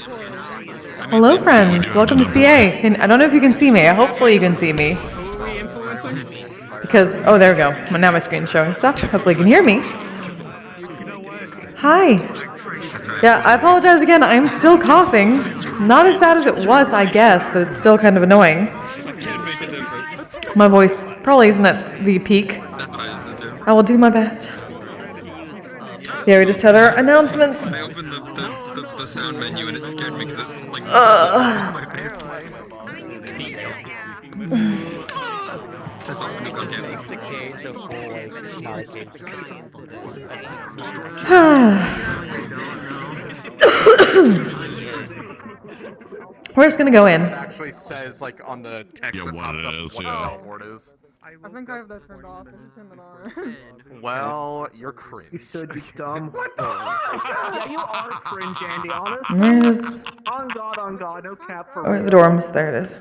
Hello, friends. Welcome to CA. I don't know if you can see me. Hopefully you can see me. Because, oh, there we go. Now my screen's showing stuff. Hopefully you can hear me. Hi. Yeah, I apologize again. I'm still coughing. Not as bad as it was, I guess, but it's still kind of annoying. My voice probably isn't at the peak. I will do my best. Yeah, we just had our announcements. I opened the sound menu and it scared me because it's like my face. It says off new cameras. We're just gonna go in. It actually says like on the text that pops up what the teleport is. I think I have that turned off. Let me turn it on. Well, you're cringe. You should be dumb. Yeah, you are cringe, Andy, honestly. There's On God, no cap for the dorms. There it is.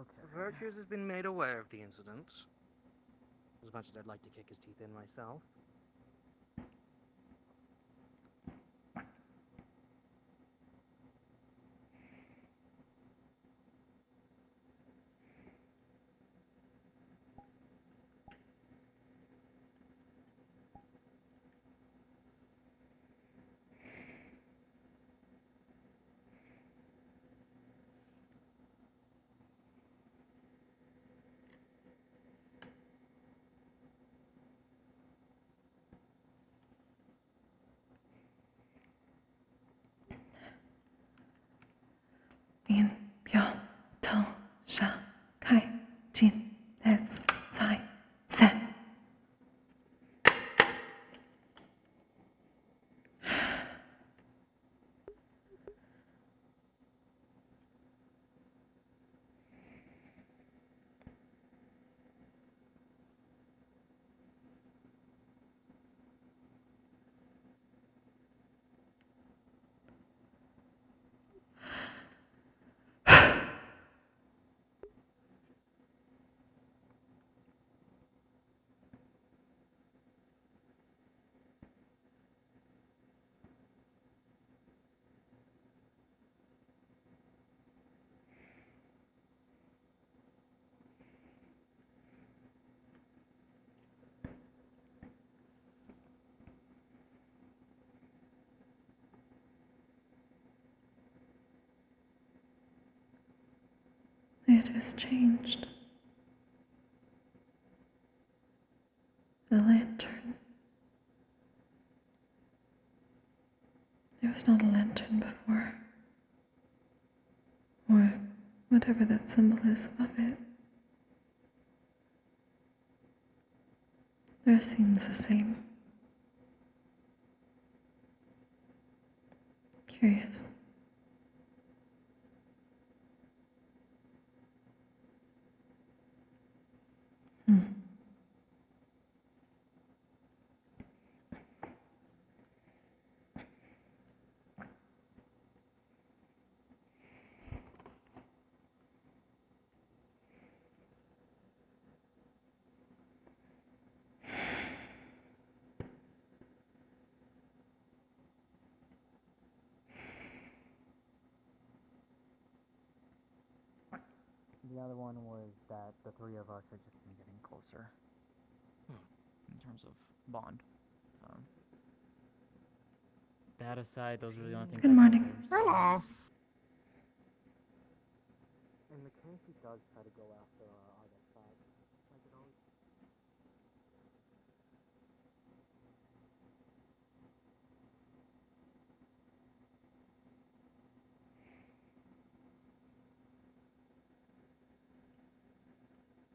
Okay. Virtues has been made aware of the incident. As much as I'd like to kick his teeth in myself. It has changed. The lantern. There was not a lantern before. Or whatever that symbol is above it. The rest seems the same. Curious. The other one was that the three of us had just been getting closer. In terms of bond. So. That aside, those were the only things. Good morning. Hello. In the case he does try to go after our artifact, like it always.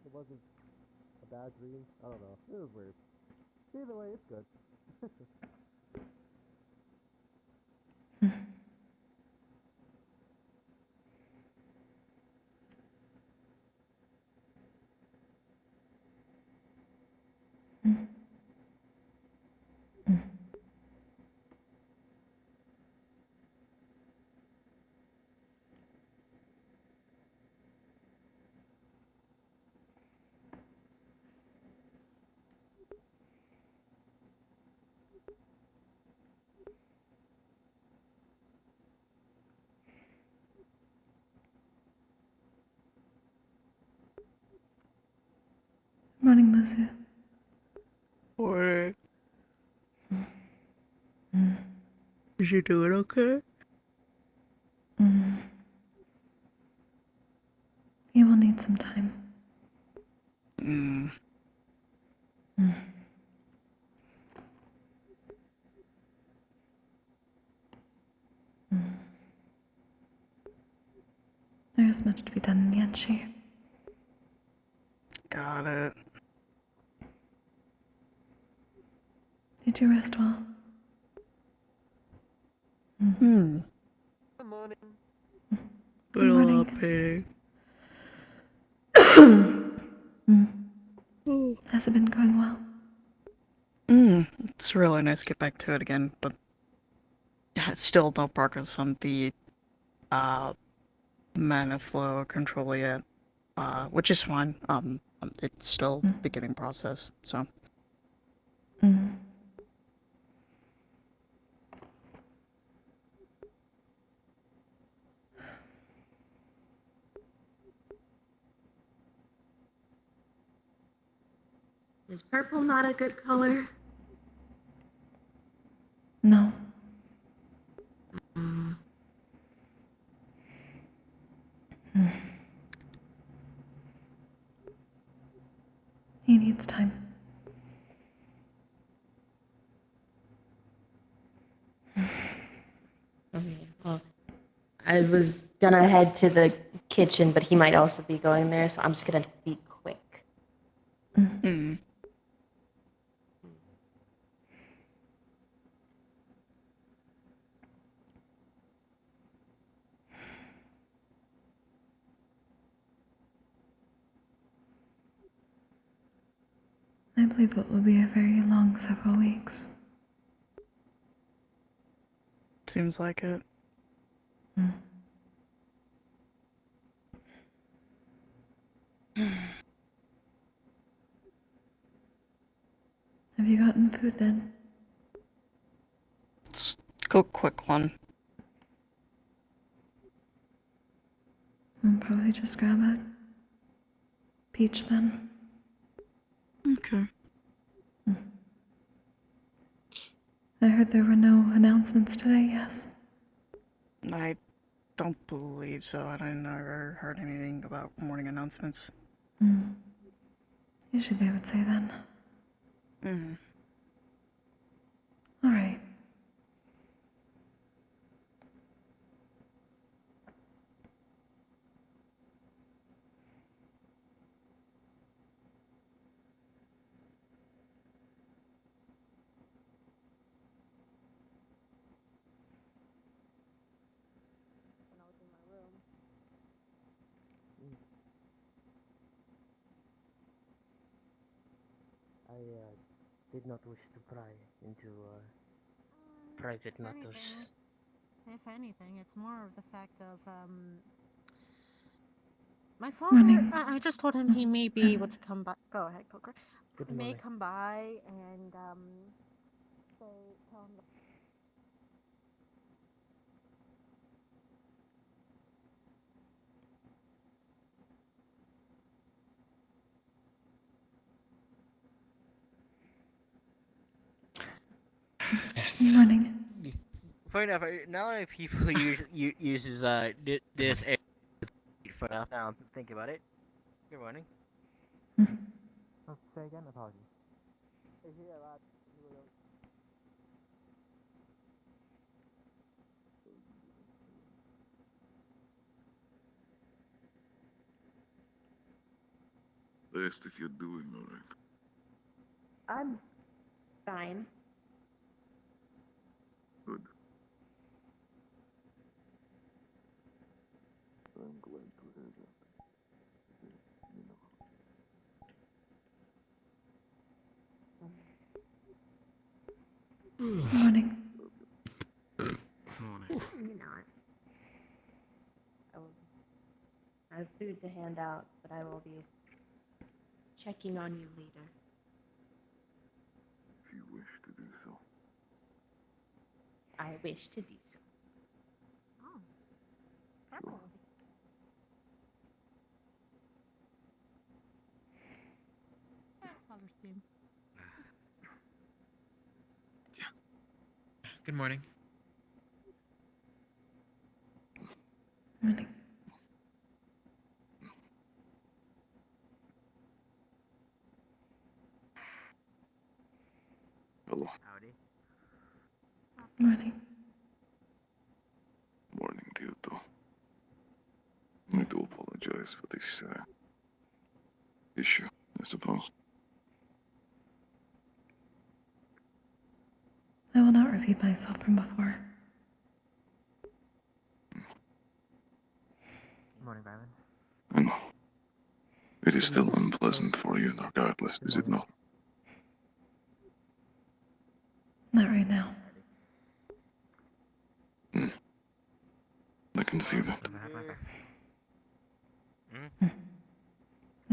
It wasn't a bad dream. I don't know. It was weird. Either way, it's good. Morning, Musu. Morning. Is you doing okay? You will need some time. There is much to be done in Yanshi. Got it. Did you rest well? Good morning. Good morning. Has it been going well? It's really nice to get back to it again, but still no progress on the mana flow control yet. which is fine. It's still beginning process, so. Mm. Is purple not a good color? No. He needs time. Okay, well, I was gonna head to the kitchen, but he might also be going there, so I'm just gonna be quick. Mm. I believe it will be a very long several weeks. Seems like it. Have you gotten food then? Let's go quick one. I'll probably just grab a peach then. Okay. I heard there were no announcements today, yes? I don't believe so. I never heard anything about morning announcements. Usually they would say then. Mm. Alright. I did not wish to pry into private matters. If anything, it's more of the fact of, my father, Running. I just told him he may be able to come by. Go ahead, Kokkuri. Good He may morning. come by and, say, tell him. Yes. Running. Fair enough. Now that people uses this area for now I'm thinking about it. Good morning. Oh, say again. Apologies. I asked if you're doing alright. I'm fine. Good. I'm glad to hear that. You know. Running. You're not. I have food to hand out, but I will be checking on you later. If you wish to do so. I wish to do so. Oh. Sure. Color scheme. Good morning. Running. Hello. Howdy. Running. Morning to you too. I do apologize for this issue, I suppose. I will not repeat myself from before. Morning, Byron. I know. It is still unpleasant for you, regardless, is it not? Not right now. I can see that.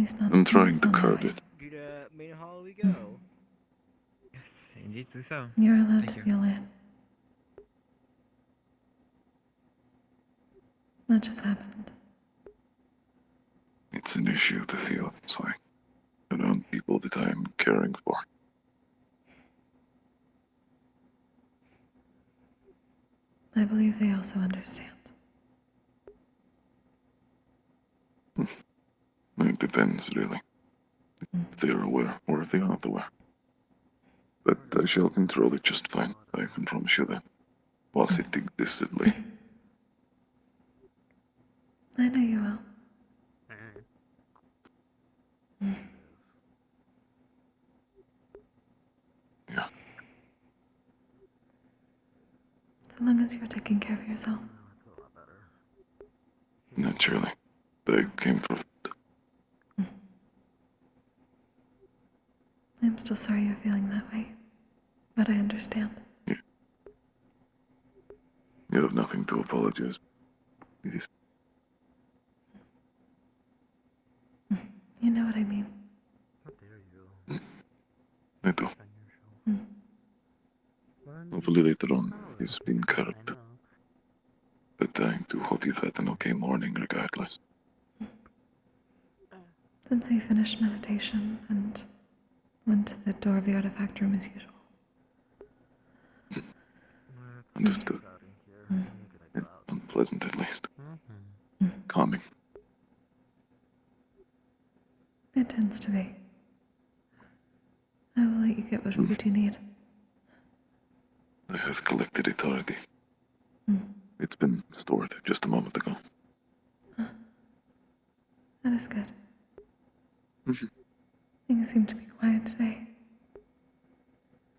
least not. I'm trying it's to not that curb way. it. To the main hall we go. Yes, indeed do so. You're allowed Thank to you. feel it. That just happened. It's an issue to feel this way around people that I'm caring for. I believe they also understand. It depends, really. If they're aware or if they aren't aware. But I shall control it just fine. I can promise you that. Whilst it existently. I know you will. Yeah. So long as you're taking care of yourself. Naturally. They came for I'm still sorry you're feeling that way. But I understand. you. You have nothing to apologize. It is You know what I mean. I do. Hopefully later on it's been curbed. But I do hope you've had an okay morning regardless. Simply finished meditation and went to the door of the artifact room as usual. Understood. Unpleasant at least. Calming. It tends to be. I will let you get what food you need. I have collected it already. It's been stored just a moment ago. That is good. Things seem to be quiet today.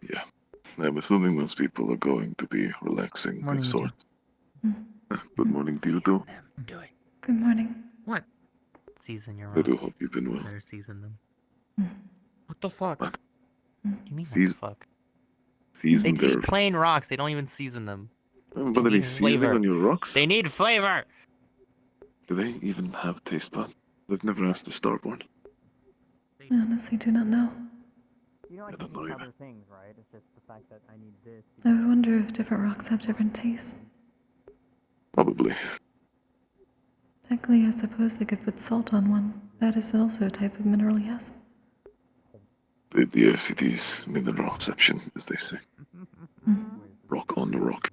Yeah. I'm assuming most people are going to be relaxing of sorts. Good morning to you too. Good morning. What? Season your I do rocks. hope you've been well. Better season them. What the fuck? What? You mean what Season- the fuck? They Season take their... plain rocks, they don't even season them. But are they need seasoning flavor. on your rocks? They need flavor! Do they even have taste bud? I've never asked a starborn. I honestly do not know. You know I I can don't know eat either. other things, right? It's just the fact that I need this. I would wonder if different rocks have different tastes. Probably. Technically, I suppose they could put salt on one. That is also a type of mineral, yes. The VRCT's mineralception, as they say. Rock on the rock.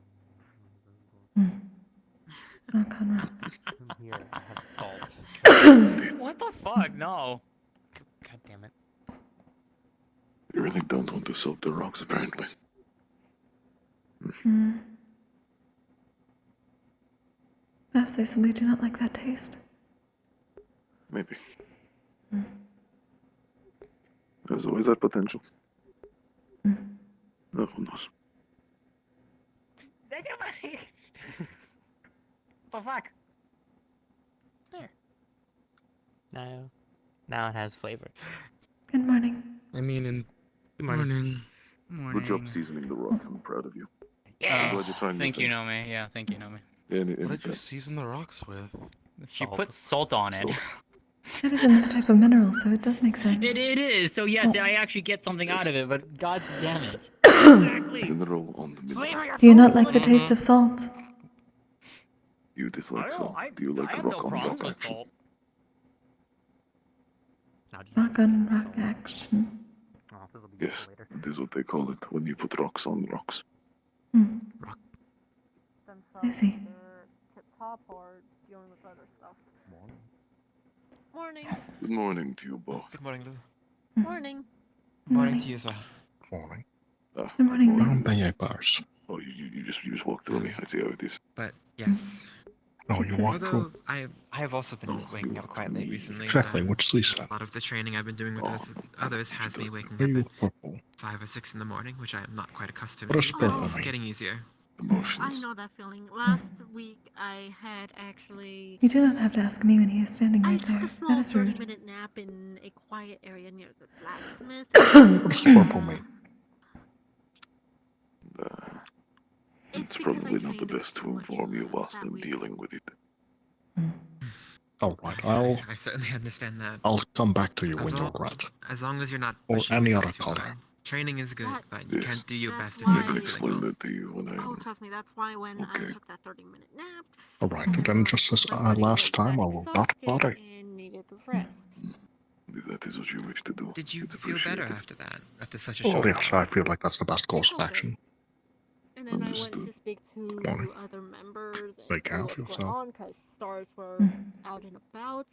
Rock on rock. Here, I have salt. What the fuck? No. God damn it. You really don't want to soak the rocks, apparently. Perhaps they simply do not like that taste. Maybe. There's always that potential. No, who knows? What the fuck? There. Now it has flavor. Good morning. I mean, in Good morning. Good job seasoning the rock. I'm proud of you. Yeah. I'm glad you're trying new Thank you, things. Nomi. Yeah, thank you, Nomi. what did you season the rocks with? She Salt. put salt on it. Salt. That is another type of mineral, so it does make sense. It is. So yes, I actually get something out of it, but god damn it. Exactly. Mineral on the mineral. Flavor your Do you not food, like the please. taste of salt? You dislike salt. Do you I like have rock no on problems rock with action? salt. Rock on rock action. Oh, this will be Yes, useful later. that is what they call it when you put rocks on rocks. I see. Their top part dealing with other stuff. Morning. Good morning to you both. Good morning, Lou. Morning. Morning to you as well. Morning. Good morning, Lou. Oh, you just walked through me. I see how it is. But yes. No, you walked Although I have also been Oh, waking you up walked quite through late me. recently. Exactly, which sleeps A lot of the training I've been doing with Oh, others has me waking Are you up with at purple? 5 or 6 in the morning, which I am not quite accustomed What to. a But spell it's for me. getting easier. Emotions. I know that feeling. Last week I had actually. You do not have to ask me when he is standing I right took there. a That small is rude. 30-minute nap in a quiet area near the blacksmith. What does purple mean? It's It's because I probably not the trained a bit best too to much inform you whilst that I'm week. dealing with it. Alright, I certainly understand that. I'll come back to you As when you're long- ready. As long as you're not Or pushing any yourself other too color. hard. Training is good, but you Yes. can't do your That's best if you're I can not feeling explain well. that to you when Oh, I'm trust me, that's why when I okay. took that 30-minute nap, Alright, then just as my body last was time, that I will not exhausted bother. and needed rest. If that is what you wish to do, Did you it's feel better appreciated. after that? After such a Oh short yes, I feel like that's the best course I of felt good. action. And then I went Understood. to speak Good morning. to other members and Take see care of what's going yourself. on because stars were out and about.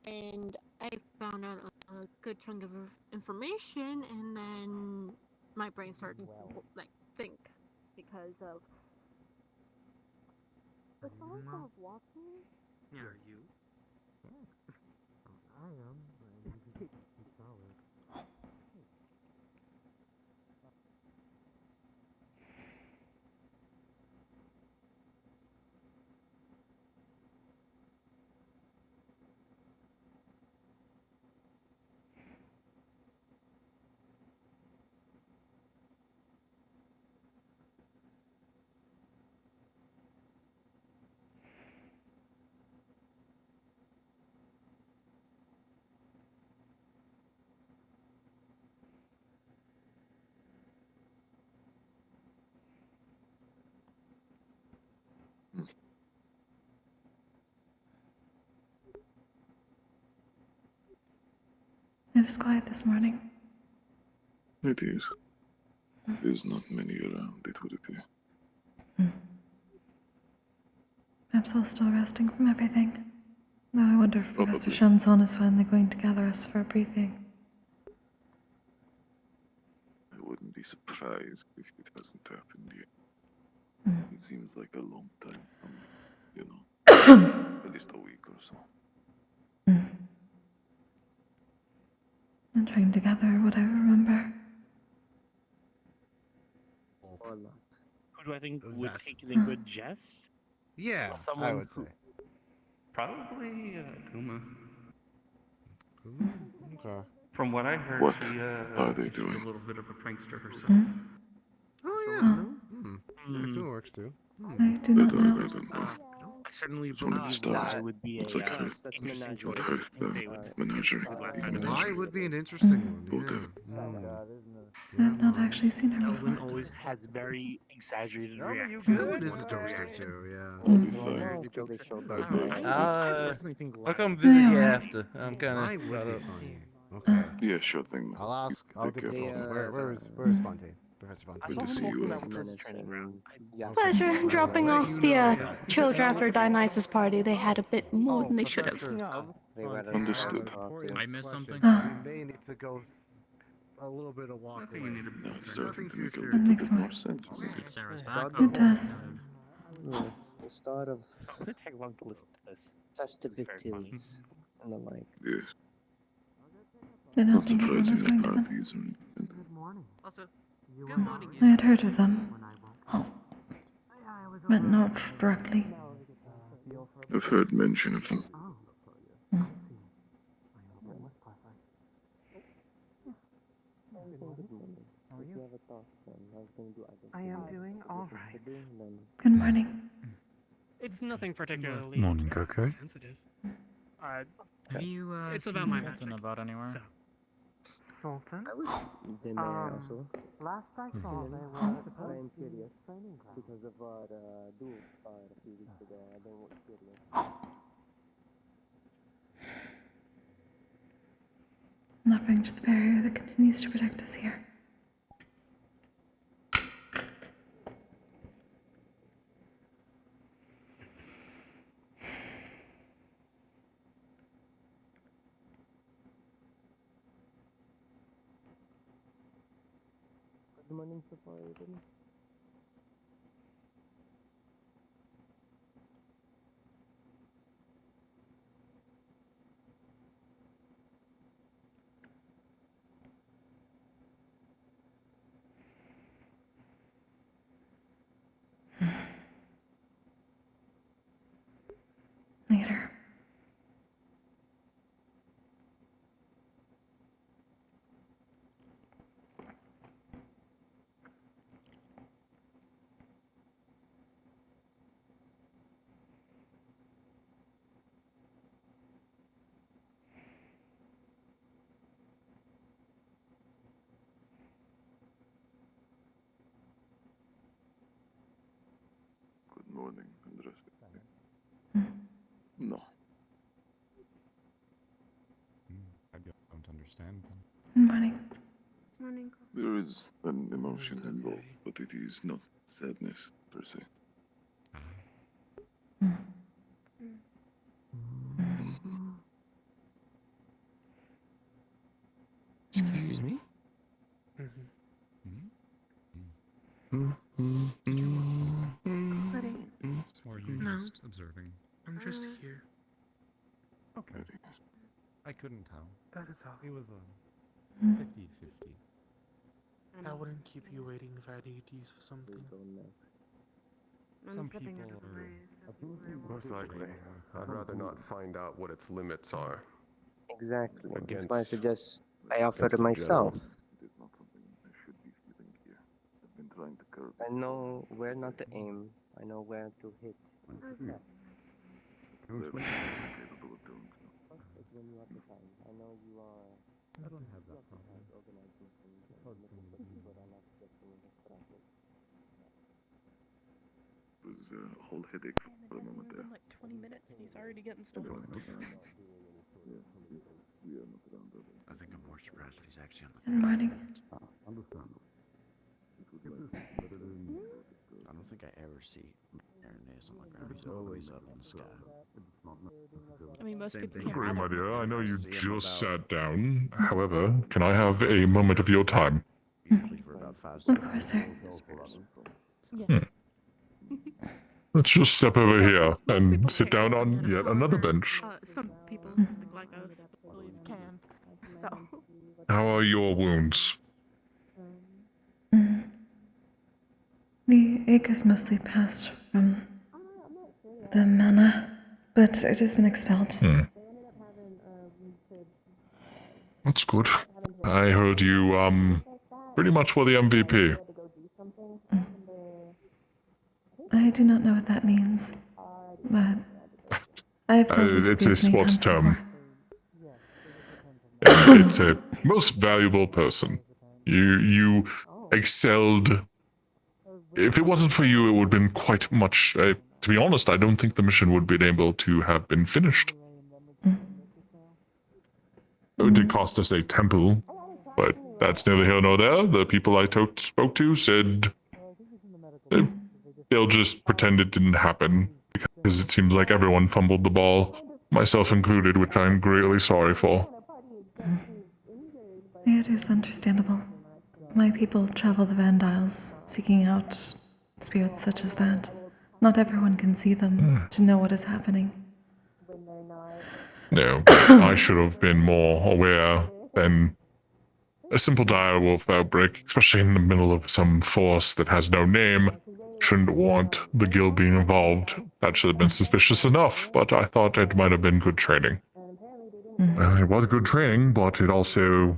And I found out a good chunk of information, and then my brain started to like think because of the stars that was watching. Yeah, are you? I am. It is quiet this morning. It is. There's not many around, it would appear. Perhaps all still resting from everything. Though I wonder if Professor Probably. Shanson is finally going to gather us for a briefing. I wouldn't be surprised if it hasn't happened yet. It seems like a long time coming, you know. At least a week or so. I'm trying to gather what I remember. Who do I think would That's- take the good jest? Yeah, Someone I would who- say. Probably Kuma. Kuma? Okay. From what I heard, What she are they she's doing? a little bit of a prankster herself. Oh yeah. Yeah, Kuma works too. I do not Better know. than well. I certainly It's one of the believe stars. that would be It's a like Earth. interesting What choice. Earth, They would menagerie. Why would be an interesting one? Both Yeah. of them. I have not actually seen her Elwyn before. always has very exaggerated reactions. Kuma is a jokester too. Yeah. I'll be fine. I personally think I'll come Lies- visit you Yeah. after. I'm kind Why of would caught be up. funny? Okay. Yeah, sure thing. I'll ask. You I'll take get care of the. yourself. Where's Fontaine? Professor I Fontaine. Good saw to him see you, walking around Elton. with his training ground. Pleasure. Dropping off the children after Dionysus party. They had a bit more than they should have. Understood. I missed something? We may need to go a little bit of walk Nothing you away. need to be Now it's concerned. starting to make a That little makes bit more- more sense. If Sarah's back. It does. The start of It's gonna take long to listen to this. festivities and the like. Yes, I don't not think anyone was surprising going that to them. parties are independent. Also, good morning. I had heard of them. Oh, but not directly. I've heard mention of them. I am doing alright. Good morning. It's nothing particularly Morning, Kokkuri. sensitive. Have you It's seen about my something magic. about anywhere? So, Sultan? Then also. Last I saw they were I am curious because of our duel a few weeks ago. I've been curious. I'm referring to the barrier that continues to protect us here. Good morning, Safari. Later. morning, Andres. No. I don't understand them. Good morning. Morning. There is an emotion involved, but it is not sadness, per se. Excuse me? Or are you No. just observing? I'm just here. Okay. I couldn't tell. That is all. It was a 50-50. I wouldn't keep you waiting if I needed to use for something. Some people are... Most likely. I'd rather not find out what its limits are. Exactly. That's Against- why I offered against it the myself. It is not something I should be feeling here. I've been trying to curb. I know where not to aim. I know where to hit. They're capable of doing so. It's when you have the time. I know you are. I don't have that problem. It was a whole headache for a moment there. Like 20 minutes and he's already getting started. I think I'm more surprised that he's actually on the. Good morning. I don't think I ever see Irenaeus on the ground. He's always up in the sky. I mean, most people Kokkuri, can't my have it. dear, I know you just sat down. However, can I have a moment of your time? Usually for about 5 Of seconds. course, sir. Disappears. Yeah. Let's just step over here and sit down on yet another bench. Some people, like us, believe can. So. How are your wounds? The ache is mostly passed from the mana, but it has been expelled. That's good. I heard you, pretty much were the MVP. I do not know what that means, but I have dealt with It's a spirits many sports times term. before. It's a most valuable person. You excelled. If it wasn't for you, it would have been quite much. To be honest, I don't think the mission would have been able to have been finished. It did cost us a temple, but that's neither here nor there. The people I spoke to said they'll just pretend it didn't happen because it seems like everyone fumbled the ball, myself included, which I'm greatly sorry for. It is understandable. My people travel the Vandiles, seeking out spirits such as that. Not everyone can see them to know what is happening. No, I should have been more aware than a simple dire wolf outbreak, especially in the middle of some force that has no name. Shouldn't want the guild being involved. That should have been suspicious enough, but I thought it might have been good training. Well, it was good training, but it also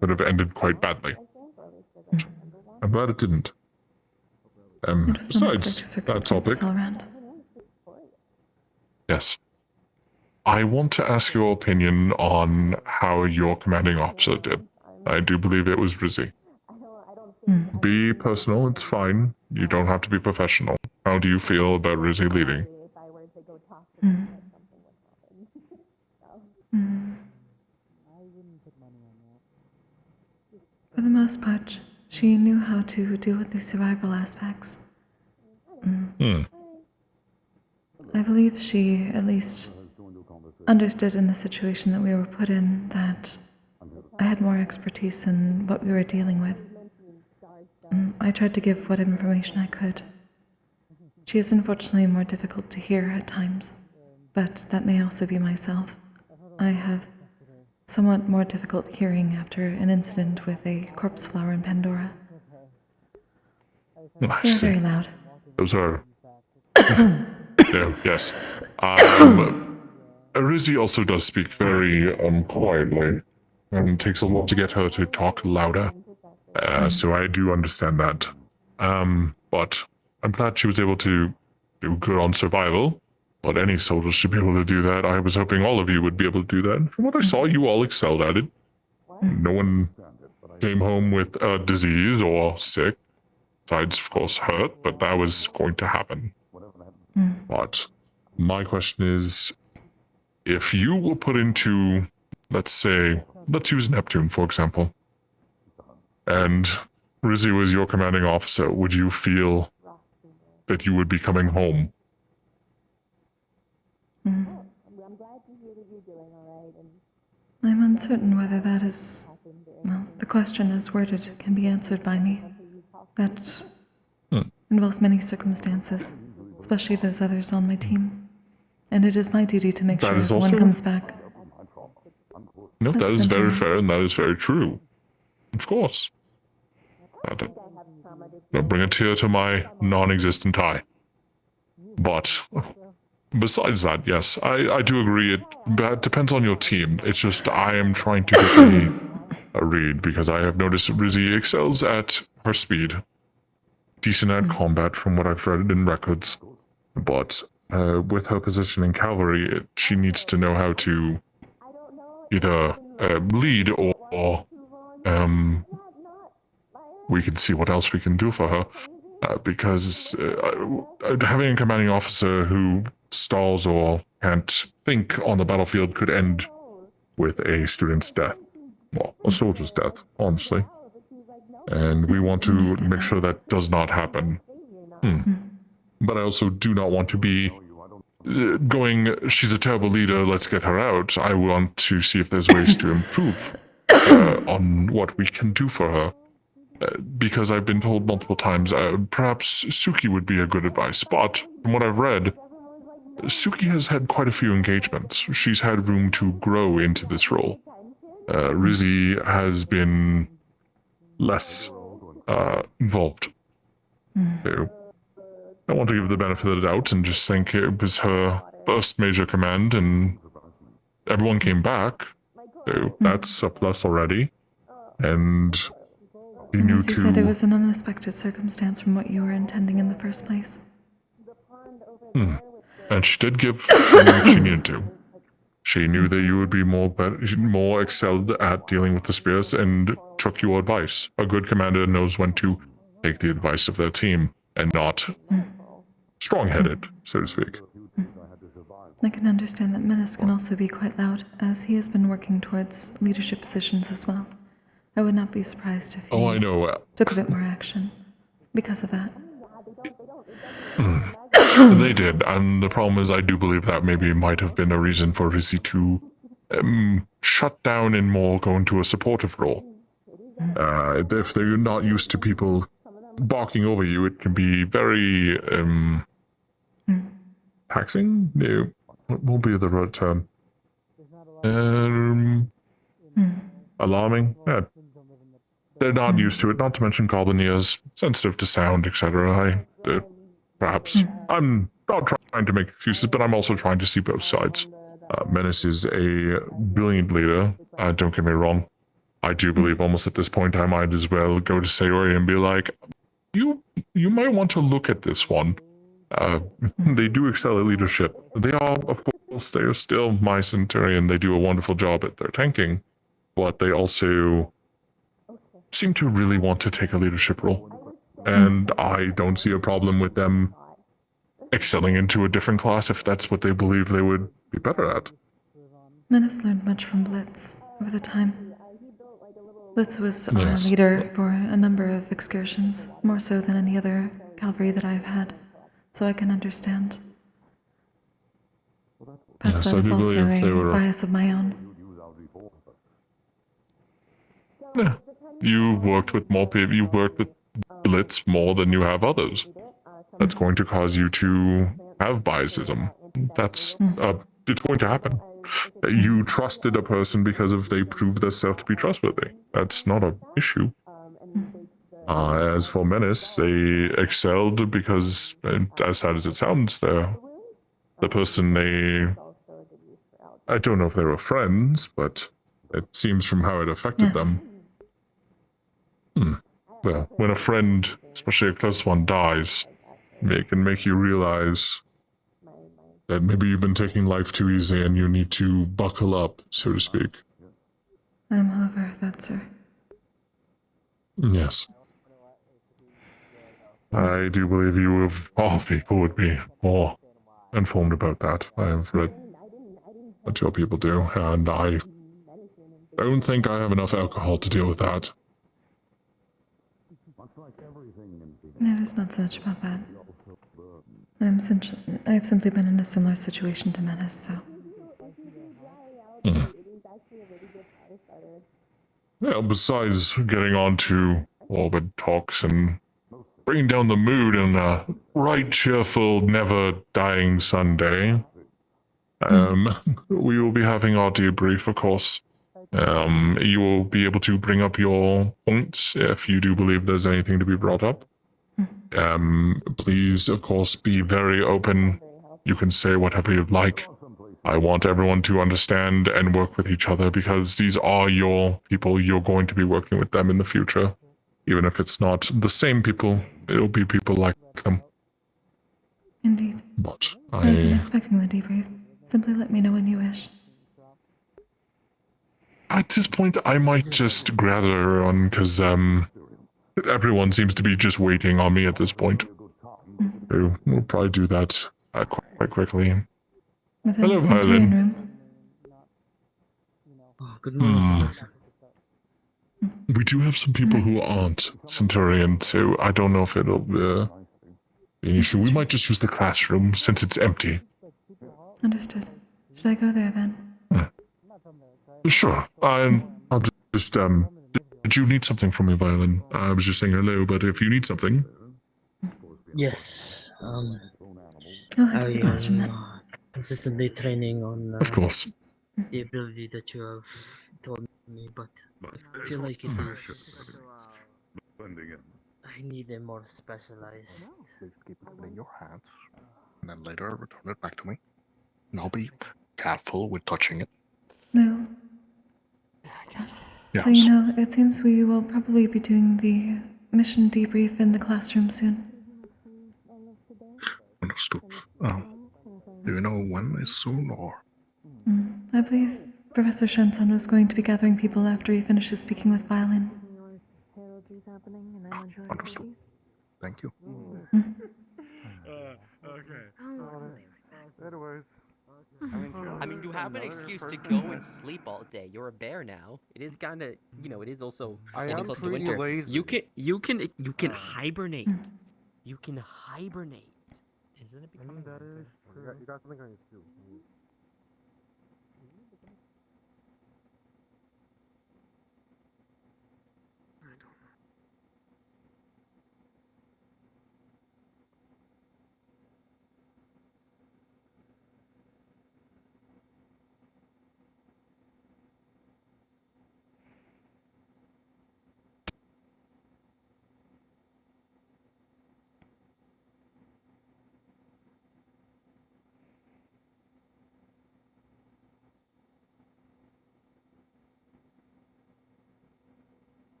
could have ended quite badly. I'm glad it didn't. Besides that topic, yes. I want to ask your opinion on how your commanding officer did. I do believe it was Rizzy. Be personal, it's fine. You don't have to be professional. How do you feel about Rizzy leading? For the most part, she knew how to deal with the survival aspects. I believe she at least understood in the situation that we were put in that I had more expertise in what we were dealing with. I tried to give what information I could. She is unfortunately more difficult to hear at times, but that may also be myself. I have somewhat more difficult hearing after an incident with a corpse flower in Pandora. They're very loud. Those are... no, yes. Rizzy also does speak very quietly, and it takes a lot to get her to talk louder. So I do understand that. But I'm glad she was able to do good on survival. But any soldier should be able to do that. I was hoping all of you would be able to do that. From what I saw, you all excelled at it. No one came home with a disease or sick. Besides, of course, hurt, but that was going to happen. But my question is, if you were put into, let's use Neptune, for example, and Rizzy was your commanding officer, would you feel that you would be coming home? I'm uncertain whether that is... Well, the question as worded can be answered by me. That involves many circumstances, especially those others on my team. And it is my duty to make sure everyone comes back. No, that is very fair, and that is very true. Of course. Don't bring a tear to my non-existent eye. But besides that, yes, I do agree. It depends on your team. It's just I am trying to get a read, because I have noticed Rizzy excels at her speed. Decent at combat from what I've read in records. But with her position in cavalry, she needs to know how to either lead or we can see what else we can do for her. Because having a commanding officer who stalls or can't think on the battlefield could end with a student's death. Well, a soldier's death, honestly. And we want to make sure that does not happen. But I also do not want to be going, she's a terrible leader, let's get her out. I want to see if there's ways to improve on what we can do for her. Because I've been told multiple times, perhaps Suki would be a good advice, but from what I've read, Suki has had quite a few engagements. She's had room to grow into this role. Rizzy has been less involved. So I want to give the benefit of the doubt and just think it was her first major command and everyone came back. So that's a plus already. And And as you said, it was an unexpected circumstance from what you were intending in the first place. And she did give what she needed to. She knew that you would be more excelled at dealing with the spirits and took your advice. A good commander knows when to take the advice of their team and not strong-headed, so to speak. I can understand that Menace can also be quite loud, as he has been working towards leadership positions as well. I would not be surprised if he I know. took a bit more action because of that. They did, and the problem is I do believe that maybe might have been a reason for Rizzy to shut down and more go into a supportive role. If they're not used to people barking over you, it can be very taxing? No, what will be the right term? Alarming? Yeah. They're not used to it, not to mention goblin ears, sensitive to sound, etc. Perhaps. I'm not trying to make excuses, but I'm also trying to see both sides. Menace is a brilliant leader, don't get me wrong. I do believe almost at this point I might as well go to Sayori and be like, you might want to look at this one. They do excel at leadership. They are, of course, they are still my Centurion. They do a wonderful job at their tanking, but they also seem to really want to take a leadership role. And I don't see a problem with them excelling into a different class if that's what they believe they would be better at. Menace learned much from Blitz over the time. Blitz was our leader for a number of excursions, more so than any other cavalry that I've had, so I can understand. Perhaps that was also a bias of my own. Yeah. You worked with more people, you worked with Blitz more than you have others. That's going to cause you to have biasism. That's, it's going to happen. You trusted a person because if they proved themselves to be trustworthy. That's not an issue. As for Menace, they excelled because, as sad as it sounds, the person I don't know if they were friends, but it seems from how it affected them. Well, when a friend, especially a close one, dies, it can make you realize that maybe you've been taking life too easy and you need to buckle up, so to speak. I'm well aware of that, sir. Yes. I do believe you of all people would be more informed about that. I have read what your people do, and I don't think I have enough alcohol to deal with that. It is not so much about that. I've simply been in a similar situation to Menace, so. Yeah, besides getting on to orbit talks and bringing down the mood on a right cheerful, never dying Sunday, we will be having our debrief, of course. You will be able to bring up your points if you do believe there's anything to be brought up. Please, of course, be very open. You can say whatever you'd like. I want everyone to understand and work with each other because these are your people. You're going to be working with them in the future. Even if it's not the same people, it'll be people like them. Indeed. But I've been expecting the debrief. Simply let me know when you wish. At this point, I might just gather everyone because everyone seems to be just waiting on me at this point. So we'll probably do that quite quickly. Within the Centurion room. Oh, good morning, Professor. We do have some people who aren't Centurion, so I don't know if it'll be an issue. We might just use the classroom since it's empty. Understood. Should I go there then? Sure. I'll just, did you need something from me, Violin? I was just saying hello, but if you need something... Yes, I'll head to the classroom then. consistently training on Of course. the ability that you have told me, but I feel like it is... I need a more specialized... Please keep it in your hands, and then later return it back to me. And I'll be careful with touching it. No. Yes. So, you know, it seems we will probably be doing the mission debrief in the classroom soon. Understood. Do you know when is soon, or? I believe Professor Shenson was going to be gathering people after he finishes speaking with Violin. Understood. Thank you. Okay. Anyways. I mean, you have an excuse to go and sleep all day. You're a bear now. It is kind of, you know, it is also getting close to winter. lazy. You can hibernate. You can hibernate. Isn't it becoming that is true. You got something on your suit.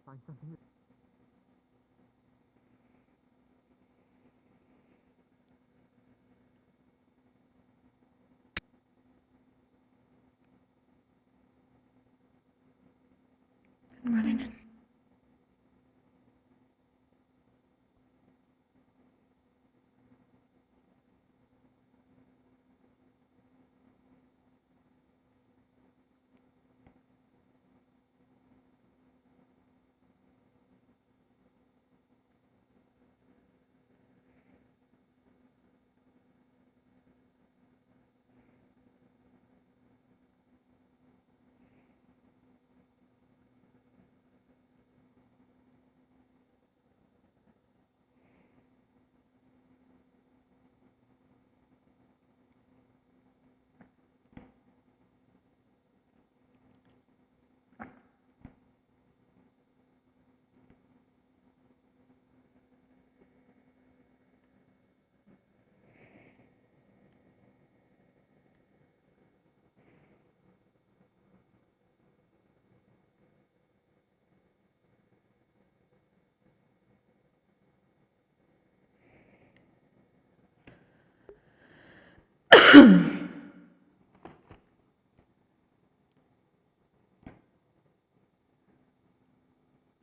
Find something. I'm running in.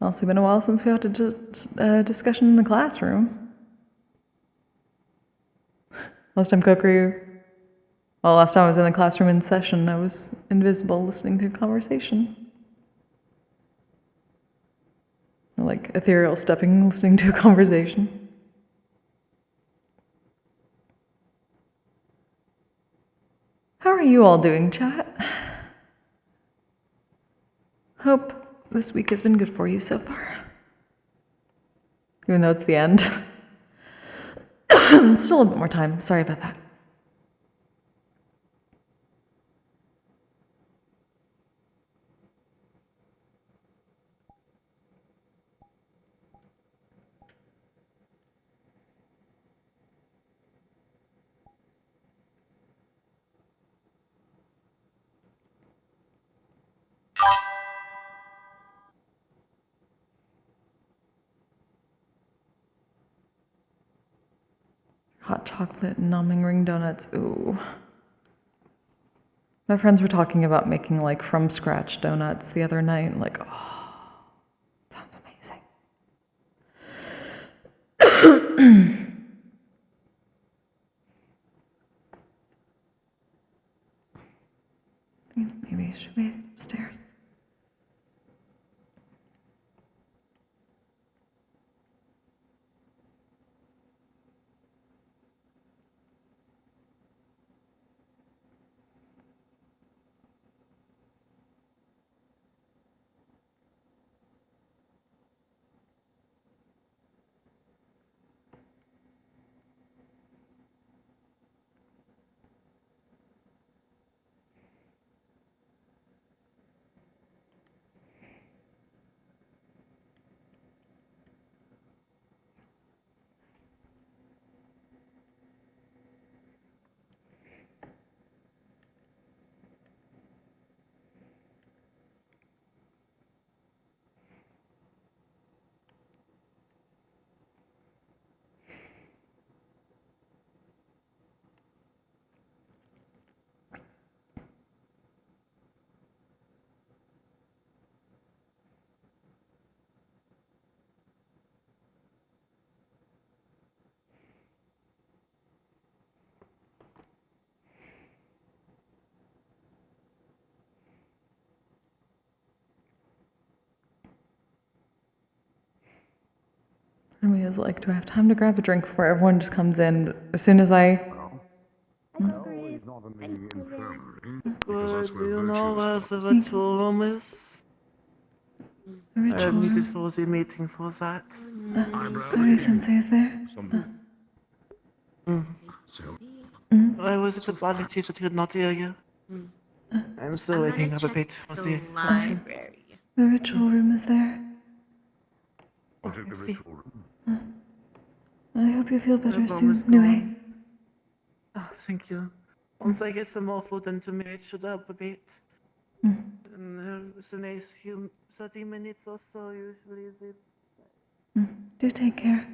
Also been a while since we had a discussion in the classroom. Last time last time I was in the classroom in session, I was invisible listening to a conversation. Like ethereal stepping, listening to a conversation. How are you all doing, chat? Hope this week has been good for you so far. Even though it's the end. Still a bit more time. Sorry about that. Hot chocolate, numbing ring donuts. Ooh. My friends were talking about making like from scratch donuts the other night. Like, oh, sounds amazing. Maybe should we upstairs? And we was like, do I have time to grab a drink before everyone just comes in? As soon as I... Good, do you know where the virtual room is? The ritual I needed room. for the meeting for that. Sorry, Sensei is there? I was at the quality that could not hear you. I'm still waiting up a bit for the library. The ritual room is there. Oh, I see. I hope you feel better room soon, is Nue. gone. Oh, thank you. Once I get some more food into me, it should help a bit. And it's a nice few 30 minutes or so usually. Do take care.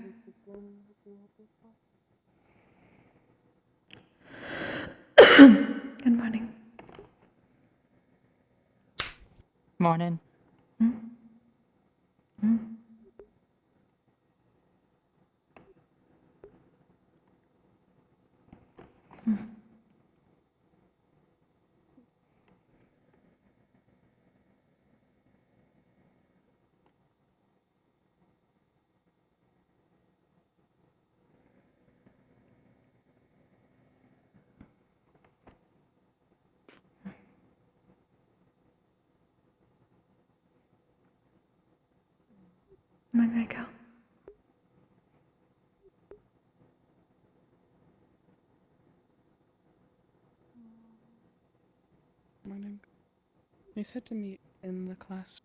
Good morning. Morning. Am I gonna go? Morning. You said to meet in the class.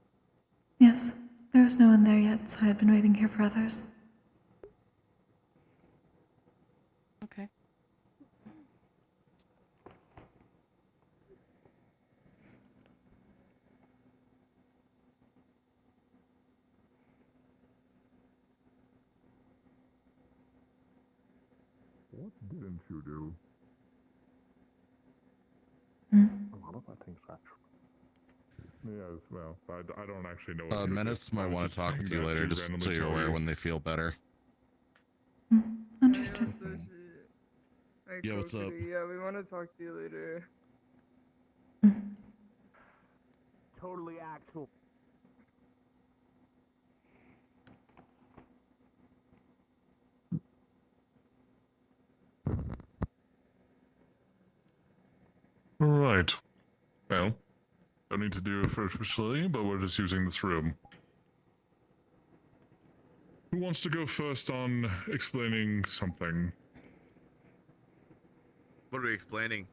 Yes, there was no one there yet, so I had been waiting here for others. Okay. What didn't you do? I think so, actually. Yeah, well, I don't actually know. What Menace might want to talk to you later, just so you're aware when they feel better. Understood. Hey, Yeah, what's up? Kokkuri, yeah, we want to talk to you later. Totally actual. Right. Well, don't need to do it officially, but we're just using this room. Who wants to go first on explaining something? What are we explaining?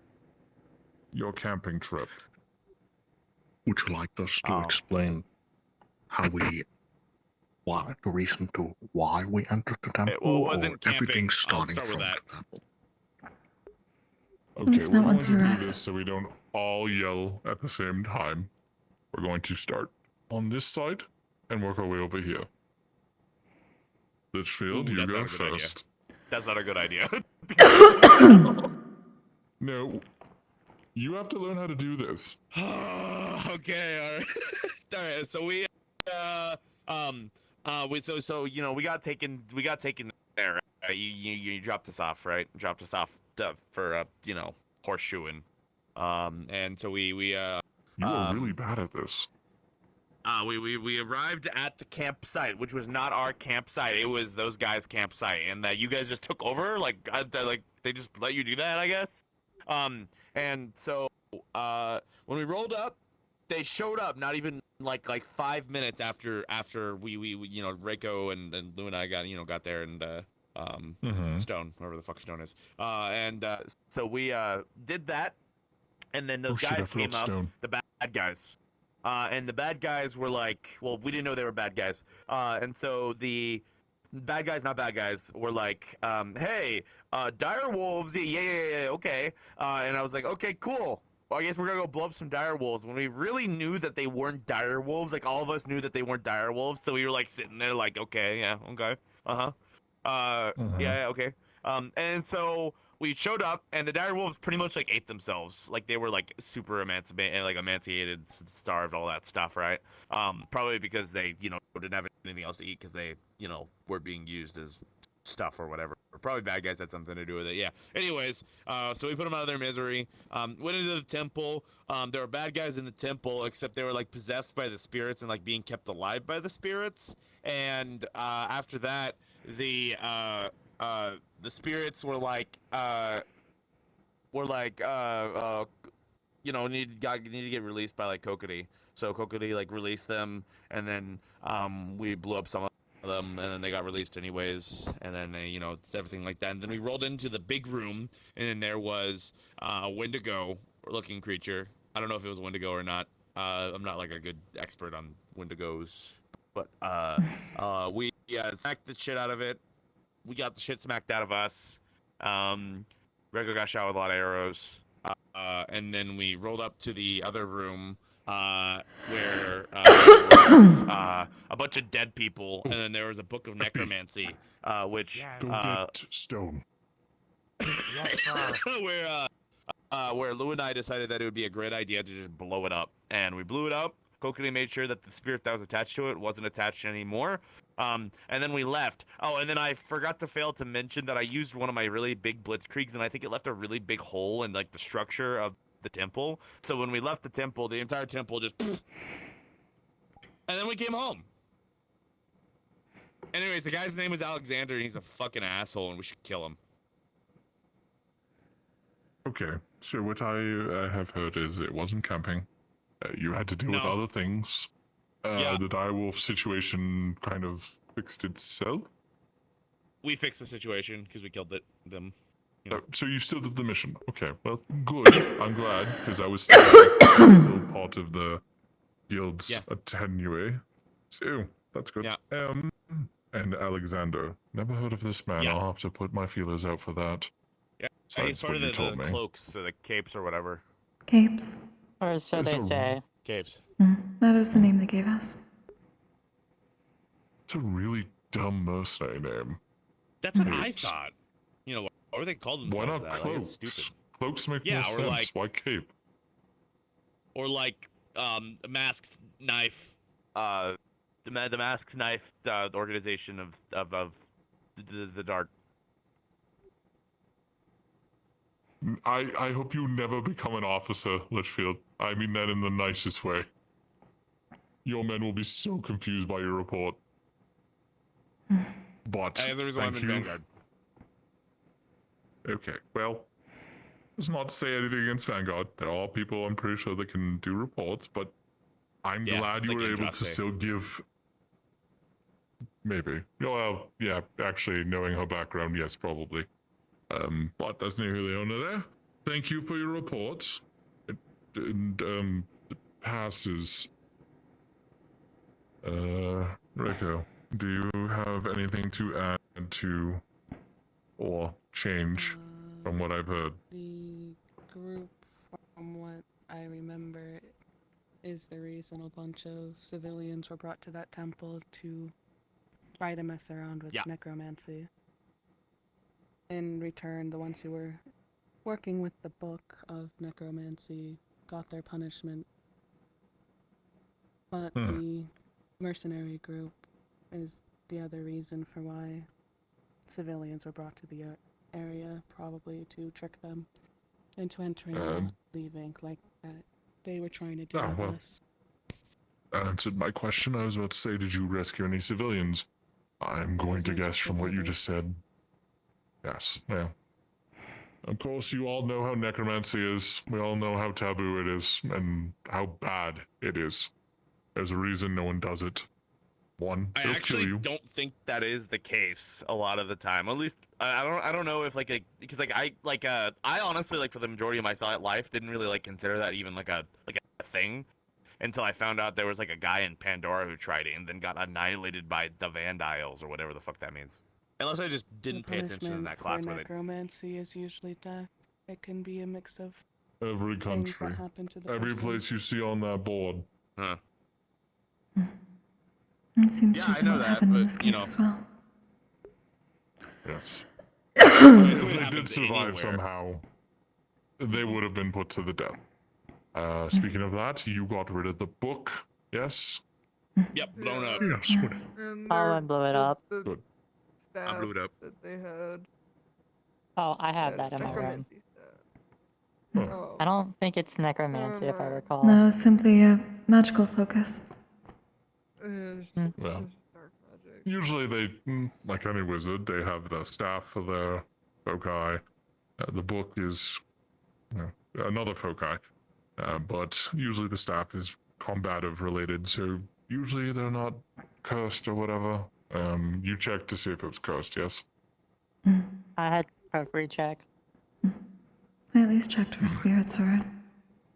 Your camping trip. Would you like us to explain how we, why, the reason to why we entered the temple, well, it or wasn't camping. everything I'll starting start with from that. the temple? Okay, It's we're not going once to you do arrived. this so we don't all yell at the same time. We're going to start on this side and work our way over here. Litchfield, you That's go not a good idea. first. That's not a good idea. No, you have to learn how to do this. Okay, all right. All right, so we you know, we got taken there. Right? You dropped us off, right? Dropped us off for you know, horseshoeing. And so we You are really bad at this. we arrived at the campsite, which was not our campsite. It was those guys' campsite, and that you guys just took over. Like they just let you do that, I guess. And so when we rolled up, they showed up. Not even like 5 minutes after we you know, Reiko and Lou and I got there, and Stone, whoever the fuck Stone is. So we did that, and then those guys came up, the bad guys. And the bad guys were like, well, we didn't know they were bad guys. And so the bad guys, not bad guys, were like, hey, dire wolves, yeah, okay. And I was like, okay, cool. Well, I guess we're gonna go blow up some dire wolves. When we really knew that they weren't dire wolves, like all of us knew that they weren't dire wolves, so we were like sitting there like, okay, yeah, okay, yeah, okay. And so we showed up, and the dire wolves pretty much like ate themselves. Like they were like super emancipated, starved, all that stuff, right? Probably because they, you know, didn't have anything else to eat because they, you know, were being used as stuff or whatever. Or probably bad guys had something to do with it. Yeah. Anyways, so we put them out of their misery. Went into the temple. There were bad guys in the temple, except they were like possessed by the spirits and like being kept alive by the spirits. And after that, the spirits were like, you know, need to get released by like Kokkuri. So Kokkuri like released them, and then we blew up some of them, and then they got released anyways, and then you know, it's everything like that. And then we rolled into the big room, and then there was a Wendigo looking creature. I don't know if it was a Wendigo or not. I'm not like a good expert on Wendigos, but we smacked the shit out of it. We got the shit smacked out of us. Rego got shot with a lot of arrows. And then we rolled up to the other room where there was a bunch of dead people, and then there was a book of necromancy, which Go get Stone. where Lou and I decided that it would be a great idea to just blow it up, and we blew it up. Kokkuri made sure that the spirit that was attached to it wasn't attached anymore. And then we left. Oh, and then I forgot to fail to mention that I used one of my really big blitzkriegs, and I think it left a really big hole in like the structure of the temple. So when we left the temple, the entire temple just and then we came home. Anyways, the guy's name was Alexander, and he's a fucking asshole, and we should kill him. Okay, so what I have heard is it wasn't camping. You had to deal with other things. The direwolf situation kind of fixed itself. We fixed the situation because we killed them. You know. So you still did the mission. Okay, well, good. I'm glad, because I was still part of the guild's attenue. So, that's good. Yeah. And Alexander. Never heard of this man. I'll have to put my feelers out for that. Yeah, Besides he's part of what you the told me. cloaks or the capes or whatever. Capes. Or so they say. Capes. That was the name they gave us. It's a really dumb mercenary name. That's what I thought. You know, why would they call themselves Why not that? cloaks? Like, it's stupid. Cloaks make Yeah, more or sense. like Why cape? or like a masked knife, the masked knife organization of the dark. I hope you never become an officer, Litchfield. I mean that in the nicest way. Your men will be so confused by your report. But That's the reason why I'm thank in you. Vanguard. Okay, well, it's not to say anything against Vanguard. There are people I'm pretty sure that can do reports, but I'm Yeah, glad it's you like were able to Andraste. still give. Maybe. Well, yeah, actually, knowing her background, yes, probably. But that's neither here nor there. Thank you for your reports. It passes. Rico, do you have anything to add to or change from what I've heard? The group, from what I remember, is the reason a bunch of civilians were brought to that temple to try to mess around with necromancy. In return, the ones who were working with the book of necromancy got their punishment. But the mercenary group is the other reason for why civilians were brought to the area, probably to trick them into entering and leaving like that. They were trying to do with us. That answered my question. I was about to say, did you rescue any civilians? I'm going to guess from what you just said. Yes, yeah. Of course, you all know how necromancy is. We all know how taboo it is, and how bad it is. There's a reason no one does it. One, I it'll kill actually you. don't think that is the case a lot of the time. At least I don't know if because I honestly like for the majority of my life didn't really like consider that even like a thing until I found out there was like a guy in Pandora who tried it and then got annihilated by the Vandiles or whatever the fuck that means. Unless I just didn't pay attention in that class for where they. necromancy is usually death. It can be a mix of Every things country, that happen to the every person. place you see on that board. Huh. It seems to Yeah, I have been know what that, happened in but, this you case know. as well. Yes. Obviously, If it they did happens survive anywhere. somehow, they would have been put to the death. Speaking of that, you got rid of the book, yes? Yep, blown up. Yes, And Oh, I blew it up. the Good. I staff blew it up. that they had. Oh, I have had that in my room. necromancy staff. Oh. I don't think it's necromancy if I recall. No, simply a magical focus. Well, usually they, like any wizard, they have the staff for their foci. The book is another foci. But usually the staff is combative related, so usually they're not cursed or whatever. You checked to see if it was cursed, yes? I had Kokkuri check. I at least checked for spirits or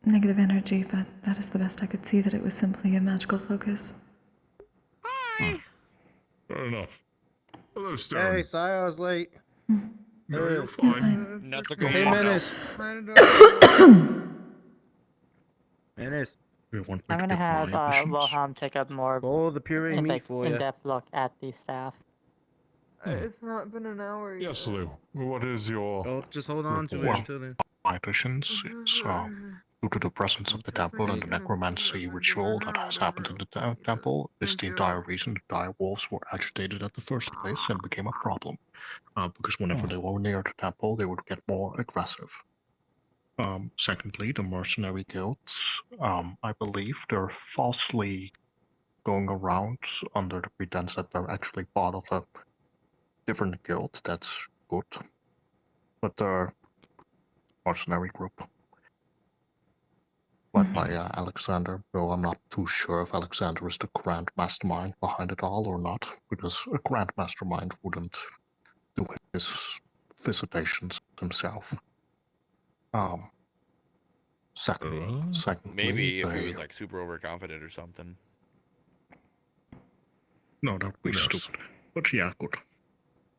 negative energy, but that is the best I could see, that it was simply a magical focus. Fair enough. Hello, Stone. Hey, sorry I was late. No, you're fine. Not Hey, Menace. Menace. I'm gonna have Wilhelm take up more All the puree meat for you. in-depth look at the staff. It's not been an hour yet. Yes, Lou. What is your... Oh, just hold on to it Well, until then. my additions, it's due to the presence of the temple and the necromancy ritual that has happened in the temple, is the entire reason the dire wolves were agitated at the first place and became a problem. Because whenever they were near the temple, they would get more aggressive. Secondly, the mercenary guilds, I believe they're falsely going around under the pretense that they're actually part of a different guild. That's good. But they're mercenary group. Led by Alexander, though I'm not too sure if Alexander is the grand mastermind behind it all or not, because a grand mastermind wouldn't do his visitations himself. Secondly, Maybe if he they... was like super overconfident or something. No, that would be stupid. But yeah, good.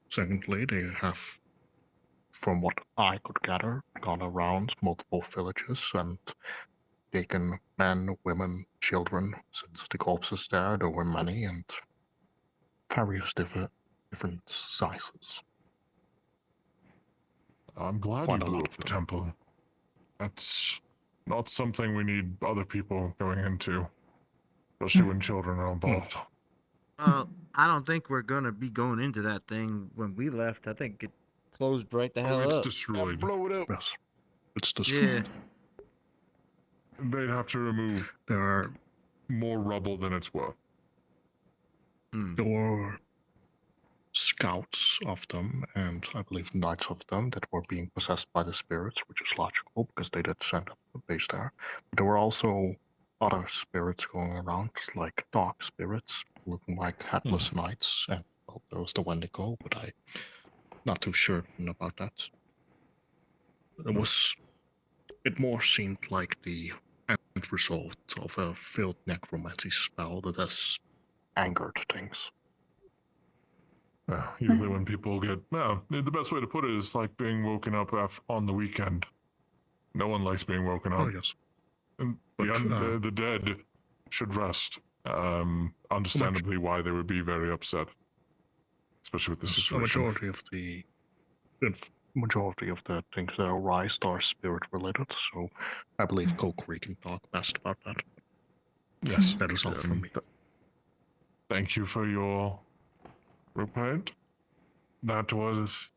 Secondly, they have, from what I could gather, gone around multiple villages and taken men, women, children. Since the corpses there were many and various different sizes. I'm glad Quite you a blew lot up the temple. That's not something we need other people going into, especially when children are involved. I don't think we're gonna be going into that thing when we left. I think it closed right the hell it's up. destroyed. Blow it up. Yes, it's destroyed. Yes. They'd have to remove There are more rubble than it's worth. There were scouts of them, and I believe knights of them that were being possessed by the spirits, which is logical because they did send up a base there. But there were also other spirits going around, like dark spirits, looking like headless knights, and well, there was the Wendigo, but I'm not too certain about that. It more seemed like the end result of a failed necromancy spell that has angered things. Usually when people get, the best way to put it is like being woken up on the weekend. No one likes being woken up. Oh, yes. And But, the dead should rest. Understandably why they would be very upset. Especially with the situation. The majority of the things that arise are spirit related, so I believe Kokkuri can talk best about that. Yes. That is all from me. Thank you for your report. That was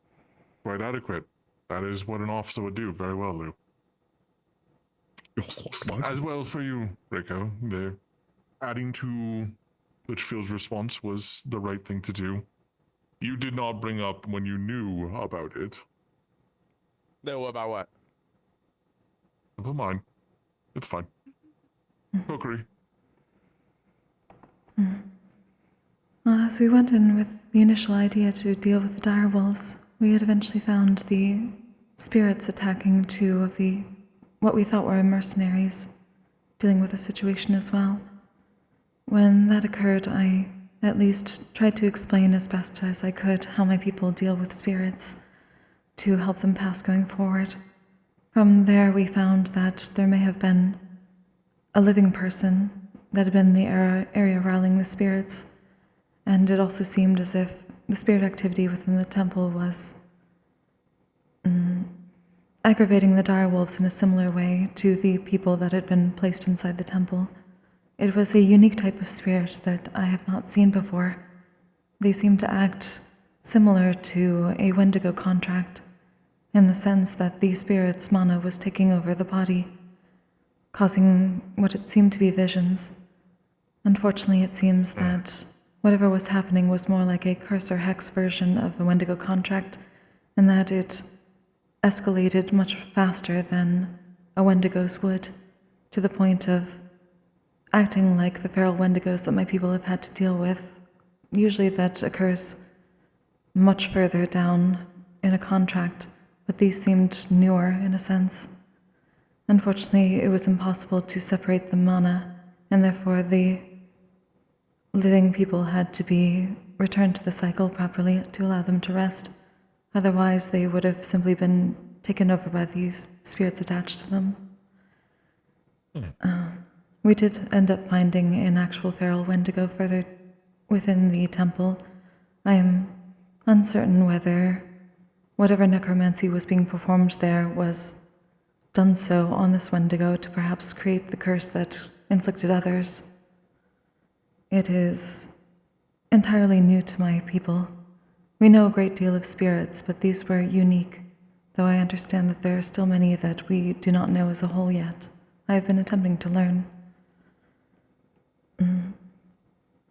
quite adequate. That is what an officer would do very well, Lou. As well for you, Rico. Adding to Litchfield's response was the right thing to do. You did not bring up when you knew about it. No, about what? Never mind. It's fine. Kokkuri. As we went in with the initial idea to deal with the direwolves, we had eventually found the spirits attacking two of the what we thought were mercenaries, dealing with the situation as well. When that occurred, I at least tried to explain as best as I could how my people deal with spirits to help them pass going forward. From there, we found that there may have been a living person that had been in the area rallying the spirits, and it also seemed as if the spirit activity within the temple was aggravating the direwolves in a similar way to the people that had been placed inside the temple. It was a unique type of spirit that I have not seen before. They seemed to act similar to a Wendigo contract, in the sense that the spirit's mana was taking over the body, causing what it seemed to be visions. Unfortunately, it seems that whatever was happening was more like a curse or hex version of the Wendigo contract, and that it escalated much faster than a Wendigo's would, to the point of acting like the feral Wendigos that my people have had to deal with. Usually that occurs much further down in a contract, but these seemed newer in a sense. Unfortunately, it was impossible to separate the mana, and therefore the living people had to be returned to the cycle properly to allow them to rest. Otherwise, they would have simply been taken over by these spirits attached to them. We did end up finding an actual feral Wendigo further within the temple. I am uncertain whether whatever necromancy was being performed there was done so on this Wendigo to perhaps create the curse that inflicted others. It is entirely new to my people. We know a great deal of spirits, but these were unique, though I understand that there are still many that we do not know as a whole yet. I have been attempting to learn.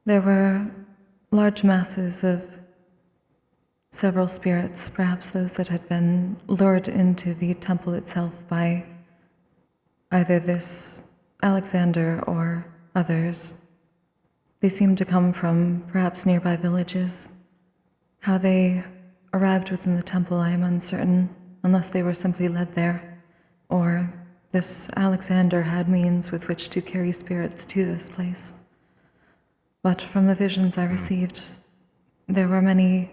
There were large masses of several spirits, perhaps those that had been lured into the temple itself by either this Alexander or others. They seemed to come from perhaps nearby villages. How they arrived within the temple, I am uncertain, unless they were simply led there, or this Alexander had means with which to carry spirits to this place. But from the visions I received, there were many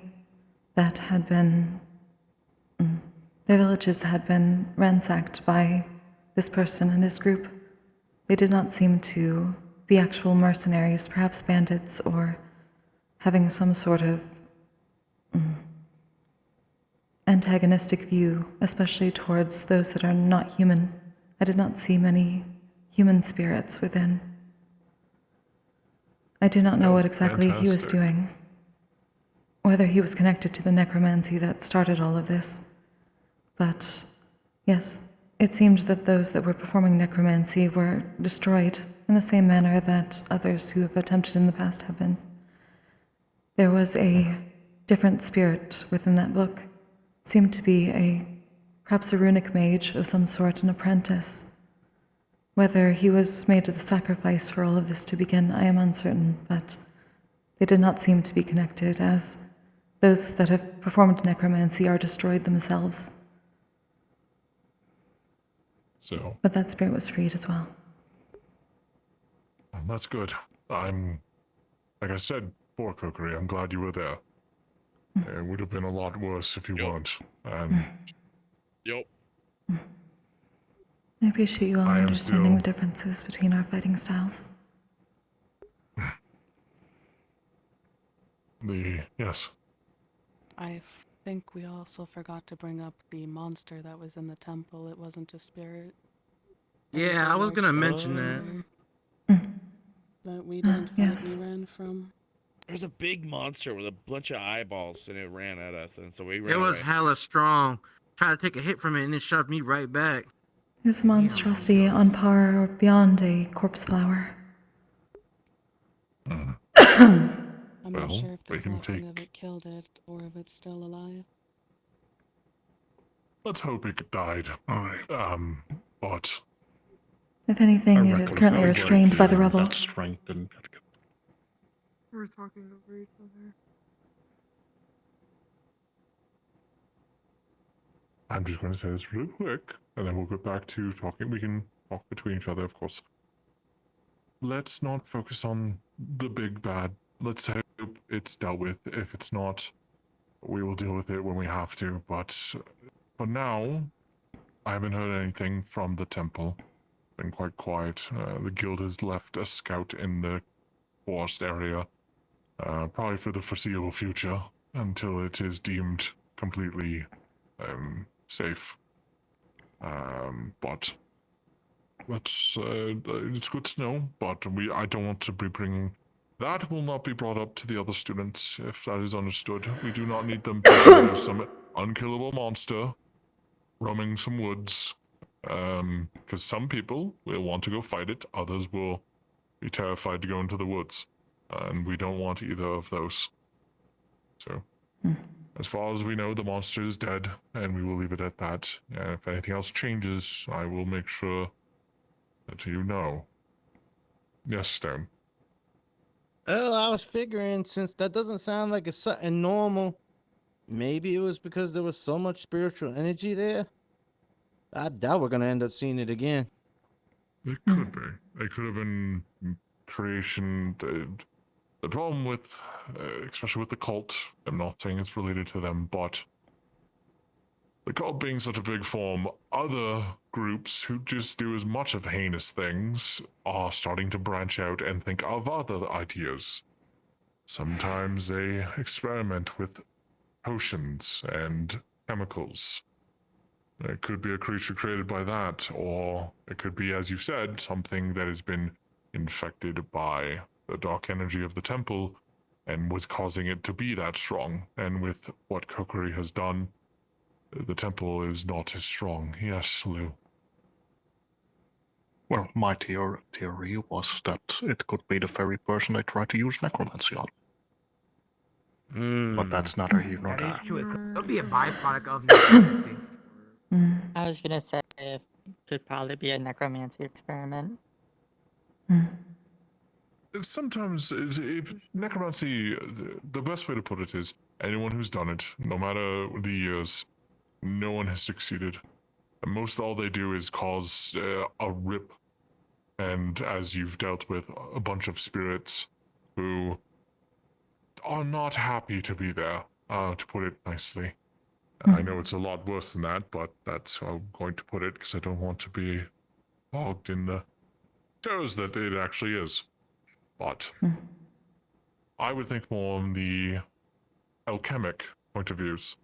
that had been, their villages had been ransacked by this person and his group. They did not seem to be actual mercenaries, perhaps bandits, or having some sort of antagonistic view, especially towards those that are not human, I did not see many human spirits within. I do not know what exactly he was doing. Whether he was connected to the necromancy that started all of this. But, yes, it seemed that those that were performing necromancy were destroyed in the same manner that others who have attempted in the past have been. There was a different spirit within that book. It seemed to be perhaps a runic mage of some sort, an apprentice. Whether he was made to the sacrifice for all of this to begin, I am uncertain, but they did not seem to be connected, as those that have performed necromancy are destroyed themselves. So. But that spirit was freed as well. That's good. Like I said, for Kokkuri, I'm glad you were there. It would have been a lot worse if you weren't. And Yep. I appreciate you all I am understanding the still- differences between our fighting styles. Yes. I think we also forgot to bring up the monster that was in the temple. It wasn't a spirit. Yeah, I was gonna mention that. That we didn't fight, yes. we ran from. There's a big monster with a bunch of eyeballs, and it ran at us, and so we ran It was away. hella strong. Tried to take a hit from it and it shoved me right back. It was a monstrosity on par or beyond a corpse flower. I'm Well, not sure if the we can passing of it killed it or if it's still alive. Let's hope it died. But If anything, it is currently restrained by the rubble. That strength didn't get good. We're talking over each other. I'm just going to say this real quick, and then we'll get back to talking. We can talk between each other, of course. Let's not focus on the big bad. Let's hope it's dealt with. If it's not, we will deal with it when we have to. But for now, I haven't heard anything from the temple. Been quite quiet. The guild has left a scout in the forest area, probably for the foreseeable future, until it is deemed completely safe. But it's good to know. But I don't want to be bringing. That will not be brought up to the other students, if that is understood. We do not need them thinking there's some unkillable monster roaming some woods. Because some people will want to go fight it, others will be terrified to go into the woods. And we don't want either of those. So, as far as we know, the monster is dead, and we will leave it at that. And if anything else changes, I will make sure that you know. Yes, Stone. Well, I was figuring since that doesn't sound like it's something normal, maybe it was because there was so much spiritual energy there. I doubt we're gonna end up seeing it again. It could be. It could have been creation. The problem with, especially with the cult, I'm not saying it's related to them, but the cult being such a big form, other groups who just do as much of heinous things are starting to branch out and think of other ideas. Sometimes they experiment with potions and chemicals. It could be a creature created by that, or it could be, as you said, something that has been infected by the dark energy of the temple and was causing it to be that strong. And with what Kokkuri has done, the temple is not as strong. Yes, Lou. Well, my theory was that it could be the very person they tried to use necromancy on. But that's neither here nor That is there. true. It could be a byproduct of necromancy. I was gonna say it could probably be a necromancy experiment. Sometimes, if necromancy, the best way to put it is, anyone who's done it, no matter the years, no one has succeeded. And most all they do is cause a rip. And as you've dealt with a bunch of spirits who are not happy to be there, to put it nicely. I know it's a lot worse than that, but that's how I'm going to put it, because I don't want to be bogged in the terrors that it actually is. But I would think more on the alchemic point of views.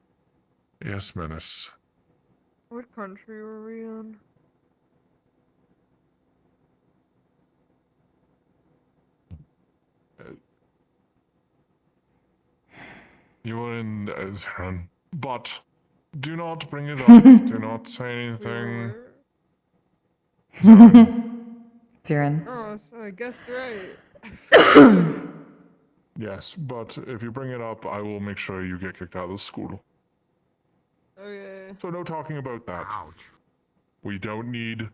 Yes, Menace. What country were we in? You were in Zeren. But do not bring it up. Do not say anything. Siren. Oh, so I guessed right. I'm so Yes, but if you bring it up, I will make sure you get kicked out of school. okay. So no talking about that. Ouch. We don't need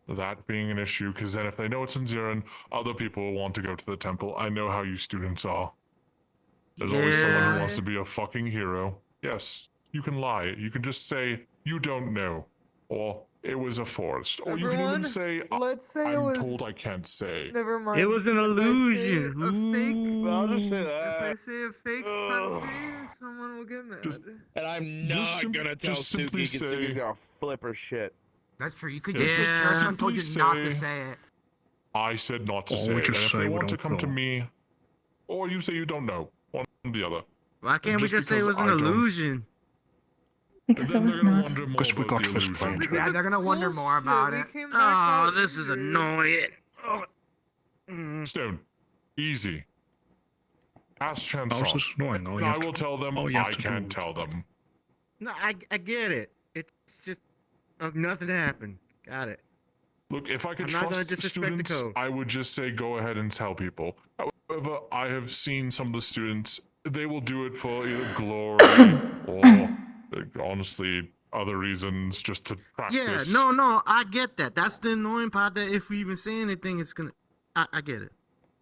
that being an issue, because then if they know it's in Zirin, other people will want to go to the temple. I know how you students are. There's always someone who wants to be a fucking hero. Yes, you can lie. You can just say, you don't know. Or, it was a forest. Or you can even Everyone, say, let's say it I'm was. told I can't say. Never mind. It was an If I say illusion. a fake. I'll just say If that. I say a fake country, someone will get mad. And I'm not gonna tell Suki because Suki's gonna flip her shit. That's true. You could Yeah, just say Curiosum told you simply not to say- say it. I said not to Or say we it. And just if say they we want to don't come to know. me, or you say you don't know, one or the other. Why can't we Just just say it because was an I don't- illusion? Because it Then was they're gonna not. wonder more Because we about got the fist illusion. blamed. Yeah, they're gonna wonder more about it. Oh, this is annoying. Oh. Stone, easy. Ask Chance How's this annoying? All you I have will to- tell them, all you I have to do can't is- tell them. No, I get it. It's just nothing happened. Got it. Look, if I could I'm not gonna trust disrespect the students, code. I would just say go ahead and tell people. However, I have seen some of the students, they will do it for either glory or, honestly, other reasons, just to practice. Yeah, no, I get that. That's the annoying part. That if we even say anything, it's gonna. I get it.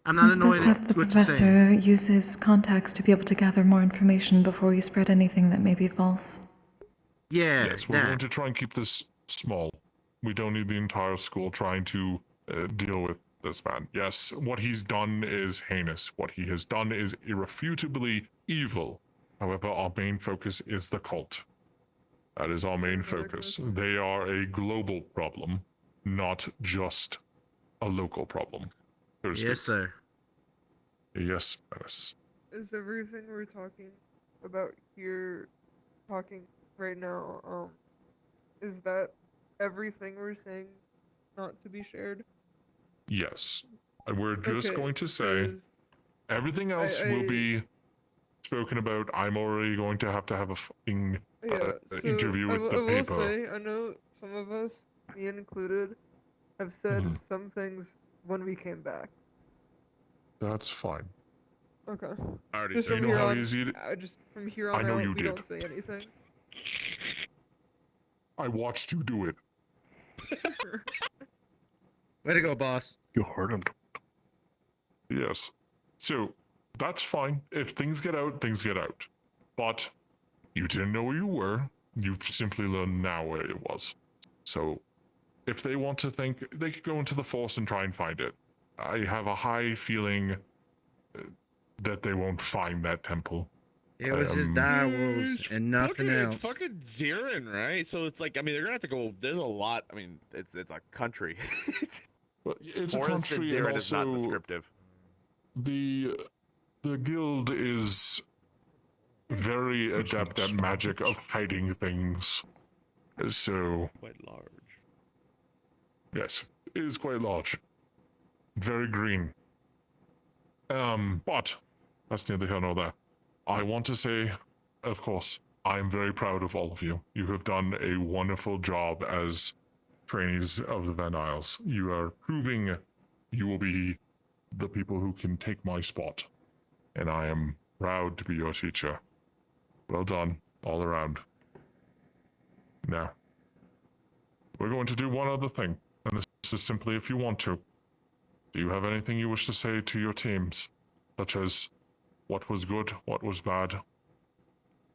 I'm not It's best annoyed to at have the what you're saying. professor use his contacts to be able to gather more information before you spread anything that may be false. Yeah, Yes, we're going to try and keep this small. We don't need the entire school trying to deal with this man. Yes, what he's done is heinous. What he has done is irrefutably evil. However, our main focus is the cult. That is our main focus. They are a global problem, not just a local problem. So to Yes, speak. sir. Yes, Menace. Is everything we're talking about here, talking right now, is that everything we're saying not to be shared? Yes. And we're just Okay, going to say 'cause everything else will be spoken about. I'm already going to have a fucking Yeah, so interview I, with I the will paper. say, I know some of us, me included, have said Mhm. some things when we came back. That's fine. Okay. I already Just said. from You know here how on, easy it- just from here I on know out, you we did. don't say anything. I watched you do it. Way to go, boss. You heard him. Yes. So, that's fine. If things get out, things get out. But you didn't know where you were. You've simply learned now where it was. So, if they want to think, they could go into the Force and try and find it. I have a high feeling that they won't find that temple. It was just dire wolves and nothing else. It's fucking Zirin, right? So it's like, I mean, they're gonna have to go. There's a lot. I mean, it's a country. But it's Forest a in country, and Zirin is not also descriptive. the guild is very adept at magic of hiding things. So Quite large. yes, it is quite large. Very green. But that's neither here nor there. I want to say, of course, I am very proud of all of you. You have done a wonderful job as trainees of the Van Isles. You are proving you will be the people who can take my spot. And I am proud to be your teacher. Well done, all around. Now, we're going to do one other thing, and this is simply if you want to. Do you have anything you wish to say to your teams? Such as what was good, what was bad,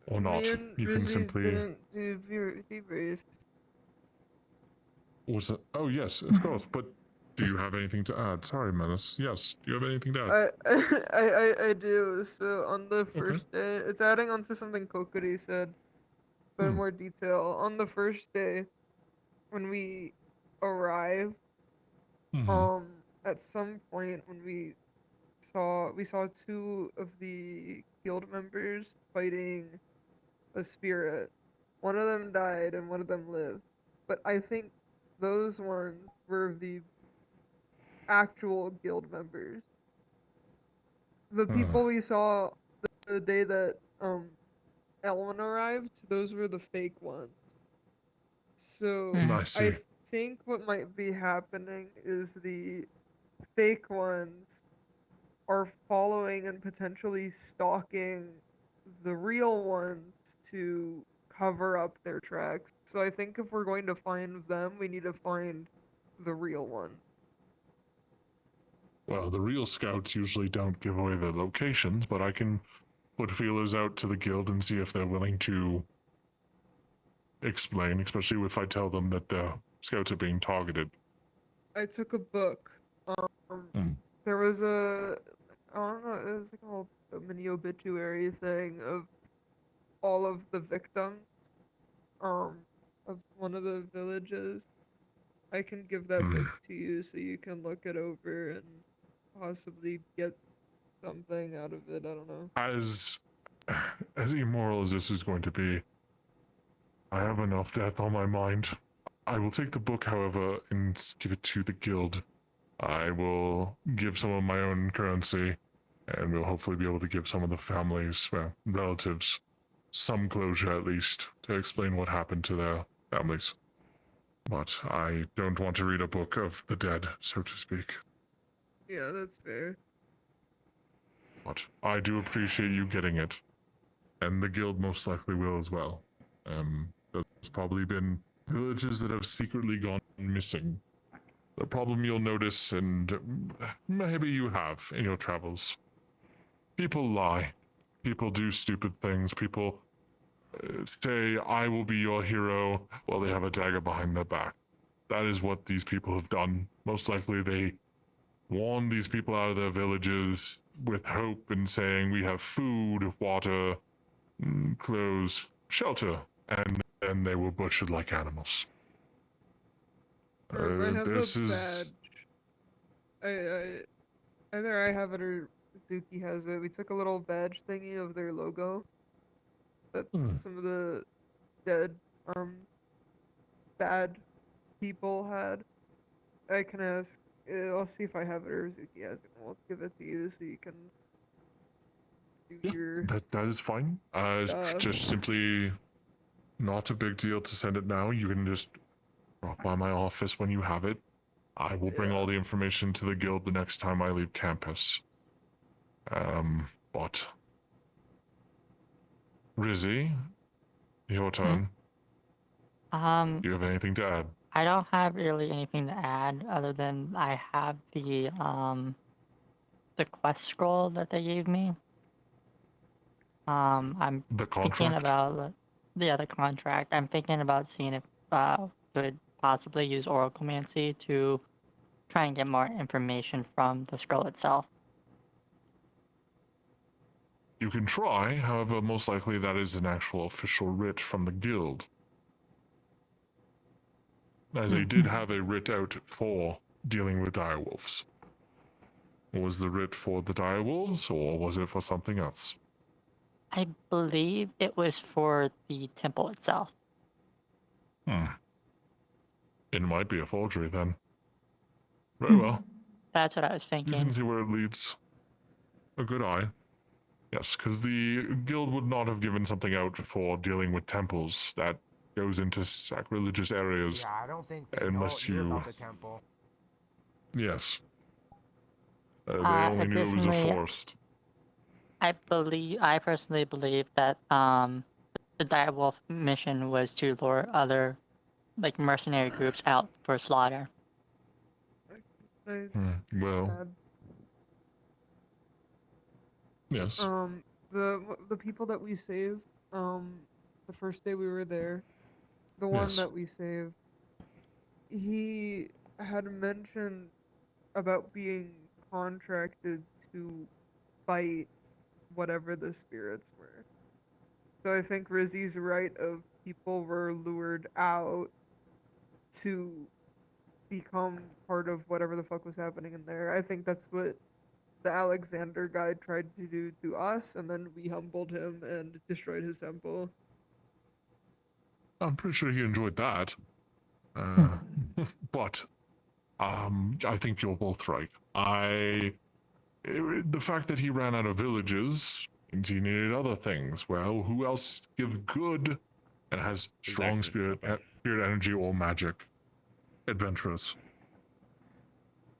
or not? Me and You can Rizzy simply... didn't do debrief. Was it? Oh, yes, of course, but do you have anything to add? Sorry, Menace. Yes, do you have anything to add? I do. So on the first day, it's adding on to something Kokkuri said, but in more detail. On the first day, when we arrived, at some point when we saw two of the guild members fighting a spirit. One of them died and one of them lived. But I think those ones were the actual guild members. The people we saw the day that Ellen arrived, those were the fake ones. So I see. I think what might be happening is the fake ones are following and potentially stalking the real ones to cover up their tracks. So I think if we're going to find them, we need to find the real one. Well, the real scouts usually don't give away their locations, but I can put feelers out to the guild and see if they're willing to explain, especially if I tell them that the scouts are being targeted. I took a book. There was I don't know, it was like a mini obituary thing of all of the victims, of one of the villages. I can give that book to you so you can look it over and possibly get something out of it. I don't know. As immoral as this is going to be, I have enough death on my mind. I will take the book, however, and give it to the guild. I will give some of my own currency, and we'll hopefully be able to give some of the families, relatives, some closure at least, to explain what happened to their families. But I don't want to read a book of the dead, so to speak. Yeah, that's fair. But I do appreciate you getting it. And the guild most likely will as well. There's probably been villages that have secretly gone missing. The problem you'll notice, and maybe you have in your travels, people lie. People do stupid things. People say, I will be your hero, while they have a dagger behind their back. That is what these people have done. Most likely they warned these people out of their villages with hope and saying, we have food, water, clothes, shelter, and then they were butchered like animals. I have this a is... badge. Either I have it or Suzuki has it. We took a little badge thingy of their logo that some of the dead, bad people had. I can ask. I'll see if I have it or Suzuki has it. We'll give it to you so you can do your. That is fine. stuff. Just simply not a big deal to send it now. You can just drop by my office when you have it. I will bring all the information to the guild the next time I leave campus. But Rizzy, your turn. Do you have anything to add? I don't have really anything to add other than I have the quest scroll that they gave me. I'm The thinking contract? about the contract. I'm thinking about seeing if could possibly use oraclemancy to try and get more information from the scroll itself. You can try, however, most likely that is an actual official writ from the guild. As they did have a writ out for dealing with direwolves. Was the writ for the direwolves, or was it for something else? I believe it was for the temple itself. It might be a forgery then. Very well. That's what I was You thinking. can see where it leads. A good eye. Yes, because the guild would not have given something out for dealing with temples that goes into sacrilegious areas. Yeah, I don't think they unless knew you... about the temple. Yes. They only knew it was a additionally, forest. I personally believe that the direwolf mission was to lure other mercenary groups out for slaughter. Well, yes. The people that we saved, the first day we were there, the one Yes. that we saved, he had mentioned about being contracted to fight whatever the spirits were. So I think Rizzy's right of people were lured out to become part of whatever the fuck was happening in there. I think that's what the Alexander guy tried to do to us, and then we humbled him and destroyed his temple. I'm pretty sure he enjoyed that. But, I think you're both right. The fact that he ran out of villages, he needed other things. Well, who else gives good and has strong spirit energy or magic? Adventurous.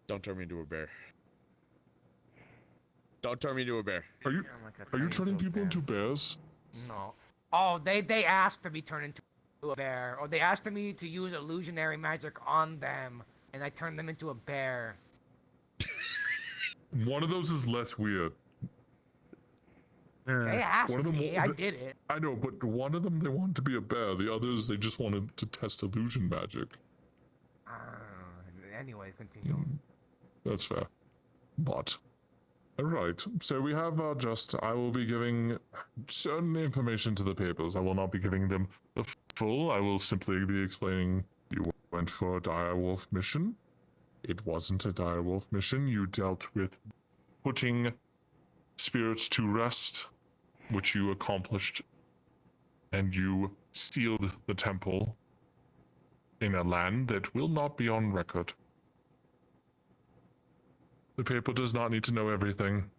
Don't turn me into a bear. Don't turn me into a bear. Are you turning people into bears? No. Oh, they asked to be turned into a bear, or they asked me to use illusionary magic on them, and I turned them into a bear. One of those is less weird. They asked One of them, me, I did it. I know, but one of them they wanted to be a bear. The others they just wanted to test illusion magic. Anyway, continue. That's fair. But alright, so we have I will be giving certain information to the papers. I will not be giving them the full. I will simply be explaining you went for a direwolf mission. It wasn't a direwolf mission. You dealt with putting spirits to rest, which you accomplished, and you sealed the temple in a land that will not be on record. The paper does not need to know everything.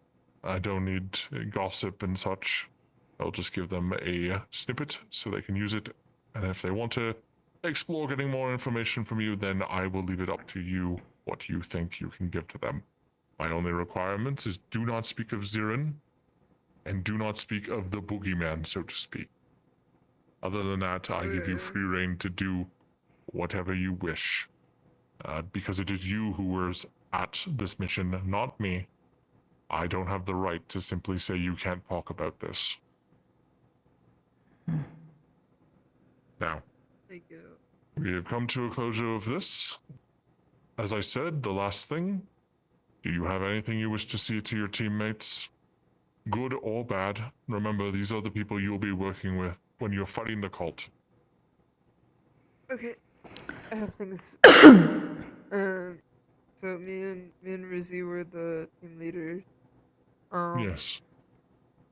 I don't need gossip and such. I'll just give them a snippet so they can use it, and if they want to explore getting more information from you, then I will leave it up to you what you think you can give to them. My only requirement is do not speak of Zirin, and do not speak of the boogeyman, so to speak. Other than that, I give you free rein to do whatever you wish, because it is you who was at this mission, not me. I don't have the right to simply say you can't talk about this. Now, Thank you. we have come to a closure of this. As I said, the last thing, do you have anything you wish to see to your teammates? Good or bad? Remember, these are the people you'll be working with when you're fighting the cult. Okay, I have things. So me and Rizzy were the team leaders. Yes.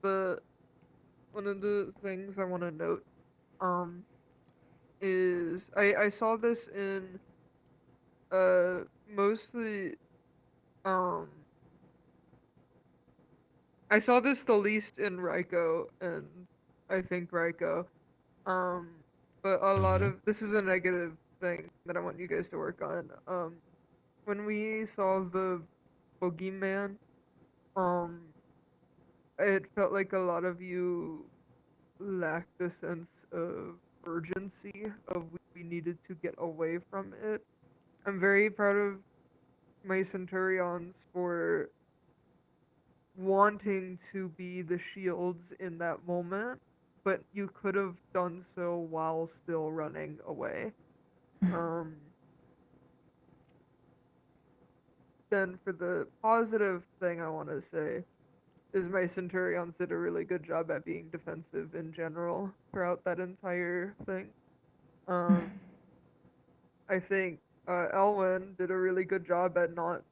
One of the things I want to note, is I saw this in, mostly, I saw this the least in Raiko, and I think Raiko, but a lot of, this is a negative thing that I want you guys to work on. When we saw the boogeyman, it felt like a lot of you lacked a sense of urgency of we needed to get away from it. I'm very proud of my Centurions for wanting to be the shields in that moment, but you could have done so while still running away. Then for the positive thing I want to say is my Centurions did a really good job at being defensive in general throughout that entire thing. I think Elwyn did a really good job at not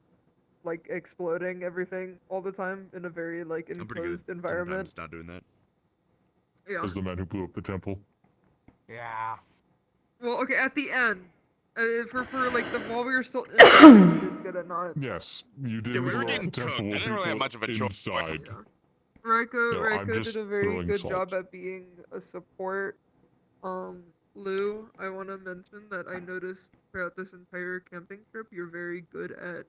like exploding everything all the time in a very like enclosed environment. Sometimes not doing that. Yeah. As the man who blew up the temple. Yeah. Well, okay, at the end, for like the while we were still in, we did good at not. Yes, you did. Yeah, we were blow up getting the temple cooked. with I didn't really have people much of a choice. inside. Raiko, No, I'm Raiko just did a very throwing good salt. job at being a support. Lou, I want to mention that I noticed throughout this entire camping trip, you're very good at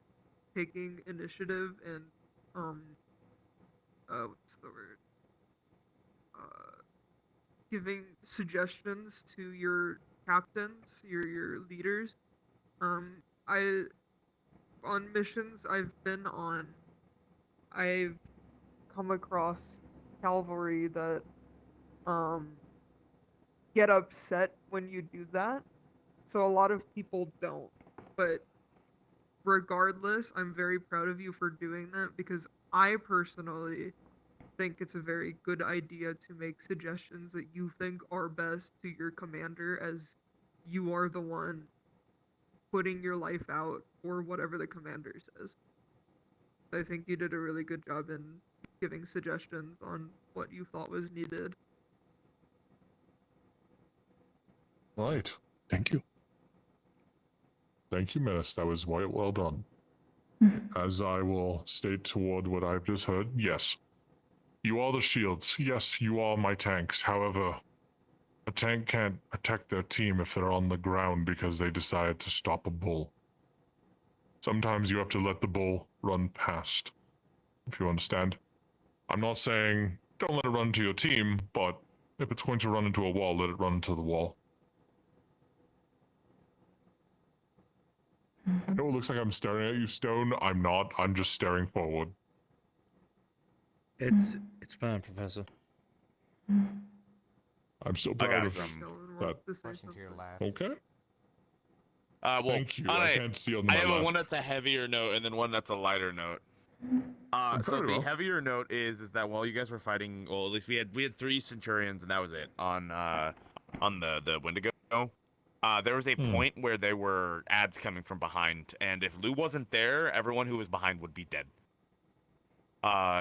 taking initiative and, what's the word? Giving suggestions to your captains, your leaders. On missions I've been on, I've come across cavalry that, get upset when you do that. So a lot of people don't. But regardless, I'm very proud of you for doing that because I personally think it's a very good idea to make suggestions that you think are best to your commander, as you are the one putting your life out for whatever the commander says. I think you did a really good job in giving suggestions on what you thought was needed. Right. Thank you. Thank you, Menace. That was well done. As I will state toward what I've just heard, yes, You are the shields. Yes, you are my tanks. However, a tank can't protect their team if they're on the ground because they decided to stop a bull. Sometimes you have to let the bull run past, if you understand. I'm not saying don't let it run into your team, but if it's going to run into a wall, let it run into the wall. I know it looks like I'm staring at you, Stone. I'm not. I'm just staring forward. It's fine, Professor. I'm so I proud got of some that. question to your lab. Okay. Well, Thank you. I can't see on I my have left. one that's a heavier note and then one that's a lighter note. So Very the well. heavier note is that while you guys were fighting, well, at least we had 3 Centurions and that was it on the Wendigo. There was a point where there were ads coming from behind, and if Lou wasn't there, everyone who was behind would be dead.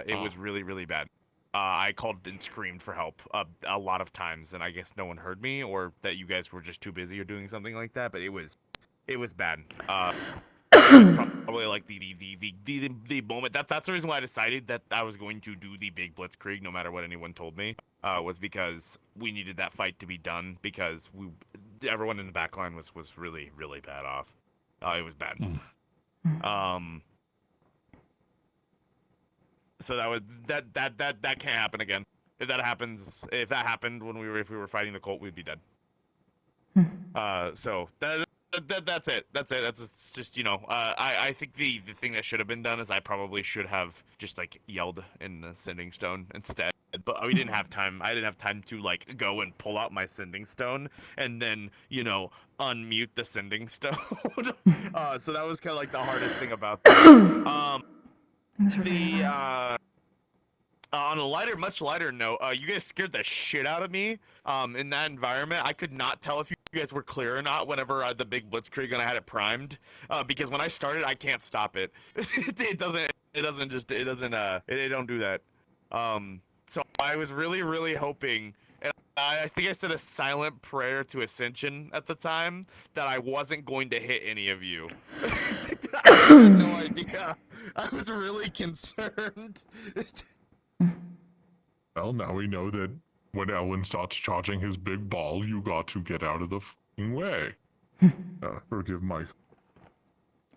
It was really, really bad. I called and screamed for help a lot of times, and I guess no one heard me, or that you guys were just too busy or doing something like that. But it was bad. It was probably like the moment. That's the reason why I decided that I was going to do the big blitzkrieg, no matter what anyone told me. Was because we needed that fight to be done because everyone in the back line was really, really bad off. It was bad. So that was that can't happen again. If that happened when if we were fighting the cult, we'd be dead. So that's it. That's just I think the thing that should have been done is I probably should have just like yelled in the sending stone instead. But we didn't have time. I didn't have time to like go and pull out my sending stone and then unmute the sending stone. So that was kind of like the hardest thing about that. On a much lighter note, you guys scared the shit out of me in that environment. I could not tell if you guys were clear or not whenever the big blitzkrieg and I had it primed, because when I started, I can't stop it. It don't do that. So I was really, really hoping, and I think I said a silent prayer to Ascension at the time, that I wasn't going to hit any of you. I had no idea. I was really concerned. Well, now we know that when Ellen starts charging his big ball, you got to get out of the fucking way. Forgive my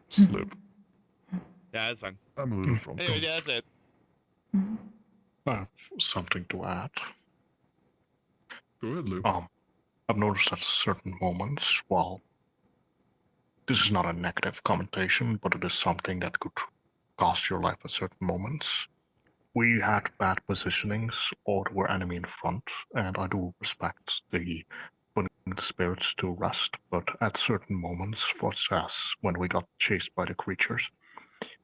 slip. Yeah, that's fine. I'm a little drunk. Anyway, yeah, that's it. I have something to add. Go ahead, Lou. I've noticed at certain moments, well, this is not a negative commentation, but it is something that could cost your life at certain moments. We had bad positionings, or there were enemy in front, and I do respect the putting the spirits to rest, but at certain moments, such as when we got chased by the creatures,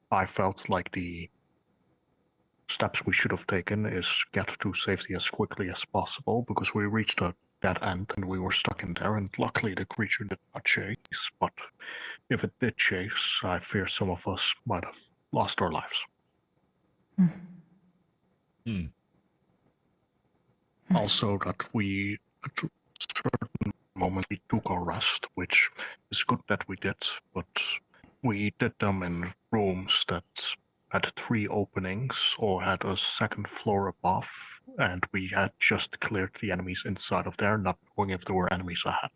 I felt like the steps we should have taken is get to safety as quickly as possible, because we reached a dead end and we were stuck in there, and luckily the creature did not chase, but if it did chase, I fear some of us might have lost our lives. Also, that we, at a certain moment, we took our rest, which is good that we did, but we did them in rooms that had 3 openings or had a second floor above, and we had just cleared the enemies inside of there, not knowing if there were enemies ahead,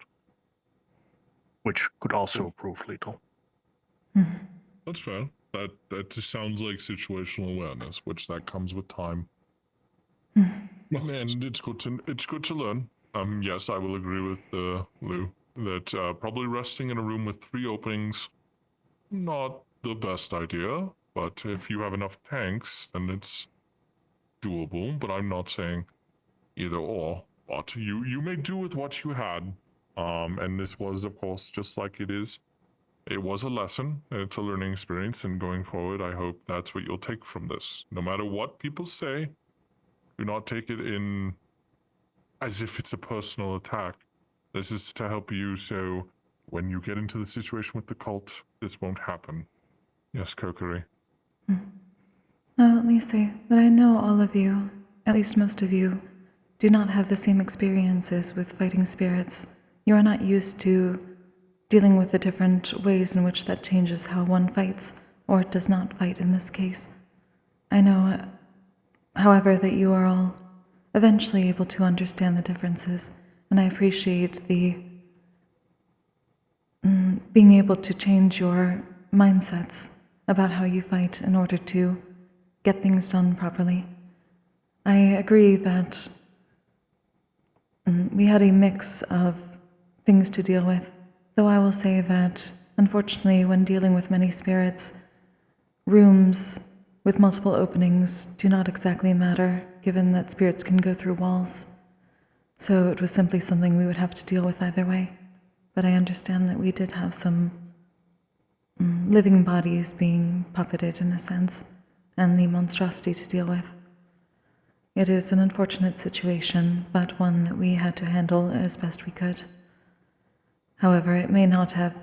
which could also prove lethal. That's fair. That just sounds like situational awareness, which that comes with time. And it's good to learn. Yes, I will agree with Lou that probably resting in a room with 3 openings, not the best idea. But if you have enough tanks, then it's doable. But I'm not saying either or. But you may do with what you had. And this was, of course, just like it is. It was a lesson. It's a learning experience. And going forward, I hope that's what you'll take from this. No matter what people say, do not take it in as if it's a personal attack. This is to help you so when you get into the situation with the cult, this won't happen. Yes, Kokkuri. At least say that I know all of you, at least most of you, do not have the same experiences with fighting spirits. You are not used to dealing with the different ways in which that changes how one fights, or does not fight in this case. I know however, that you are all eventually able to understand the differences, and I appreciate the being able to change your mindsets about how you fight in order to get things done properly. I agree that we had a mix of things to deal with, though I will say that, unfortunately, when dealing with many spirits, rooms with multiple openings do not exactly matter, given that spirits can go through walls. So it was simply something we would have to deal with either way. But I understand that we did have some living bodies being puppeted in a sense, and the monstrosity to deal with. It is an unfortunate situation, but one that we had to handle as best we could. However, it may not have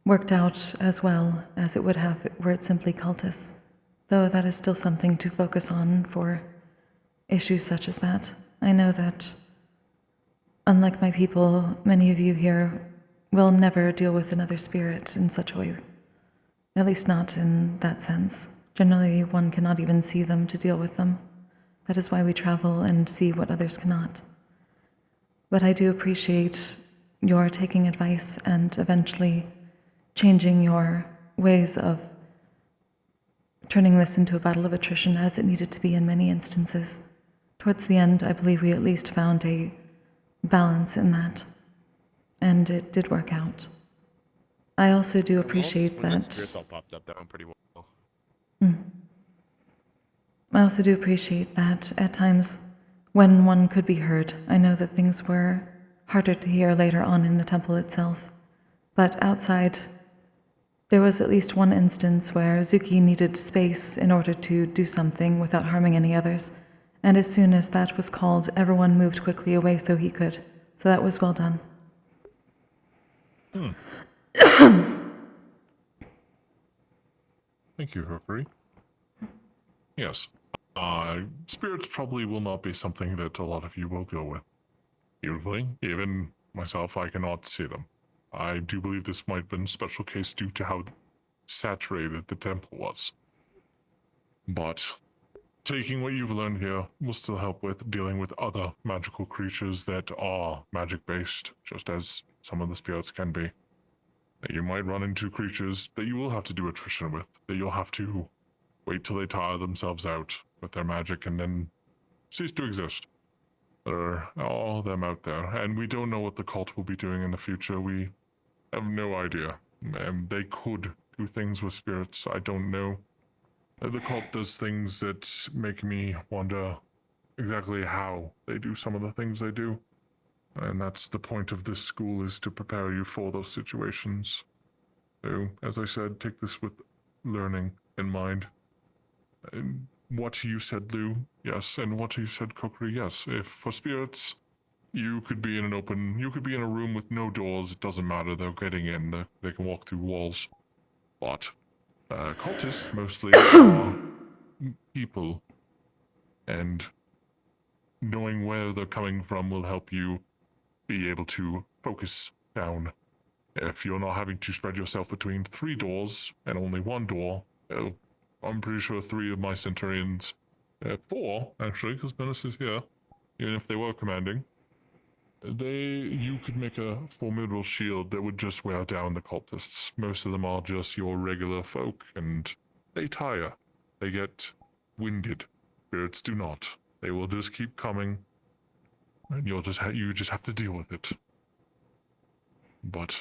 worked out as well as it would have were it simply cultists, though that is still something to focus on for issues such as that. I know that, unlike my people, many of you here will never deal with another spirit in such a way, at least not in that sense. Generally, one cannot even see them to deal with them. That is why we travel and see what others cannot. But I do appreciate your taking advice and eventually changing your ways of turning this into a battle of attrition as it needed to be in many instances. Towards the end, I believe we at least found a balance in that, and it did work out. I also do appreciate When the that. spirits all popped up, that went pretty well. I also do appreciate that at times when one could be heard, I know that things were harder to hear later on in the temple itself. But outside, there was at least one instance where Zuki needed space in order to do something without harming any others. And as soon as that was called, everyone moved quickly away so he could. So that was well done. Thank you, Kokkuri. Yes. Spirits probably will not be something that a lot of you will deal with. Usually, even myself, I cannot see them. I do believe this might have been a special case due to how saturated the temple was. But taking what you've learned here will still help with dealing with other magical creatures that are magic-based, just as some of the spirits can be. You might run into creatures that you will have to do attrition with, that you'll have to wait till they tire themselves out with their magic and then cease to exist. There are all of them out there, and we don't know what the cult will be doing in the future. We have no idea. They could do things with spirits, I don't know. The cult does things that make me wonder exactly how they do some of the things they do. And that's the point of this school, is to prepare you for those situations. So, as I said, take this with learning in mind. And what you said, Lou, yes, and what you said, Kokkuri, yes. If for spirits, you could be in a room with no doors, it doesn't matter, they're getting in, they can walk through walls. But cultists mostly are people, and knowing where they're coming from will help you be able to focus down. If you're not having to spread yourself between 3 doors and only 1 door, I'm pretty sure 3 of my Centurions, 4 actually, because Menace is here, even if they were commanding, you could make a formidable shield that would just wear down the cultists. Most of them are just your regular folk, and they tire. They get winded. Spirits do not. They will just keep coming, and you just have to deal with it. But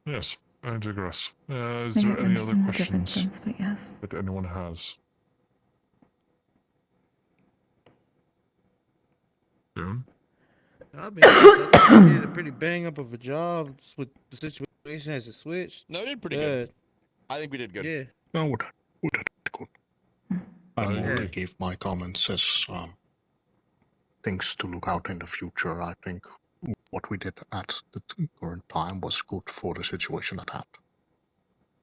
yes, I digress. Is Maybe there it any mentioned other in a different questions sense, but yes. that anyone has? June? I mean, I did a pretty bang up of a job with the situation as it switched. No, we did pretty good. I think we did good. Yeah. No, we did good. I Oh, only yeah. gave my comments as things to look out in the future. I think what we did at the current time was good for the situation at hand.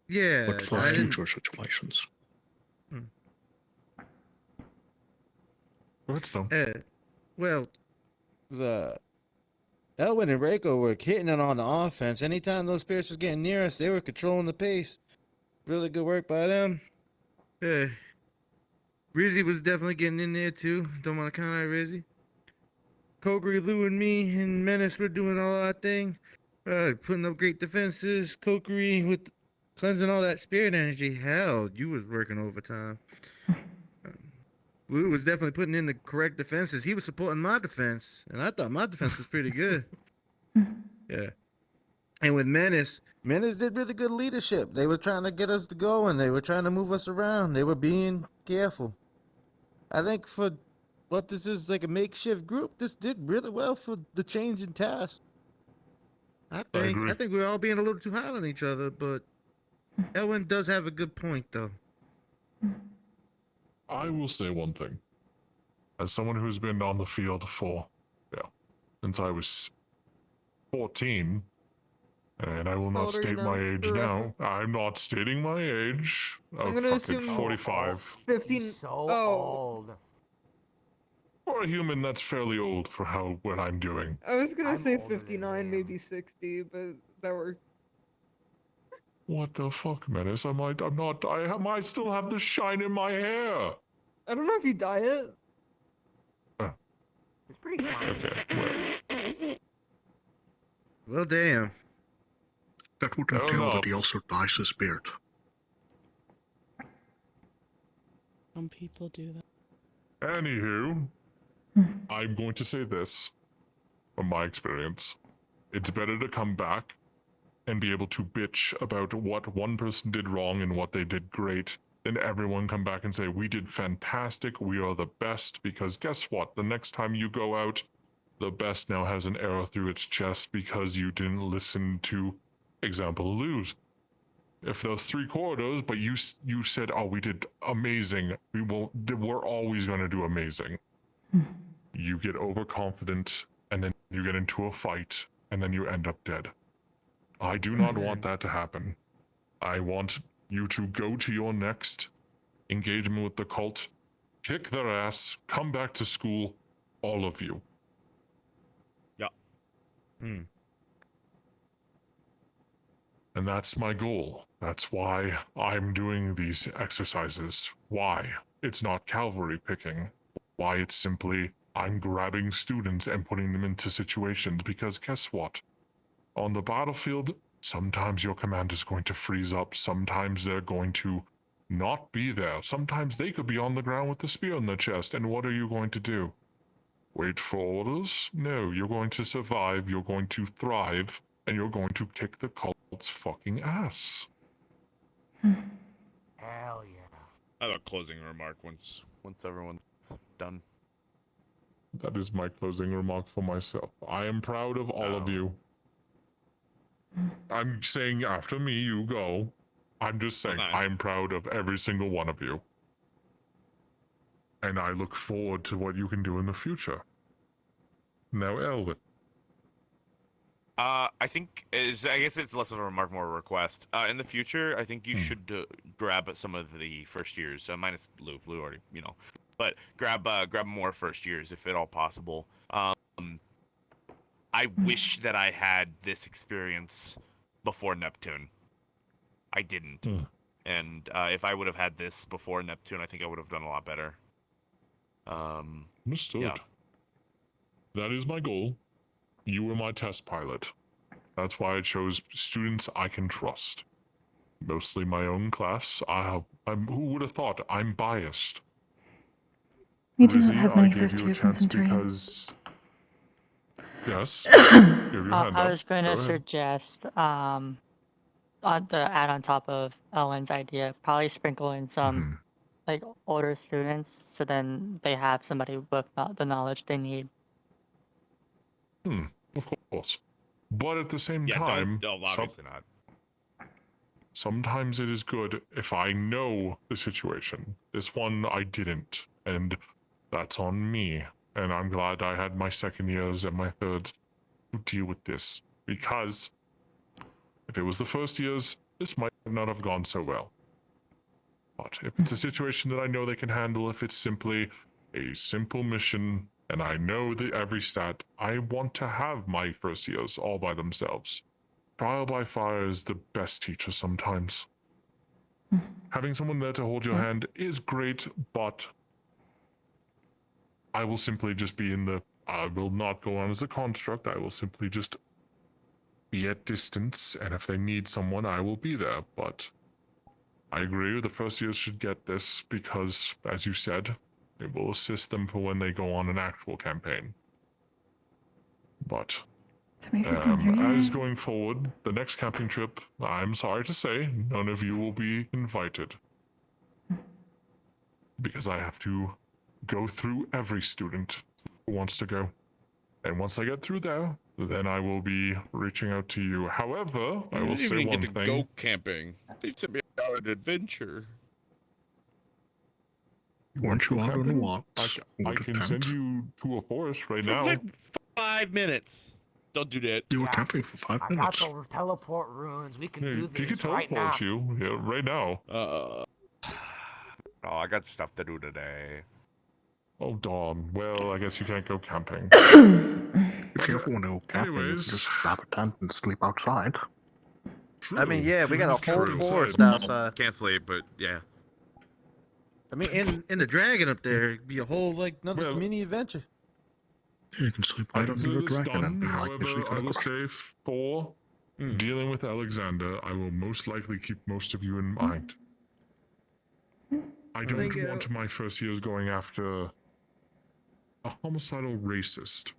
Yeah. But for future situations. Go ahead, Stone. Well, Elwin and Reiko were hitting it on the offense. Anytime those spirits was getting near us, they were controlling the pace. Really good work by them. Rizzy was definitely getting in there too. Don't want to count out Rizzy. Kokkuri, Lou, and me and Menace were doing all our thing. Putting up great defenses. Kokkuri with cleansing all that spirit energy. Hell, you was working overtime. Lou was definitely putting in the correct defenses. He was supporting my defense, and I thought my defense was pretty good. Yeah. And with Menace did really good leadership. They were trying to get us to go, and they were trying to move us around. They were being careful. I think for what this is, like a makeshift group, this did really well for the change in task. I think we're all being a little too hard on each other, but Elwin does have a good point, though. I will say one thing. As someone who's been on the field for, since I was 14, and I will How not old are you state my now? age now. I'm not stating my age. I'm Of gonna fucking assume 45. 15. So oh, old. For a human, that's fairly old for what I'm doing. I was gonna I'm say older than 59, him. maybe 60, but that worked. What the fuck, Menace? I might still have the shine in my hair. I don't know if you dye it. It's pretty fun. Okay, Well, damn. That would Fair entail that enough. he also dyes his beard. Some people do that. Anywho, I'm going to say this from my experience. It's better to come back and be able to bitch about what one person did wrong and what they did great than everyone come back and say, we did fantastic, we are the best, because guess what? The next time you go out, the best now has an arrow through its chest because you didn't listen to, example, lose. If those 3 corridors, but you said, oh, we did amazing, we're always going to do amazing. You get overconfident, and then you get into a fight, and then you end up dead. I do not want that to happen. I want you to go to your next engagement with the cult, kick their ass, come back to school, all of you. Yeah. And that's my goal. That's why I'm doing these exercises. Why? It's not cavalry picking. Why it's simply I'm grabbing students and putting them into situations, because guess what? On the battlefield, sometimes your command is going to freeze up, sometimes they're going to not be there, sometimes they could be on the ground with the spear in their chest, and what are you going to do? Wait for orders? No, you're going to survive, you're going to thrive, and you're going to kick the cult's fucking ass. Hell yeah. I have a closing remark once everyone's done. That is my closing remark for myself. I am proud of all of you. I'm saying after me, you go. I'm just saying I'm proud of every single one of you. And I look forward to what you can do in the future. Now, Elvin. I guess it's less of a remark, more a request. In the future, I think you should grab some of the first years, minus Lou already, but grab more first years if at all possible. I wish that I had this experience before Neptune. I didn't, and if I would have had this before Neptune, I think I would have done a lot better. Understood. Yeah. That is my goal. You were my test pilot. That's why I chose students I can trust. Mostly my own class. Who would have thought? I'm biased. We do not Lizzie, have many I gave first you a years in chance Centurion. because... Yes? You have your hand I up. was going to Go ahead. suggest, on the add on top of Ellen's idea, probably sprinkle in some like older students, so then they have somebody with the knowledge they need. Of course. But at the same Yeah, time, obviously not. sometimes it is good if I know the situation. This one I didn't, and that's on me. And I'm glad I had my second years and my thirds to deal with this, because if it was the first years, this might not have gone so well. But if it's a situation that I know they can handle, if it's simply a simple mission, and I know every stat, I want to have my first years all by themselves. Trial by fire is the best teacher sometimes. Having someone there to hold your hand is great, but I will simply just be in the. I will not go on as a construct. I will simply just be at distance, and if they need someone, I will be there. But I agree, the first years should get this because, as you said, it will assist them for when they go on an actual campaign. But as going forward, the next camping trip, I'm sorry to say, none of you will be invited. Because I have to go through every student who wants to go. And once I get through there, then I will be reaching out to you. However, I will say even one get to thing. go camping. They sent me out on an adventure. Weren't you out on a Camping? walk? I can send you to a forest right For now. like 5 minutes. Don't do that. You were camping for 5 I minutes. got those teleport runes. We can do He this can right now. teleport you right now. Oh, I got stuff to do today. Oh, darn. Well, I guess you can't go camping. If you ever want to go camping, you can just grab a tent and sleep outside. I mean, yeah, we got a whole True. forest Well, outside. Can't sleep, but yeah. I mean, in the dragon up there, it'd be a whole like another mini adventure. You can sleep I right under consider your this dragon and done. be like However, Mr. I will Kokkuri. say for dealing with Alexander, I will most likely keep most of you in mind. I don't want my first year going after a homicidal racist.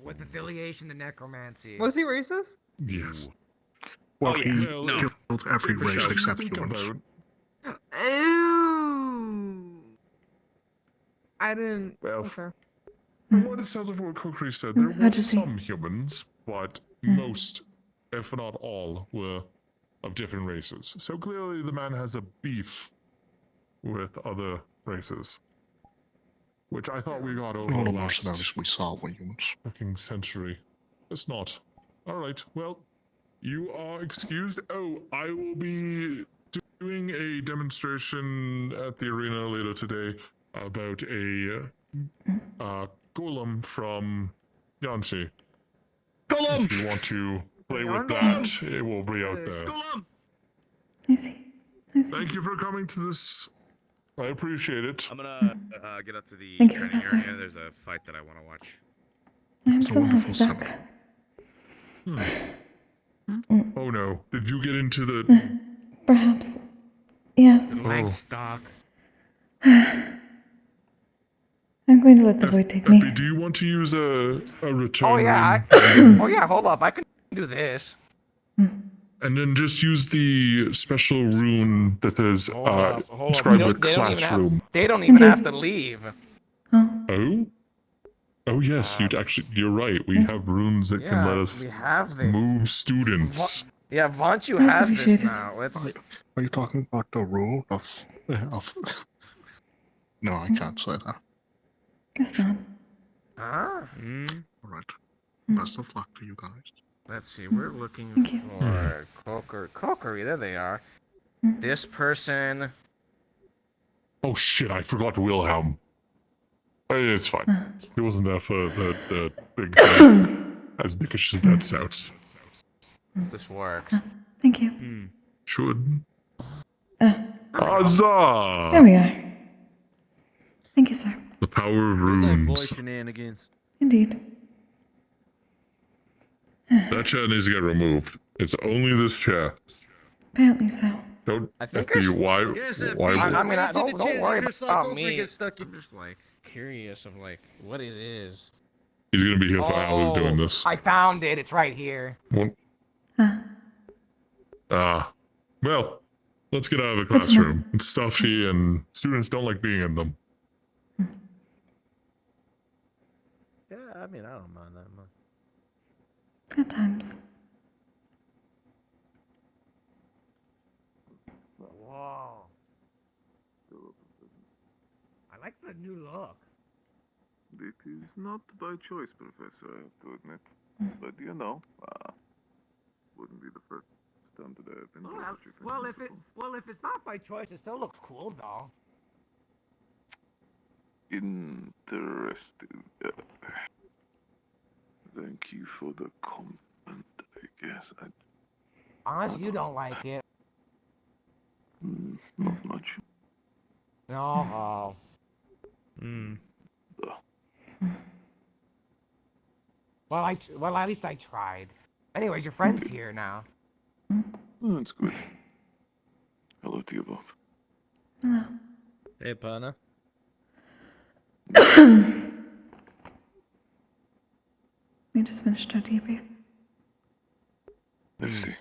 With affiliation to necromancy. Was he racist? Yes. Well, Oh, he yeah. killed every For race sure. except Think humans. about- Ew. I didn't. Well, Okay. from what it sounds like what Kokkuri said, there were some humans, but most, if not all, were of different races. So clearly the man has a beef with other races. Which I thought we got over All the last mercenaries we saw were humans. fucking century. It's not. Alright, well, you are excused. Oh, I will be doing a demonstration at the arena later today about a golem from Yanshi. Golem! If you want to play with that, it will be out there. Golem! I see. Thank you for coming to this. I appreciate it. I'm gonna get up to the Thank you, training Professor. area. There's a fight that I want to watch. I'm It's a somehow wonderful stuck. Oh no, did you get into the... Perhaps. Yes. Oh. Stock. I'm going to let the void take me. Effie, do you want to use a return Oh yeah. ring? Oh yeah. Hold up. I can do this. And then just use the special rune that is Hold up. described They with don't even have. classroom. They don't even have to leave. Oh? Oh yes, you're right. We have runes that can let us we have this. move students. Yeah, Vanchu Yes, has this appreciate it. now. Let's. Are you talking about the rule of... No, I can't say that. Guess not. Ah. Alright. Best of luck to you guys. Let's see. We're looking Thank you. for Kokkuri. There they are. This person. Oh shit, I forgot Wilhelm. Hey, it's fine. He wasn't there for the big thing. As dickish as that sounds. This works. Thank you. Should. There Huzzah! we are. Thank you, sir. The power of Voice runes. shenanigans. Indeed. That chair needs to get removed. It's only this chair. Apparently so. Don't. I think FD, why? I mean, don't worry just like about Kokkuri me. gets stuck in. I'm just like curious of like what it is. He's gonna be here for hours doing this. I found it. It's right here. Well, let's get out of the classroom. It's stuffy and students don't like being in them. Yeah, I mean, I don't mind that much. At times. Whoa. I like the new look. It is not by choice, Professor, I have to admit. But you know, wouldn't be the first time that I've been told that you've been Well, if it's not by choice, it still looks cool though. interesting. Thank you for the compliment, I guess. Unless you don't like it. Not much. No. Hmm. Well, at least I tried. Anyways, your friend's here now. Oh, that's good. Hello to you both. Hello. Hey, partner. We just finished our debrief. I see.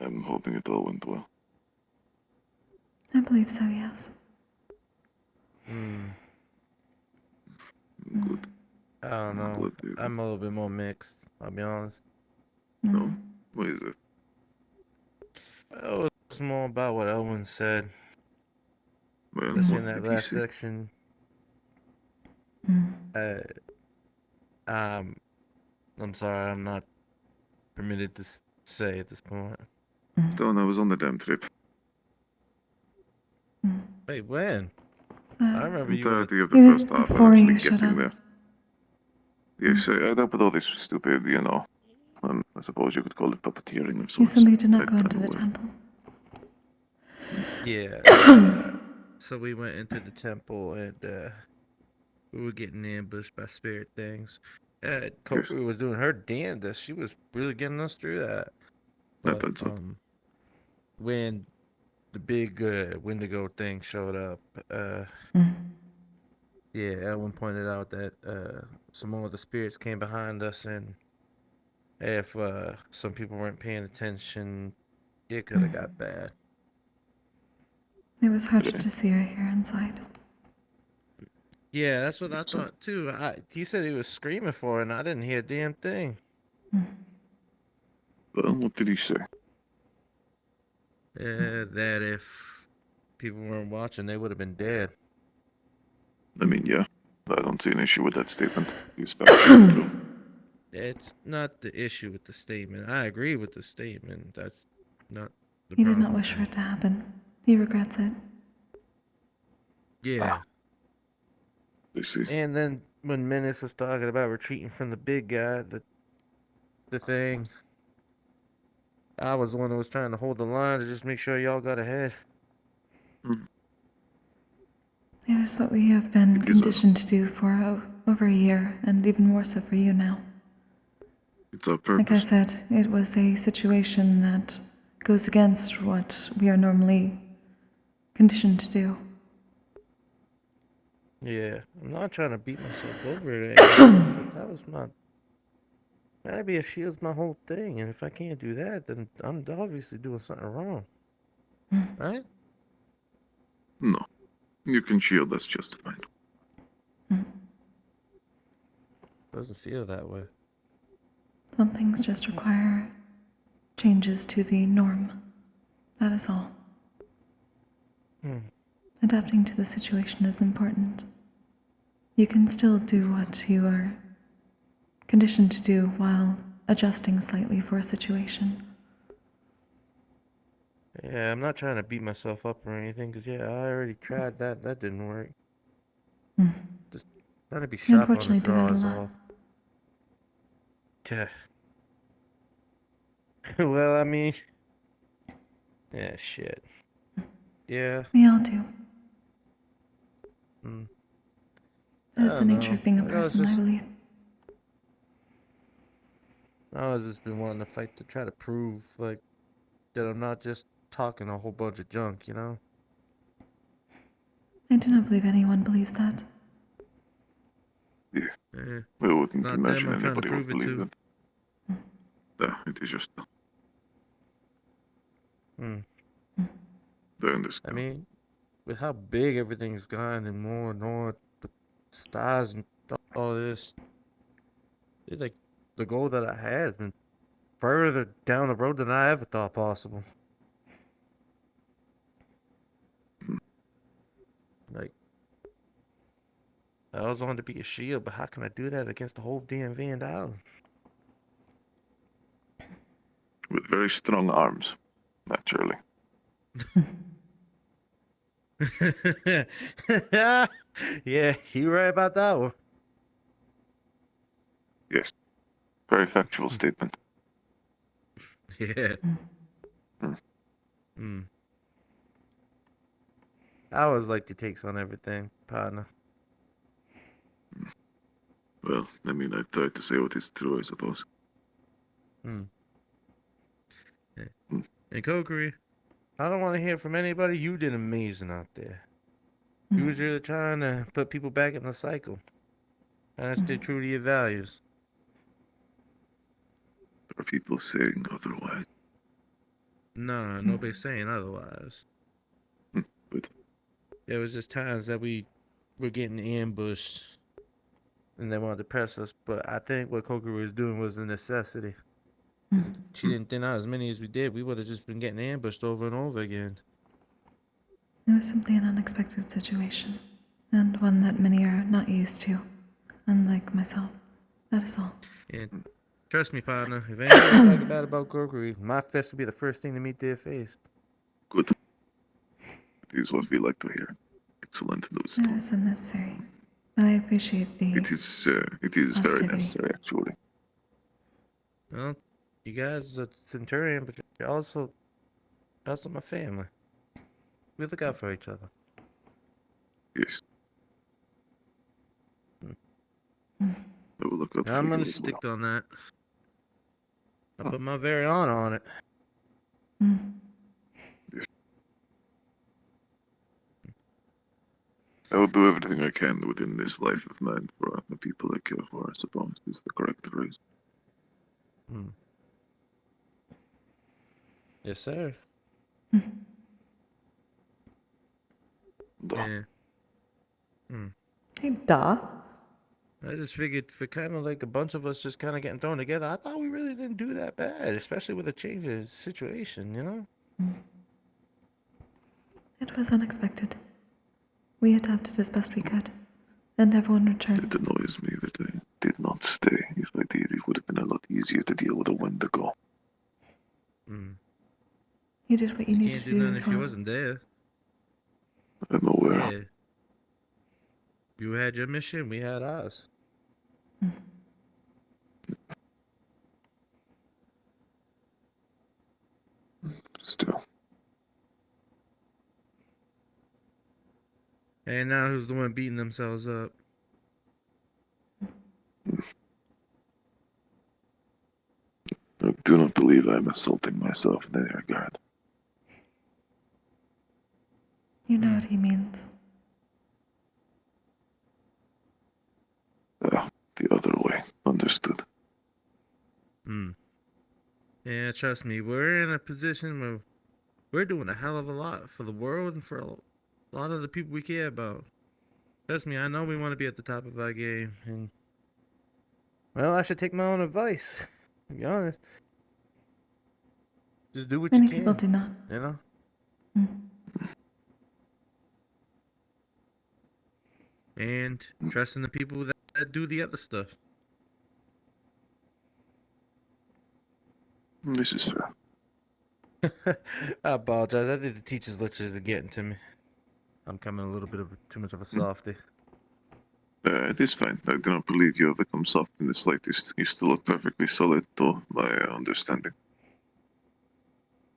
I'm hoping it all went well. I believe so, yes. Hmm. Good. I don't know. glad to hear that. I'm a little bit more mixed, I'll be honest. No? Why is it? Well, it was more about what Owen said. Well, Especially what in that did he last say? section. I'm sorry, I'm not permitted to say at this point. Stone, I was on the damn trip. Wait, when? I remember you were. Entirety of the It was first half, before actually you showed getting up. there. Yes, I had up with all this stupid, I suppose you could call it puppeteering of You sorts. simply did not go I'm into the aware. temple. Yeah. So we went into the temple and we were getting ambushed by spirit things. Kokkuri was doing her damnedest. She was really getting us through that. But when the big Wendigo thing showed up, yeah, Ellen pointed out that some more of the spirits came behind us, and if some people weren't paying attention, it could have got bad. It was harder to see or hear inside. Yeah, that's what I thought too. He said he was screaming for it, and I didn't hear a damn thing. Well, what did he say? That if people weren't watching, they would have been dead. I mean, yeah. I don't see an issue with that statement. He's factually true. It's not the issue with the statement. I agree with the statement. That's not the He did problem. not wish for it to happen. He regrets it. Yeah. I see. And then when Menace was talking about retreating from the big guy, the thing, I was the one who was trying to hold the line to just make sure y'all got ahead. It is what we have been conditioned to do for over a year, and even more so for you now. It's our purpose. Like I said, it was a situation that goes against what we are normally conditioned to do. Yeah, I'm not trying to beat myself over it, but that was my... Gotta be a shield's my whole thing, and if I can't do that, then I'm obviously doing something wrong. Right? No. You can shield us just fine. Doesn't feel that way. Some things just require changes to the norm. That is all. Adapting to the situation is important. You can still do what you are conditioned to do while adjusting slightly for a situation. Yeah, I'm not trying to beat myself up or anything, because, yeah, I already tried that. That didn't work. Just trying to be You sharp on the unfortunately do that draw a is lot. all. Yeah. Well, I mean... Yeah, shit. Yeah. We all do. I That is the don't nature know. of being a Like, I was person, I just... believe. I was just been wanting to fight to try to prove, like, that I'm not just talking a whole bunch of junk, you know? I do not believe anyone believes that. Yeah. Yeah. I wouldn't Not imagine them, I'm trying to anybody would prove it believe to. that. Yeah, it is just... Hmm. I understand. I mean, with how big everything's gone and more, the stars and all this, it's like the goal that I had has been further down the road than I ever thought possible. Like, I always wanted to be a shield, but how can I do that against the whole damn Van Island? With very strong arms, naturally. Yeah, you right about that one. Yes. Very factual statement. Yeah. I always like your takes on everything, partner. Well, I mean, I tried to say what is true, I suppose. Hmm. And Kokkuri, I don't want to hear from anybody. You did amazing out there. You was really trying to put people back in the cycle. And stay true to your values. Are people saying otherwise? Nah, nobody's saying otherwise. Good. There was just times that we were getting ambushed and they wanted to press us, but I think what Kokkuri was doing was a necessity. 'Cause she didn't think out as many as we did. We would have just been getting ambushed over and over again. It was simply an unexpected situation, and one that many are not used to, unlike myself. That is all. And trust me, partner, if anybody talk bad about Kokkuri, my fist will be the first thing to meet their face. Good. It is what we like to hear. Excellent news. It is unnecessary. I appreciate the It is very positivity. necessary, actually. Well, you guys are Centurion, but you're also my family. We look out for each other. Yes. I will look out for I'm you gonna as stick well. on that. I put my very honor on it. I will do everything I can within this life of mine for the people I care for, I suppose, is the correct phrase. Hmm. Yes, sir. Yeah. Hmm. Hey, duh. I just figured for kind of like a bunch of us just kind of getting thrown together, I thought we really didn't do that bad, especially with a change of situation, you know? It was unexpected. We adapted as best we could, and everyone returned. It annoys me that I did not stay. If I did, it would have been a lot easier to deal with a Wendigo. Hmm. You did what you needed can't to do do nothing as if you well. wasn't there. I'm aware. Yeah. You had your mission, we had ours. Still. And now who's the one beating themselves up? I do not believe I'm assaulting myself in any regard. You know what he means. The other way. Understood. Hmm. Yeah, trust me, we're in a position where we're doing a hell of a lot for the world and for a lot of the people we care about. Trust me, I know we want to be at the top of our game, and well, I should take my own advice. To be honest, just do what Many you can. people do not. You know. And trust in the people that do the other stuff. This is fair. I apologize. I think the teacher's lectures are getting to me. I'm coming a little bit of too much of a softy. It is fine. I do not believe you have become soft in the slightest. You still look perfectly solid, to my understanding.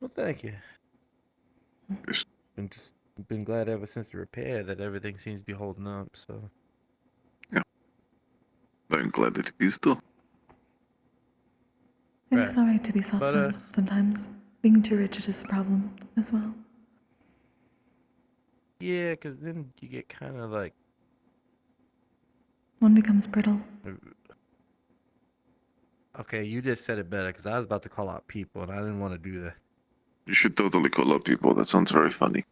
Well, thank you. Yes. Been glad ever since the repair that everything seems to be holding up. So. Yeah. I'm glad that it is too. It is alright to be soft sometimes. Being too rigid is a problem as well. Yeah, because then you get kind of like. One becomes brittle. Okay, you just said it better because I was about to call out people and I didn't want to do that. You should totally call out people. That sounds very funny.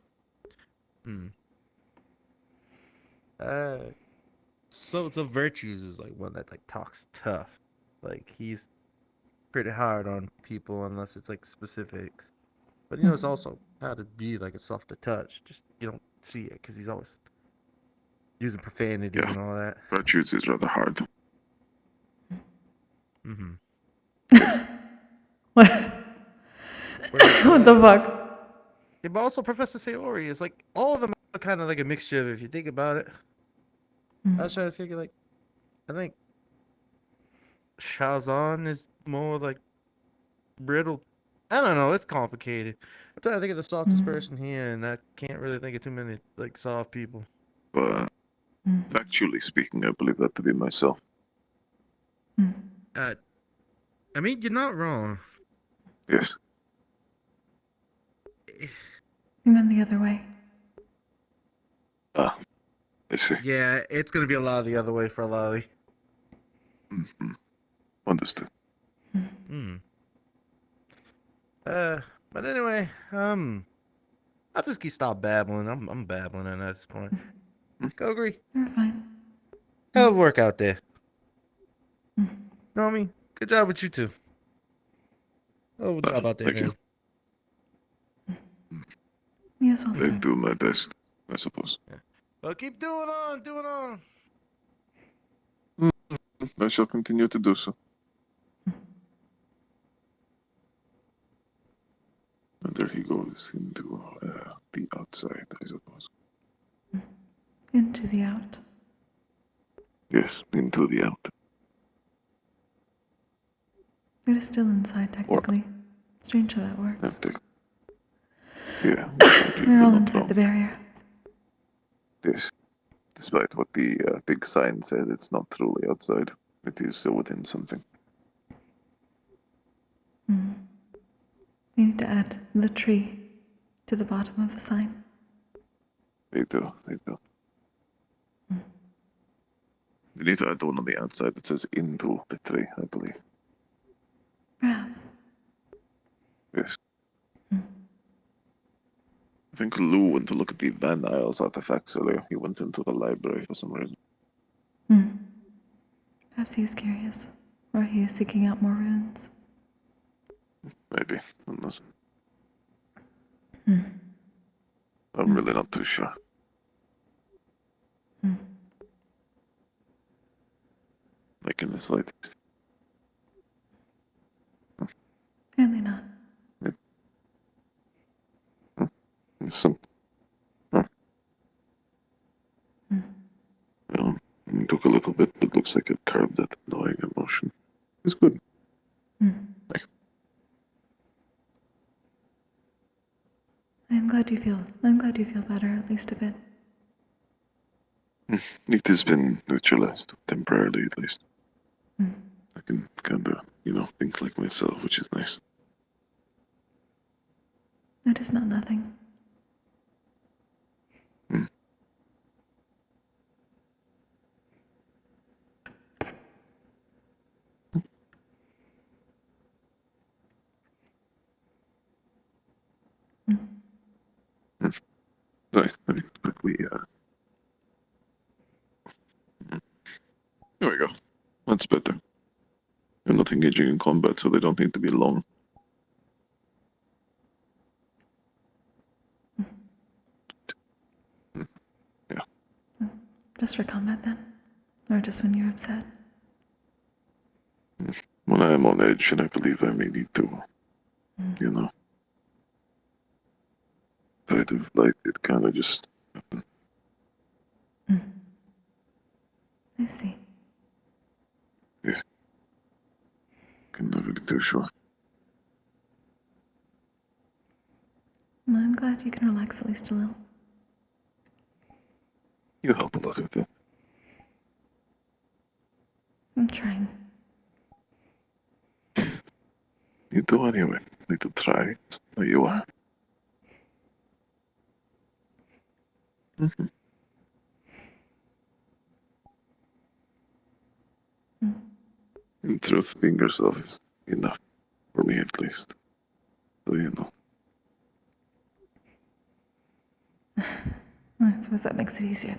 So the Virtues is like one that like talks tough. Like he's pretty hard on people unless it's like specifics. But it's also how to be like a softer touch. Just you don't see it because he's always using profanity and all that. Virtues is rather hard. What the fuck? Yeah, but also Professor Sayori is like all of them are kind of like a mixture of if you think about it. I was trying to figure like I think Shazan is more like brittle. I don't know, it's complicated. I'm trying to think of the softest person here, and I can't really think of too many like soft people. But factually speaking, I believe that to be myself. I mean, you're not wrong. Yes. You meant the other way. Ah, I see. Yeah, it's gonna be a lot of the other way for Lolly. Understood. But anyway, I'll just stop babbling. I'm babbling at this point. Kokkuri, You're fine. hell of work out there. Nomi, good job with you too. Hell of a job out there, Thank man. You as well, I sir. do my best, I suppose. Well, keep doing on. I shall continue to do so. And there he goes into the outside, I suppose. Into the out. Yes, into the out. It is still inside, technically. Strange how that works. Yeah. We're all inside the barrier. Yes. Despite what the big sign said, it's not truly outside. It is still within something. We need to add the tree to the bottom of the sign. They do. You need to add one on the outside that says into the tree, I believe. Perhaps. Yes. I think Lou went to look at the Van Isles artifacts earlier. He went into the library for some reason. Perhaps he is curious. Or he is seeking out more runes. Maybe. Unless... I'm really not too sure. Like in the slightest. Apparently not. Some... Well, it took a little bit, but looks like it carved that annoying emotion. It's good. I'm glad you feel better, at least a bit. It has been neutralized, temporarily at least. I can kinda, think like myself, which is nice. It is not nothing. Right, quickly, There we go. That's better. They're not engaging in combat, so they don't need to be long. Just for combat then? Or just when you're upset? When I am on edge, and I believe I may need to, Fight of light, it kinda just happened. I see. Yeah. Can never be too sure. Well, I'm glad you can relax at least a little. You help a lot with that. I'm trying. You do anyway. Need to try. So you are. In truth, being yourself is enough. For me, at least. So you know. I suppose that makes it easier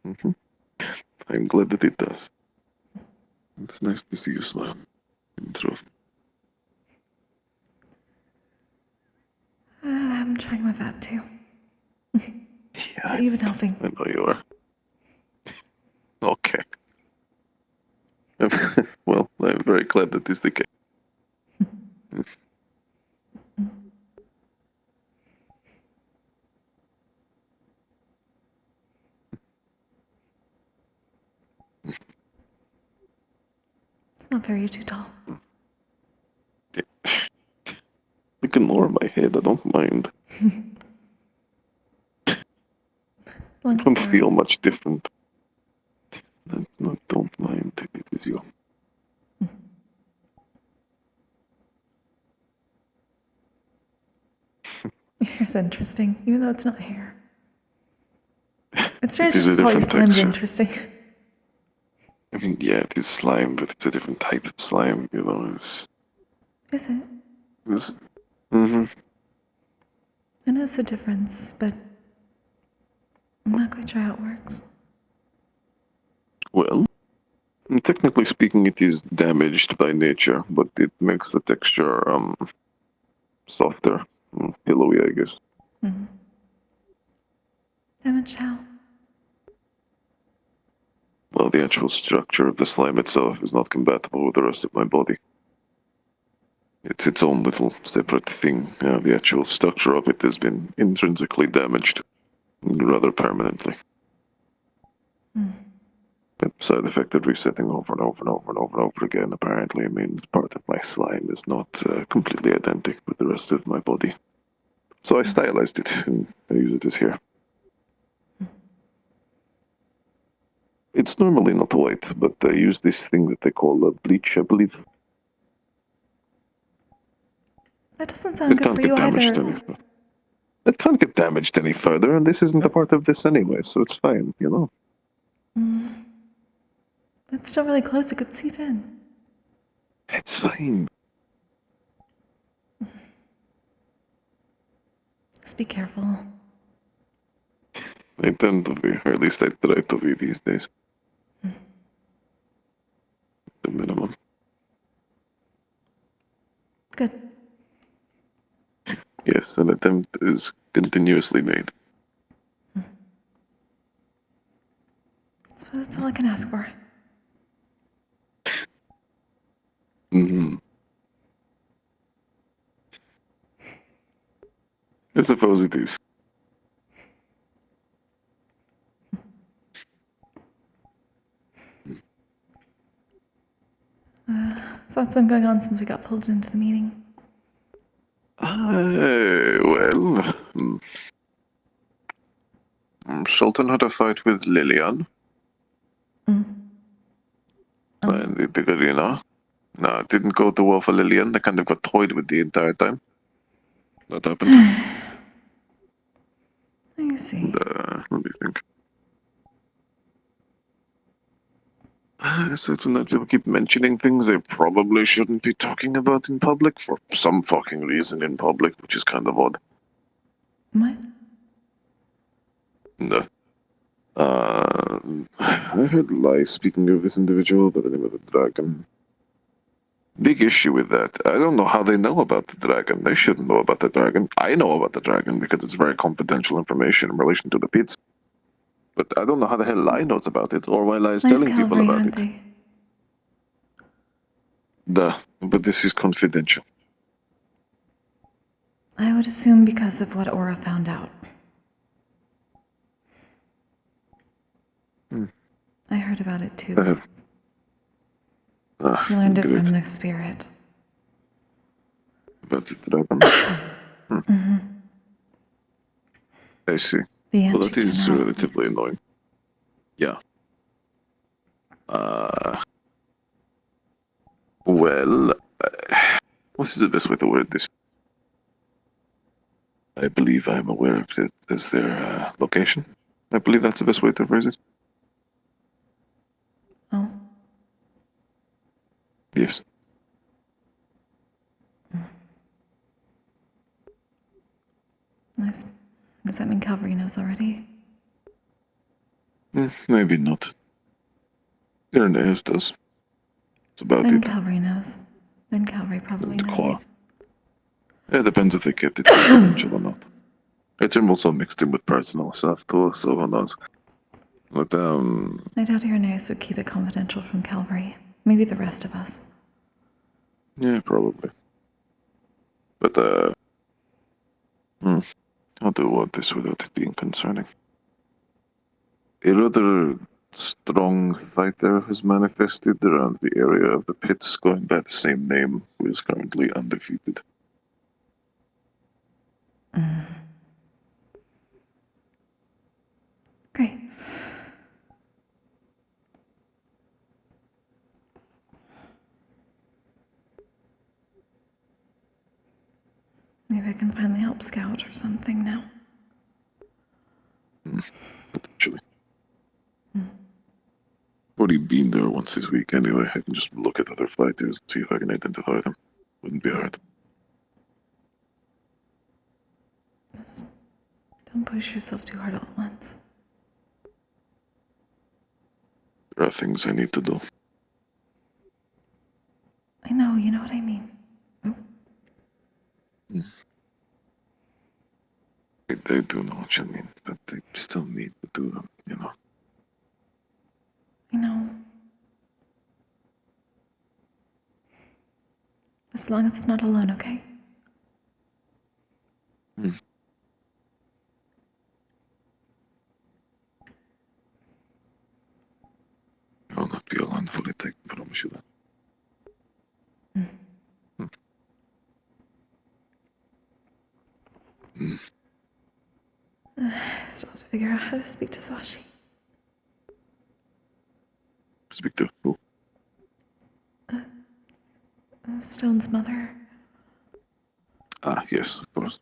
then. I'm glad that it does. It's nice to see you smile. In truth. I'm trying with that too. Yeah. Even helping. I know you are. Okay. Well, I'm very glad that is the case. It's not fair you're too tall. We can more in my head. I don't mind. I don't feel much different. I don't mind if it is you. Hair's interesting, even though it's not hair. It's strange It to is a just call your different slime texture. interesting. I mean, yeah, it is slime, but it's a different type of slime, you know. Is it? Mm-hmm. I know it's the difference, but I'm not quite sure how it works. Well, technically speaking, it is damaged by nature, but it makes the texture, softer, pillowy, I guess. Mm-hmm. Damaged how? Well, the actual structure of the slime itself is not compatible with the rest of my body. It's its own little separate thing. The actual structure of it has been intrinsically damaged, rather permanently. The side effect of resetting over and over and over and over and over again apparently means part of my slime is not completely identical with the rest of my body. So I stylized it and I use it as hair. It's normally not white, but I use this thing that they call bleach, I believe. That doesn't sound good for you either. It can't get damaged any further, and this isn't a part of this anyway, so it's fine, you know? It's still really close, it could seep in. It's fine. Just be careful. I tend to be, or at least I try to be these days. The minimum. Good. Yes, an attempt is continuously made. I suppose that's all I can ask for. Mm-hmm. I suppose it is. So what's been going on since we got pulled into the meeting? Well, Sultan had a fight with Lillian. In the big arena. No, it didn't go too well for Lillian. They kind of got toyed with the entire time. That happened. I see. Let me think. So when people keep mentioning things they probably shouldn't be talking about in public for some fucking reason in public, which is kind of odd. What? No. I heard lies speaking of this individual by the name of the Dragon. Big issue with that. I don't know how they know about the Dragon. They shouldn't know about the Dragon. I know about the Dragon because it's very confidential information in relation to the pits. But I don't know how the hell Lai knows about it, or why Lai is telling people Calvary, about aren't it. they? But this is confidential. I would assume because of what Aura found out. I heard about it too. She learned it great. from the spirit. About the Dragon? I see. Well, that is relatively annoying. Yeah. Well, what is the best way to word this? I believe I'm aware of it as their location. I believe that's the best way to phrase it. Oh. Yes. Nice. Does that mean Calvary knows already? Maybe not. Irenaeus does. It's about Then it. Calvary knows. Then Calvary probably And knows. Qua. It depends if they kept it confidential or not. It's also mixed in with personal stuff too, so who knows. But I doubt Irenaeus would keep it confidential from Calvary. Maybe the rest of us. yeah, probably. But how do I want this without it being concerning? A rather strong fighter has manifested around the area of the pits going by the same name, who is currently undefeated. Great. Maybe I can finally help Scout or something now. Potentially. Already been there once this week anyway. I can just look at other fighters and see if I can identify them. Wouldn't be hard. Just don't push yourself too hard all at once. There are things I need to do. I know, you know what I mean. They do know what you mean, but they still need to do them, you know. I know. As long as it's not alone, okay? I will not be alone fully, I promise you that. I still have to figure out how to speak to Sashi. Speak to who? Stone's mother. Ah, yes, of course.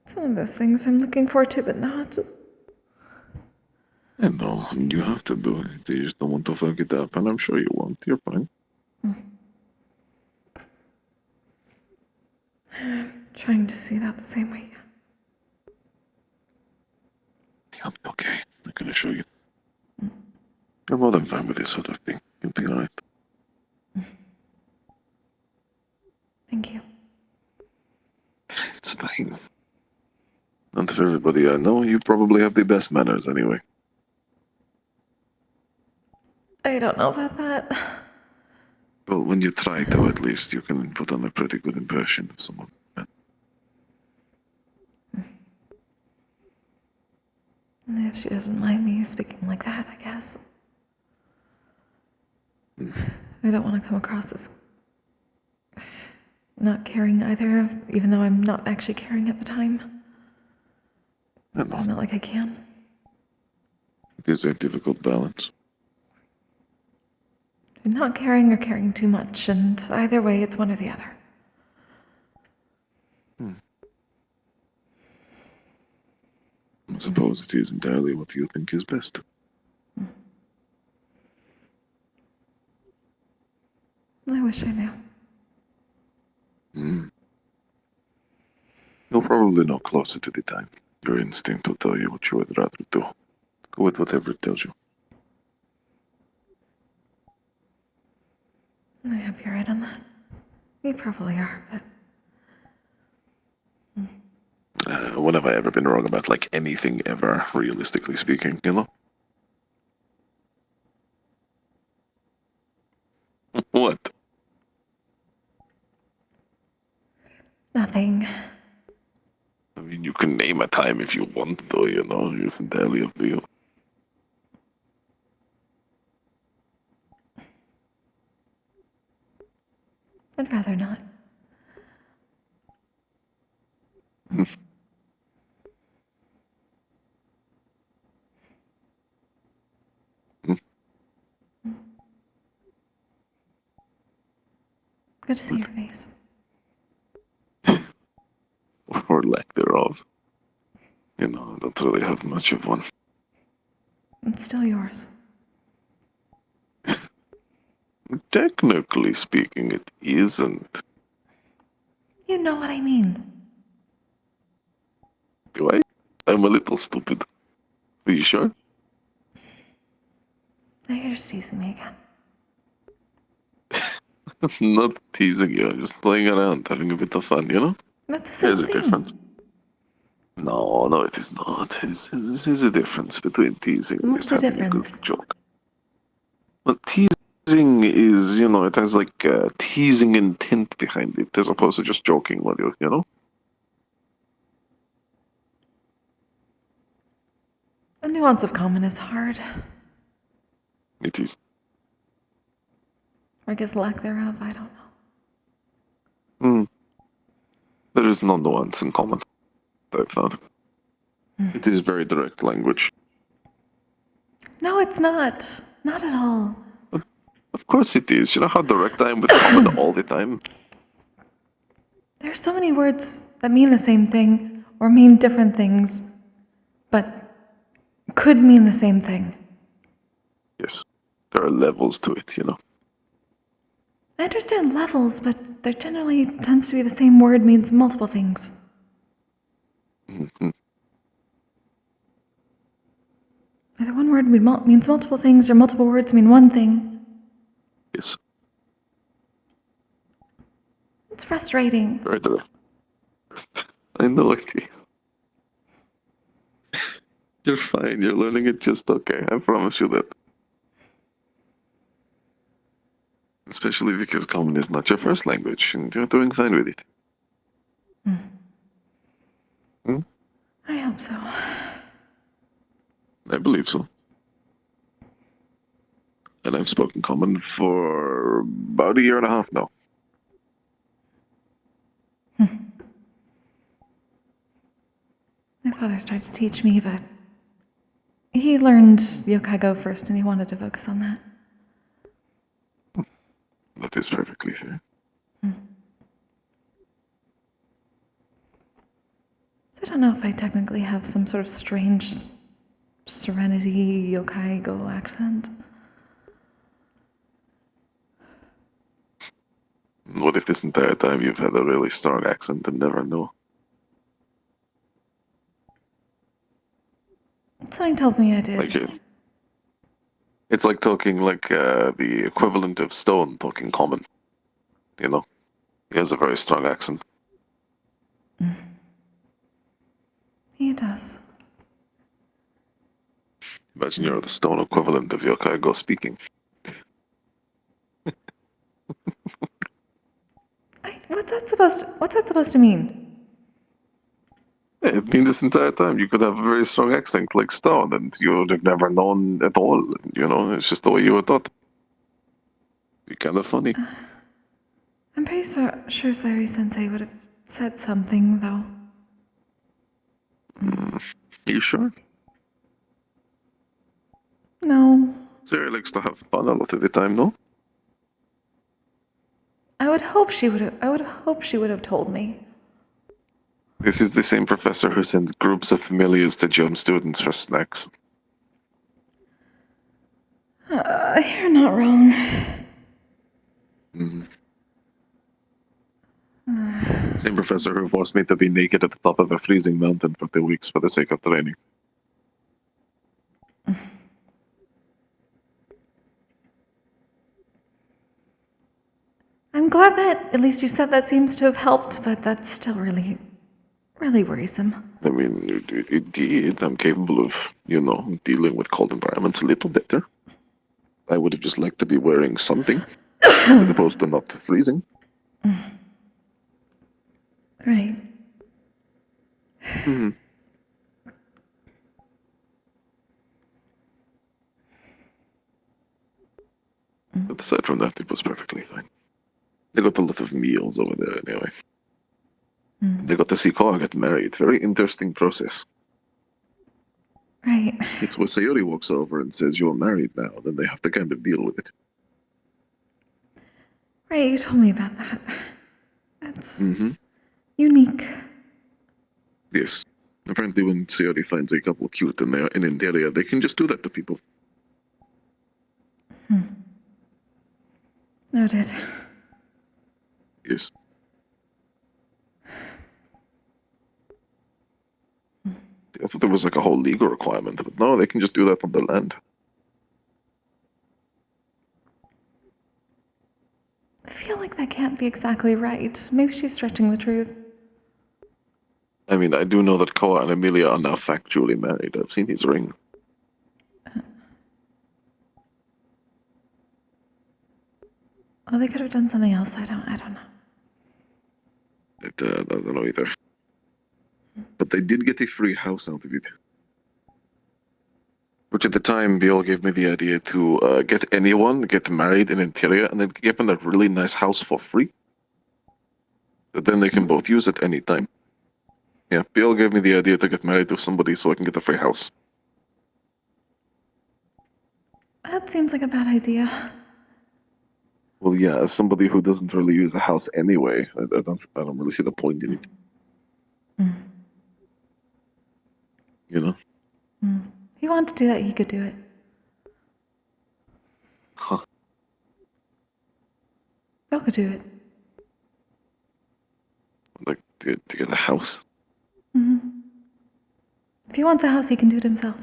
It's one of those things I'm looking forward to, but not. I know, you have to do it. You just don't want to fuck it up, and I'm sure you won't. You're fine. I'm trying to see that the same way. You'll be okay. I can assure you. You're more than fine with this sort of thing. You'll be alright. Thank you. It's fine. And for everybody I know, you probably have the best manners anyway. I don't know about that. Well, when you try to, at least, you can put on a pretty good impression of someone. If she doesn't mind me speaking like that, I guess. I don't want to come across as not caring either, even though I'm not actually caring at the time. I know. I'm not like I can. It is a difficult balance. Not caring or caring too much, and either way, it's one or the other. I suppose it is entirely what you think is best. I wish I knew. You'll probably know closer to the time. Your instinct will tell you what you would rather do. Go with whatever it tells you. I hope you're right on that. You probably are, but... When have I ever been wrong about, like, anything ever, realistically speaking, you know? What? Nothing. I mean, you can name a time if you want, though, you know? It's entirely up to you. I'd rather not. Good to see your face. Or lack thereof. You know, I don't really have much of one. It's still yours. Technically speaking, it isn't. You know what I mean. Do I? I'm a little stupid. Are you sure? Now you're just teasing me again. I'm not teasing you, I'm just playing around, having a bit of fun, you know? That's the same There's a thing. difference. No, it is not. This is a difference between teasing and What's just the having a good difference? joke. Well, teasing is, you know, it has like teasing intent behind it, as opposed to just joking with you, you know? The nuance of common is hard. It is. Or I guess lack thereof, I don't know. Hmm. There is no nuance in common, I've found. It is very direct language. No, it's not. Not at all. Of course it is. You know how direct I am with common all the time? There are so many words that mean the same thing, or mean different things, but could mean the same thing. Yes. There are levels to it, you know. I understand levels, but there generally tends to be the same word means multiple things. Mm-hmm. Either one word means multiple things, or multiple words mean one thing. Yes. It's frustrating. Very direct. I know it is. You're fine. You're learning it just okay. I promise you that. Especially because common is not your first language, and you're doing fine with it. Hmm? I hope so. I believe so. And I've spoken common for about a year and a half now. My father's tried to teach me, but he learned Yokai Go first and he wanted to focus on that. That is perfectly fair. So I don't know if I technically have some sort of strange Serenity Yokai Go accent. What if this entire time you've had a really strong accent and never know? Something tells me I did. Like it's like talking like the equivalent of Stone talking common. You know? He has a very strong accent. He does. Imagine you're the Stone equivalent of Yokai Go speaking. What's that supposed to mean? Yeah, it means this entire time you could have a very strong accent like Stone, and you would have never known at all. You know, it's just the way you were taught. Be kind of funny. I'm pretty sure Sayuri Sensei would have said something, though. You sure? No. Sarah likes to have fun a lot of the time, no? I would hope she would have told me. This is the same professor who sends groups of familiars to gym students for snacks. You're not wrong. Same professor who forced me to be naked at the top of a freezing mountain for 2 weeks for the sake of training. I'm glad that at least you said that seems to have helped, but that's still really worrisome. I mean, it did. I'm capable of, you know, dealing with cold environments a little better. I would have just liked to be wearing something, as opposed to not freezing. Right. But aside from that, it was perfectly fine. They got a lot of meals over there anyway. They got to see Koa get married. Very interesting process. Right. It's where Sayori walks over and says, "You're married now," then they have to kind of deal with it. Right, you told me about that. That's unique. Yes. Apparently when Sayori finds a couple cute and they're in Interior, they can just do that to people. Noted. Yes. I thought there was like a whole legal requirement, but no, they can just do that on their land. I feel like that can't be exactly right. Maybe she's stretching the truth. I mean, I do know that Koa and Amelia are now factually married. I've seen his ring. Oh, they could have done something else. I don't know. I don't know either. But they did get a free house out of it. Which at the time, Biel gave me the idea to get married in Interior, and then give them that really nice house for free. But then they can both use it any time. Yeah, Bill gave me the idea to get married to somebody so I can get a free house. That seems like a bad idea. Well, yeah, as somebody who doesn't really use a house anyway, I don't really see the point in it. You know? If he wanted to do that, he could do it. Huh. Bill could do it. Like, to get a house? If he wants a house, he can do it himself.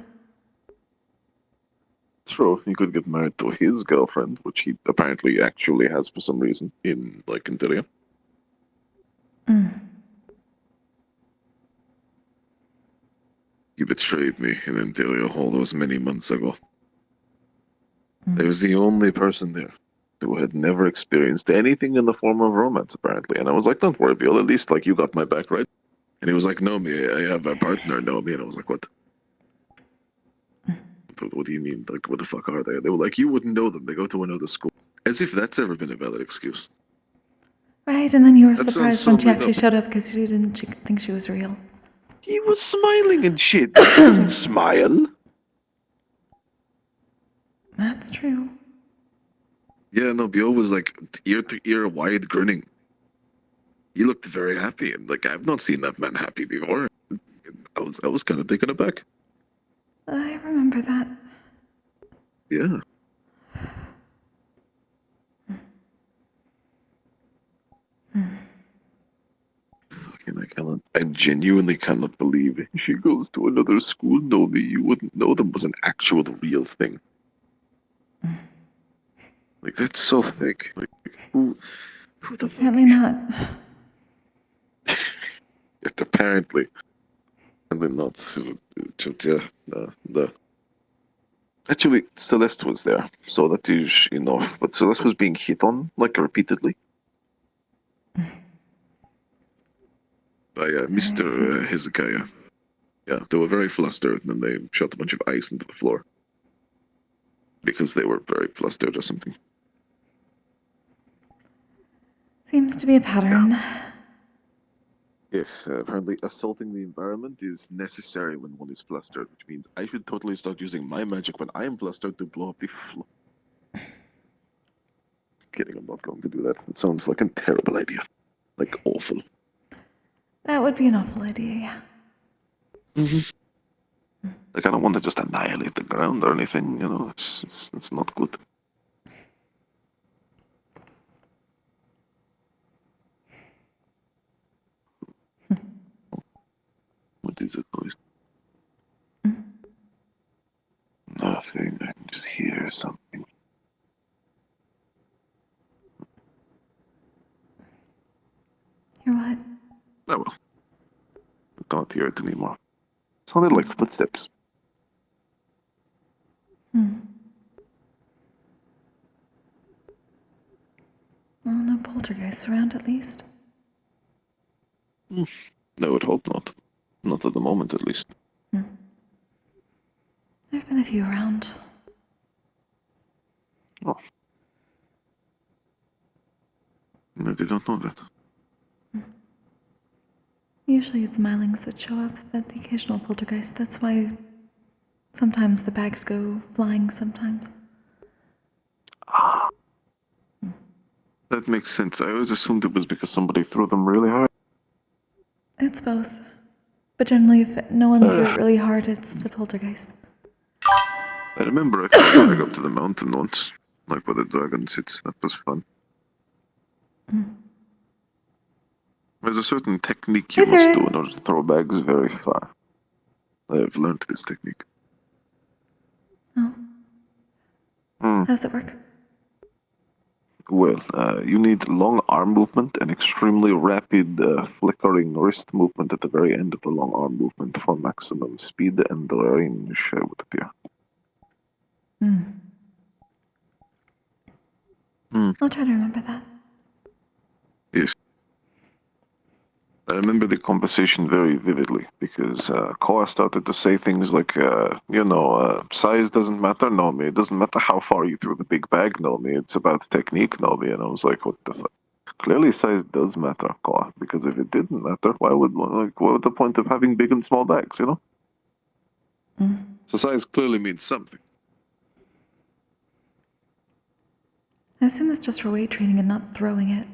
True, he could get married to his girlfriend, which he apparently actually has for some reason in Interior. You betrayed me in Interior all those many months ago. I was the only person there who had never experienced anything in the form of romance, apparently. And I was like, don't worry, Bill, at least, like, you got my back, right? And he was like, no, me, I have a partner, no, me. And I was like, what? What do you mean? Like, what the fuck are they? They were like, you wouldn't know them. They go to another school. As if that's ever been a valid excuse. Right, and then you were That sounds surprised so when she made actually up. showed up because you didn't think she was real. He was smiling and shit. He doesn't smile. That's true. Yeah, no, Bill was like ear to ear wide grinning. He looked very happy, and like I've not seen that man happy before. I was kind of taken aback. I remember that. Yeah. Fucking, I genuinely cannot believe it. She goes to another school. No, me, you wouldn't know them was an actual real thing. Like that's so fake. Like who the fuck? Apparently not. Apparently, and then not. Yeah, the. Actually, Celeste was there, so that is enough. But Celeste was being hit on, like, repeatedly. By Mr. Hezekiah. Yeah, they were very flustered, and then they shot a bunch of ice into the floor. Because they were very flustered or something. Seems to be a pattern. Yes, apparently assaulting the environment is necessary when one is flustered, which means I should totally start using my magic when I am flustered to blow up the floor. Kidding, I'm not going to do that. It sounds like a terrible idea. Like, awful. That would be an awful idea, yeah. Like, I don't want to just annihilate the ground or anything, you know, it's not good. What is it, noise? Nothing, I can just hear something. Hear what? Oh well. I can't hear it anymore. It sounded like footsteps. Oh, no poltergeists around at least. I would hope not. Not at the moment, at least. There have been a few around. Oh. I did not know that. Usually it's Mylings that show up, but the occasional poltergeist. That's why sometimes the bags go flying sometimes. That makes sense. I always assumed it was because somebody threw them really hard. It's both. But generally, if no one threw it really hard, it's the poltergeist. I remember I threw a drag up to the mountain once. Like where the dragon sits. That was fun. There's a certain technique you must do in order to throw bags very far. I have learned this technique. Oh. How does it work? Well, you need long arm movement and extremely rapid flickering wrist movement at the very end of the long arm movement for maximum speed and range, would appear. I'll try to remember that. Yes. I remember the conversation very vividly because Koa started to say things like, size doesn't matter, no me. It doesn't matter how far you threw the big bag, no me. It's about technique, no me. And I was like, what the fuck? Clearly, size does matter, Koa. Because if it didn't matter, what would the point of having big and small bags? You know. So size clearly means something. I assume that's just for weight training and not throwing it.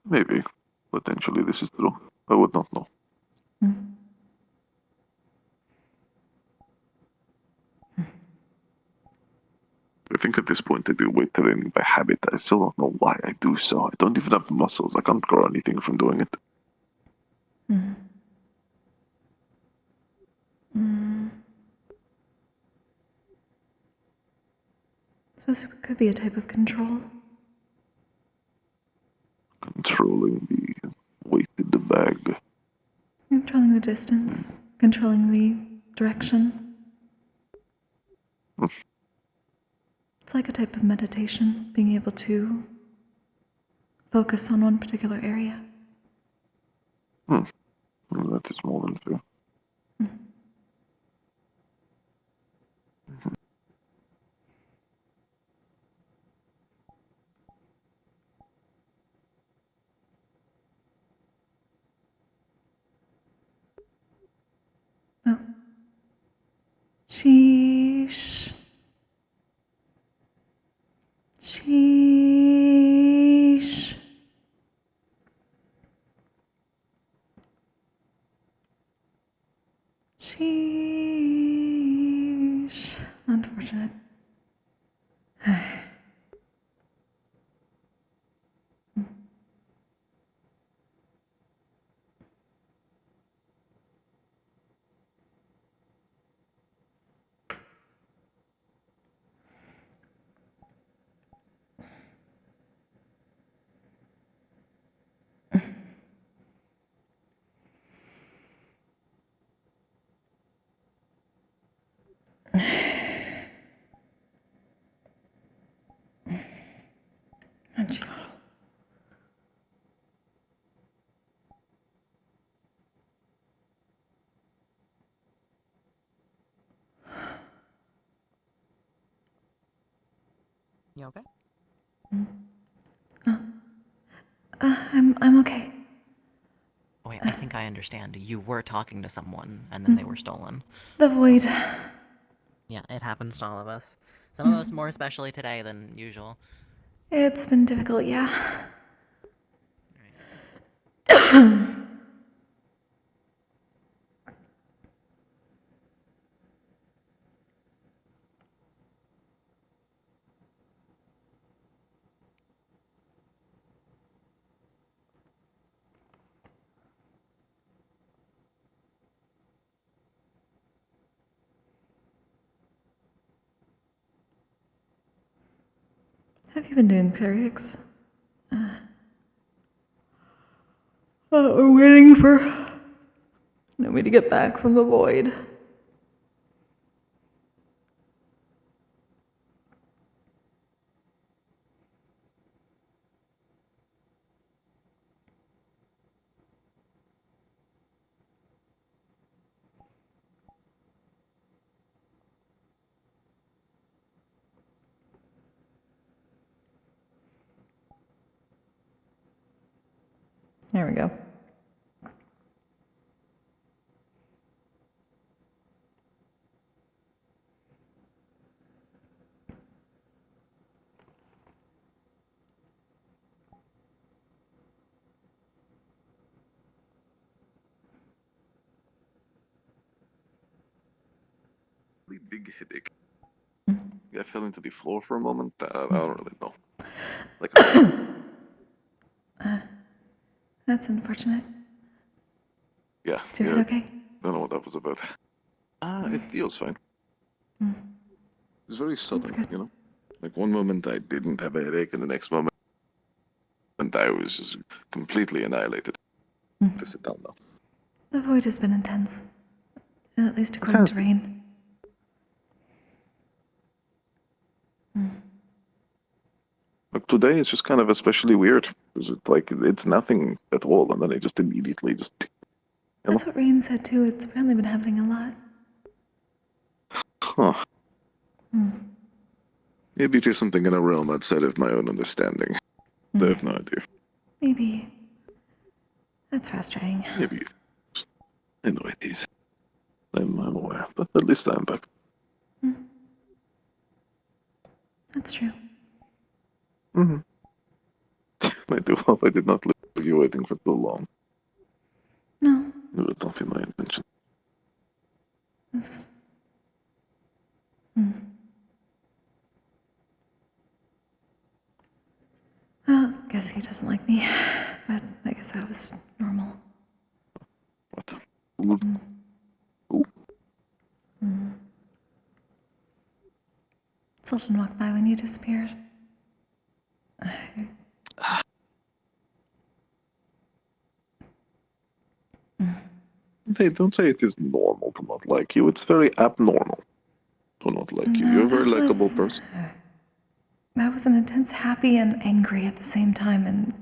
Maybe. Potentially, this is true. I would not know. I think at this point I do weight training by habit. I still don't know why I do so. I don't even have muscles. I can't grow anything from doing it. Suppose it could be a type of control. Controlling the weight in the bag. Controlling the distance, controlling the direction. It's like a type of meditation, being able to focus on one particular area. Well, that is more than fair. Oh. Sheesh. Sheesh. Sheesh. Unfortunate. You okay? I'm okay. Wait, I think I understand. You were talking to someone, and then they were stolen. The void. Yeah, it happens to all of us. Some of us more especially today than usual. It's been difficult, yeah. Have you been doing clerics? We're waiting for me to get back from the void. There we go. Big headache. I fell into the floor for a moment. I don't really know. That's unfortunate. Yeah. Is your head okay? I don't know what that was about. It feels fine. It's very sudden, you know? Like one moment I didn't have a headache, and the next moment I was just completely annihilated. To sit down now. The void has been intense. At least according to Rain. Like today it's just kind of especially weird. Because it's like it's nothing at all, and then it just immediately just That's what Rain said too. It's apparently been happening a lot. Maybe it is something in a realm outside of my own understanding. I have no idea. Maybe. That's frustrating. Maybe it is. I know it is. I'm aware, but at least I'm back. That's true. Mm-hmm. I do hope I did not leave you waiting for too long. No. It would not be my intention. This... Well, I guess he doesn't like me, but I guess that was normal. What? Sultan walked by when you disappeared. They don't say it is normal to not like you. It's very abnormal to not like you. You're a very likable person. That was an intense happy and angry at the same time, and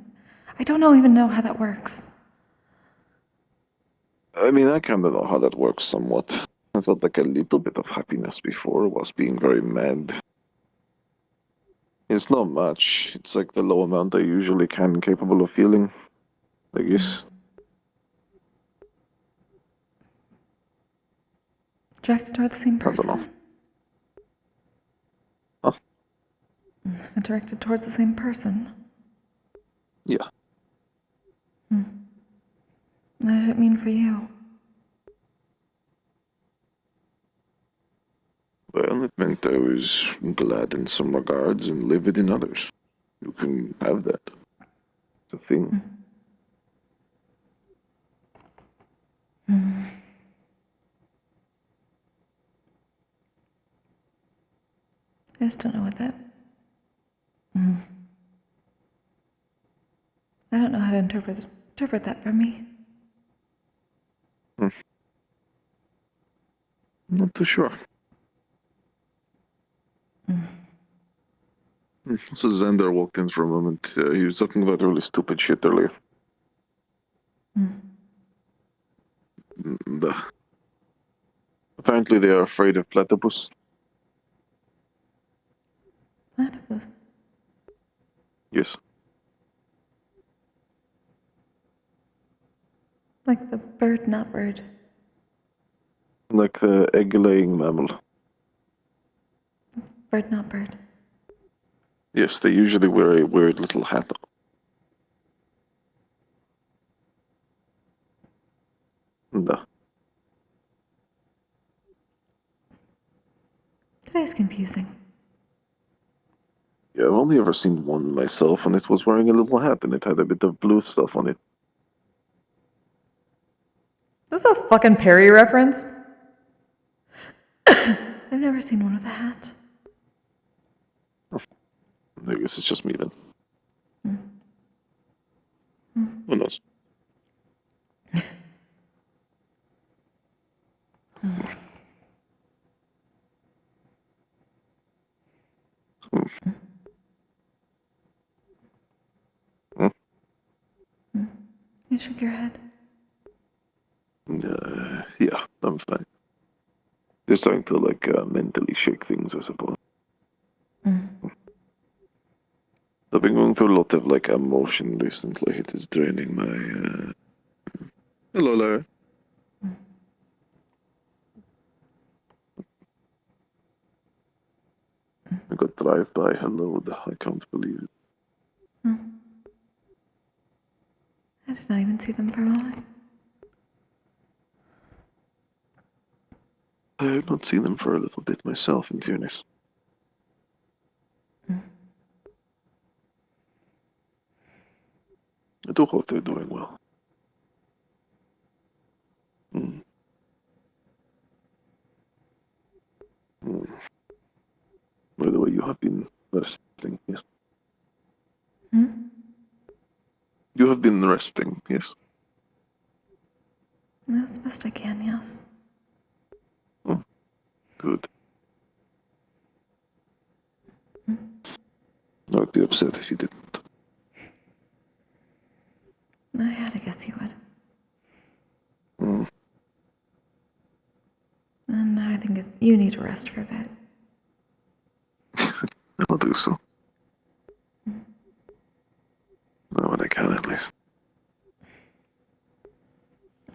I don't even know how that works. I mean, I kind of know how that works somewhat. I felt like a little bit of happiness before was being very mad. It's not much. It's like the low amount I usually can capable of feeling, I guess. Attracted toward the same person. I don't know. Huh? Attracted towards the same person. Yeah. What did it mean for you? Well, it meant I was glad in some regards and livid in others. You can have that. It's a thing. I just don't know what that... I don't know how to interpret that from me. Not too sure. So Xander walked in for a moment. He was talking about really stupid shit earlier. Apparently they are afraid of platypus. Platypus? Yes. Like the bird, not bird. Like the egg-laying mammal. Bird, not bird. Yes, they usually wear a weird little hat. No. Today's confusing. Yeah, I've only ever seen one myself, and it was wearing a little hat, and it had a bit of blue stuff on it. This is a fucking Perry reference? I've never seen one with a hat. I guess it's just me then. Who knows? You shook your head. Yeah, I'm fine. Just trying to, mentally shake things, I suppose. I've been going through a lot of, emotion recently. It is draining my, Hello, Larry. I got drive-by. Hello, I can't believe it. I did not even see them for a moment. I have not seen them for a little bit myself, in fairness. I do hope they're doing well. By the way, you have been resting, yes? You have been resting, yes? As best I can, yes. Good. I would be upset if you didn't. I had to guess you would. And now I think you need to rest for a bit. I'll do so.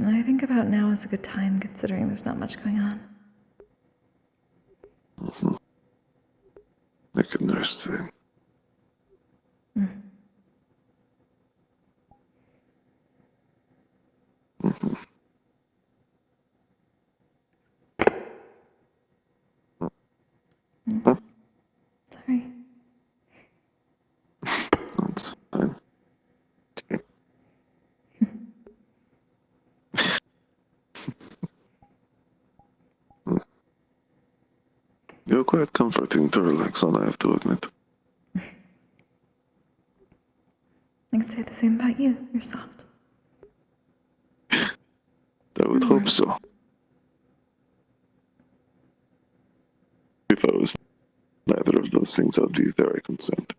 I think about now is a good time considering there's not much going on. I can nurse then. Sorry. That's fine. You're quite comforting to relax on, I have to admit. I could say the same about you. You're soft. I would hope so. If I was neither of those things, I'd be very concerned.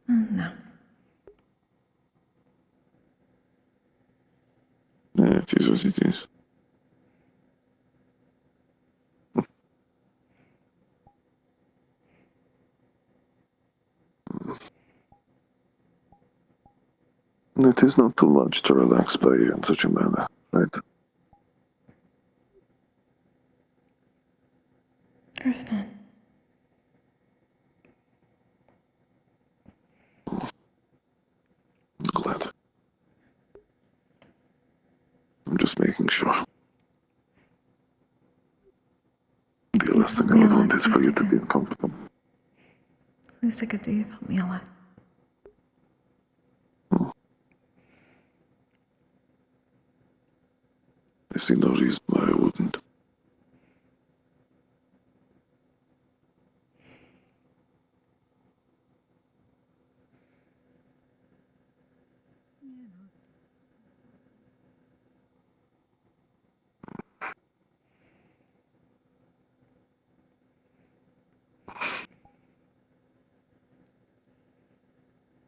No. Yeah, it is what it is. It is not too much to relax by you in such a manner, right? Of course not. I'm glad. I'm just making sure. The last thing I would want is for you to be uncomfortable. It's the least I could do. You've helped me a lot. I see no reason why I wouldn't.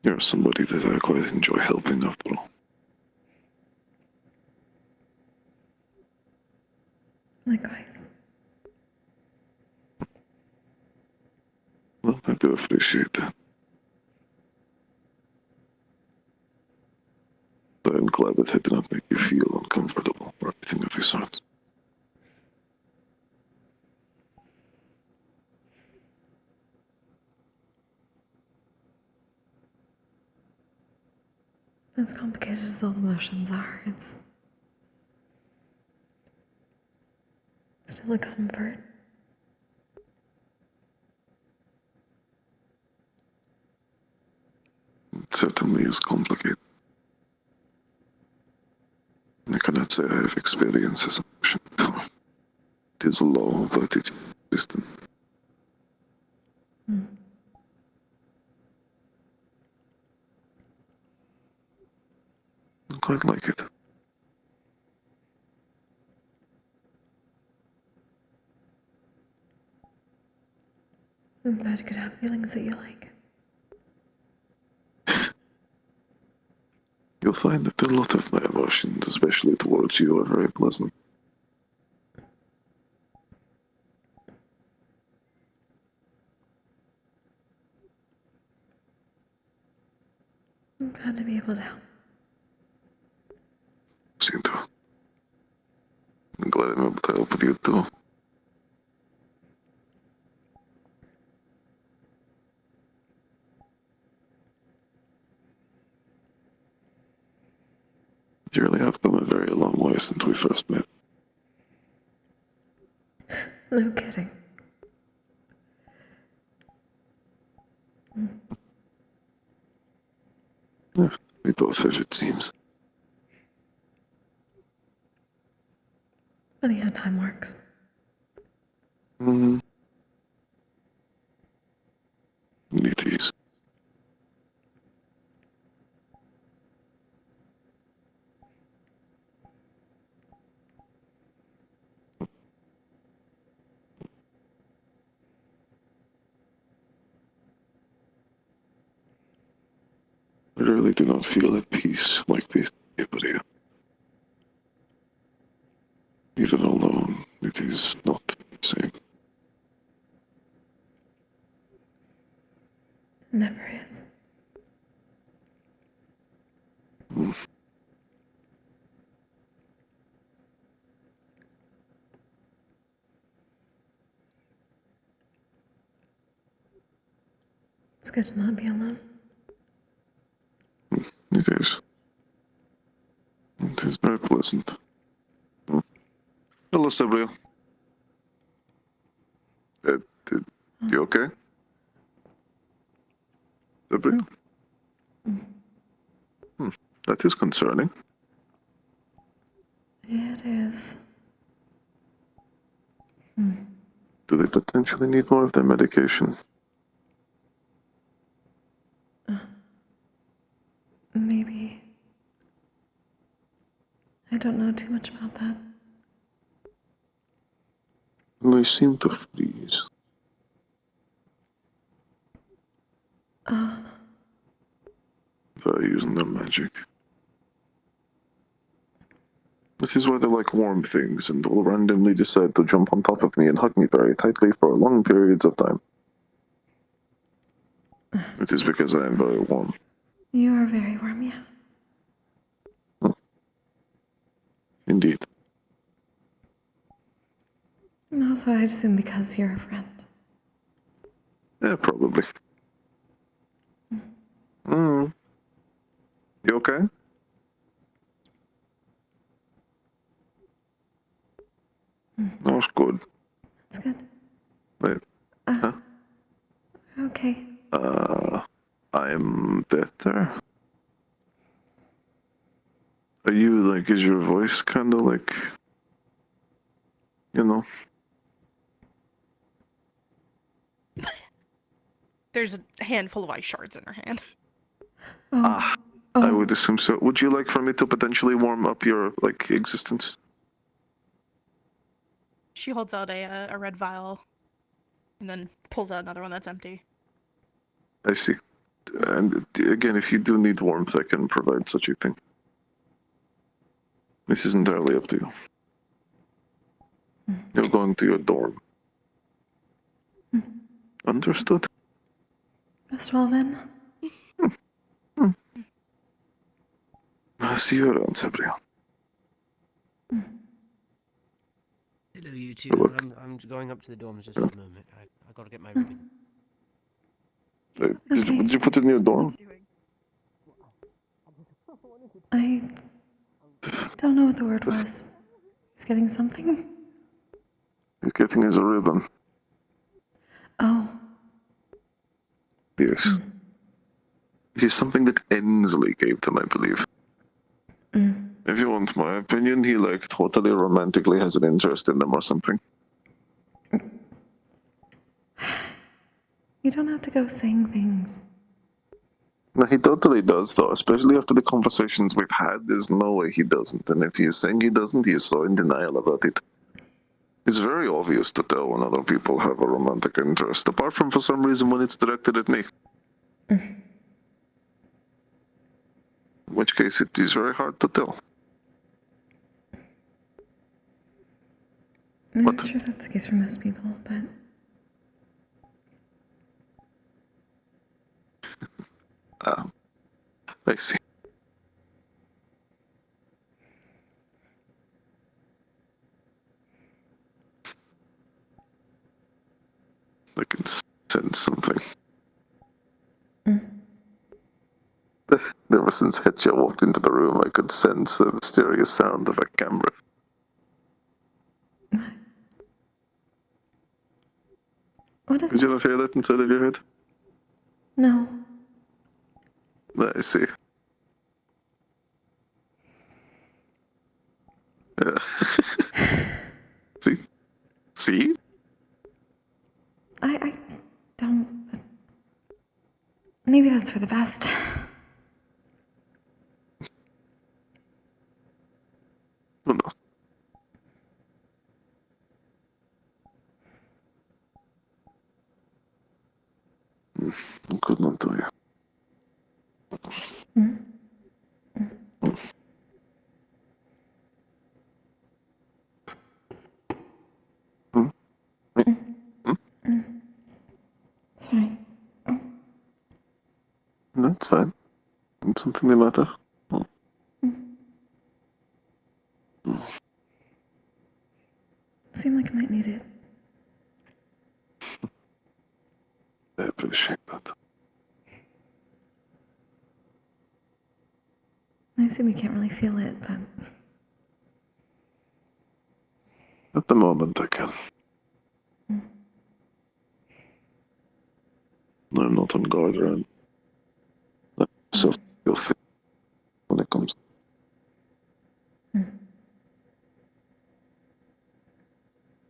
You're somebody that I quite enjoy helping, after all. Likewise. Well, I do appreciate that. But I'm glad that I did not make you feel uncomfortable or anything of the sort. As complicated as all emotions are, it's still a comfort. It certainly is complicated. I cannot say I have experienced this emotion before. It is low, but it is distant. I quite like it. I'm glad you could have feelings that you like. You'll find that a lot of my emotions, especially towards you, are very pleasant. I'm glad to be able to help. Seem to. I'm glad I'm able to help with you too. You really have come a very long way since we first met. No kidding. Yeah, we both have, it seems. Funny how time works. Mm-hmm. It is. I really do not feel at peace like this, but even alone, it is not See. Never is. It's good to not be alone. It is. It is very pleasant. Hello, Sabrina. You okay? Sabrina? That is concerning. It is. Do they potentially need more of their medication? Maybe. I don't know too much about that. They seem to freeze. Without using their magic. This is why they like warm things and will randomly decide to jump on top of me and hug me very tightly for long periods of time. It is because I am very warm. You are very warm, yeah. Indeed. And also, I'd assume because you're a friend. Yeah, probably. You okay? That's good. That's good. Wait. Huh? Okay. I'm better. Are you, like, is your voice kind of like, you know? There's a handful of ice shards in her hand. I would assume so. Would you like for me to potentially warm up your, like, existence? She holds out a red vial and then pulls out another one that's empty. I see. And again, if you do need warmth, I can provide such a thing. This is entirely up to you. You're going to your dorm. Understood? Best well then. I'll see you around, Sabrina. Hello, you two. I'm going up to the dorms just for a moment. I gotta get my ribbon. Did you put it in your dorm? I don't know what the word was. He's getting something? He's getting his ribbon. Oh. Yes. It is something that Ensley gave them, I believe. If you want my opinion, he, like, totally romantically has an interest in them or something. You don't have to go saying things. No, he totally does, though, especially after the conversations we've had. There's no way he doesn't, and if he is saying he doesn't, he is so in denial about it. It's very obvious to tell when other people have a romantic interest, apart from for some reason when it's directed at me. In which case, it is very hard to tell. I'm sure that's the case for most people, but... I see. I can sense something. Ever since Hetcha walked into the room, I could sense the mysterious sound of a camera. What is Did you not hear that inside of your head? No. I see. See? See? I don't... But maybe that's for the best. Who knows? I could not do you. That's fine. Something the matter? Oh. Seemed like I might need it. I appreciate that. I assume you can't really feel it, but At the moment, I can. I'm not on guard around. Let myself feel fit when it comes.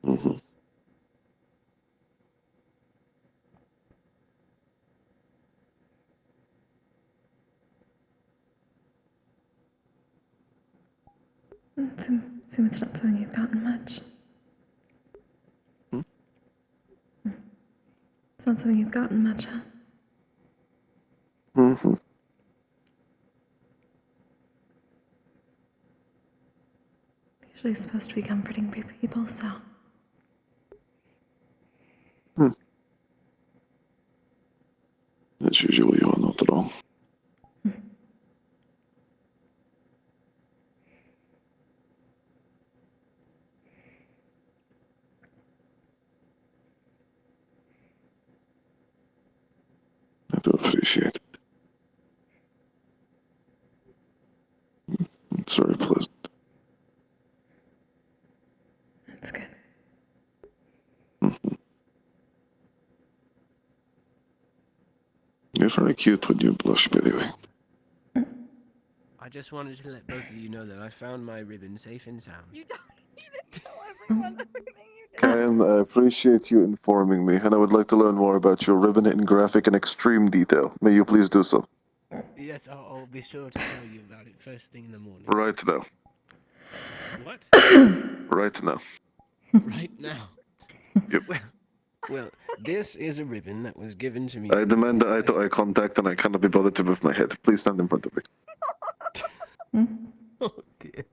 Mm-hmm. assume it's not something you've gotten much. It's not something you've gotten much, huh? Mm-hmm. Usually it's supposed to be comforting people, so. As usual, you are not wrong. I do appreciate it. It's very pleasant. That's good. You're very cute when you blush, by the way. I just wanted to let both of you know that I found my ribbon safe and sound. You didn't tell everyone everything you did. Kyan, I appreciate you informing me, and I would like to learn more about your ribbon in graphic and extreme detail. May you please do so? Yes, I'll be sure to tell you about it first thing in the morning. Right now. What? Right now. Right now? Yep. Well, this is a ribbon that was given to me. I demand eye-to-eye contact, and I cannot be bothered to move my head. Please stand in front of me. Oh dear.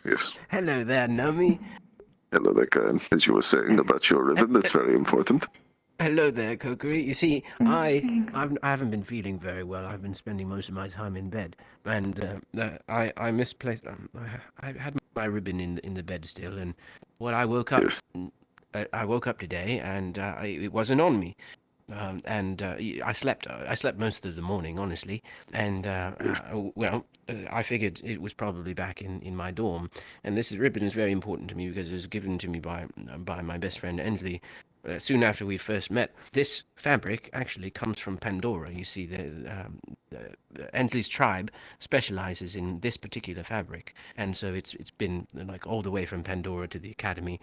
Yes. Hello there, Nomi. Hello there, Kyan. As you were saying about your ribbon, that's very important. Hello there, Kokkuri. You see, I haven't been feeling very well. I've been spending most of my time in bed, and I misplaced. I had my ribbon in the bed still, and when I woke up, I woke up today, and it wasn't on me. I slept most of the morning, honestly, and I figured it was probably back in my dorm. And this ribbon is very important to me because it was given to me by my best friend Ensley. Soon after we first met. This fabric actually comes from Pandora. You see, Ensley's tribe specializes in this particular fabric, and so it's been like all the way from Pandora to the academy,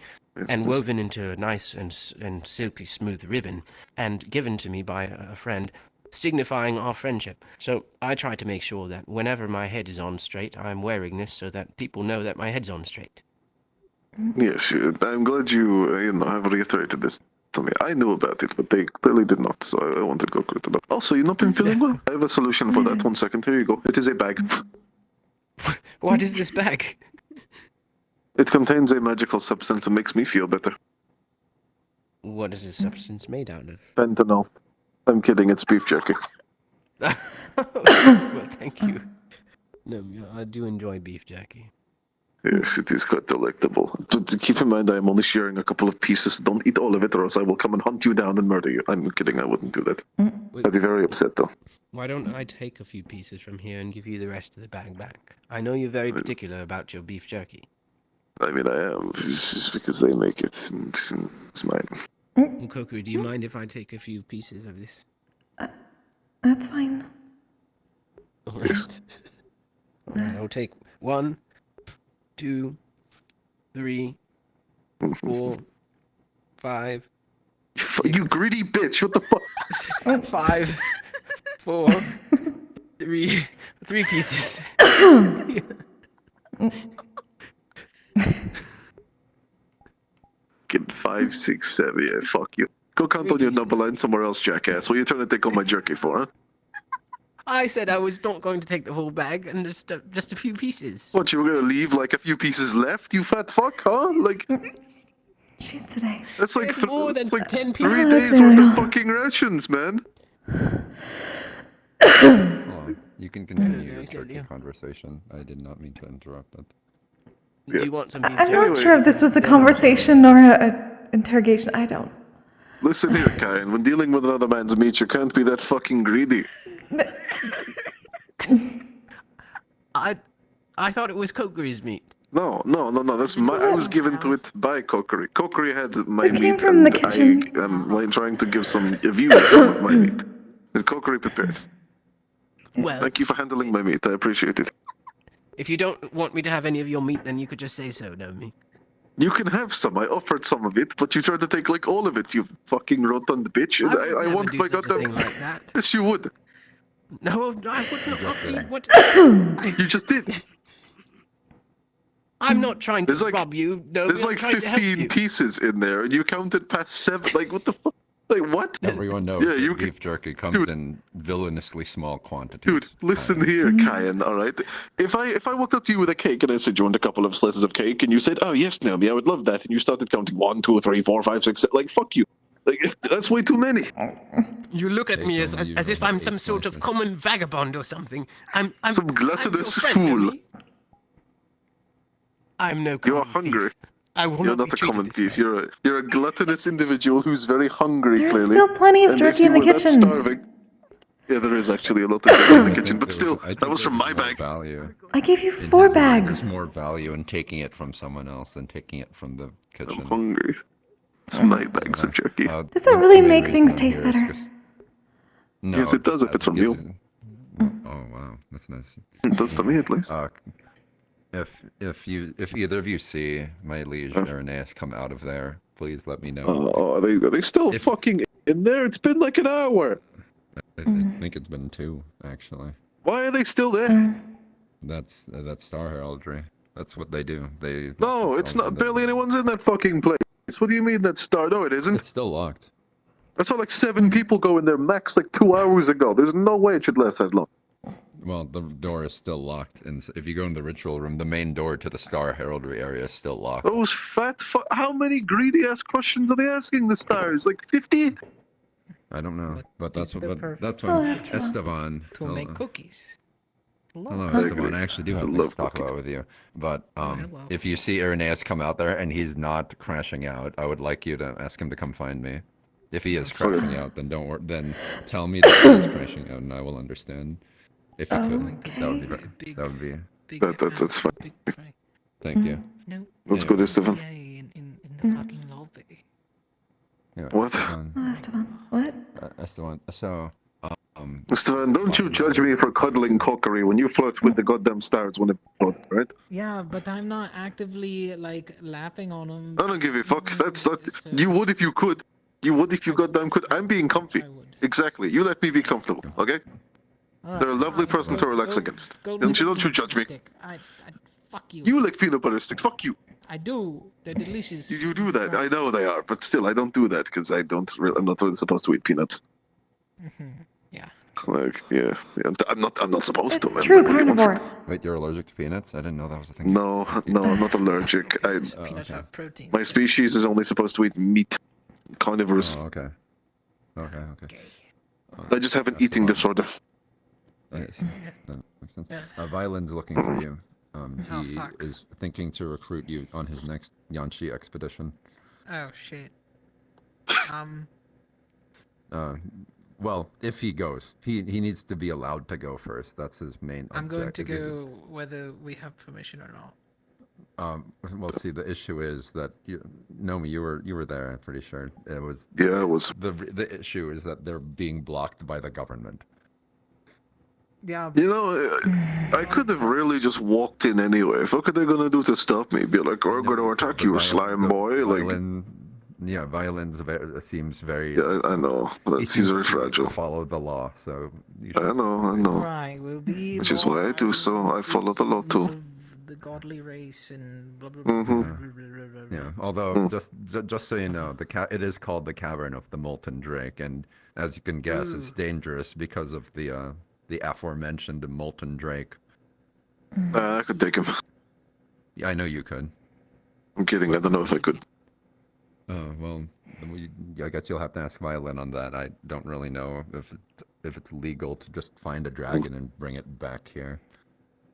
and woven into a nice and silky smooth ribbon, and given to me by a friend, signifying our friendship. So I try to make sure that whenever my head is on straight, I'm wearing this so that people know that my head's on straight. Yes, I'm glad you, have reiterated this to me. I knew about it, but they clearly did not, so I wanted Goku to know. Also, you've not been feeling well. I have a solution for that. 1 second. Here you go. It is a bag. What is this bag? It contains a magical substance that makes me feel better. What is this substance made out of? Fentanyl. I'm kidding, it's beef jerky. Well, thank you. No, I do enjoy beef jerky. Yes, it is quite delectable. But keep in mind, I am only sharing a couple of pieces. Don't eat all of it, or else I will come and hunt you down and murder you. I'm kidding, I wouldn't do that. I'd be very upset, though. Why don't I take a few pieces from here and give you the rest of the bag back? I know you're very particular about your beef jerky. I mean, I am. It's just because they make it. It's mine. Kokkuri, do you mind if I take a few pieces of this? That's fine. All right. All right, I'll take 1, 2, 3, 4, 5. You greedy bitch! What the fuck? 5, 4, 3 pieces. Get 5, 6, 7. Yeah, fuck you. Go count on your number line somewhere else, jackass. What are you trying to take all my jerky for, huh? I said I was not going to take the whole bag and just a few pieces. What, you were gonna leave like a few pieces left, you fat fuck, huh? Like... Shit today. That's like, more than 10 3 pieces. days worth of fucking rations, man. on. You can continue the turkey conversation. I did not mean to interrupt that. Do you want some beef I'm jerky? not sure if this was a conversation or a interrogation. I don't. Listen here, Kyan. When dealing with another man's meat, you can't be that fucking greedy. I thought it was Kokkuri's meat. No. That's my. I was given to it by Kokkuri. Kokkuri had my It came meat, from and the kitchen. I am trying to give some views some of my meat. And Kokkuri prepared. Well, thank you for handling my meat. I appreciate it. if you don't want me to have any of your meat, then you could just say so, Nomi. You can have some. I offered some of it, but you tried to take like all of it. You fucking rotund bitch. I would I never want do my such a goddamn. thing like that. Yes, you would. No, I would not. What? You just did. I'm not trying to rob you. No, There's I'm like trying to help 15 you. pieces in there, and you counted past 7. Like, what the fuck? Like, what? Everyone knows Yeah, that you beef jerky comes in villainously small quantities. Dude, listen here, Kyan, alright? If I walked up to you with a cake and I said, you want a couple of slices of cake? And you said, oh, yes, Naomi, I would love that. And you started counting 1, 2, 3, 4, 5, 6, 7. Like, fuck you. Like, that's way too many. You look at me as if I'm some sort of common vagabond or something. I'm some gluttonous I'm your friend, fool. Nomi. I'm no You're hungry. I will You're not not be a common thief. You're a gluttonous individual who's very hungry, There's clearly. still plenty of And jerky if in the you were that kitchen. starving, yeah, there is actually a lot of jerky in the kitchen, but still, that was from my bag. Value. I gave you In 4 his mind, bags. There's more value in taking it from someone else than taking it from the kitchen. I'm hungry. It's my bags of jerky. Does that really make things taste better? No, Yes, it does if it's from you. Oh wow, that's nice. It does to me, at least. If either of you see my liege Irenaeus come out of there, please let me know. Oh, are they still fucking in there? It's been like an hour. I think it's been 2, actually. Why are they still there? That's Star Heraldry. That's what they do. No, it's not. Barely anyone's in that fucking place. What do you mean that's Star? No, it isn't. It's still locked. I saw like 7 people go in there max like 2 hours ago. There's no way it should last that long. Well, the door is still locked, and if you go in the ritual room, the main door to the Star Heraldry area is still locked. Those fat how many greedy ass questions are they asking the stars? Like 50? I don't know, but that's when that's Esteban. To make cookies. Hello, Esteban. I actually do have things to talk about with you. But if you see Irenaeus come out there and he's not crashing out, I would like you to ask him to come find me. If he is crashing out, then don't worry. Then tell me that he is crashing out, and I will understand. If you could, that would be. That's fine. Thank you. No. Let's go to Esteban. In the fucking lobby. Yeah, What? Esteban, what? Esteban, so. Esteban, don't you judge me for cuddling Kokkuri when you flirt with the goddamn stars when it float, right? Yeah, but I'm not actively like lapping on them. I don't give a fuck. That's not. You would if you could. You would if you goddamn could. I'm being comfy. Exactly. You let me be comfortable, okay? They're a lovely person to relax against. Don't you judge me. Fuck you. You like peanut butter sticks. Fuck you. I do. They're delicious. You do that. I know they are, but still, I don't do that because I'm not really supposed to eat peanuts. Yeah. Like, yeah. I'm not supposed to. It's true, carnivore. Wait, you're allergic to peanuts? I didn't know that was a thing. No, I'm not allergic. Peanuts have protein. My species is only supposed to eat meat. Carnivorous. Oh, okay. Okay. I just have an eating disorder. Nice. That makes sense. Violin's looking for you. He is thinking to recruit you on his next Yanshi expedition. Oh shit. Well, if he goes, he needs to be allowed to go first. That's his main I'm going to objective. go whether we have permission or not. Well, see, the issue is that Nomi, you were there. I'm pretty sure it was. Yeah, it was. The issue is that they're being blocked by the government. Yeah. You know, I could have really just walked in anyway. What are they gonna do to stop me? Be like, "We're going to attack you, slime boy!" Violin's seems very. Yeah, I know, but he's very fragile. To follow the law, so. I know. Right, we'll be. Which is why I do so. I follow the law too. The godly race and blah blah blah. Yeah. Although, just so you know, it is called the Cavern of the Molten Drake, and as you can guess, it's dangerous because of the aforementioned Molten Drake. I could take him. Yeah, I know you could. I'm kidding. I don't know if I could. Oh, well, I guess you'll have to ask Violin on that. I don't really know if it's legal to just find a dragon and bring it back here.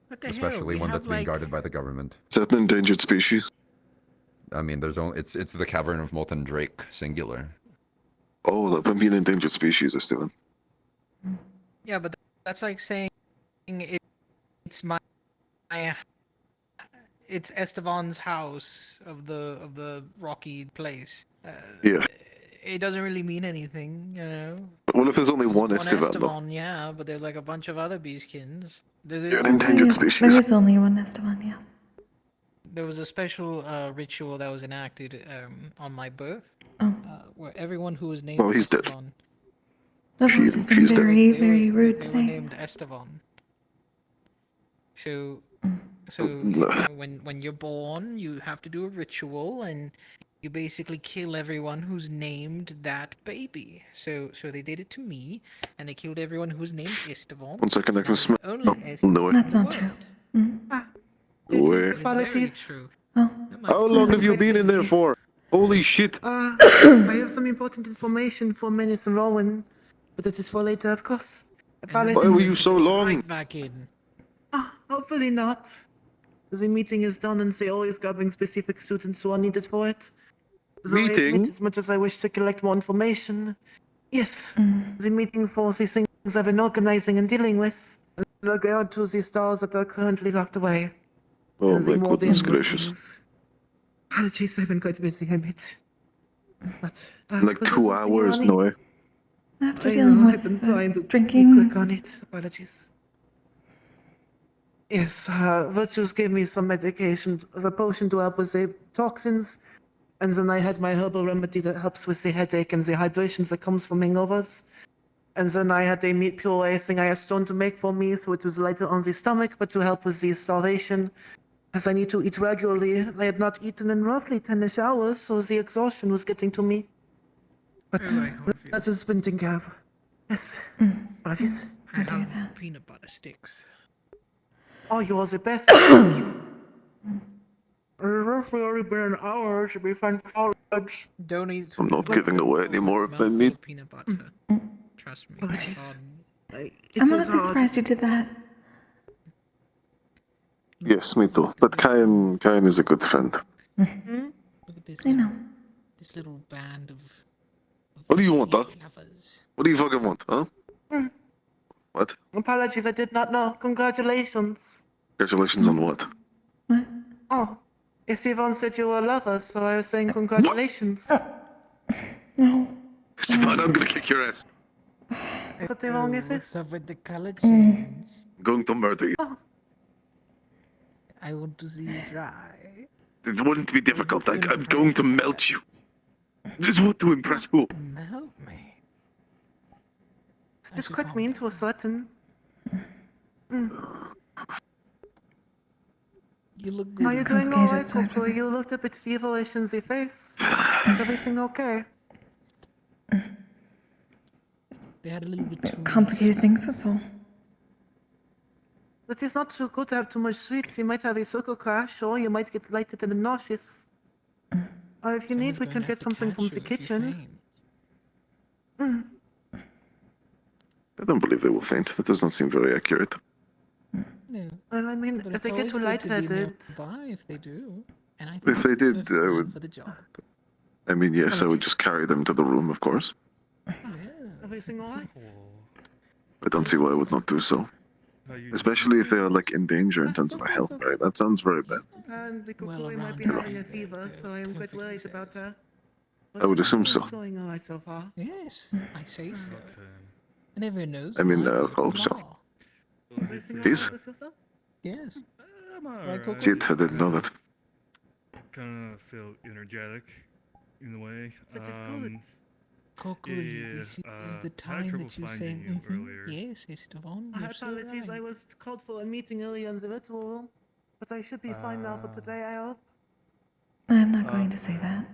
What the hell? Especially We one have, that's being like... guarded by the government. Is that an endangered species? I mean, there's only it's the Cavern of Molten Drake, singular. Oh, that would be an endangered species, Esteban. Yeah, but that's like saying it's my... It's Esteban's house of the rocky place. Yeah. It doesn't really mean anything, you know. What if there's only There's one Esteban, though? yeah, but there's like a bunch of other beeskins. You're an endangered species. There is only one Esteban, yes. There was a special ritual that was enacted on my birth, where everyone who was named Well, he's dead. Esteban, The vote has been very, very rude they were today. named Esteban. So No. when you're born, you have to do a ritual, and you basically kill everyone who's named that baby. So they did it to me, and they killed everyone who's named Esteban. 1 second, I can smell. Only No way. That's not true. No way. Apologies. How long have you been in there for? Holy shit. I have some important information for Menace and Rowan, but it is for later, of course. Apologies. Why were you so long? Right back in. Hopefully not. The meeting is done and they always grabbing specific students who are needed for it. So I Meeting? admit, as much as I wish to collect more information, yes, the meeting for the things I've been organizing and dealing with in regard to the stars that are currently locked away. Oh and the my more goodness dangerous gracious. things. Apologies, I've been quite busy, I admit. But, Like was there 2 something you hours, wanted? no way. After I dealing know, with I've been trying to drinking. be quick on it. Apologies. Yes, Virtues gave me some medication, the potion to help with the toxins, and then I had my herbal remedy that helps with the headache and the hydrations that comes from hangovers. And then I had a meat puree thing I asked Stone to make for me, so it was lighter on the stomach, but to help with the starvation, as I need to eat regularly. I had not eaten in roughly 10-ish hours, so the exhaustion was getting to me. But that has been taken care of. Yes. Apologies. I have peanut butter sticks. Oh, you are the best. Roughly already been an hour, should be fine for college. Don't eat. I'm not giving away any more of my Mouthful meat. of peanut butter. Trust me. Apologies. I'm honestly surprised you did that. Yes, me too. But Kayan is a good friend. Look at this. I know. This little band of What do you want, huh? lovers. What do you fucking want, huh? What? Apologies, I did not know. Congratulations. Congratulations on what? Oh, yes, Yvonne said you were lovers, so I was saying congratulations. No. Esteban, I'm gonna kick your ass. What wrong is it? What's up with the color change? I'm going to murder you. I want to see you dry. It wouldn't be difficult. I'm going to melt you. Just want to impress who? Melt me. It's quite mean to a certain. You look Are good. you doing alright, complicated, Kokkuri? You looked a bit feverish in the face. Is everything okay? They had a little bit too Complicated things, that's all. It is not too good to have too much sweets. You might have a circle crash, or you might get lighted and nauseous. Or if you need, we can get something from the kitchen. I don't believe they will faint. That does not seem very accurate. No. Well, I mean, But if it's they get always too good to be lightheaded. nearby if they do. And I think If they did, you're I perfect would. for the job. I mean, yes, I would just carry them to the room, of course. Everything alright? I don't see why I would not do so. Especially if they are, like, in danger in terms of my health, right? That sounds very bad. And the Kokkuri might be around having a fever, so I am quite worried about her. I would assume so. It's going alright so far. Yes, I say so. And everyone knows. I mean, I'm I hope so. law. Please? Yes. Alright. Shit, I didn't know that. Kind of feel energetic in a way. That is good. Kokkuri, this is the time that you say, yes, Esteban, you're so Apologies, right. I was called for a meeting earlier in the ritual room, but I should be fine now for today, I hope. I'm not going to say that.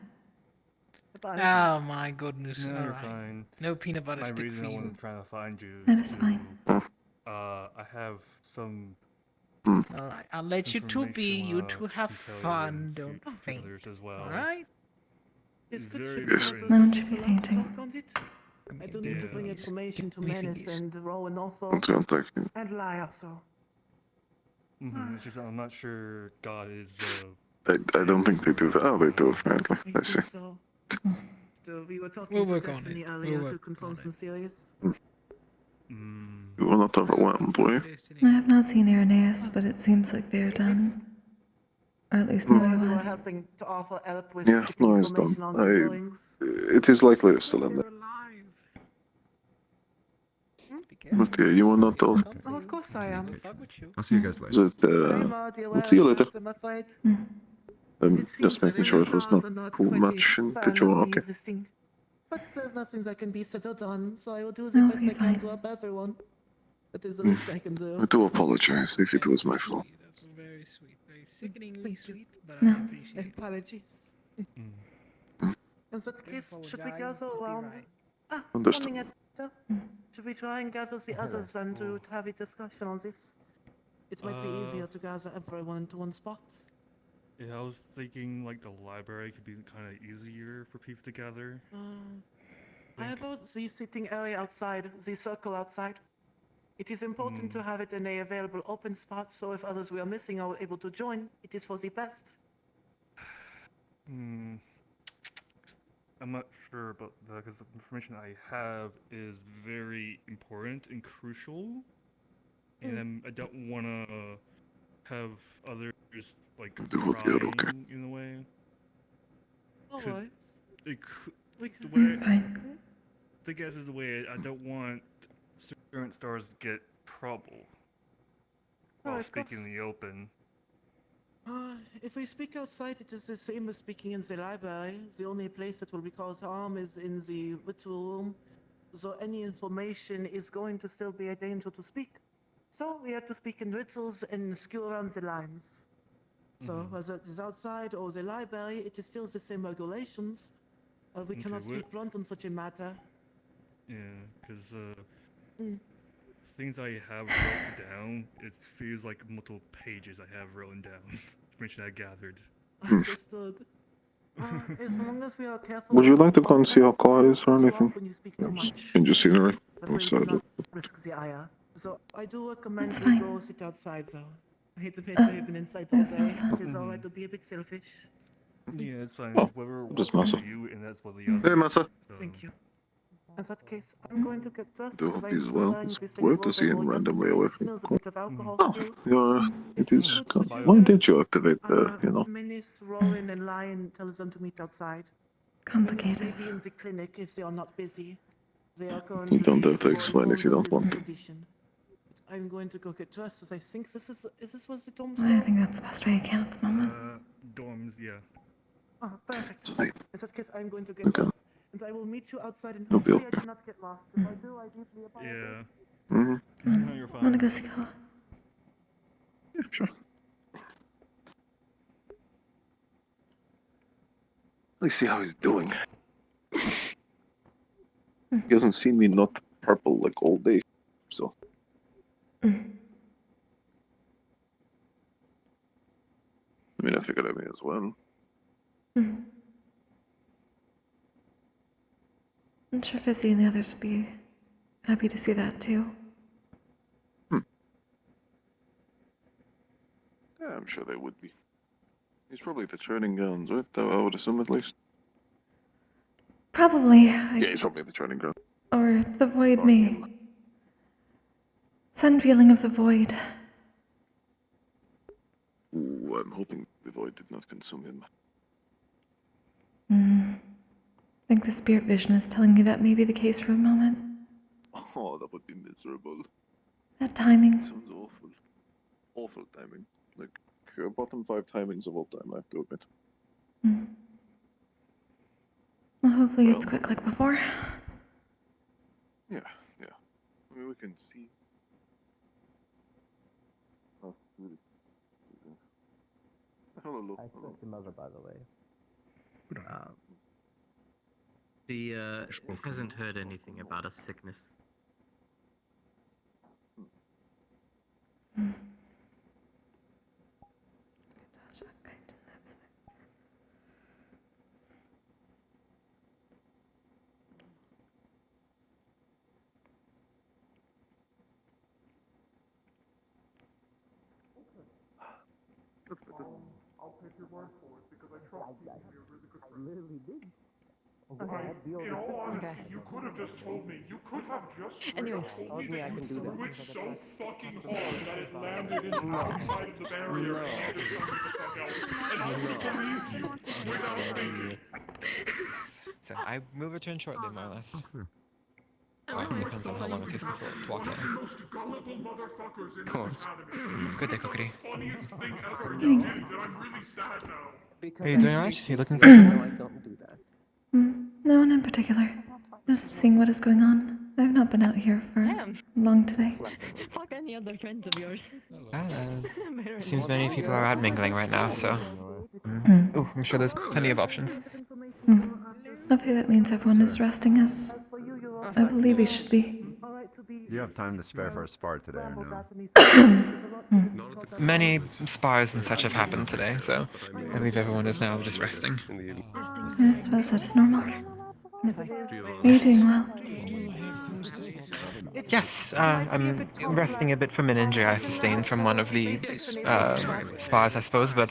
Oh my goodness, No, you're alright. fine. No peanut butter My stick reason for I you. wasn't trying to find you. That is fine. I have some. Alright, I'll let you two be. You two have fun. Don't to faint. others as well. Alright? very Yes. important. No one should be fainting. I do need to bring information to me Menace fingies. and Rowan also. I'm contacting. And Lie also. It's just I'm not sure God is. I don't think they do that. Oh, they do apparently. I see. So, we were talking We'll to work on Destiny it. earlier We'll to work confirm on some theories. You will not overwhelmed, will you? I have not seen Irenaeus, but it seems like they're done. Or at least knew he We were was. helping to offer help with Yeah, getting no, it's done. information on some goings. It is likely they're still in there. But yeah, you will not tell. Oh, of course I am. I'll see you guys later. Is it, I'll see you later. I'm afraid. I'm just making sure it was not too much into your okay. But there's nothing that can be settled on, so I will do the No, best you're I can fine. to help everyone. That is the least I can do. I do apologize if it was my fault. That's very sweet. Very sickeningly sweet, but No. I appreciate it. Apologies. In that case, should we gather around? Understood. Morning, Edda. Should we try and gather the others and to have a discussion on this? It might be easier to gather everyone into one spot. Yeah, I was thinking like the library could be kind of easier for people to gather. How about the sitting area outside, the circle outside? It is important to have it in a available open spot, so if others we are missing are able to join, it is for the best. I'm not sure about that because the information I have is very important and crucial, and I don't want to have others like prying in a way. Alright. The way I guess is the way I don't want certain stars to get trouble while speaking in the open. If we speak outside, it is the same as speaking in the library. The only place that will be caused harm is in the ritual room, so any information is going to still be a danger to speak. So we have to speak in rituals and skew around the lines. So whether it is outside or the library, it is still the same regulations. We cannot speak blunt on such a matter. Yeah, because things I have wrote down, it feels like multiple pages I have written down. Information I gathered. Understood. As long as we are careful. Would you like to go and see how car is or anything? Change the scenery. I'm sorry. Risk the ire. So I do recommend It's we fine. go sit outside though. I hate the fact that you've been inside all there's day. Masa. It is alright to be a bit selfish. Yeah, it's fine. Oh, Whoever just works for Masa. you, and that's what the Hey, other. Masa. Thank you. In that case, I'm going to get dressed. Do as hope I'm he's still well. wearing It's this weird to robe see I him wore randomly yesterday. away It from smells a home. bit of alcohol Oh, still. yeah, it is. Could you, Why did you activate the, Menace, Rowan, and Lion tells them to meet outside. Complicated. Maybe in the clinic if they are not busy. They are You currently don't have to explain if you informed don't of his want. condition. But I'm going to go get dressed as I think this is this was the dorms? I think that's the best way I can at the moment. Dorms, yeah. Ah, perfect. Right. In that case, I'm going to get Okay. dressed. And I will meet you outside and You'll be hopefully I okay. do not get lost. If I do, I deeply apologize. Yeah. Mm-hmm. No, you're I fine. want to go see Koa. Yeah, sure. Let's see how he's doing. He hasn't seen me not purple like all day, so. I mean, I figured I may as well. I'm sure Fizzy and the others would be happy to see that too. Yeah, I'm sure they would be. He's probably at the training grounds, right? I would assume at least. Probably. Yeah, he's probably at the training ground. Or the void may. Sudden feeling of the void. Ooh, I'm hoping the void did not consume him. I think the spirit vision is telling me that may be the case for a moment. Oh, that would be miserable. That timing. Sounds awful. Awful timing. Like, bottom 5 timings of all time, I have to admit. Well, hopefully it's quick like before. Yeah, yeah. I mean, we can see. Oh, really? Hello. I spoke to Mother, by the way. She hasn't heard anything about a sickness. In all honesty, you could have just told me. You could have just straight up told me that you threw it so fucking hard that it landed in the outside of the barrier and you just trying to get the fuck out. And I would have believed you without thinking. So I will return shortly, more or less. It depends on how long it takes me to walk there. Cool. Good day, Kokkuri. Thanks. Are you doing alright? Are you looking for someone? No one in particular. Just seeing what is going on. I've not been out here for long today. Fuck any other friends of yours. Seems many people are out mingling right now, so... Ooh, I'm sure there's plenty of options. Hopefully that means everyone is resting as I believe we should be. Do you have time to spare for a spar today or no? Many spars and such have happened today, so I believe everyone is now just resting. I suppose that is normal. Are you doing well? Yes, I'm resting a bit from an injury I sustained from one of the spars, I suppose, but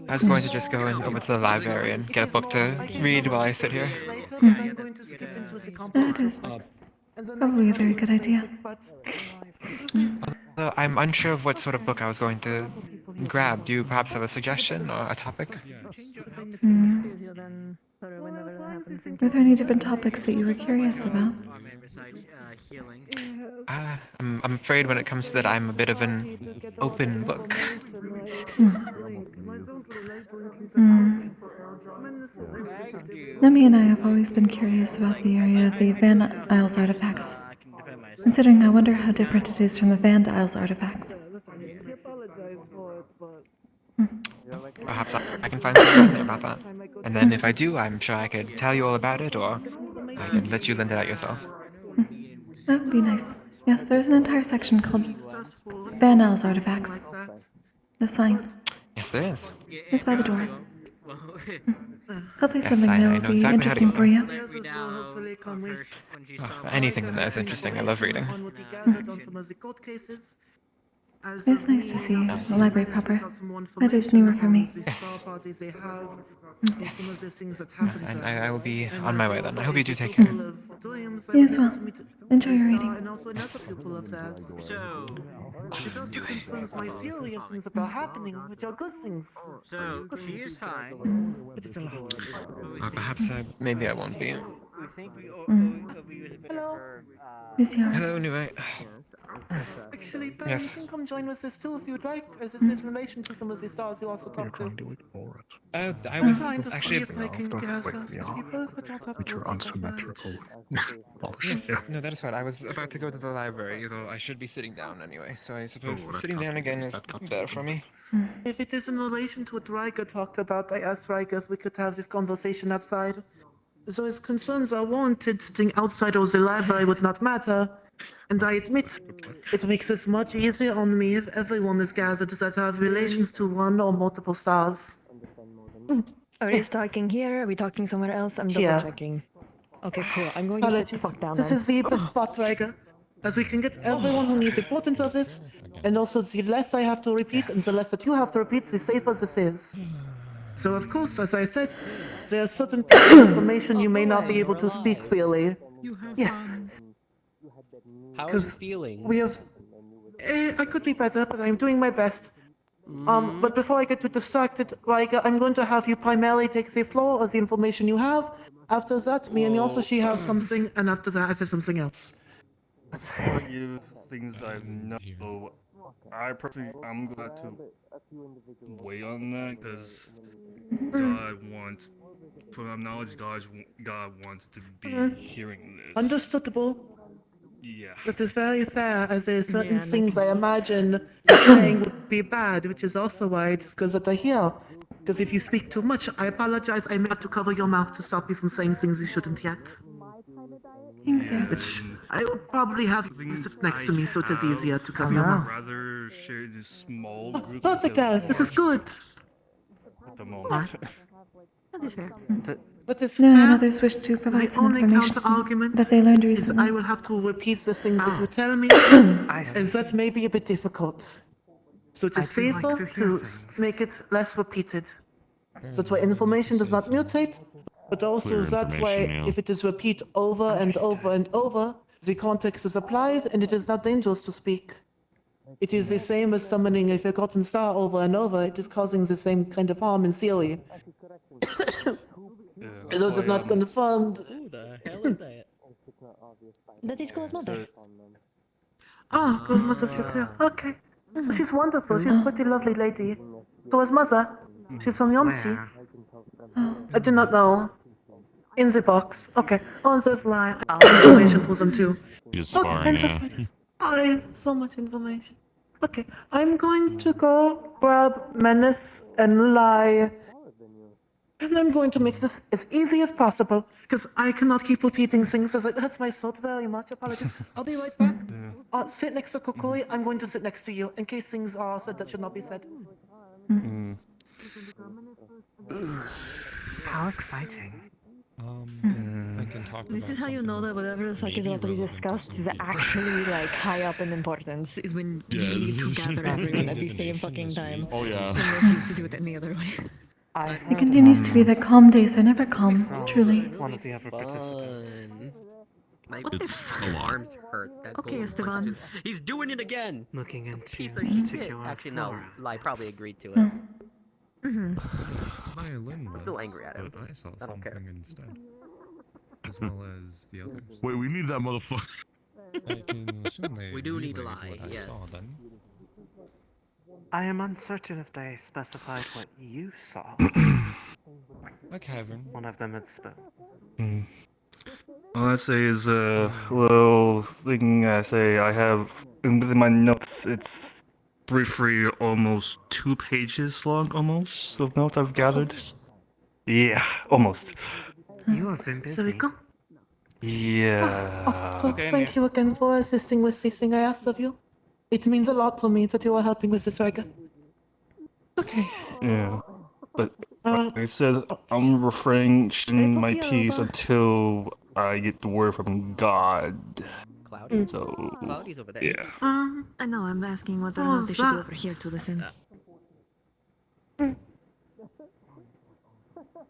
I was going to just go over to the library and get a book to read while I sit here. That is probably a very good idea. Although I'm unsure of what sort of book I was going to grab. Do you perhaps have a suggestion or a topic? Were there any different topics that you were curious about? I'm afraid when it comes to that, I'm a bit of an open book. Nami and I have always been curious about the area of the Van Isles artifacts. Considering I wonder how different it is from the Van Isles artifacts. Perhaps I can find something about that. And then if I do, I'm sure I could tell you all about it, or I can let you lend it out yourself. That would be nice. Yes, there's an entire section called Van Isles artifacts. The sign. Yes, there is. It's by the doors. Hopefully Yes, something I there know will be exactly how to interesting get for you. Anything in there is interesting. I love reading. It's nice to see the library proper. That is newer for me. Yes. Yes. And I will be on my way then. I hope you do take care. You as well. Enjoy your reading. Yes. It also confirms my seriousness about happening, which are good things. So, she is fine. But it's a lot. Or perhaps maybe I won't be. Hello, Nue. Actually, Ben, Yes. you can come join with us too if you'd like, as this is in relation to some of the stars you also talked to. I was trying to actually... see if I can gather people that don't have With your unsymmetrical polish. Yes, no, that is right. I was about to go to the library, though I should be sitting down anyway, so I suppose sitting down again is better for me. If it is in relation to what Riker talked about, I asked Riker if we could have this conversation outside. So his concerns are warranted, sitting outside of the library would not matter. And I admit, it makes it much easier on me if everyone is gathered that have relations to one or multiple stars. Are we talking here? Are we talking somewhere else? I'm double checking. Okay, cool. I'm going to sit the fuck down This then. is the best spot, Riker. As we can get everyone who needs importance of this, and also the less I have to repeat and the less that you have to repeat, the safer this is. So of course, as I said, there are certain pieces of information you may not be able to speak freely. Yes. How are you feeling? We have... I could be better, but I'm doing my best. But before I get too distracted, Riker, I'm going to have you primarily take the floor of the information you have. After that, me and Yosashi have something, and after that, I have something else. Before I give things I know, I personally, I'm glad to weigh on that, because God wants, from my knowledge, God wants to be hearing this. Understandable. Yeah. That is very fair, as there are certain things I imagine saying would be bad, which is also why it is good that I hear. Because if you speak too much, I apologize, I may have to cover your mouth to stop you from saying things you shouldn't yet. Thanks, Which I will probably have you sit next to me so it is easier to cover your I'd mouth. rather share in small groups. Perfect, Alex, this is good. At the moment. But it's No, fair. and others wish to provide The some only information counter-argument that they learned is recently. I will have to repeat the things that you tell me, and that may be a bit difficult. So it is safer to make it less repeated. That way information does not mutate, but also Clear that way, information, yeah. if it is repeat over and over and over, the context is applied and it is not dangerous to speak. It is the same as summoning a forgotten star over and over. It is causing the same kind of harm in theory. Although it is not confirmed. Who the hell is that? That is Cole's mother. Ah, good mother's here too. Okay. She's wonderful. She's a pretty lovely lady. Who is mother? She's from Yomsi. I do not know. In the box. Okay. Oh, there's lie. I have information for them too. Just Okay, sparring, and yeah. that's- I have so much information. Okay, I'm going to go grab Menace and Lie. And I'm going to make this as easy as possible, because I cannot keep repeating things as it hurts my throat very much. Apologies. I'll be right back. Sit next to Kokkuri. I'm going to sit next to you, in case things are said that should not be said. How exciting. I can talk This about is how you know that whatever the fuck is about to be discussed is actually like high up in importance. Is when you need to gather everyone at the same fucking time. Oh, yeah. And refuse to do it any other way. It continues to be the calm days are never calm, truly. One of the other participants. My It's arms hurt. That Okay, gold Esteban. punch. He's doing it again. Looking into Piece of shit. particular Actually, no. flora. Lie probably agreed to it. Mm-hmm. Violin I'm still angry at him. but I saw I don't care. something instead, as well as the others. Wait, we need that motherfucker. I can assume they We do need relayed Lie, what I yes. saw then. I am uncertain if they specified what you saw. A cavern. One of them had All I say is little thing I say I have in my notes. It's briefly almost 2 pages long, almost of notes I've gathered. Yeah, almost. You have been So we busy. go. Yeah. So thank you again for assisting with this thing I asked of you. It means a lot to me that you are helping with this Riga. Okay. Yeah, but like I said, I'm refraining my peace until I get the word from God. Cloudy? So, Cloudy's over there. yeah. I know, I'm asking whether or Oh, not they should be that- over here to listen.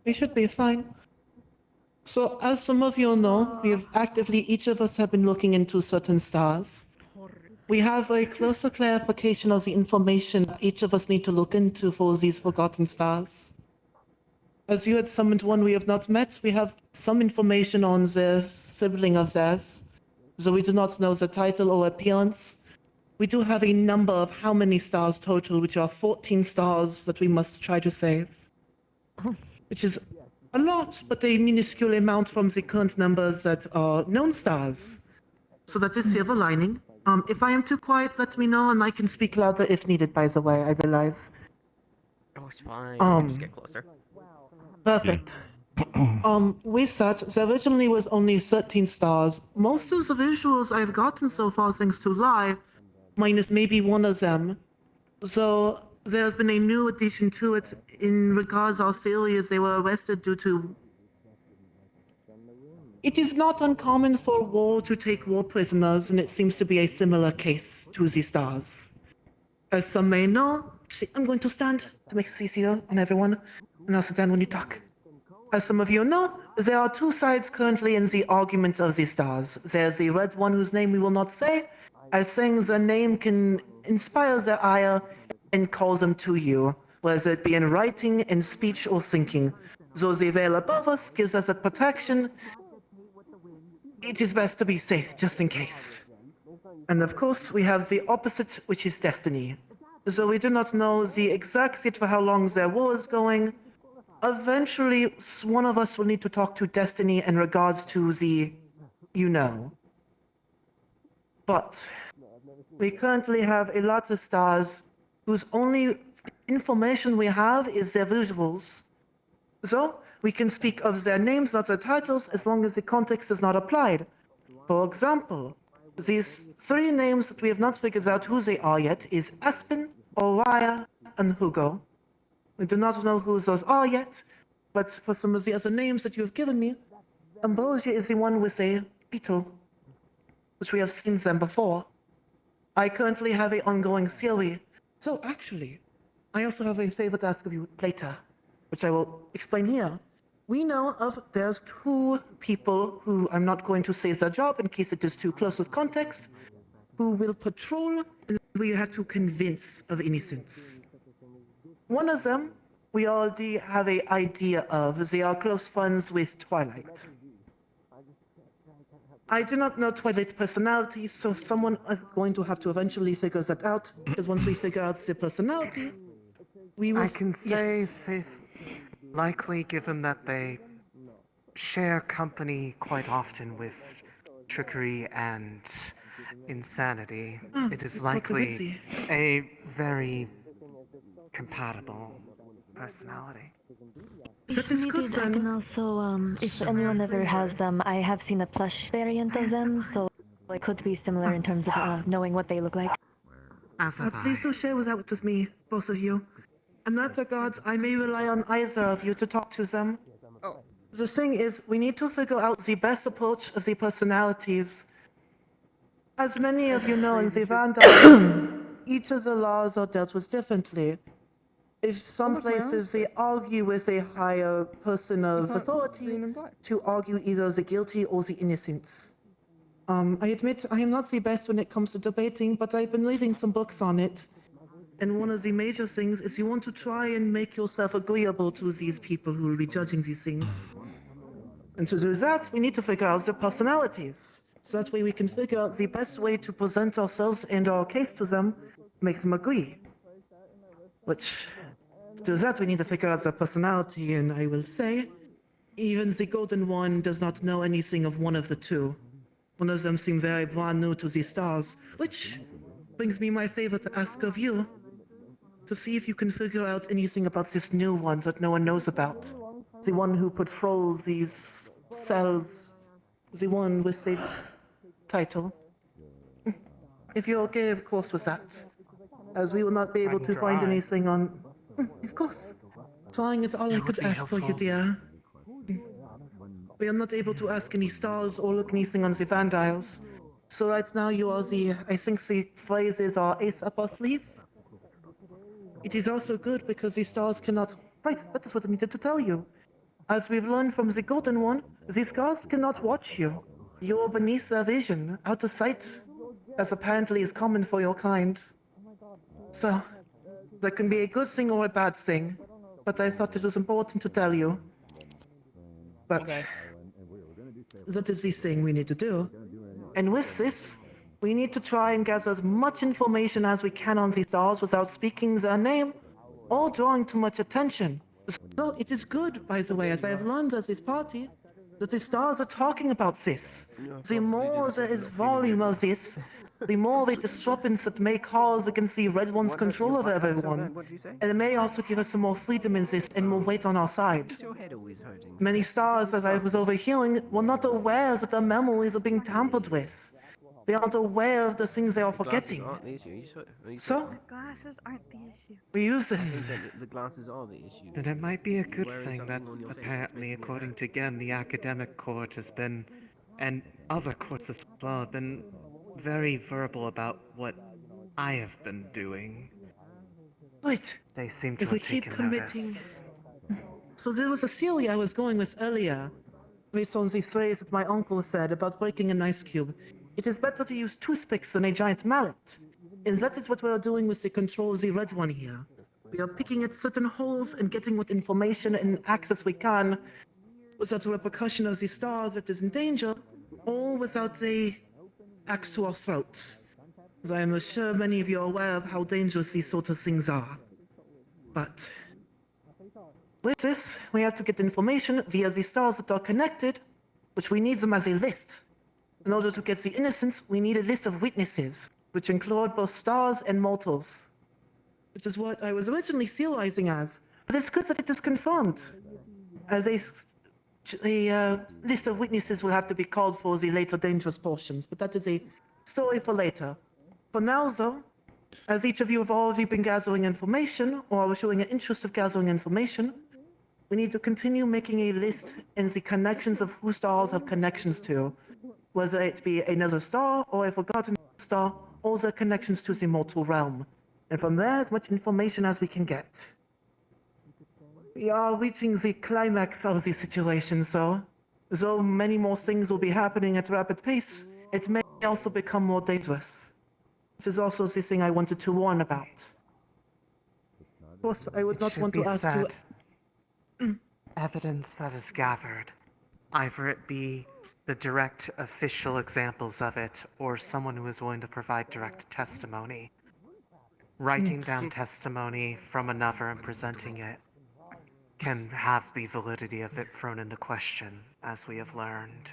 We should be fine. So, as some of you know, we have actively, each of us have been looking into certain stars. We have a closer clarification of the information each of us need to look into for these forgotten stars. As you had summoned one we have not met, we have some information on the sibling of theirs, though we do not know the title or appearance. We do have a number of how many stars total, which are 14 stars that we must try to save. Which is a lot, but a minuscule amount from the current numbers that are known stars. So that is silver lining. If I am too quiet, let me know, and I can speak louder if needed, by the way, I realize. Oh, it's fine. You can just get closer. Perfect. With that, there originally was only 13 stars. Most of the visuals I've gotten so far, thanks to Lie, minus maybe one of them. So there's been a new addition to it in regards how serious they were arrested due to. It is not uncommon for war to take war prisoners, and it seems to be a similar case to the stars. As some may know, see, I'm going to stand to make this easier on everyone, and I'll sit down when you talk. As some of you know, there are two sides currently in the argument of the stars. There's the red one whose name we will not say, as saying the name can inspire their ire and call them to you, whether it be in writing, in speech, or thinking. Though the veil above us gives us that protection, it is best to be safe, just in case. And of course, we have the opposite, which is destiny. So we do not know the exact state for how long their war is going. Eventually, one of us will need to talk to destiny in regards to the, you know. But we currently have a lot of stars whose only information we have is their visuals. So, we can speak of their names, not their titles, as long as the context is not applied. For example, these 3 names that we have not figured out who they are yet is Aspen, Oriah, and Hugo. We do not know who those are yet, but for some of the other names that you have given me, Ambrosia is the one with a beetle, which we have seen them before. I currently have an ongoing theory. So actually, I also have a favor to ask of you later. which I will explain here. We know of there's two people who I'm not going to say their job in case it is too close with context, who will patrol and we have to convince of innocence. One of them we already have an idea of. They are close friends with Twilight. I do not know Twilight's personality, so someone is going to have to eventually figure that out, because once we figure out their personality, we will... I can say Yes. safe, likely given that they share company quite often with trickery and insanity. It is likely a very compatible personality. That is good, I can also, if anyone ever has them, I have seen a plush variant of them, so it could be similar in terms of knowing what they look like. Please do share that with me, both of you. In that regard, I may rely on either of you to talk to them. The thing is, we need to figure out the best approach of the personalities. As many of you know, in the Vandals, each of the laws are dealt with differently. If some places they argue with a higher person of authority to argue either the guilty or the innocents. I admit I am not the best when it comes to debating, but I've been reading some books on it. And one of the major things is you want to try and make yourself agreeable to these people who will be judging these things. And to do that, we need to figure out their personalities. So that way we can figure out the best way to present ourselves and our case to them, make them agree. Which, to do that, we need to figure out their personality, and I will say, even the Golden One does not know anything of one of the two. One of them seemed very brand new to the stars, which brings me my favor to ask of you, to see if you can figure out anything about this new one that no one knows about. The one who patrols these cells, the one with the title. If you're okay, of course, with that. As we will not be able to find anything on... Of course. Trying is all I could ask for you, dear. We are not able to ask any stars or look anything on the Vandiles. So right now you are the, I think the phrases are ace up our sleeve. It is also good because the stars cannot... Right, that is what I needed to tell you. As we've learned from the Golden One, the stars cannot watch you. You are beneath their vision, out of sight, as apparently is common for your kind. So, that can be a good thing or a bad thing, but I thought it was important to tell you. But that is the thing we need to do. And with this, we need to try and gather as much information as we can on these stars without speaking their name or drawing too much attention. So it is good, by the way, as I have learned at this party, that the stars are talking about this. The more there is volume of this, the more of a disturbance that may cause against the Red One's control of everyone. And it may also give us some more freedom in this and more weight on our side. Many stars, as I was overhearing, were not aware that their memories are being tampered with. They aren't aware of the things they are forgetting. So, we use this. The glasses are the issue. Then it might be a good thing that apparently, according to Gen, the academic court has been, and other courts as well, have been very verbal about what I have been doing. Right. They seem to If we have keep taken committing... notice. So there was a theory I was going with earlier, based on the phrase that my uncle said about breaking an ice cube. It is better to use toothpicks than a giant mallet. And that is what we are doing with the Control Z Red One here. We are picking at certain holes and getting what information and access we can without the repercussion of the stars that is in danger, or without the axe to our throat. As I am sure many of you are aware of how dangerous these sort of things are. But with this, we have to get information via the stars that are connected, which we need them as a list. In order to get the innocents, we need a list of witnesses, which include both stars and mortals. Which is what I was originally theorizing as, but it's good that it is confirmed. As a list of witnesses will have to be called for the later dangerous portions, but that is a story for later. For now, though, as each of you have already been gathering information, or are showing an interest of gathering information, we need to continue making a list in the connections of who stars have connections to, whether it be another star or a forgotten star, or their connections to the mortal realm. And from there, as much information as we can get. We are reaching the climax of the situation, so though many more things will be happening at a rapid pace, it may also become more dangerous. Which is also the thing I wanted to warn about. Of course, I would It not should want be to ask you. said, evidence that is gathered, either it be the direct official examples of it, or someone who is willing to provide direct testimony. Writing down testimony from another and presenting it can have the validity of it thrown into question, as we have learned.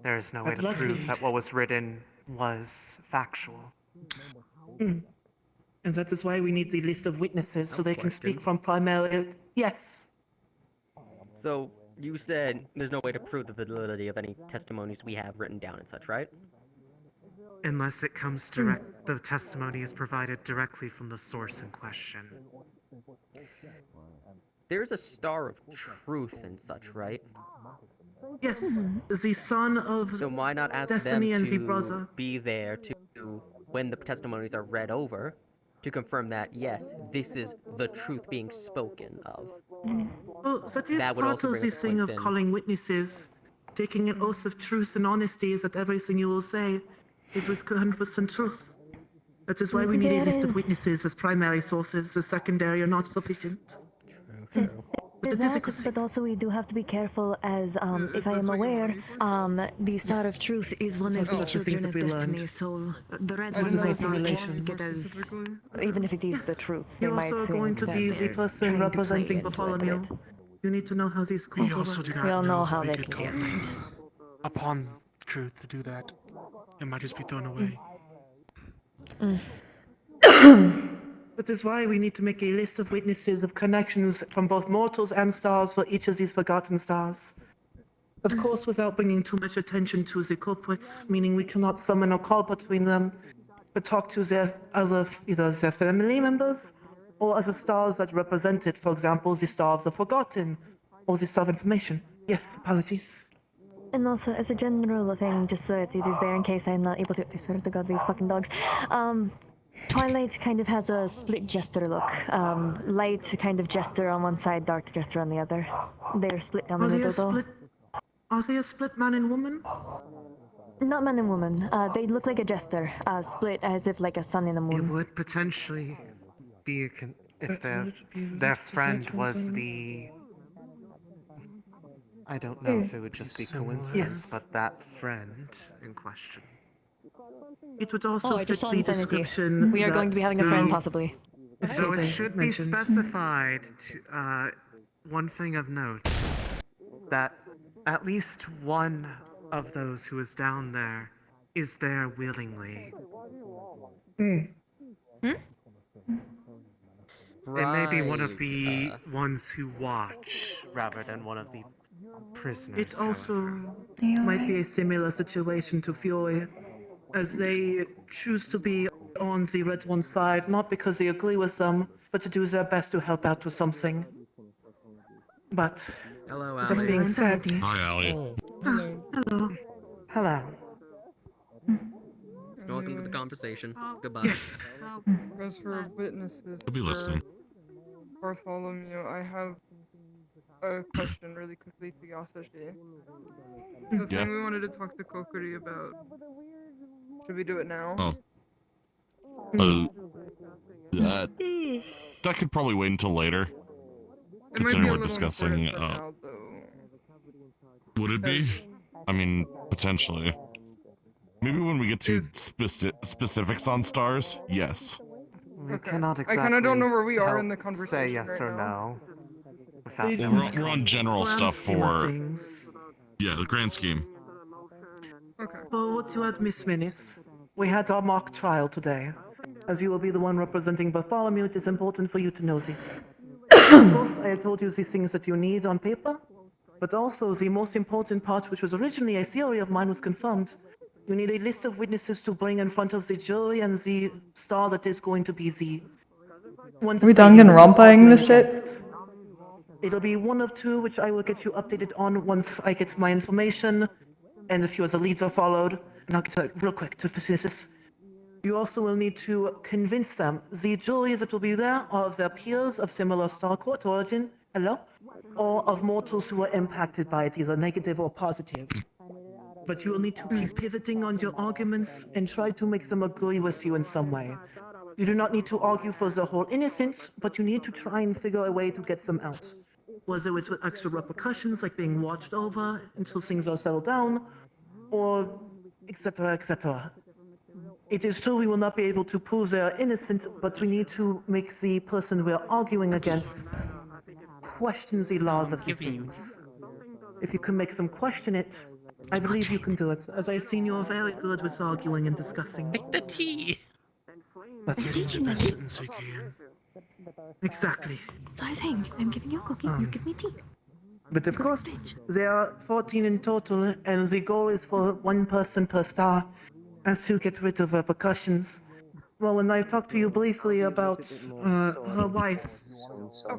There is no way But to prove luckily- that what was written was factual. And that is why we need the list of witnesses so they can speak question. from primary. Yes. So, you said there's no way to prove the validity of any testimonies we have written down and such, right? Unless it comes direct, the testimony is provided directly from the source in question. There's a star of truth and such, right? Yes, the son of So why not ask Destiny them and the to brother. be there to, when the testimonies are read over, to confirm that, yes, this is the truth being spoken of. Well, that is That would part also of bring the up the thing point of then. calling witnesses. Taking an oath of truth and honesty is that everything you will say is with 100% truth. That is why we need a There list of is- witnesses as primary sources, as secondary are not sufficient. But There's it is a that, good thing. but also we do have to be careful as, if I am aware, the Star of Truth is one of It's the also the things children of that we Destiny, learned. so the Red This is Ones a might not simulation. take it as, even if it is the truth, they You might also are think going to that be the they're person trying to play representing into it a Bartholomew. bit. You need to know how these calls will work. We all know how they can get. Upon truth to do that, it might just be thrown away. That is why we need to make a list of witnesses of connections from both mortals and stars for each of these forgotten stars. Of course, without bringing too much attention to the culprits, meaning we cannot summon or call between them, but talk to their other, either their family members or other stars that represent it. For example, the Star of the Forgotten or the Star of Information. Yes, apologies. And also, as a general thing, just so that it is there in case I'm not able to. I swear to God, these fucking dogs. Twilight kind of has a split jester look. Light kind of jester on one side, dark jester on the other. They're split down the Are they middle, a though. split? Are they a split man and woman? Not man and woman. They look like a jester, split as if like a sun and a It moon. would potentially be a if their friend was the. I don't know if it would just be coincidence, Yes. but that friend in question. It would also I fit just saw the Insanity. description. We are going to be having a friend, possibly. Though it they should be mentioned. specified to one thing of note that at least one of those who is down there is there willingly. It may be one of the ones who watch rather than one of the prisoners. It also however. might be a similar situation to Fury, as they choose to be on the Red One side, not because they agree with them, but to do their best to help out with something. But, Hello, that Allie. being said... Hi, Allie. Hello. Hello. Welcome to the conversation. Goodbye. Yes. As for witnesses, I'll be listening. Bartholomew, I have a question really quickly to Yasashi. The thing we wanted to talk to Kokkuri about. Should we do it now? Oh. That could probably wait until later. It might be Considering a we're little discussing, important for now, though. would it be? I mean, potentially. Maybe when we get to specifics on stars, yes. We cannot exactly. I kind of don't know where we are help in the conversation. Say yes right or now. no. Without Well, we're on general Grand stuff scheme of for things. yeah, the grand scheme. Okay. So what you had, Miss Menace? We had our mock trial today. As you will be the one representing Bartholomew, it is important for you to know this. Of course, I have told you these things that you need on paper, but also the most important part, which was originally a theory of mine, was confirmed. You need a list of witnesses to bring in front of the jury and the star that is going to be the one. Are we done and romping this shit? It'll be one of two, which I will get you updated on once I get my information, and a few other leads are followed. And I'll get to it real quick to finish this. You also will need to convince them. The juries that will be there are of their peers of similar star court origin, Hello? Or of mortals who are impacted by it, either negative or positive. But you will need to keep pivoting on your arguments and try to make them agree with you in some way. You do not need to argue for the whole innocence, but you need to try and figure a way to get them out. Whether it's with extra repercussions, like being watched over until things are settled down, or etc., etc. It is true we will not be able to prove they are innocent, but we need to make the person we're arguing against question the laws of the things. If you can make them question it, I believe you can do it. As I've seen, you're very good with arguing and discussing. Like the tea. That's The tea it. can make it. Exactly. So I was saying, I'm giving you a cookie, you give me tea. But of course, there are 14 in total, and the goal is for one person per star, as to get rid of repercussions. Well, when I talked to you briefly about her wife,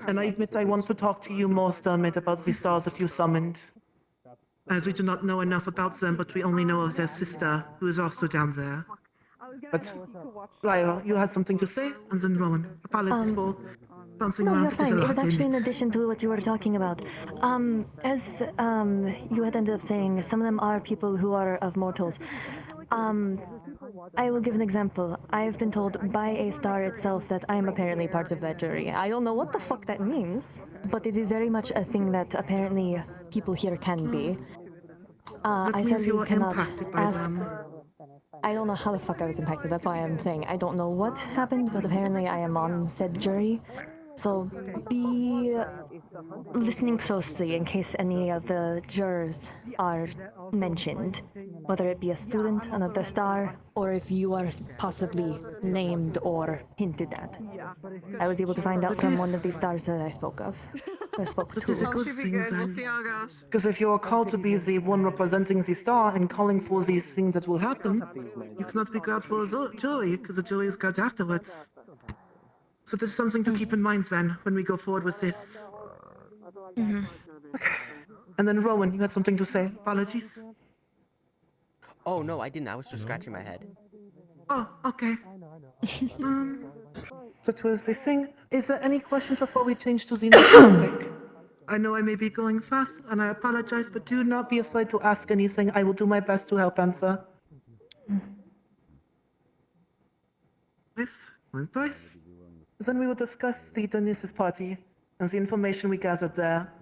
and I admit I want to talk to you more, Sturmit, about the stars that you summoned. As we do not know enough about them, but we only know of their sister, who is also down there. But, Lyra, you had something to say? And then Rowan. Apologies for bouncing No, around. you're It is a fine. It lot, was I actually in admit. addition to what you were talking about. As you had ended up saying, some of them are people who are of mortals. I will give an example. I've been told by a star itself that I am apparently part of that jury. I don't know what the fuck that means, but it is very much a thing that apparently people here can be. That I means you sadly were cannot impacted by ask. them. I don't know how the fuck I was impacted. That's why I'm saying I don't know what happened, but apparently I am on said jury. So be listening closely in case any of the jurors are mentioned, whether it be a student, another star, or if you are possibly named or hinted at. I was able to find out from one of these stars that I spoke of. Or spoke That to. is a good thing, then. Because if you are called to be the one representing the star and calling for these things that will happen, you cannot be grabbed for a jury, because the jury is grabbed afterwards. So this is something to keep in mind, then, when we go forward with this. Mhm. Okay. And then, Rowan, you had something to say. Apologies. Oh no, I didn't. I was just scratching my head. Oh, okay. So it was this thing. Is there any questions before we change to the next topic? I know I may be going fast, and I apologize, but do not be afraid to ask anything. I will do my best to help answer. Yes, my advice. Then we will discuss the Dionysus party and the information we gathered there.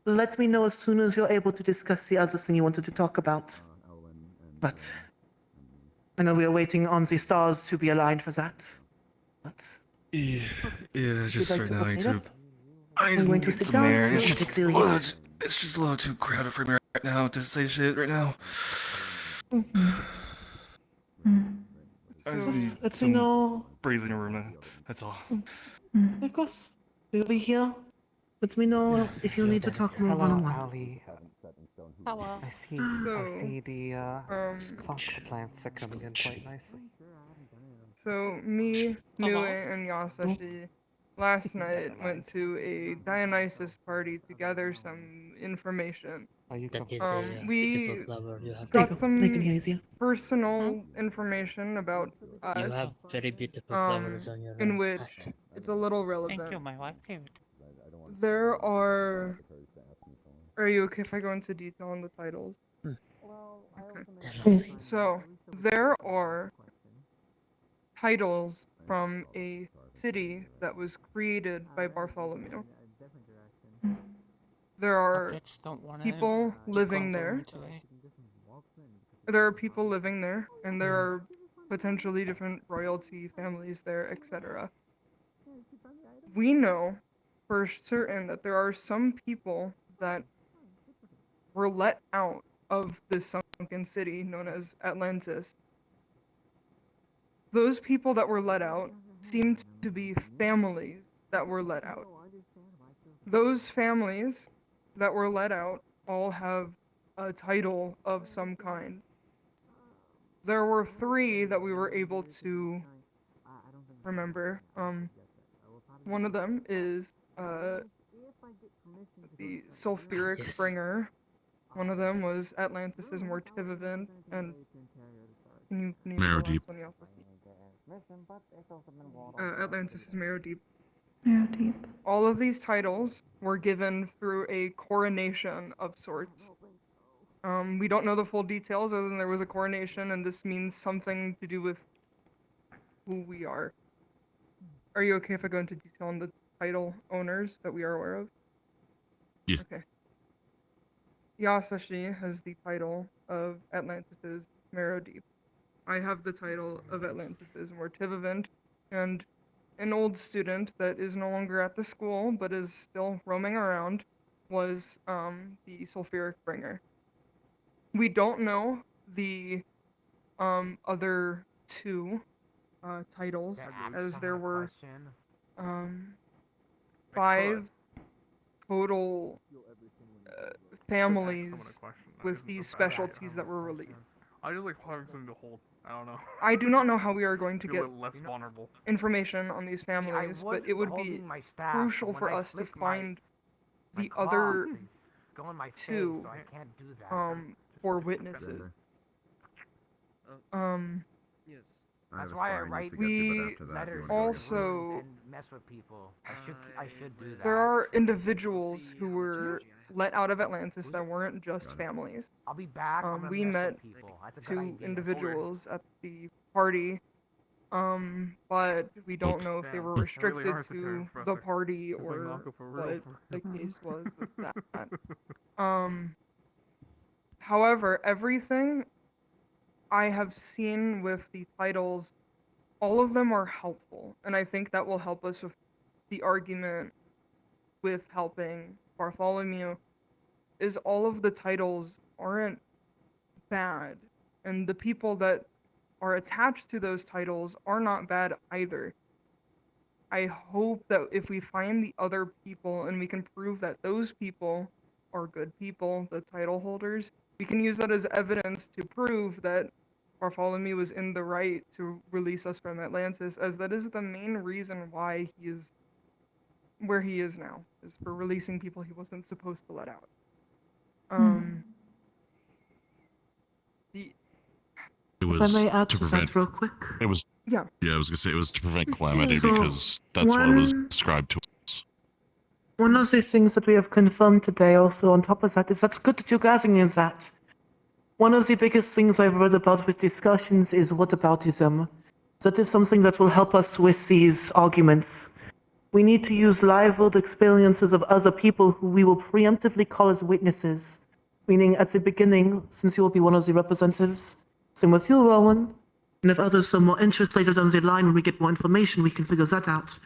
Let me know as soon as you're able to discuss the other thing you wanted to talk about. But I know we are waiting on the stars to be aligned for that. But Yeah, would you just like right to now I open need it to. up? I I'm just going need to to sit get some down air. and It's take just, the heat. it's just a little too crowded for me right now to say shit right now. I just Yes, need let me some know. breathing room. That's all. Of course. We'll be here. Let me know if you need to talk more Hello, one-on-one. Ali. Hello. I see So, the fox plants are coming in quite nicely. So me, Nue, and Yasashi last night went to a Dionysus party to gather some information. That is a We beautiful flower you have. got some personal information about You us, have very beautiful flowers on your in which hat. it's a little relevant. Thank you, my wife favorite. There are. Are you okay if I go into detail on the titles? Okay. So there are titles from a city that was created by Bartholomew. There are Objects don't wanna people living decomfort there. me today. There are people living there, and there are potentially different royalty families there, etc. We know for certain that there are some people that were let out of this sunken city known as Atlantis. Those people that were let out seemed to be families that were let out. Those families that were let out all have a title of some kind. There were 3 that we were able to remember. One of them is the sulfuric bringer. One of them was Atlantis' Mortivivant, and can you Marrow Deep. Atlantis' Marrow Deep. Yeah, deep. All of these titles were given through a coronation of sorts. We don't know the full details other than there was a coronation, and this means something to do with who we are. Are you okay if I go into detail on the title owners that we are aware of? Yeah. Okay. Yasashi has the title of Atlantis' Marrow Deep. I have the title of Atlantis' Mortivivant, and an old student that is no longer at the school but is still roaming around was the Sulfuric Bringer. We don't know the other two titles, as there were 5 total families with these specialties that were released. I just like having something to hold. I don't know. I do not know how we are going to Feel get less vulnerable. information on these families, but it would be crucial for us to find the other two for witnesses. That's why I write letters also and mess with people. I should do that. there are individuals who were let out of Atlantis that weren't just families. I'll be back. We met 2 individuals at the party, but we don't know if they were restricted to the party or what the case was with that. However, everything I have seen with the titles, all of them are helpful, and I think that will help us with the argument with helping Bartholomew, is all of the titles aren't bad, and the people that are attached to those titles are not bad either. I hope that if we find the other people and we can prove that those people are good people, the title holders, we can use that as evidence to prove that Bartholomew was in the right to release us from Atlantis, as that is the main reason why he is where he is now, is for releasing people he wasn't supposed to let out. It If was I may add to to that prevent. real quick. It was. Yeah. Yeah, I was gonna say it was to prevent calamity So, because that's what was described to us. One of the things that we have confirmed today also on top of that is that's good that you're gathering in that. One of the biggest things I've read about with discussions is whataboutism. That is something that will help us with these arguments. We need to use live world experiences of other people who we will preemptively call as witnesses. Meaning at the beginning, since you will be one of the representatives, same with you, Rowan, and if others are more interested later down the line when we get more information, we can figure that out.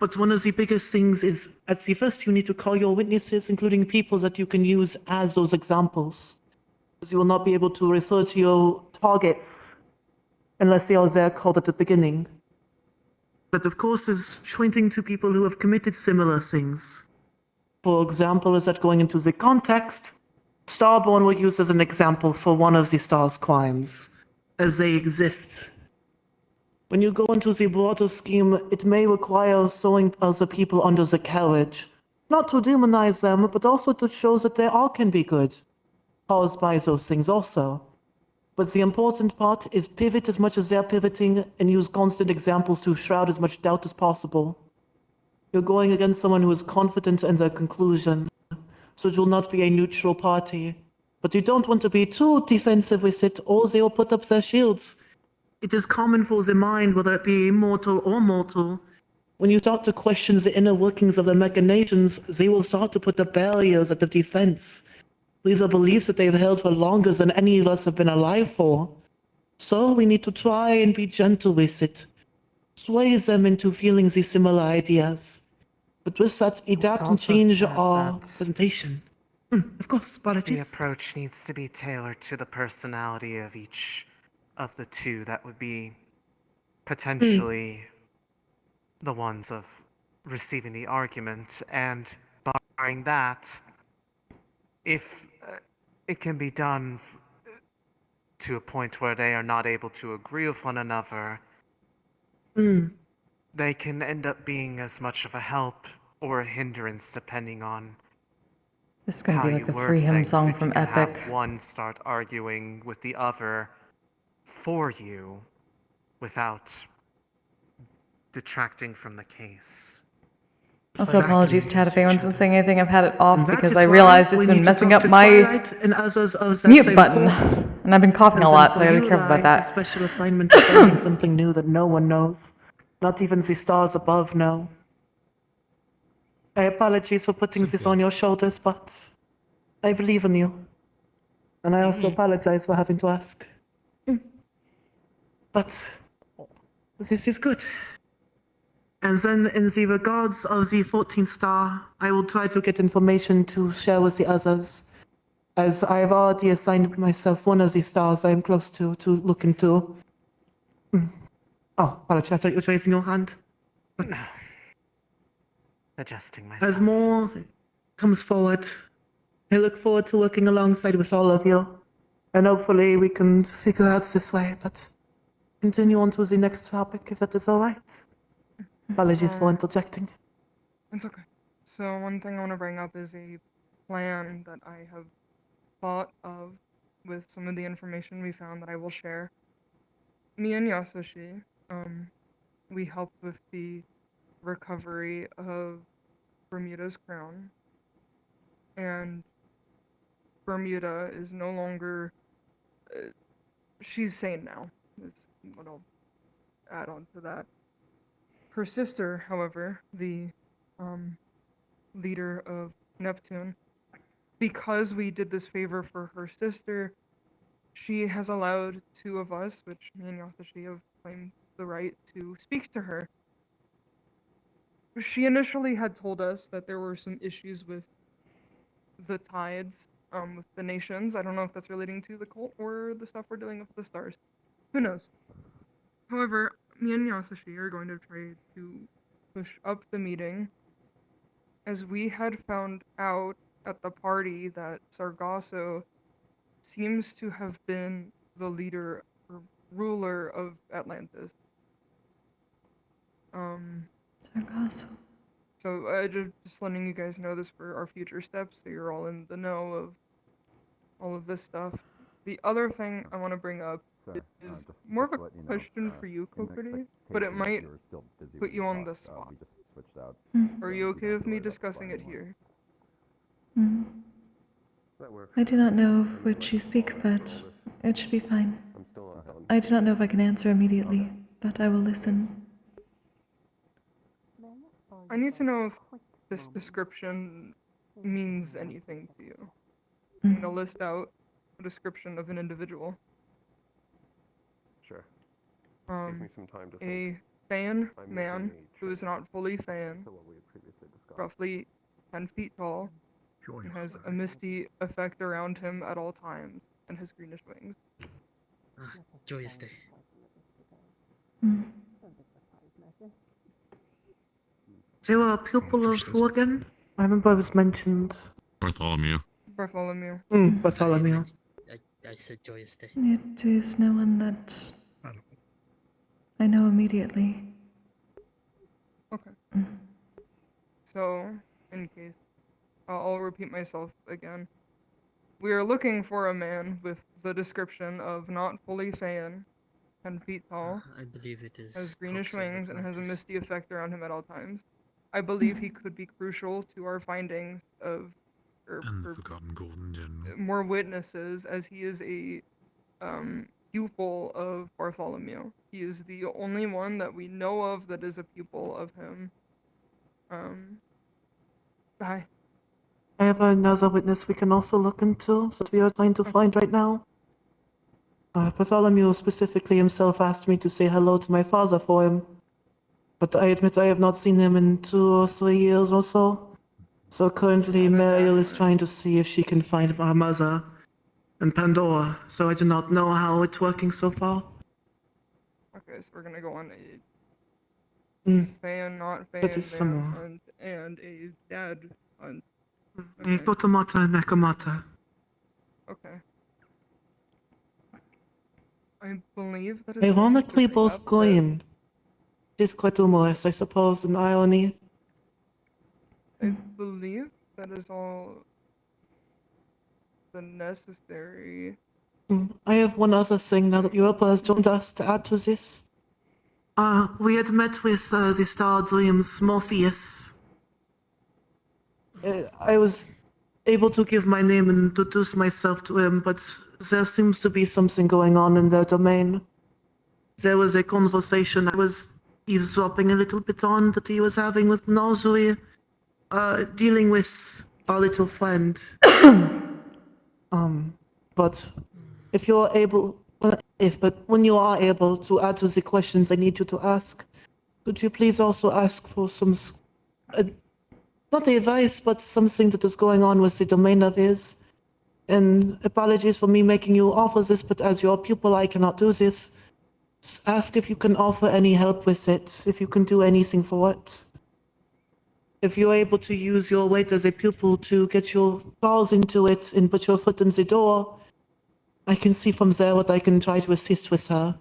But one of the biggest things is, at the first, you need to call your witnesses, including people that you can use as those examples. Because you will not be able to refer to your targets unless they are there called at the beginning. But of course, is pointing to people who have committed similar things. For example, is that going into the context, Starborn were used as an example for one of the Star's crimes, as they exist. When you go into the broader scheme, it may require throwing other people under the carriage, not to demonize them, but also to show that they all can be good, caused by those things also. But the important part is pivot as much as they're pivoting and use constant examples to shroud as much doubt as possible. You're going against someone who is confident in their conclusion, so it will not be a neutral party. But you don't want to be too defensive with it, or they will put up their shields. It is common for the mind, whether it be immortal or mortal, when you start to question the inner workings of the machinations, they will start to put up barriers at the defense. These are beliefs that they've held for longer than any of us have been alive for. So we need to try and be gentle with it. Sway them into feeling these similar ideas. But with that, adapt and also change said our that presentation. Of course, the apologies. approach needs to be tailored to the personality of each of the two that would be potentially the ones of receiving the argument, and barring that, if it can be done to a point where they are not able to agree with one another, they can end up being as much of a help or a hindrance depending on This is gonna how be like you the word Free Him things. song If from you can Epic. have one start arguing with the other for you without detracting from the case. Also, apologies, chat, if anyone's been saying anything. I've had it And off that because is I why realized we it's need been to messing talk up to my Twilight and others of that mute same button. court. And I've been coughing And a then lot, for so I gotta be you careful about lies, the that. special assignment of finding something new that no one knows. Not even the stars above know. I apologize for putting this on your shoulders, but I believe in you. And I also apologize for having to ask. But this is good. And then in the regards of the 14th star, I will try to get information to share with the others. As I have already assigned myself one of the stars I am close to look into. Oh, apologize, I thought you were raising your hand. But No. Adjusting myself. as more comes forward, I look forward to working alongside with all of you. And hopefully we can figure out this way, but continue on to the next topic if that is alright. Apologies for interjecting. It's okay. So one thing I want to bring up is a plan that I have thought of with some of the information we found that I will share. Me and Yasushi, we helped with the recovery of Bermuda's crown. And Bermuda is no longer... she's sane now, is what I'll add on to that. Her sister, however, the leader of Neptune, because we did this favor for her sister, she has allowed two of us, which me and Yasushi have claimed the right to speak to her. She initially had told us that there were some issues with the tides, with the nations. I don't know if that's relating to the cult or the stuff we're doing with the stars. Who knows? However, me and Yasushi are going to try to push up the meeting, as we had found out at the party that Sargasso seems to have been the leader or ruler of Atlantis. Sargasso. So just letting you guys know this for our future steps, so you're all in the know of all of this stuff. The other thing I want to bring up is more of a question for you, Kokkuri, but it might put you on the spot. Are you okay with me discussing it here? I do not know of which you speak, but it should be fine. I do not know if I can answer immediately, but I will listen. I need to know if this description means anything to you. I'm going to list out a description of an individual. Sure. Give me some time to think. A fan man who is not fully fan, roughly 10 feet tall, and has a misty effect around him at all times, and has greenish wings. Joyous day. They were a pupil of who again? I remember it was mentioned. Bartholomew. Bartholomew. Bartholomew. I said joyous day. It is no one that I know immediately. Okay. So, in case, I'll repeat myself again. We are looking for a man with the description of not fully fan, 10 feet tall, I believe it is. has greenish Toxin wings, and has a Atlantis. misty effect around him at all times. I believe he could be crucial to our findings of And the Forgotten Golden General. more witnesses, as he is a pupil of Bartholomew. He is the only one that we know of that is a pupil of him. Hi. I have another witness we can also look into that we are trying to find right now. Bartholomew specifically himself asked me to say hello to my father for him. But I admit I have not seen him in 2 or 3 years or so. So currently Mariel is trying to see if she can find our mother and Pandora. So I do not know how it's working so far. Okay, so we're gonna go on a fan, not fan, That is some man more. hunt, and a dad hunt. A Kotomata and Nakamata. Okay. I believe that is Ironically, both green. It is quite humorous, I suppose, an irony. I believe that is all the necessary. I have one other thing now that Europa has joined us to add to this. We had met with the Star Dreams Morpheus. I was able to give my name and introduce myself to him, but there seems to be something going on in their domain. There was a conversation I was eavesdropping a little bit on that he was having with Nozui, dealing with our little friend. But if you're able, but when you are able to add to the questions I need you to ask, could you please also ask for some, not advice, but something that is going on with the domain of his? And apologies for me making you offer this, but as your pupil, I cannot do this. Ask if you can offer any help with it, if you can do anything for it. If you're able to use your weight as a pupil to get your balls into it and put your foot in the door, I can see from there what I can try to assist with her.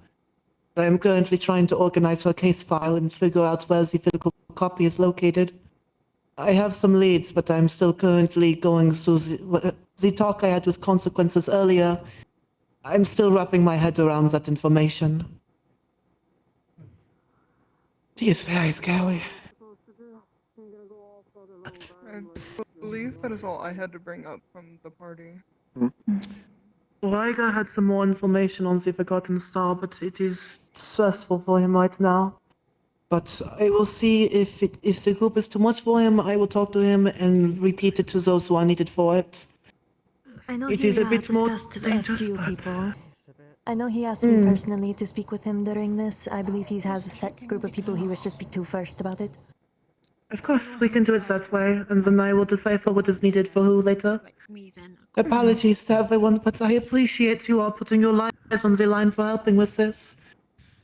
I am currently trying to organize her case file and figure out where the physical copy is located. I have some leads, but I'm still currently going through the talk I had with Consequences earlier. I'm still wrapping my head around that information. It is very scary. I believe that is all I had to bring up from the party. Riga had some more information on the Forgotten Star, but it is stressful for him right now. But I will see if the group is too much for him, I will talk to him and repeat it to those who are needed for it. I know It he is a bit more discussed dangerous, a few but... people. I know he asked me personally to speak with him during this. I believe he has a set group of people he wishes to speak to first about it. Of course, we can do it that way, and then I will decipher what is needed for who later. Apologies to everyone, but I appreciate you all putting your lives on the line for helping with this.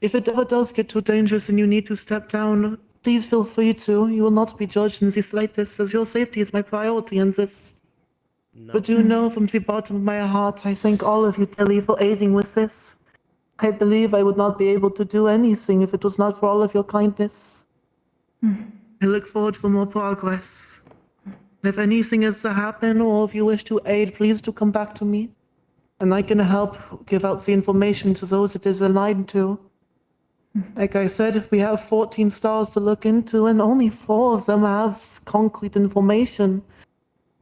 If it ever does get too dangerous and you need to step down, please feel free to. You will not be judged in the slightest, as your safety is my priority in this. But do know from the bottom of my heart, I thank all of you, Tilly, for aiding with this. I believe I would not be able to do anything if it was not for all of your kindness. I look forward for more progress. If anything is to happen, or if you wish to aid, please do come back to me. And I can help give out the information to those it is aligned to. Like I said, we have 14 stars to look into, and only 4 of them have concrete information.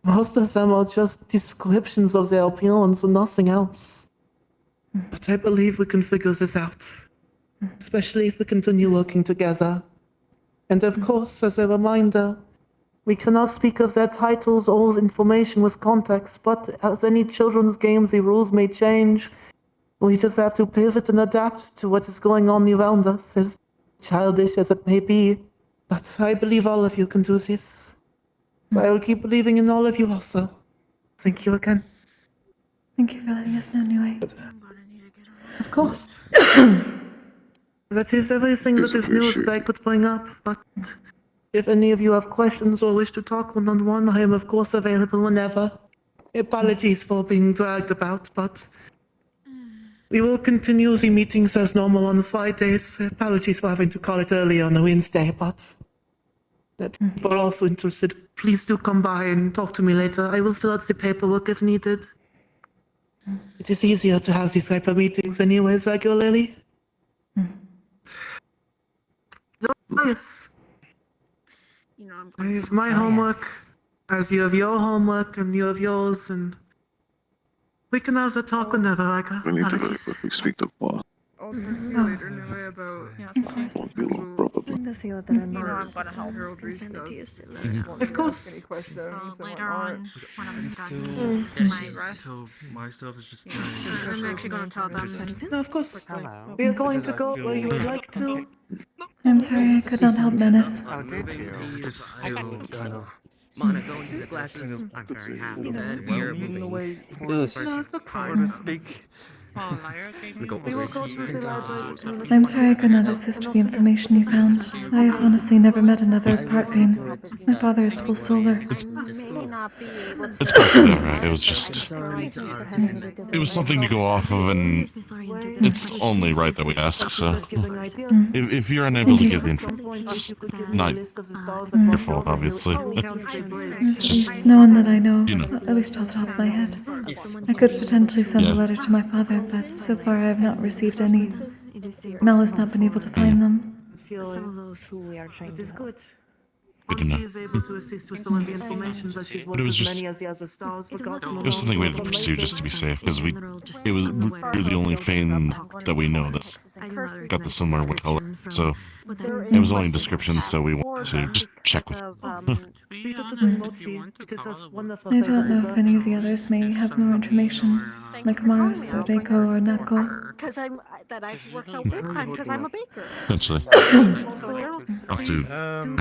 Most of them are just descriptions of their appearance and nothing else. But I believe we can figure this out. Especially if we continue working together. And of course, as a reminder, we cannot speak of their titles or information with context, but as any children's game, the rules may change. We just have to pivot and adapt to what is going on around us, as childish as it may be. But I believe all of you can do this. So I will keep believing in all of you also. Thank you again. Thank you for letting us know, Nui. Of course. That is everything that is news that I could bring up, but if any of you have questions or wish to talk one-on-one, I am of course available whenever. Apologies for being dragged about, but we will continue the meetings as normal on Fridays. Apologies for having to call it early on a Wednesday, but if people are also interested, please do come by and talk to me later. I will fill out the paperwork if needed. It is easier to have these type of meetings anyways regularly. Yes. I have my homework, as you have your homework, and you have yours, and we can have a talk whenever I go. We need to very quickly speak to Paul. I'll talk to you later, Nui, about Won't be long, probably. I'm gonna help. Of course. Any questions later on, when I'm done my rest. So my stuff is just. I'm actually gonna tell them. No, of course. We are going to go where you would like to. I'm sorry I could not help Menace. Oh, did you? I just feel kind of. Mana, go into the glasses. I'm very happy that we are moving. No, it's okay. So to speak. We will go to the library. I'm sorry I could not assist with the information you found. I have honestly never met another part pain. My father is full solar. It's perfectly alright. It was just. It was something to go off of, and it's only right that we ask, so. If you're unable to give the information, not your fault, obviously. It's just no one that I know, at least off the top of my head. I could potentially send a letter to my father, but so far I have not received any. Mel has not been able to find them. feel some of those who we are trying it to is help. good. Good to Auntie know. is able to assist with some of the information as she's But worked it was with just- many of the other stars. It was something we had to pursue just to be safe, because we're the only Fane that we know that's got the similar color. So it was only a description, so we wanted to just check with. We got to bring Mochi because of one of her I favorite don't know if any of desserts. the others may have more information, like Mars or Reiko or Nako. Because that actually works out big time because I'm a baker. Essentially. Also, I'll have to do be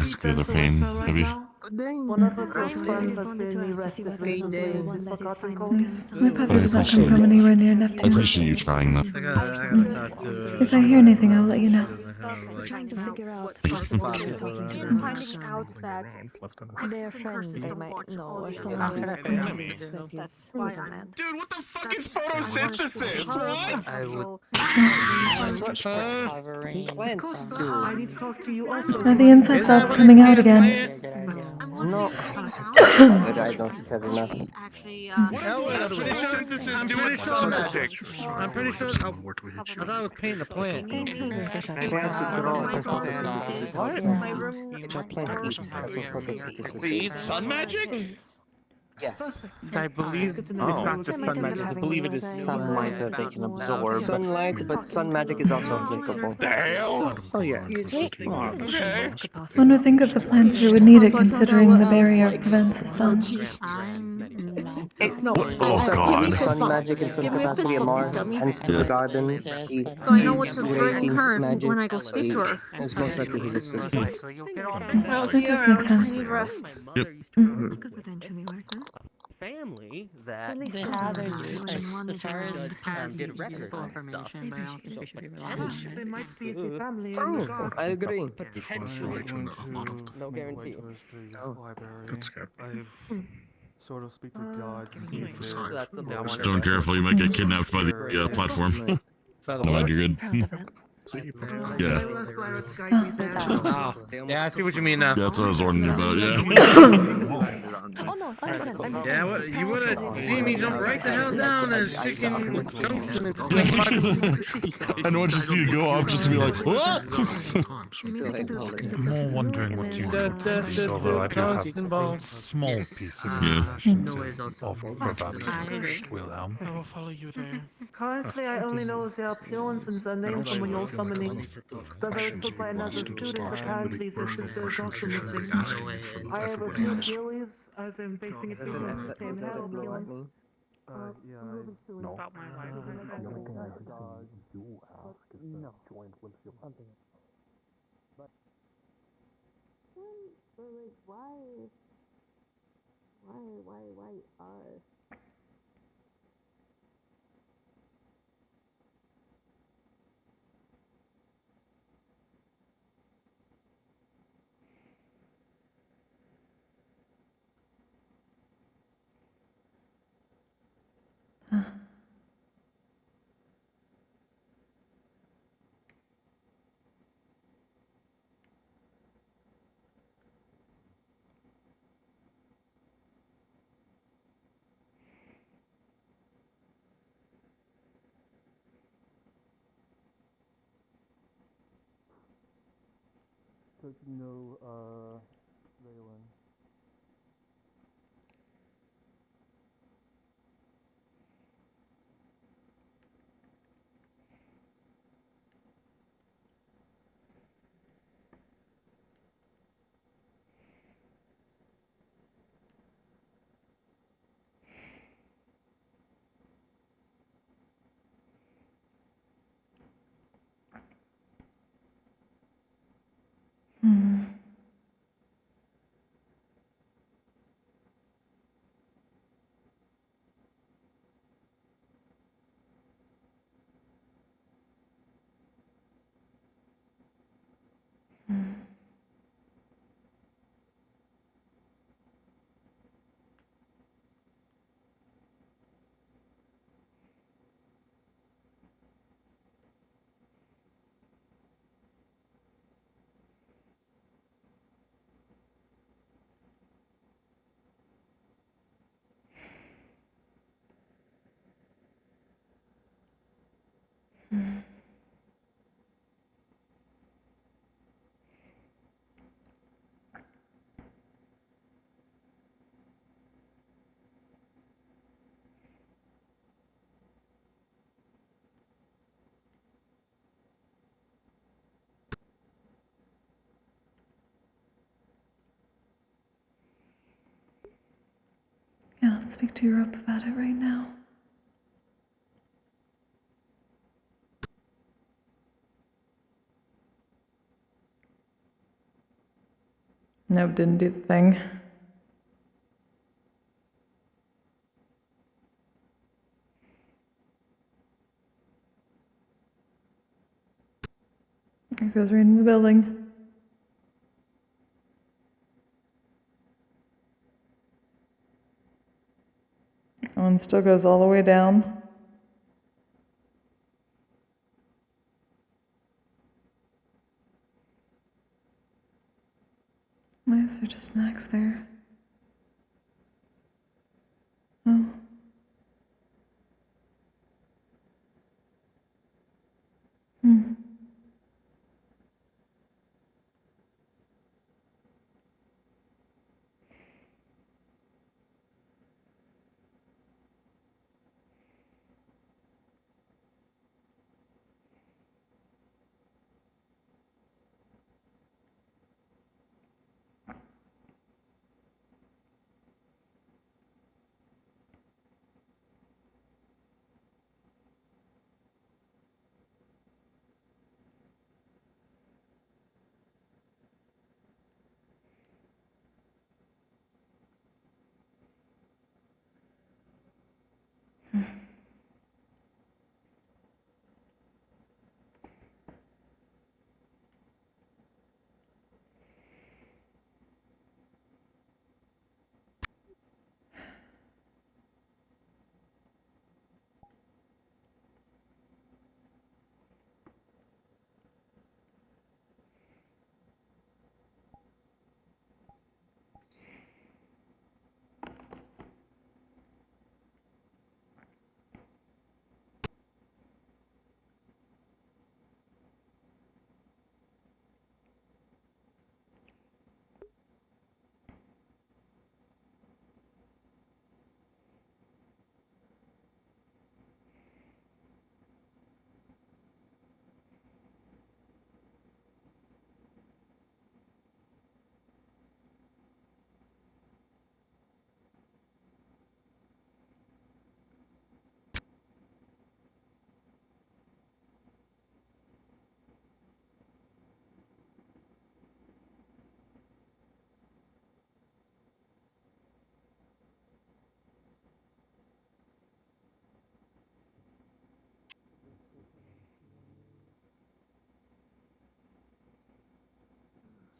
ask the other gentle with Fane, her right maybe. now. One of her close friends has been arrested recently in this forgotten code. Yes, my father did not come from anywhere near I Neptune. appreciate you trying that. If I hear anything, I'll let you know. Trying to figure out talking finding out that their X friend system they might watched know all or the someone other they things. think that is why with a I'm man. Dude, what the fuck is photosynthesis? What? I would. Of course, I need to talk to you also. Are the insect thoughts coming out again? No. I don't have enough. Actually, Photosynthesis doing sun magic. I'm pretty sure. I thought I was painting a plant. my room We eat sun magic? Yes. I believe it's not just sun magic. I believe it is sunlight that they can absorb. Sunlight, but sun magic is also applicable. Damn! Oh yeah. Excuse me? Okay. One would think that the plants here would need it, considering the barrier prevents the sun. No. Oh God. Sun magic in some capacity of Mars, hence the garden. So I know what to bring her when I go speak to her. Is most likely his assistant. Well, That does make sense. I need rest. Could potentially work, huh? Family that At least they put have them their on use when one as is far as around. did records and stuff. They might be the family and True. the gods. I agree. Potentially. No guarantee. That's good. Sort of speak to God. So that's something I wanted Stone to- careful, you might get kidnapped by the platform. No, mind, you're good. Yeah. Yeah, I see what you mean now. Yeah, that's what I was warning you about, yeah. Yeah, what, you would have seen me jump right the hell down as freaking tungsten and And once you see it go off, just to be like, what? I'm more wondering what you do, although I do have a small piece of information of Wilhelm. I will follow you there. Currently, I only know their appearance and their name from when you're summoning. Because I was told by another student, apparently their sister is also missing. I have a few theories, as I'm basing it on the same hell. About my life. Why are? No, Raylan. Yeah, let's speak to Europe about it right now. Nope, didn't do the thing. It goes right into the building. One still goes all the way down. Nice, there just snacks there. Oh. Hmm.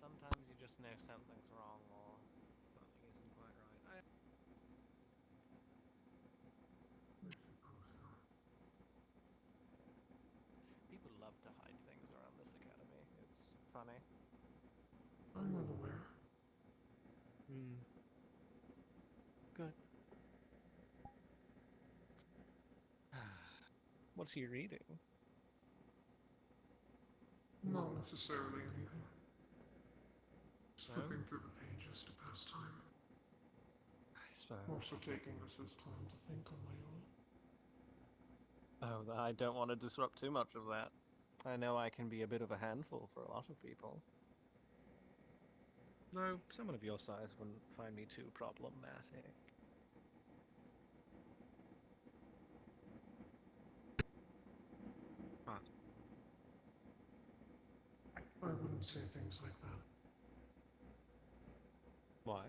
Sometimes you just know something's wrong or something isn't quite right. People love to hide things around this academy. It's funny. I'm well aware. Good. What's he reading? Not necessarily anything. Just No? flipping through the pages to pass time. I suppose. Also taking this as time to think on my own. Oh, I don't want to disrupt too much of that. I know I can be a bit of a handful for a lot of people. Though someone of your size wouldn't find me too problematic. What? I wouldn't say things like that. Why?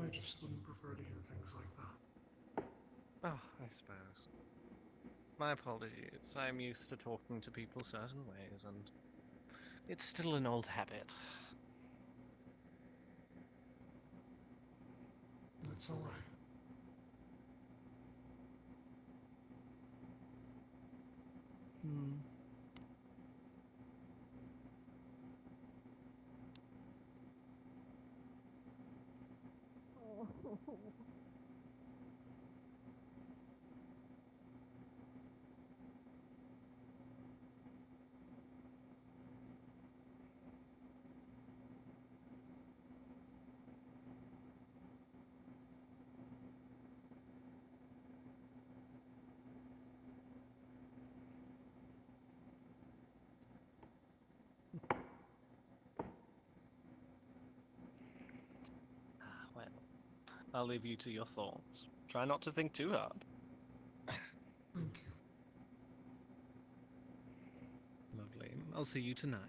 I just wouldn't prefer to hear things like that. Oh, I suppose. My apologies. I'm used to talking to people certain ways, and it's still an old habit. That's alright. I'll leave you to your thoughts. Try not to think too hard. Lovely. I'll see you tonight.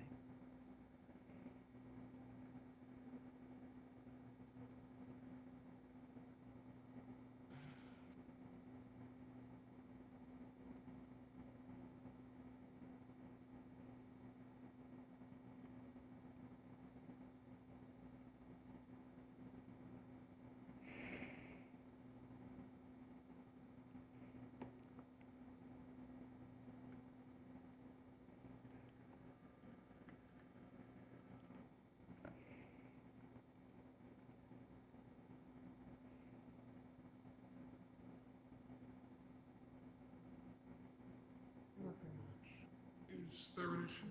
Is there an issue?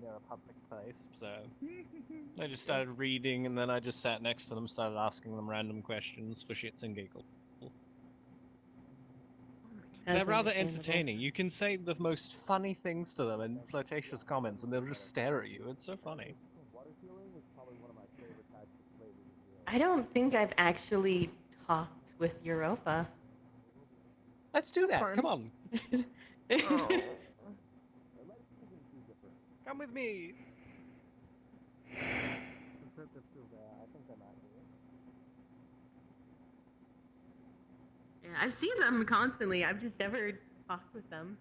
They're a public place, so I just started reading, and then I just sat next to them, started asking them random questions for shits and giggles. They're rather entertaining. You can say the most funny things to them and flirtatious comments, and they'll just stare at you. It's so funny. I don't think I've actually talked with Europa. Let's do that. Come on. Come with me. Yeah, I've seen them constantly. I've just never talked with them.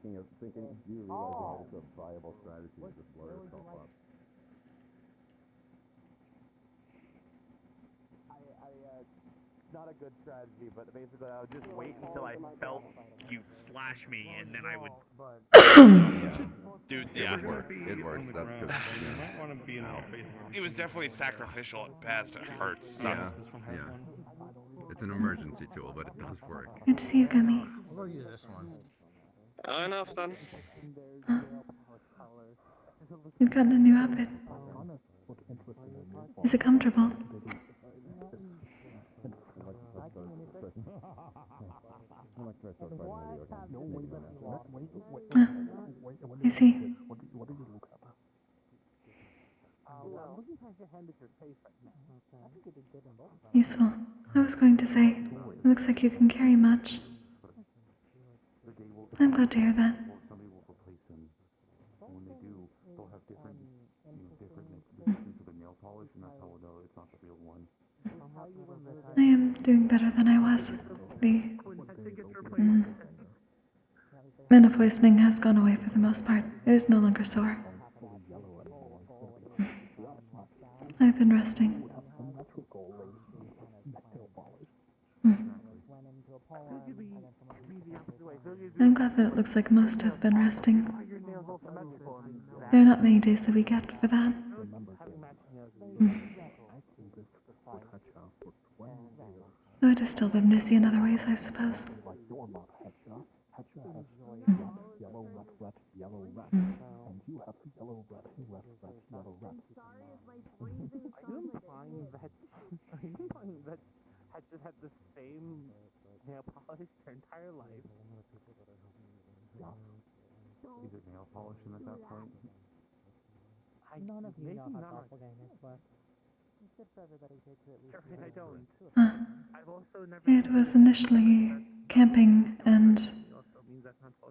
You're thinking, do you realize that it's a viable strategy to just blow yourself up? not a good strategy, but basically I would just wait until I felt you slash me, and then I would. Dude, yeah. It works. It works. That's good. You might want to be in It was definitely sacrificial at best. It hurts. Yeah. Yeah. It's an emergency tool, but it does work. Good to see you, Gummy. We'll use this one. Enough then. Huh? You've gotten a new outfit. Is it comfortable? I see. Useful. I was going to say, it looks like you can carry much. I'm glad to hear that. I am doing better than I was. The mana poisoning has gone away for the most part. It is no longer sore. I've been resting. I'm glad that it looks like most have been resting. There are not many days that we get for that. Though it has still been busy in other ways, I suppose. Had just had the same nail polish their entire life. Is it nail polishing at that point? None of you know how doppelgangers work. It's good for everybody here to at least. I don't. I've also never. It was initially camping and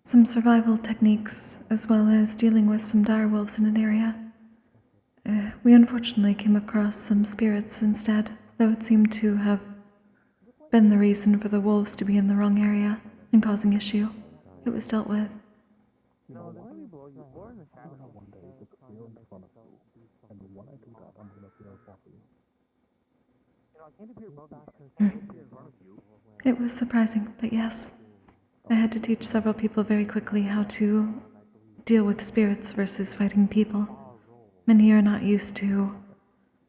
some survival techniques, as well as dealing with some direwolves in an area. We unfortunately came across some spirits instead, though it seemed to have been the reason for the wolves to be in the wrong area and causing issue. It was dealt with. No, let me blow you more in the shower. It was surprising, but yes. I had to teach several people very quickly how to deal with spirits versus fighting people. Many are not used to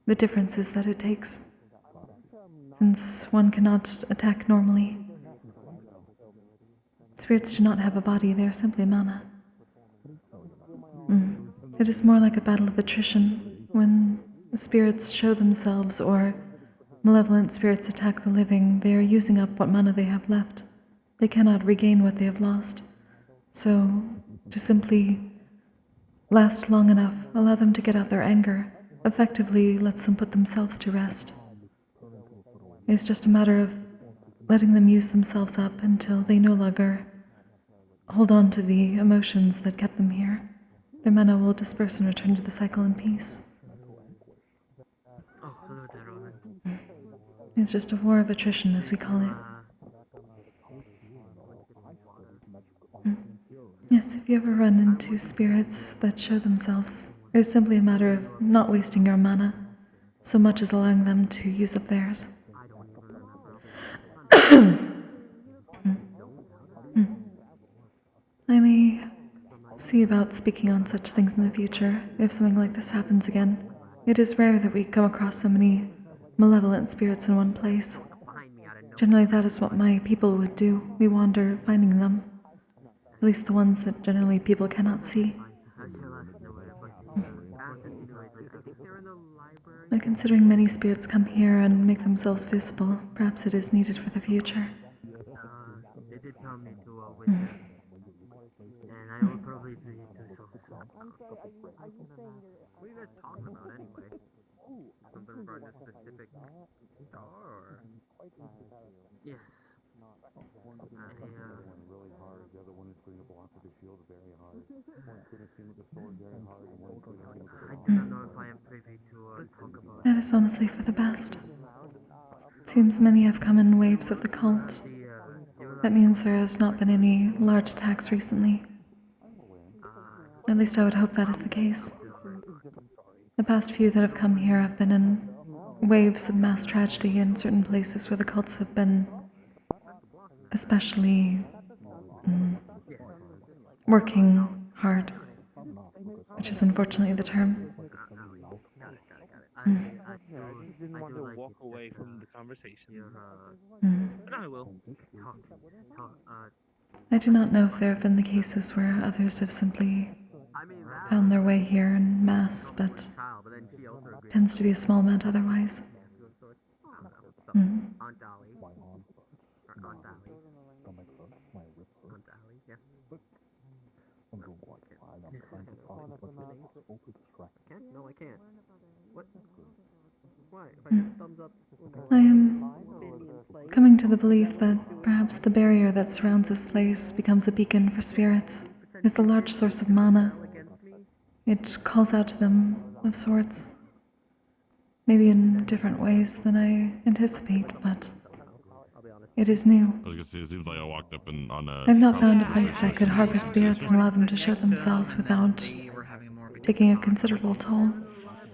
the differences that it takes, since one cannot attack normally. Spirits do not have a body, they are simply mana. It is more like a battle of attrition. When the spirits show themselves or malevolent spirits attack the living, they are using up what mana they have left. They cannot regain what they have lost. So, to simply last long enough, allow them to get out their anger, effectively lets them put themselves to rest. It's just a matter of letting them use themselves up until they no longer hold on to the emotions that kept them here. Their mana will disperse and return to the cycle in peace. Oh, hello there, Ronan. It's just a war of attrition, as we call it. Yes, if you ever run into spirits that show themselves, it's simply a matter of not wasting your mana, so much as allowing them to use up theirs. I may see about speaking on such things in the future, if something like this happens again. It is rare that we come across so many malevolent spirits in one place. Generally, that is what my people would do. We wander finding them. At least the ones that generally people cannot see. But considering many spirits come here and make themselves visible, perhaps it is needed for the future. They did tell me to wait, and I will probably be doing so. What are you guys talking about anyway? Something about a specific star, or? Yes. Really hard. The other one is putting a block with the shield very hard. One's finishing with the sword very hard, and one's finishing with the I do not know if I am privy to talk about. That is honestly for the best. It seems many have come in waves of the cult. That means there has not been any large attacks recently. At least I would hope that is the case. The past few that have come here have been in waves of mass tragedy in certain places where the cults have been especially working hard, which is unfortunately the term. I just didn't want to walk away from the conversation. But I will. I do not know if there have been the cases where others have simply found their way here in mass, but it tends to be a small amount otherwise. No, I can't. What? Why? If I Mm. just thumbs up. I am coming to the belief that perhaps the barrier that surrounds this place becomes a beacon for spirits. It's a large source of mana. It calls out to them of sorts. Maybe in different ways than I anticipate, but it is new. I was gonna say, it seems like I walked up and on a. I've not found a place that could harbor spirits and allow them to show themselves without taking a considerable toll,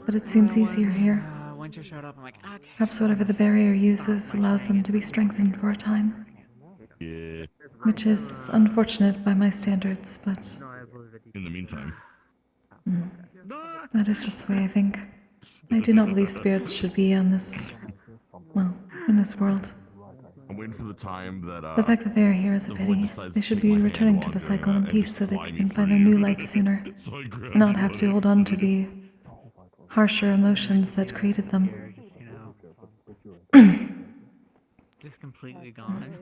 but it seems easier here. Winter showed up, I'm like, okay. Perhaps whatever the barrier uses allows them to be strengthened for a time. Yeah. Which is unfortunate by my standards, but In the meantime. that is just the way I think. I do not believe spirits should be on this, well, in this world. I'm waiting for the time that The fact that they are here is a pity. They should be returning to the cycle in peace so they can find their new life sooner, and not have to hold on to the harsher emotions that created them. Just completely gone.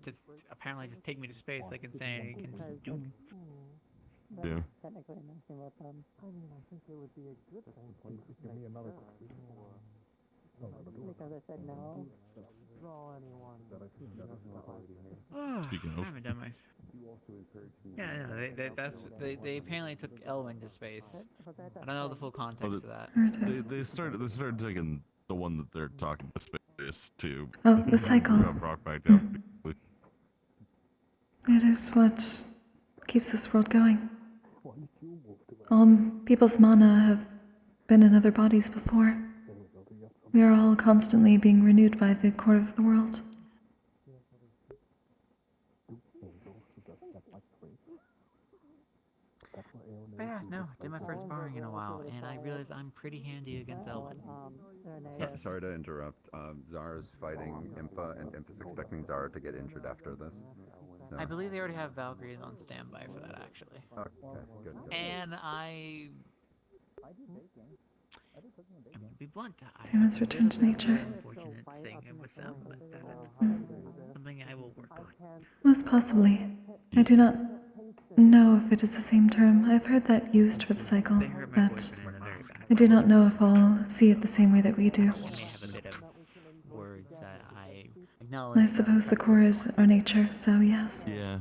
Just apparently just take me to space like Insanity can just do me. Yeah. Technically mention about them. I mean, I think it would be a good thing to give me another because I said no. Draw anyone. Speaking I of. haven't done my. Yeah, no, they apparently took Elwyn to space. I don't know the full context of that. They started taking the one that they're talking to space to. Oh, the cycle. Brought back down. It is what keeps this world going. People's mana have been in other bodies before. We are all constantly being renewed by the core of the world. But yeah, no, did my first sparring in a while, and I realized I'm pretty handy against Elwyn. Yes. Sorry to interrupt. Zara's fighting Impa, and Impa's expecting Zara to get injured after this. So. I believe they already have Valkyries on standby for that, actually. Okay, good. And I'm gonna be blunt. They must return to nature. Unfortunate thing with them, but that's something I will work on. Most possibly. I do not know if it is the same term. I've heard that used for the cycle, but I do not know if I'll see it the same way that we do. I suppose the core is our nature, so yes. Yeah.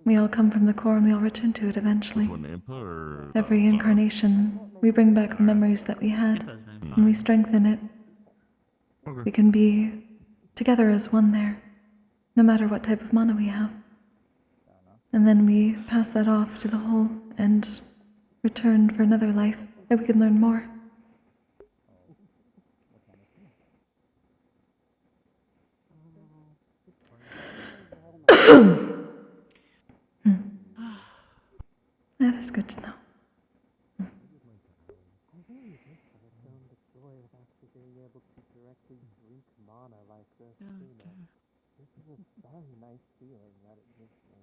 We all come from the core and we all return to it eventually. Impa or Every incarnation, we bring back the memories that we had, and we strengthen it. We can be together as one there, no matter what type of mana we have. And then we pass that off to the whole and return for another life that we can learn more. That is good to know. This is a very nice feeling that it gives me.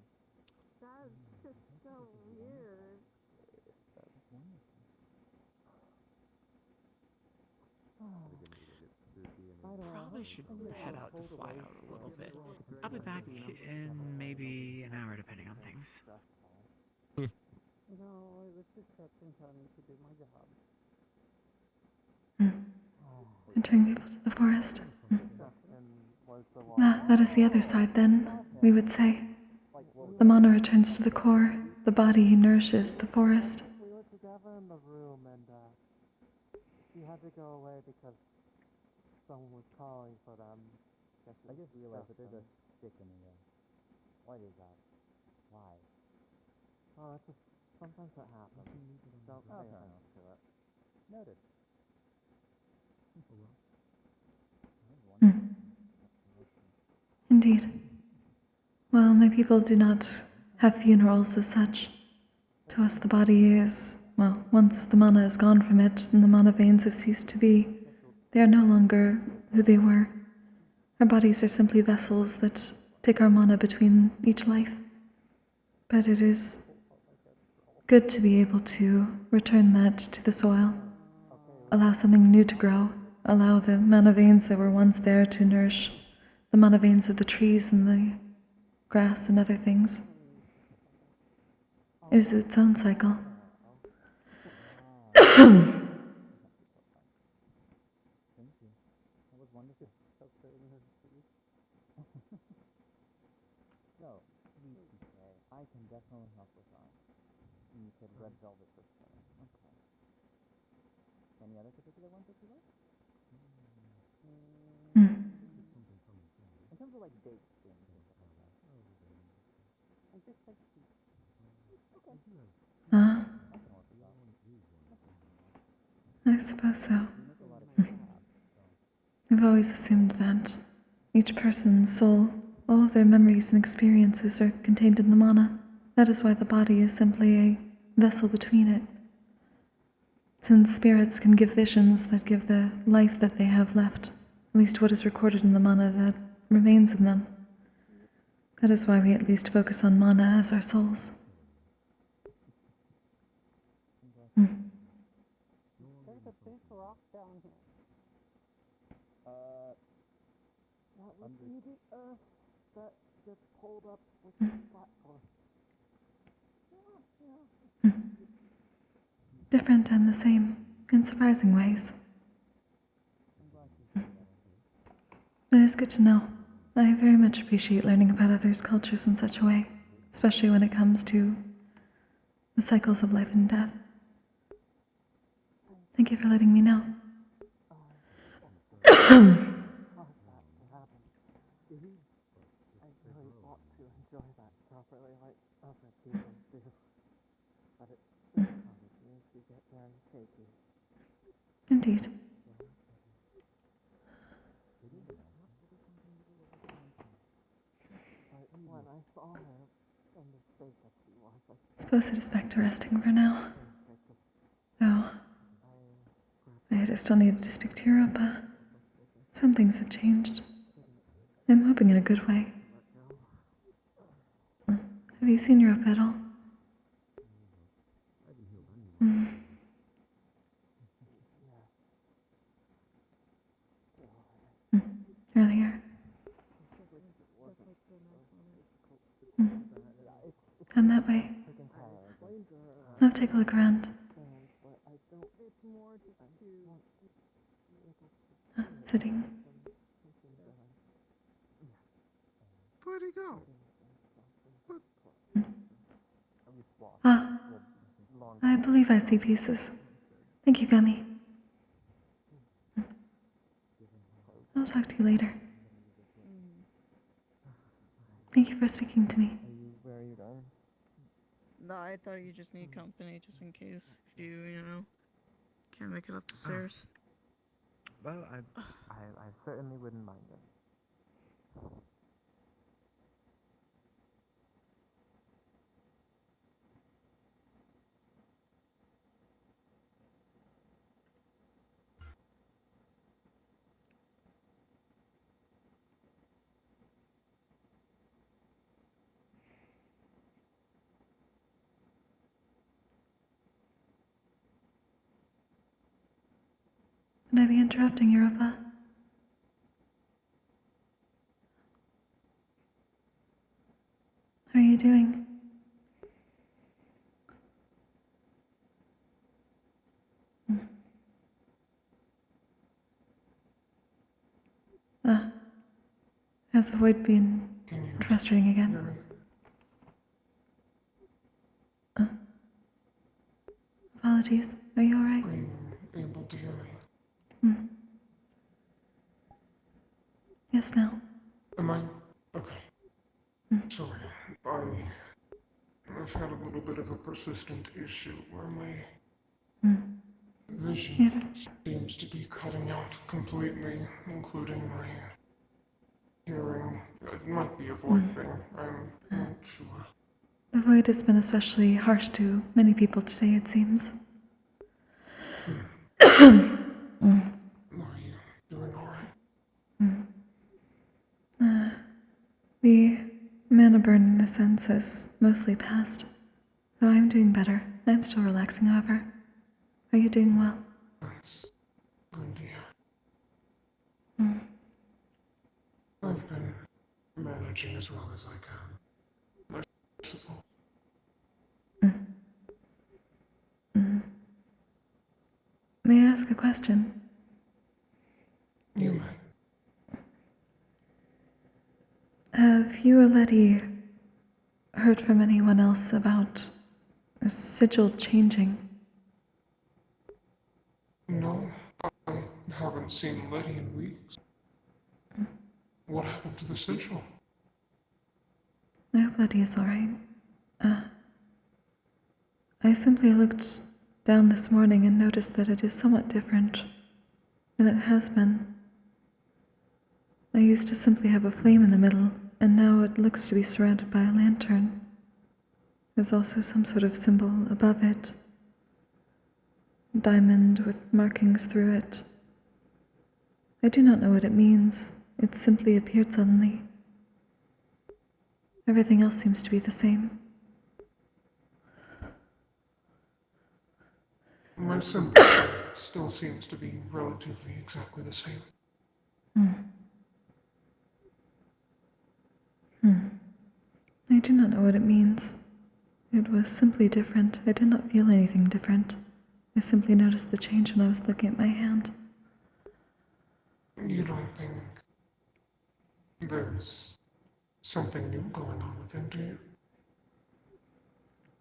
That's just so weird. Probably should head out to fly out a little bit. I'll be back in maybe an hour, depending on things. No, it was just something telling me to do my job. Entering people to the forest. That is the other side then, we would say. The mana returns to the core, the body nourishes the forest. We were together in the room and she had to go away because someone was calling for them. I just realized that there's a stick in the What is that? Why? Oh, that's a Sometimes that happens. Don't say anything to it. Noted. Hmm. Indeed. Well, my people do not have funerals as such. To us, the body is, well, once the mana is gone from it and the mana veins have ceased to be, they are no longer who they were. Our bodies are simply vessels that take our mana between each life. But it is good to be able to return that to the soil, allow something new to grow, allow the mana veins that were once there to nourish the mana veins of the trees and the grass and other things. It is its own cycle. So, I can definitely help with that. You said red velvet for sure. Okay. Any other particular ones that you like? In terms of like dates and things like that. I just like to. Okay. I suppose so. I've always assumed that each person's soul, all of their memories and experiences are contained in the mana. That is why the body is simply a vessel between it. Since spirits can give visions that give the life that they have left, at least what is recorded in the mana that remains in them. That is why we at least focus on mana as our souls. There's a big rock down here. That would be the earth that gets pulled up with the platform. Different and the same, in surprising ways. But it is good to know. I very much appreciate learning about others' cultures in such a way, especially when it comes to the cycles of life and death. Thank you for letting me know. I really want to enjoy that properly, like other people do. But it sometimes means you get very shaky. Indeed. But when I saw her in the state that she was, I suppose it is back to resting for now. Though, I just still needed to speak to Europa. Some things have changed. I'm hoping in a good way. Have you seen Europa at all? Earlier. Come that way. I'll take a look around. Sitting. Where'd he go? Ah, I believe I see pieces. Thank you, Gummy. I'll talk to you later. Thank you for speaking to me. Where are you going? No, I thought you just need company just in case if you know, can't make it up the stairs. Well, I certainly wouldn't mind it. Would I be interrupting, Europa? How are you doing? Has the void been frustrating again? Apologies. Are you alright? Yes, now. Am I? Okay. Sorry. I've had a little bit of a persistent issue where my Mm. vision seems to be cutting out completely, including my hearing. It might be a void thing, I'm not sure. The void has been especially harsh to many people today, it seems. Mm. Are you doing alright? Mm. The mana burn, in a sense, has mostly passed, though I'm doing better. I'm still relaxing, however. Are you doing well? That's good to hear. Mm. I've been managing as well as I can. I suppose. Mm. May I ask a question? You may. Have you or Letty heard from anyone else about a sigil changing? No, I haven't seen Letty in weeks. What happened to the sigil? I hope Letty is alright. I simply looked down this morning and noticed that it is somewhat different than it has been. I used to simply have a flame in the middle, and now it looks to be surrounded by a lantern. There's also some sort of symbol above it. A diamond with markings through it. I do not know what it means. It simply appeared suddenly. Everything else seems to be the same. My symbol still seems to be relatively exactly the same. I do not know what it means. It was simply different. I did not feel anything different. I simply noticed the change when I was looking at my hand. You don't think there's something new going on with him, do you?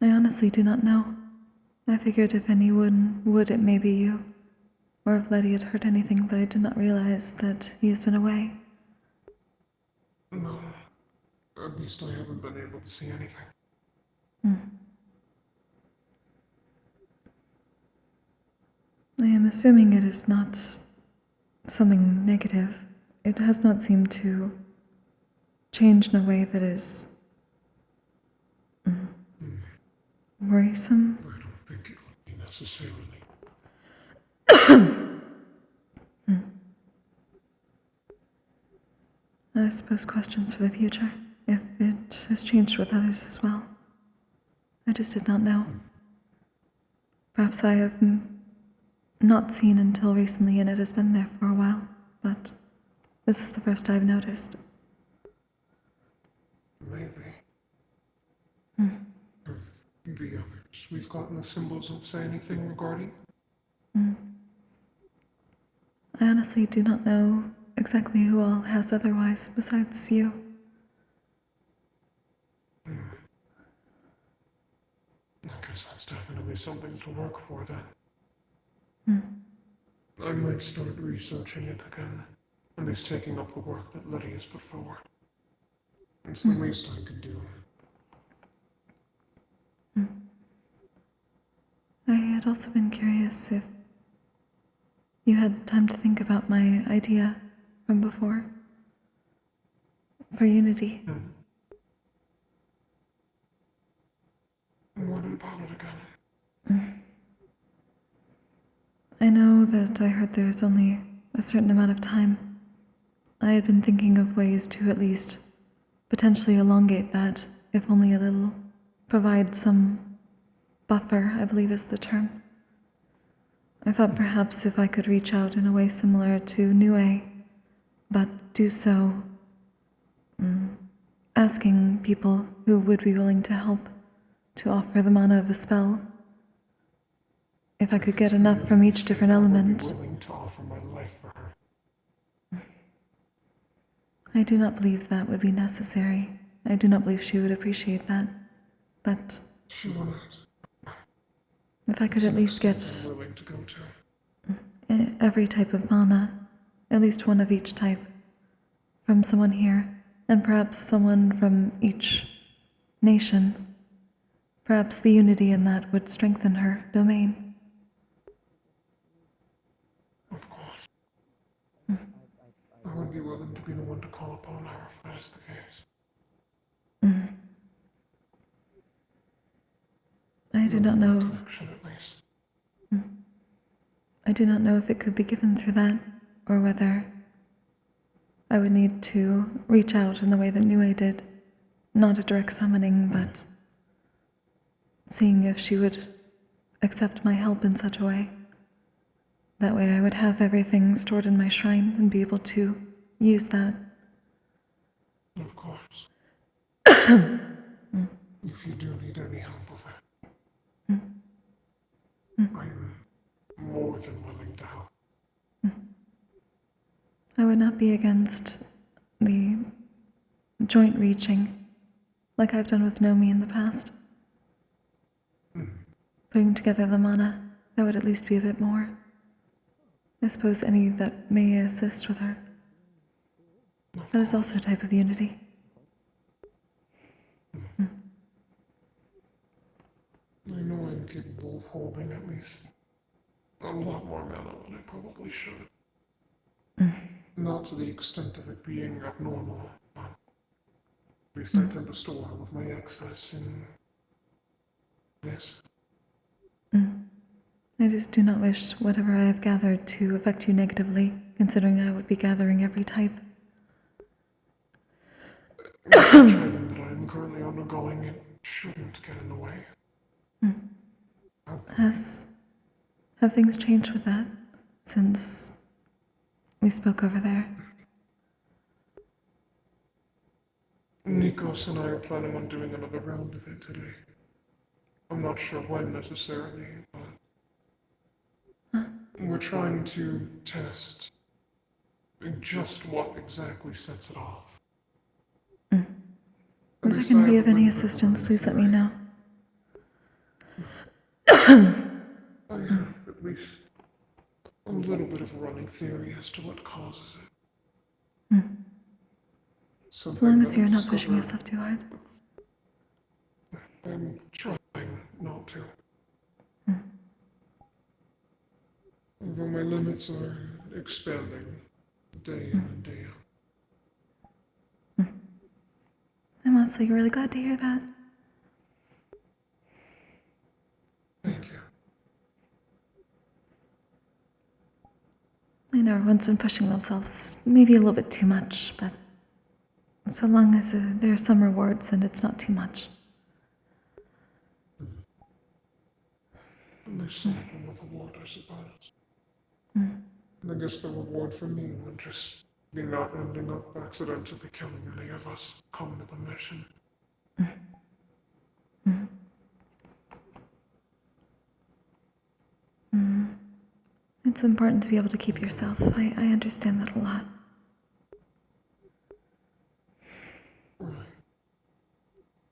I honestly do not know. I figured if anyone would, it may be you. Or if Letty had heard anything, but I did not realize that he has been away. No. At least I haven't been able to see anything. I am assuming it is not something negative. It has not seemed to change in a way that is worrisome. I don't think it would be necessarily. I suppose questions for the future, if it has changed with others as well. I just did not know. Perhaps I have not seen until recently and it has been there for a while, but this is the first I've noticed. Maybe. Of the others, we've gotten the symbols that say anything regarding? I honestly do not know exactly who all has otherwise besides you. I guess that's definitely something to work for then. I might start researching it again, at least taking up the work that Letty has put forward. It's the least I could do. I had also been curious if you had time to think about my idea from before for Unity. What about it again? I know that I heard there's only a certain amount of time. I had been thinking of ways to at least potentially elongate that, if only a little. Provide some buffer, I believe is the term. I thought perhaps if I could reach out in a way similar to Nue, but do so asking people who would be willing to help to offer the mana of a spell. If I could get enough from each different element. I would be willing to offer my life for her. I do not believe that would be necessary. I do not believe she would appreciate that. But She wouldn't. if I could at least get I'm willing to go to. every type of mana, at least one of each type, from someone here, and perhaps someone from each nation, Perhaps the unity in that would strengthen her domain. Of course. I would be willing to be the one to call upon her if that is the case. I do not know. Connection, at least. I do not know if it could be given through that, or whether I would need to reach out in the way that Nue did. Not a direct summoning, but seeing if she would accept my help in such a way. That way I would have everything stored in my shrine and be able to use that. Of course. If you do need any help with it, I am more than willing to help. I would not be against the joint reaching, like I've done with Nomi in the past. Putting together the mana, that would at least be a bit more. I suppose any that may assist with her. That is also a type of unity. I know I'm capable of holding at least a lot more mana than I probably should. Not to the extent of it being abnormal, but at least I tend to store all of my excess in this. I just do not wish whatever I have gathered to affect you negatively, considering I would be gathering every type. The training that I am currently undergoing, it shouldn't get in the way. Have things changed with that since we spoke over there? Nikos and I are planning on doing another round of it today. I'm not sure when necessarily, but we're trying to test just what exactly sets it off. If I can be of any assistance, please let me know. I have at least a little bit of a running theory as to what causes it. As long as you're not pushing yourself too hard. I'm trying not to. Although my limits are expanding day in and day out. I'm honestly really glad to hear that. Thank you. I know everyone's been pushing themselves maybe a little bit too much, but so long as there are some rewards and it's not too much. And there's some form of reward, I suppose. I guess the reward for me would just be not ending up accidentally killing any of us come to the mission. It's important to be able to keep yourself. I understand that a lot.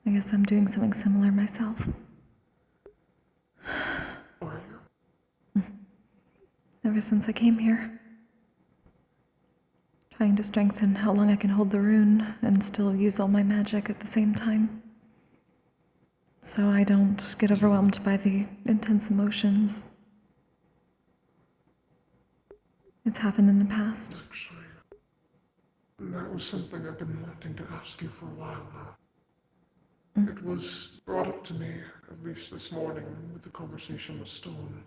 I guess I'm doing something similar myself. Ever since I came here. Trying to strengthen how long I can hold the rune and still use all my magic at the same time. So I don't get overwhelmed by the intense emotions. It's happened in the past. Actually, that was something I've been wanting to ask you for a while now. It was brought up to me, at least this morning, with the conversation with Stone.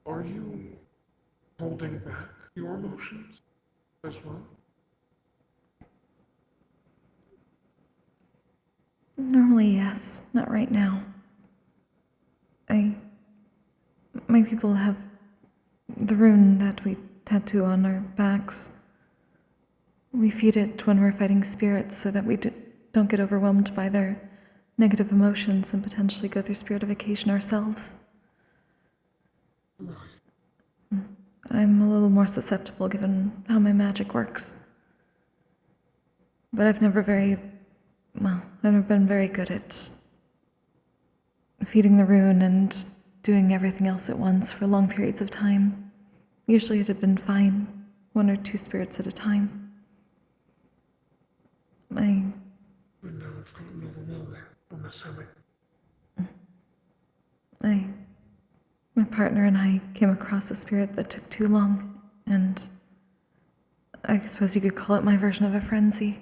Are you holding back your emotions as well? Normally, yes. Not right now. My people have the rune that we tattoo on our backs. We feed it when we're fighting spirits so that we don't get overwhelmed by their negative emotions and potentially go through spiritification ourselves. I'm a little more susceptible given how my magic works. But I've never been very good at feeding the rune and doing everything else at once for long periods of time. Usually it had been fine, 1 or 2 spirits at a time. But now it's gotten overwhelming. I'm assuming. My partner and I came across a spirit that took too long, and I suppose you could call it my version of a frenzy.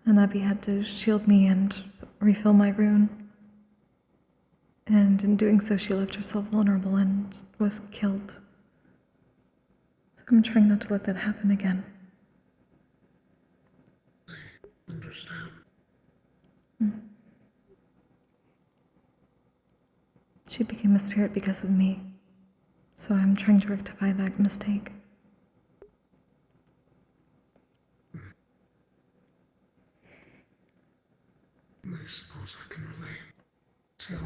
And Abby had to shield me and refill my rune. And in doing so, she left herself vulnerable and was killed. So I'm trying not to let that happen again. I understand. She became a spirit because of me. So I'm trying to rectify that mistake. I suppose I can relate to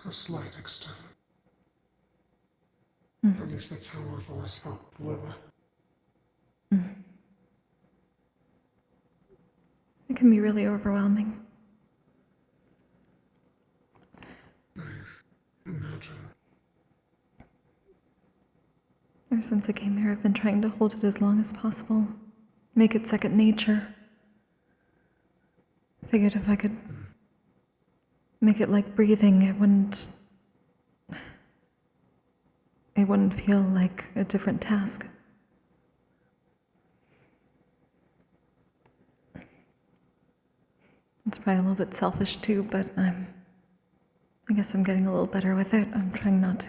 a slight extent. At least that's how I've always felt with Lilith. It can be really overwhelming. Imagine. Ever since I came here, I've been trying to hold it as long as possible. Make it second nature. Figured if I could make it like breathing, it wouldn't feel like a different task. It's probably a little bit selfish too, but I guess I'm getting a little better with it. I'm trying not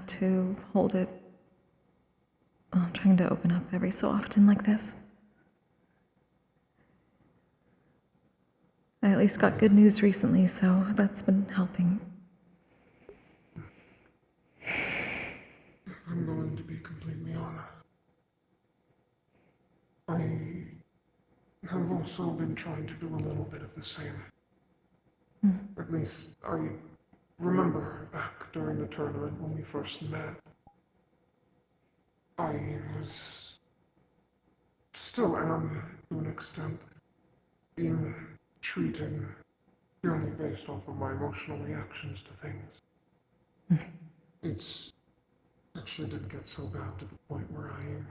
to hold it. I'm trying to open up every so often like this. I at least got good news recently, so that's been helping. If I'm going to be completely honest, I have also been trying to do a little bit of the same. At least I remember back during the tournament when we first met. I was, still am to an extent, being treated purely based off of my emotional reactions to things. It's actually didn't get so bad to the point where I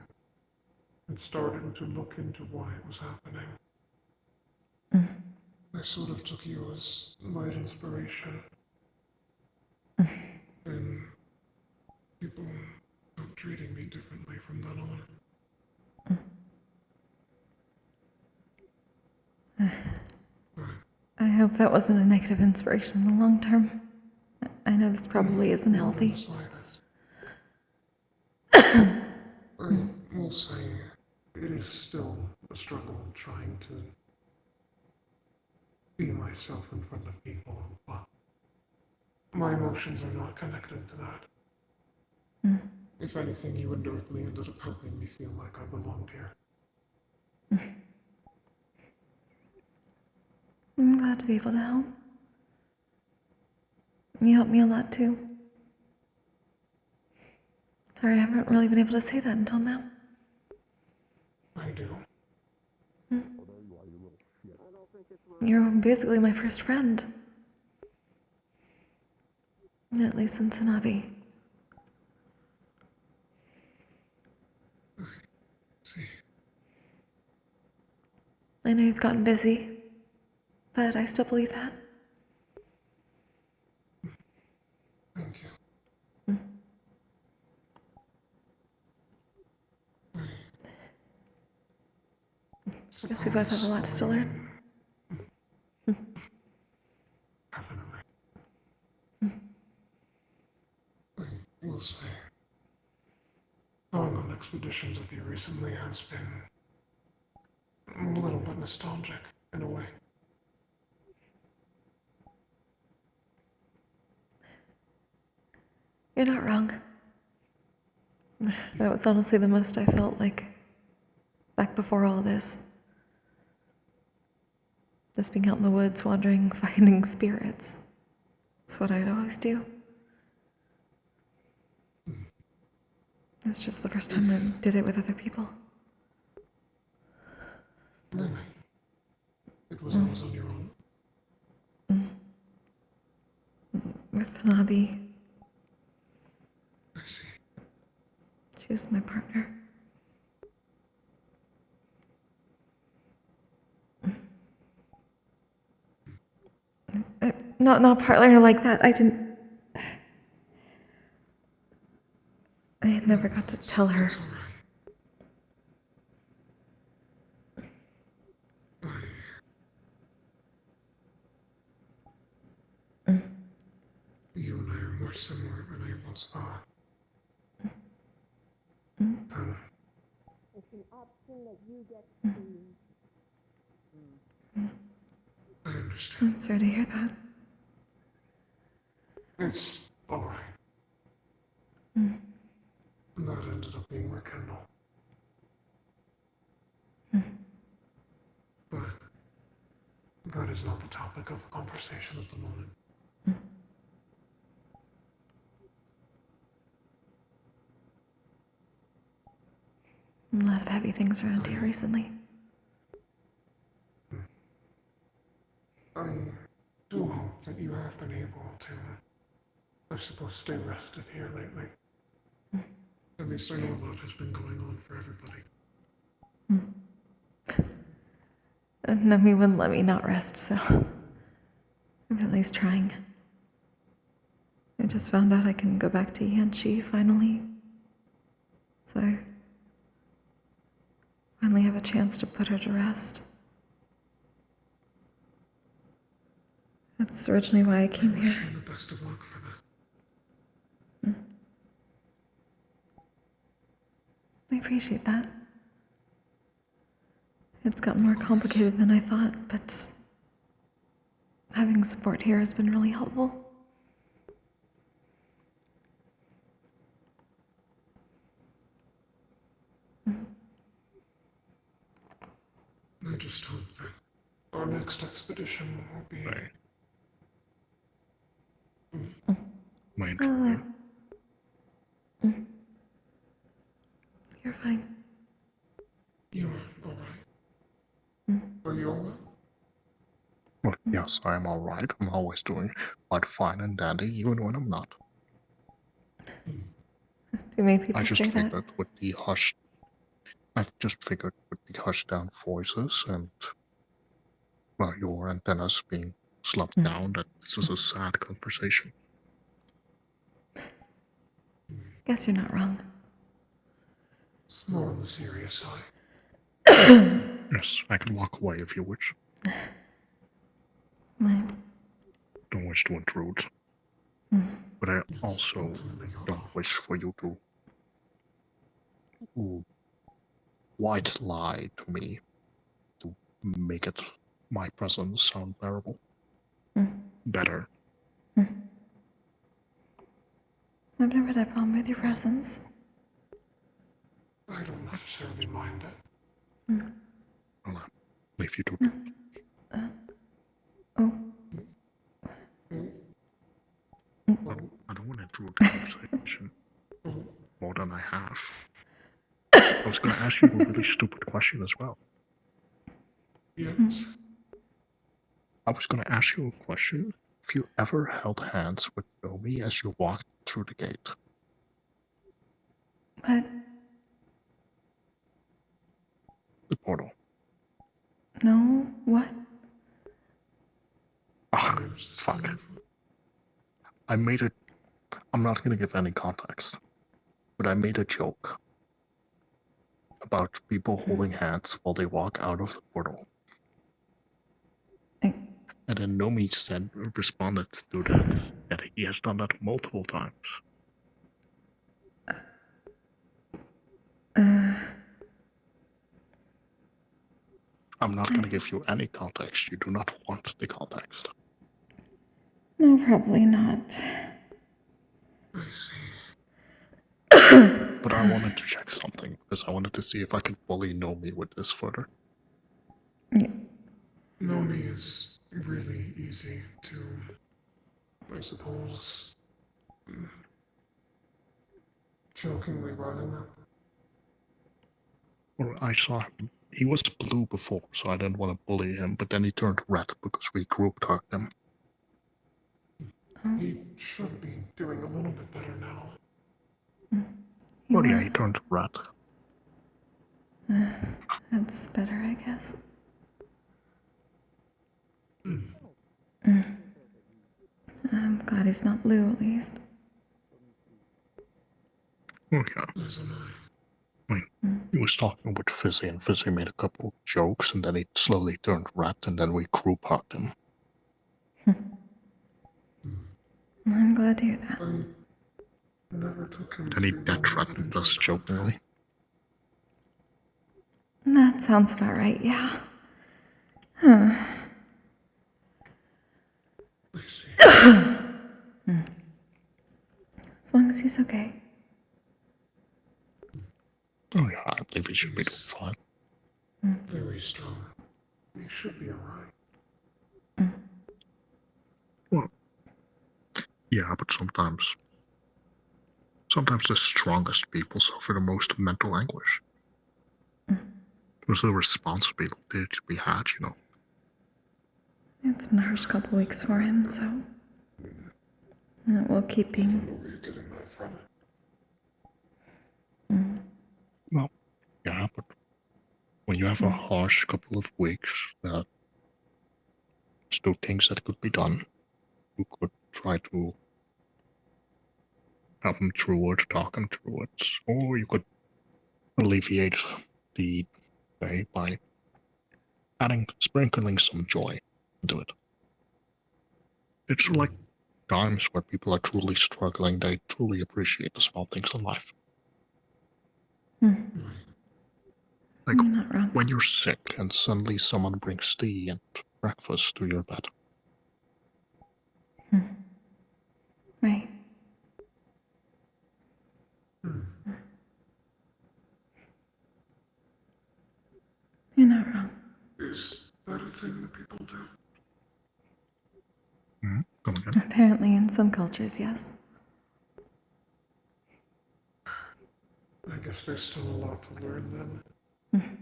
had started to look into why it was happening. I sort of took you as light inspiration. And people stopped treating me differently from then on. I hope that wasn't a negative inspiration in the long term. I know this probably isn't healthy. I will say it is still a struggle trying to be myself in front of people, but my emotions are not connected to that. If anything, you indirectly ended up helping me feel like I belonged here. I'm glad to be able to help. You helped me a lot too. Sorry, I haven't really been able to say that until now. I do. You're basically my first friend. At least since Sanabi. I know you've gotten busy, but I still believe that. Thank you. I guess we both have a lot to still learn. Definitely. I will say, going on expeditions with you recently has been a little bit nostalgic, in a way. You're not wrong. That was honestly the most I felt like back before all this. Just being out in the woods, wandering, finding spirits. It's what I'd always do. It's just the first time I did it with other people. Really? It was always on your own? With Nabi. I see. She was my partner. not partner like that. I never got to tell her. You and I are more similar than I once thought. It's an option that you get I understand. I'm sorry to hear that. It's alright. That ended up being rekindled. But that is not the topic of conversation at the moment. A lot of heavy things around here recently. I do hope that you have been able to, I suppose, stay rested here lately. At least I know a lot has been going on for everybody. Nami wouldn't let me not rest, so I'm at least trying. I just found out I can go back to Yanchi finally. So I finally have a chance to put her to rest. That's originally why I came here. I wish you the best of luck for that. I appreciate that. It's gotten more complicated than I thought, but having support here has been really helpful. I just hope that our next expedition will be... My interview. You're fine. You're alright. Are you alright? Well, yes, I'm alright. I'm always doing quite fine and dandy, even when I'm not. Too many people I just say figured that. with the hushed... I've just figured with the hushed down voices and, well, your antennas being slumped down, that this is a sad conversation. Guess you're not wrong. It's more on the serious side. Yes, I can walk away if you wish. Right. Don't wish to intrude. But I also don't wish for you to white lie to me to make it my presence sound bearable. Better. I've never had a problem with your presence. I don't necessarily mind it. Well, if you do. Well, I don't want to intrude the conversation more than I have. I was going to ask you a really stupid question as well. Yes. I was going to ask you a question. If you ever held hands with Nomi as you walked through the gate. What? The portal. No? What? Ugh, fuck. I'm not going to give any context, but I made a joke about people holding hands while they walk out of the portal. And then Nomi responded to that he has done that multiple times. I'm not going to give you any context. You do not want the context. No, probably not. But I wanted to check something, because I wanted to see if I could bully Nomi with this further. Nomi is really easy to, I suppose, jokingly running up. Well, I saw him. He was blue before, so I didn't want to bully him, but then he turned red because we group hugged him. He should be doing a little bit better now. Well, yeah, he turned red. That's better, I guess. I'm glad he's not blue, at least. Oh, yeah. I mean, he was talking with Fizzy, and Fizzy made a couple of jokes, and then he slowly turned red, and then we group hugged him. I'm glad to hear that. Then he death threatened us jokingly. That sounds about right, yeah. Huh. As long as he's okay. Oh, yeah, I believe he should be doing fine. Very strong. He should be alright. Well, yeah, but sometimes the strongest people suffer the most mental anguish. There's a responsibility to be had, you know. It's been a harsh couple weeks for him, so it will keep being. Well, yeah, but when you have a harsh couple of weeks, there's still things that could be done. You could try to help him through it, talk him through it, or you could alleviate the day by sprinkling some joy into it. It's like times where people are truly struggling, they truly appreciate the small things in life. Like You're not wrong. when you're sick and suddenly someone brings tea and breakfast to your bed. Right. You're not wrong. Is that a thing that people do? Come again? Apparently, in some cultures, yes. I guess there's still a lot to learn then.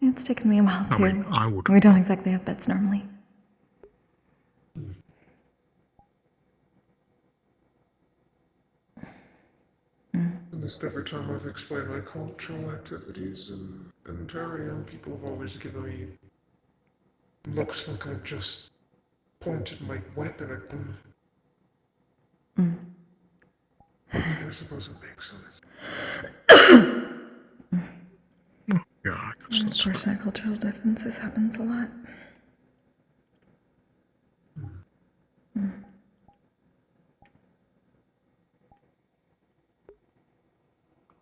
It's taken me a while, too. I mean, I would. We don't exactly have pets normally. At least every time I've explained my cultural activities in Terraria, people have always given me looks like I've just pointed my weapon at them. I suppose it makes sense. Yeah, I guess that's Unfortunately, cultural differences happens a lot.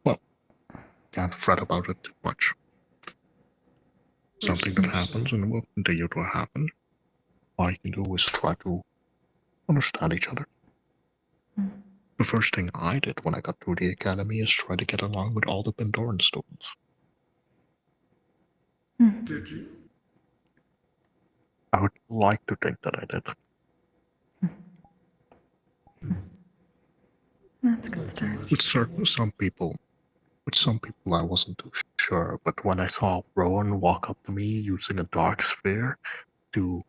Well, can't fret about it too much. Something that happens and will continue to happen. All you can do is try to understand each other. The first thing I did when I got through the academy is try to get along with all the Pandoran students. Did you? I would like to think that I did. That's a good start. With some people I wasn't too sure, but when I saw Rowan walk up to me using a dark sphere to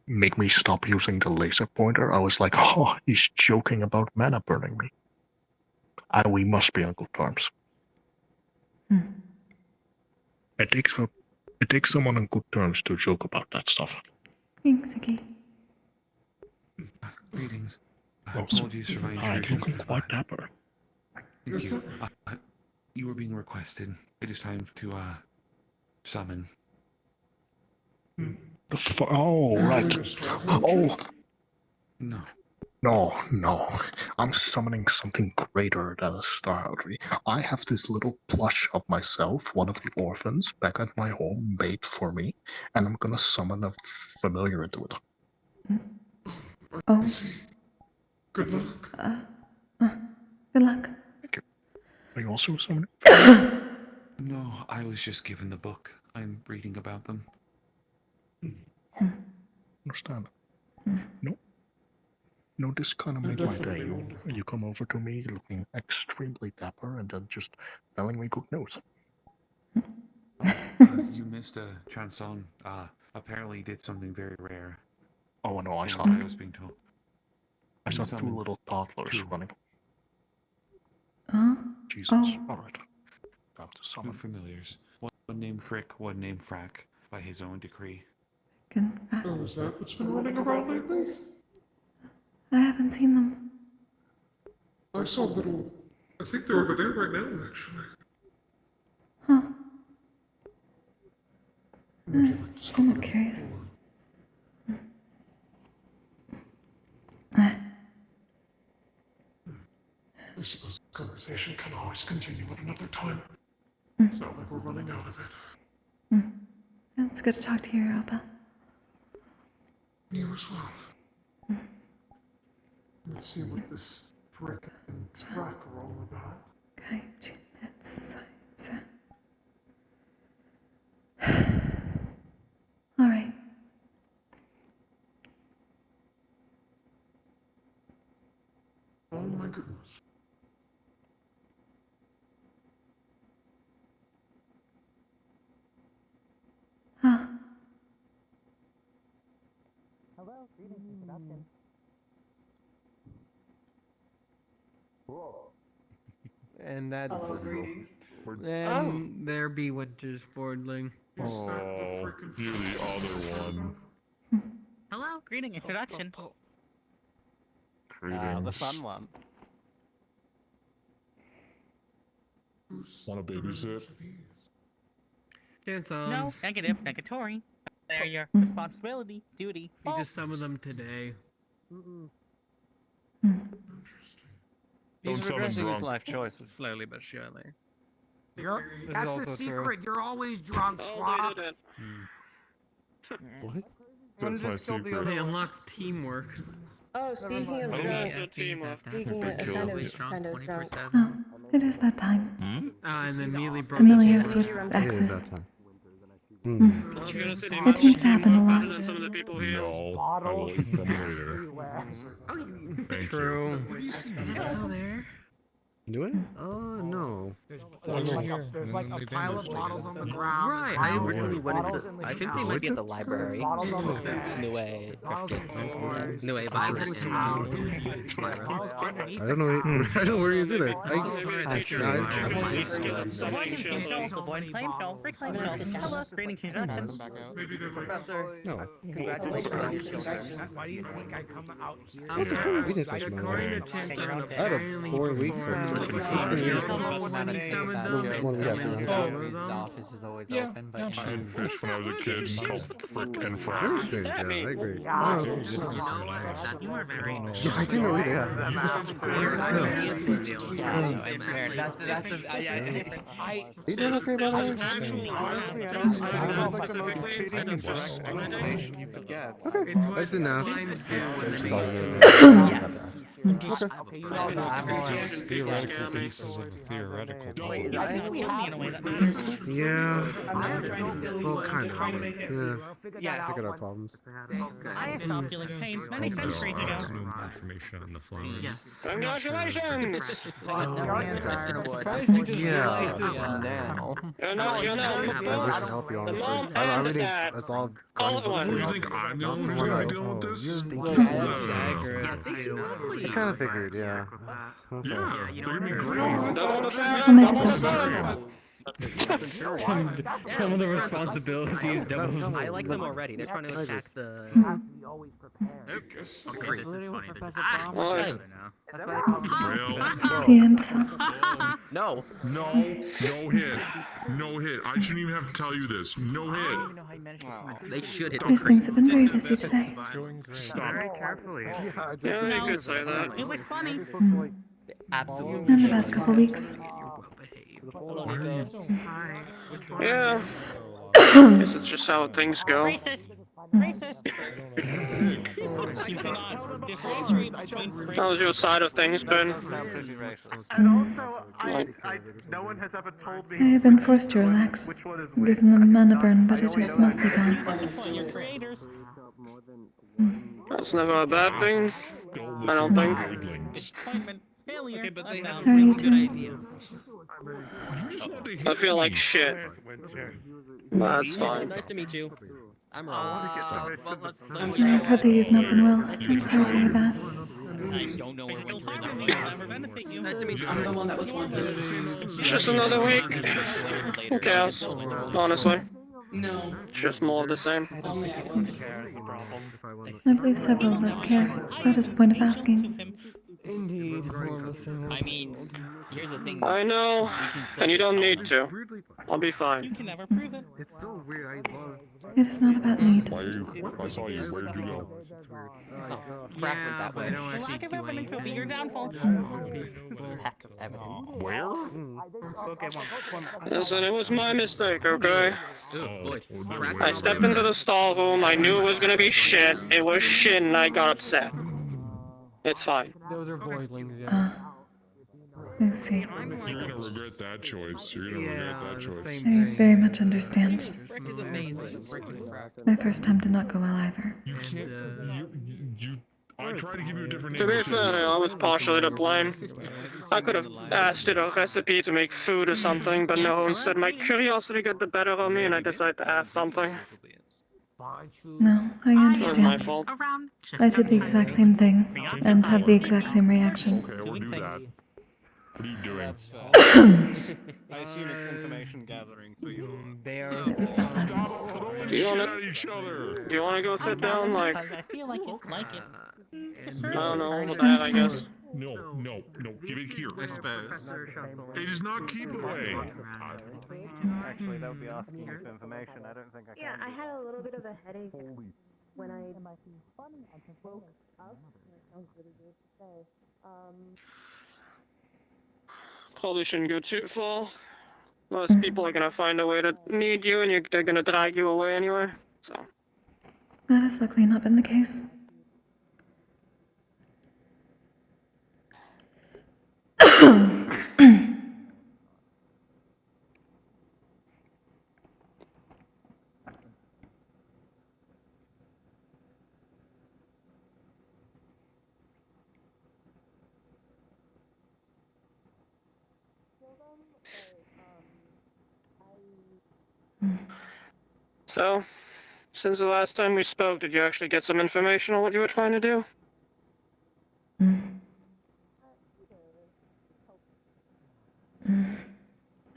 make me stop using the laser pointer, I was like, oh, he's joking about mana burning me. We must be on good terms. It takes someone on good terms to joke about that stuff. Thanks, Iki. Greetings. Apologies for my intrusion. Looking quite dapper. Thank you. You were being requested. It is time to summon. Oh, right. Oh. No. No. I'm summoning something greater than a star. I have this little plush of myself, one of the orphans, back at my home, made for me, and I'm gonna summon a familiar into it. Oh. Good luck. Good luck. Thank you. Are you also summoning? No, I was just given the book. I'm reading about them. Understand. No, this kind of made my day. You come over to me looking extremely dapper and then just telling me good news. You missed a Transon. Apparently did something very rare. Oh, no, I saw I it. was being told. I saw two little toddlers running. Huh? Jesus. Oh. Alright. Time to Two summon. familiars. One named Frick, one named Frack, by his own decree. Oh, is that what's been running around lately? I haven't seen them. I saw little. I think they're over there right now, actually. Huh. Somewhat curious. I suppose the conversation can always continue at another time. It's not like we're running out of it. Yeah, it's good to talk to you, Europa. You as well. Let's see what this frickin' track are all about. Okay, it's all right. Oh my goodness. Huh. Hello, greetings, introduction. And that's. Then there be Winter's Fordling. Oh, you're the other one. Hello, greeting, introduction. The fun one. Want to babysit? Dance No, negative, negatory. They're your responsibility, duty. You just summoned them today. He's Don't summon regretting his drunk. life choices slowly but surely. That's the secret. You're always drunk, Swap. What? That's my secret. They unlocked teamwork. Oh, speaking of drunk, speaking of kind of drunk. Oh, it is that time. And then immediately broke Familiars the with camera. exes. It seems to happen a lot. No, I will eat them later. Thank True. you. Is it still there? Do it? Oh, no. There's like a pile of bottles on the ground. Right, I originally went into. I think they might be at the library. Niue, Grisket, Niue, Violet, and Spyro. I don't know. I don't know where he is either. Professor, No. congratulations on your children. Why do you think I come out here? This is cool. We didn't say small. According to Tintin, I had a apparently poor week before for when he summoned them, What do we got for his lunch? office is always Yeah, open, but yeah, I had fish when I was a kid called Frick and It's very Fry. strange, yeah, I agree. You are very Yeah, I didn't know either. Are you doing okay, by the way? Honestly, I don't think that's like the most fitting explanation you could get. Okay, I just didn't ask. Theoretical pieces of a theoretical puzzle. Yeah. Well, kind of. Yeah. Pick it up problems. I have stopped feeling pain many centuries ago. Information on the flowers. Congratulations! I'm surprised you just realized this now. You're not I wish to help you, honestly. I'm reading as all All at once. What do you think I'm the only one who's dealing with this? I kind of figured, yeah. Yeah, they're gonna be great. I'll make it Some of the responsibilities double. I like them already. They're trying to attack the. See him, so. No. No hit. No hit. I shouldn't even have to tell you this. No hit. They should hit. There's things have been very busy today. Stop. Very carefully. Yeah, you could say that. It was funny. Absolutely. In the past couple weeks. Yeah. Guess it's just how things go. How's your side of things been? No one has ever told me. I have been forced to relax, given the mana burn, but it is mostly gone. That's never a bad thing. I don't think. Okay, but they How are you doing? I feel like shit. That's fine. Nice to meet you. I'm wrong. I'm sorry, I've heard that you've not been well. I'm sorry to hear that. I don't know where Winter is. I'm never benefit you. Nice to meet you. I'm the one that was wanted. It's just another week. Who cares? Honestly. No. It's just more of the same. I believe several of us care. That is the point of asking. Indeed, more of a single. I mean, here's the thing. I know, and you don't need to. I'll be You fine. can never prove it. It's so weird. I love. It is not about need. I saw you. Where'd you go? Fragment that way. The lack of evidence will be your downfall. Lack of evidence. Where? Listen, it was my mistake, okay? Boy, I stepped into the stall room, I knew it was gonna be shit. It was shit and I got upset. It's fine. Those are boilings, yeah. I see. You're gonna regret that choice. You're gonna regret that choice. I very much understand. Frick is amazing. My first time did not go well either. You can't. I tried to give you a different To name. be fair, I was partially to blame. I could have asked it a recipe to make food or something, but no, instead my curiosity got the better of me and I decided to ask something. No, I It was my understand. fault. I did the exact same thing and had the exact same reaction. Okay, we'll do that. What are you doing? I assume it's information gathering for you. It was not pleasant. Do you wanna each other. do you wanna go sit down like I feel like it, I don't know, over there I guess. No, give it here. I suppose. Hey, just not keep it away. Actually, that would be asking for information. I don't think I can. Yeah, I had a little bit of a headache when I woke up. That sounds really weird to say. Probably shouldn't go too far. Most people are gonna find a way to need you and they're gonna drag you away anyway, so. That has luckily not been the case. So, since the last time we spoke, did you actually get some information on what you were trying to do?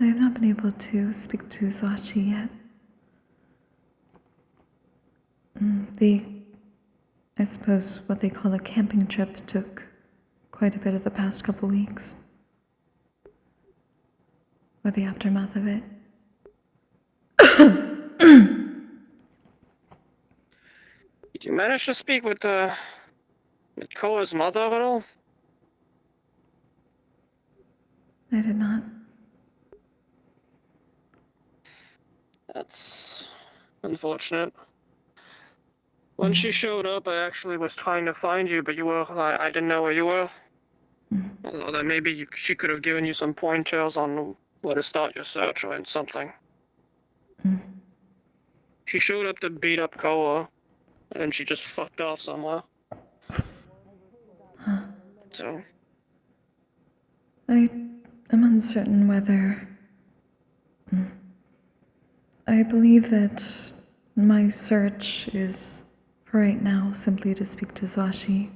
I have not been able to speak to Zwachi yet. I suppose what they call a camping trip took quite a bit of the past couple weeks. Or the aftermath of it. Did you manage to speak with Koa's mother at all? I did not. That's unfortunate. When she showed up, I actually was trying to find you, but I didn't know where you were. Although maybe she could have given you some pointers on where to start your search or something. She showed up to beat up Koa, and then she just fucked off somewhere. So. I am uncertain whether... I believe that my search is, for right now, simply to speak to Zwachi.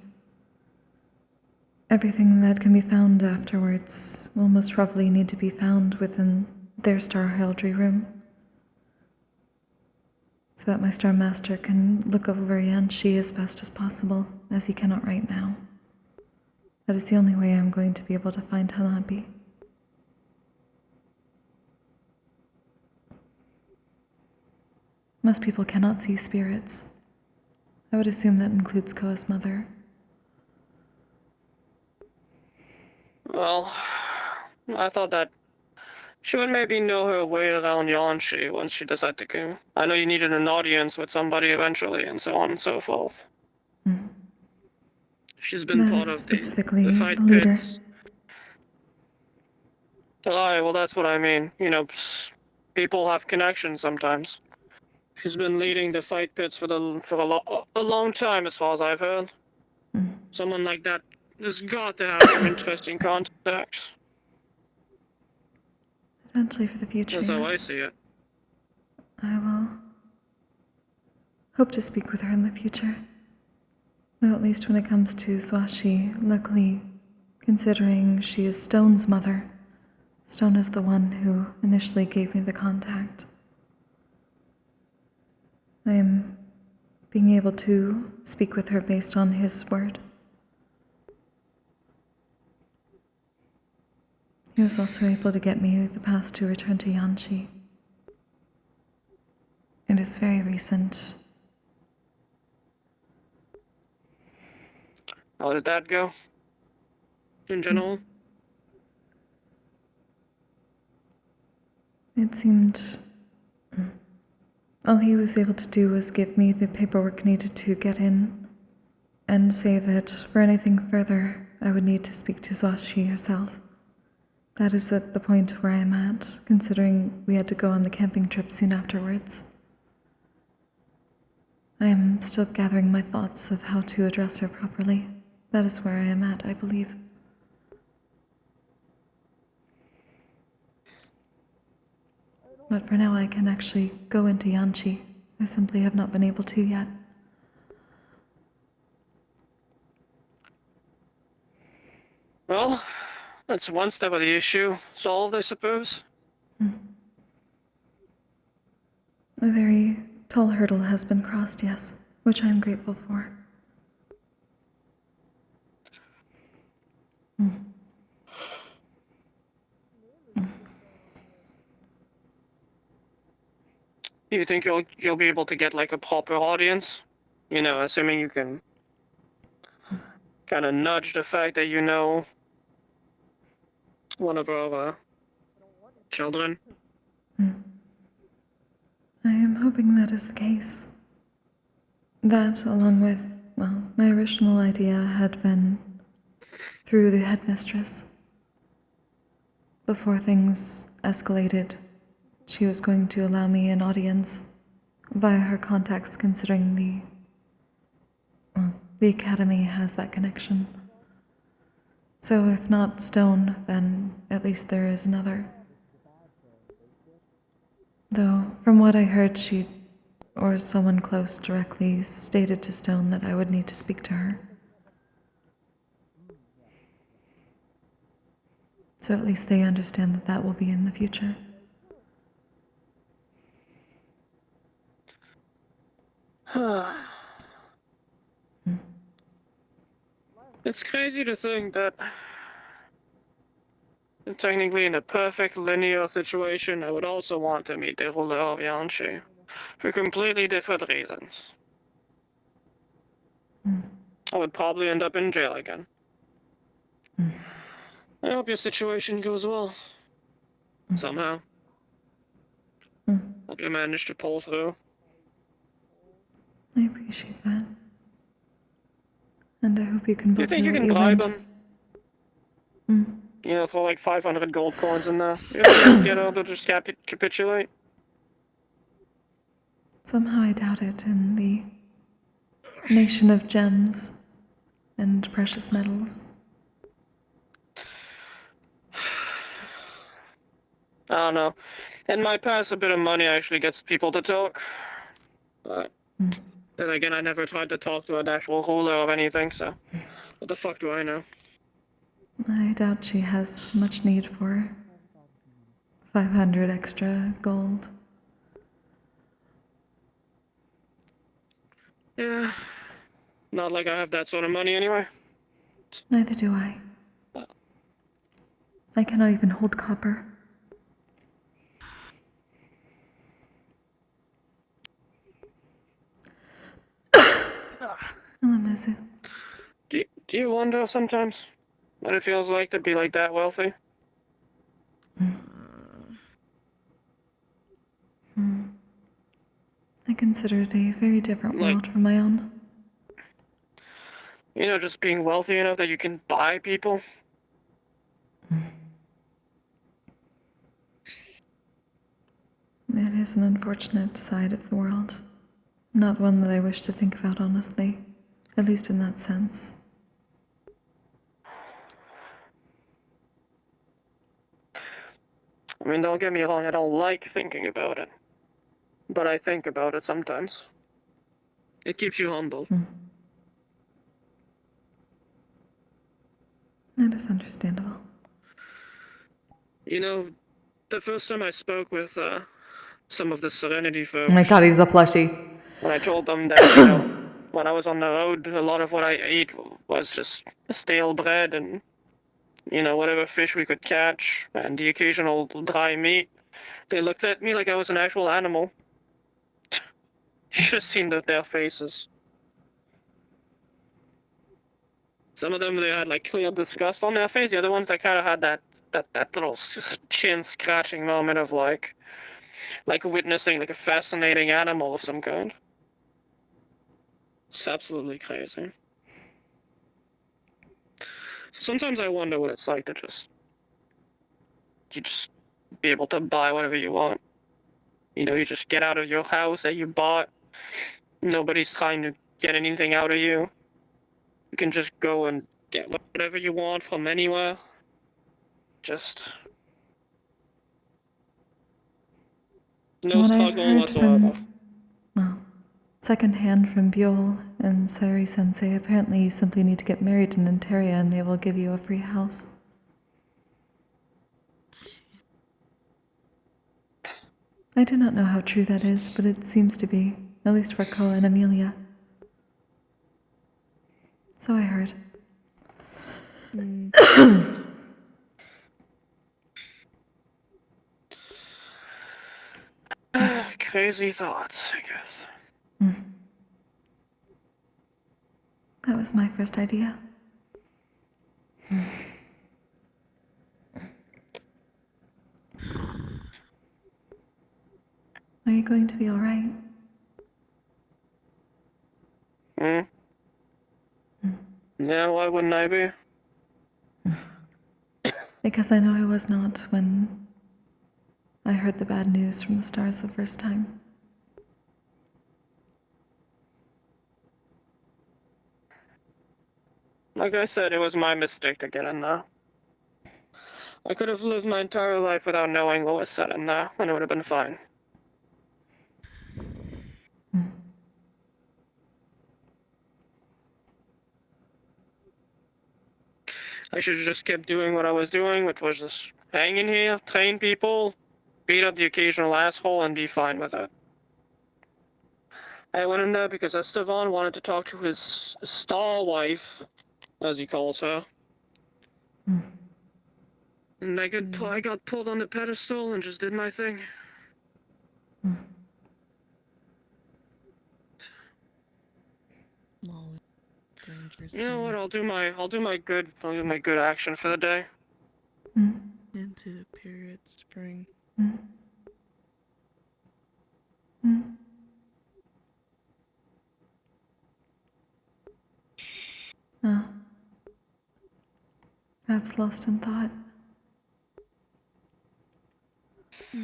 Everything that can be found afterwards will most probably need to be found within their Star Heraldry room, so that my Star Master can look over Yanshi as best as possible, as he cannot right now. That is the only way I'm going to be able to find Hanabi. Most people cannot see spirits. I would assume that includes Koa's mother. Well, I thought that she would maybe know her way around Yanshi once she decided to go. I know you needed an audience with somebody eventually, and so on and so forth. She's been part of specifically the fight the leader. pits. Aye, well that's what I mean. You know, people have connections sometimes. She's been leading the fight pits for a long time, as far as I've heard. Someone like that has got to have some interesting contacts. Potentially for the future, That's how I yes. see it. I will hope to speak with her in the future. Though at least when it comes to Zwachi, luckily, considering she is Stone's mother, Stone is the one who initially gave me the contact. I am being able to speak with her based on his word. He was also able to get me the pass to return to Yanchi. It is very recent. How did that go? In general? It seemed... all he was able to do was give me the paperwork needed to get in, and say that for anything further, I would need to speak to Zwashi herself. That is at the point where I am at, considering we had to go on the camping trip soon afterwards. I am still gathering my thoughts of how to address her properly. That is where I am at, I believe. But for now, I can actually go into Yanchi. I simply have not been able to yet. Well, that's one step of the issue solved, I suppose. A very tall hurdle has been crossed, yes, which I am grateful for. Do you think you'll be able to get like a proper audience? You know, assuming you can kind of nudge the fact that you know one of our children. I am hoping that is the case. That, along with, well, my original idea had been through the headmistress. Before things escalated, she was going to allow me an audience via her contacts, considering the academy has that connection. So if not Stone, then at least there is another. Though, from what I heard, she, or someone close directly, stated to Stone that I would need to speak to her. So at least they understand that that will be in the future. It's crazy to think that technically in a perfect linear situation, I would also want to meet the ruler of Yanchi for completely different reasons. I would probably end up in jail again. I hope your situation goes well. Somehow. Hope you manage to pull through. I appreciate that. And I hope you can Do you both think do you what can you bribe learned. them? You know, throw like 500 gold coins in there. You think, you know, they'll just capitulate? Somehow I doubt it in the nation of gems and precious metals. I don't know. In my past, a bit of money actually gets people to talk. But then again, I never tried to talk to an actual ruler of anything, so what the fuck do I know? I doubt she has much need for 500 extra gold. Yeah. Not like I have that sort of money anyway. Neither do I. I cannot even hold copper. Hello, Muzu. Do you wonder sometimes what it feels like to be like that wealthy? I consider it a very different world from my own. You know, just being wealthy enough that you can buy people? It is an unfortunate side of the world. Not one that I wish to think about, honestly. At least in that sense. I mean, don't get me wrong, I don't like thinking about it. But I think about it sometimes. It keeps you humble. That is understandable. You know, the first time I spoke with some of the Serenity Oh folks... my god, he's the plushie. when I told them that, when I was on the road, a lot of what I ate was just stale bread and, whatever fish we could catch and the occasional dry meat. They looked at me like I was an actual animal. You should have seen their faces. Some of them, they had like clear disgust on their face. The other ones, they kind of had that little chin scratching moment of like witnessing like a fascinating animal of some kind. It's absolutely crazy. Sometimes I wonder what it's like to just be able to buy whatever you want. You just get out of your house that you bought. Nobody's trying to get anything out of you. You can just go and get whatever you want from anywhere. Just no What I've struggle heard whatsoever. Secondhand from Buell and Sayuri Sensei, apparently you simply need to get married in Ontario and they will give you a free house. I do not know how true that is, but it seems to be, at least for Koa and Amelia. So I heard. Crazy thoughts, I guess. That was my first idea. Are you going to be alright? Yeah, why wouldn't I be? Because I know I was not when I heard the bad news from the stars the first time. Like I said, it was my mistake to get in there. I could have lived my entire life without knowing what was said in there, and it would have been fine. I should have just kept doing what I was doing, which was just hang in here, train people, beat up the occasional asshole, and be fine with it. I went in there because Estevan wanted to talk to his star wife, as he calls her. And I got pulled on the pedestal and just did my thing. You know what? I'll do my good action for the day. Into the period spring. Oh. Perhaps lost in thought. It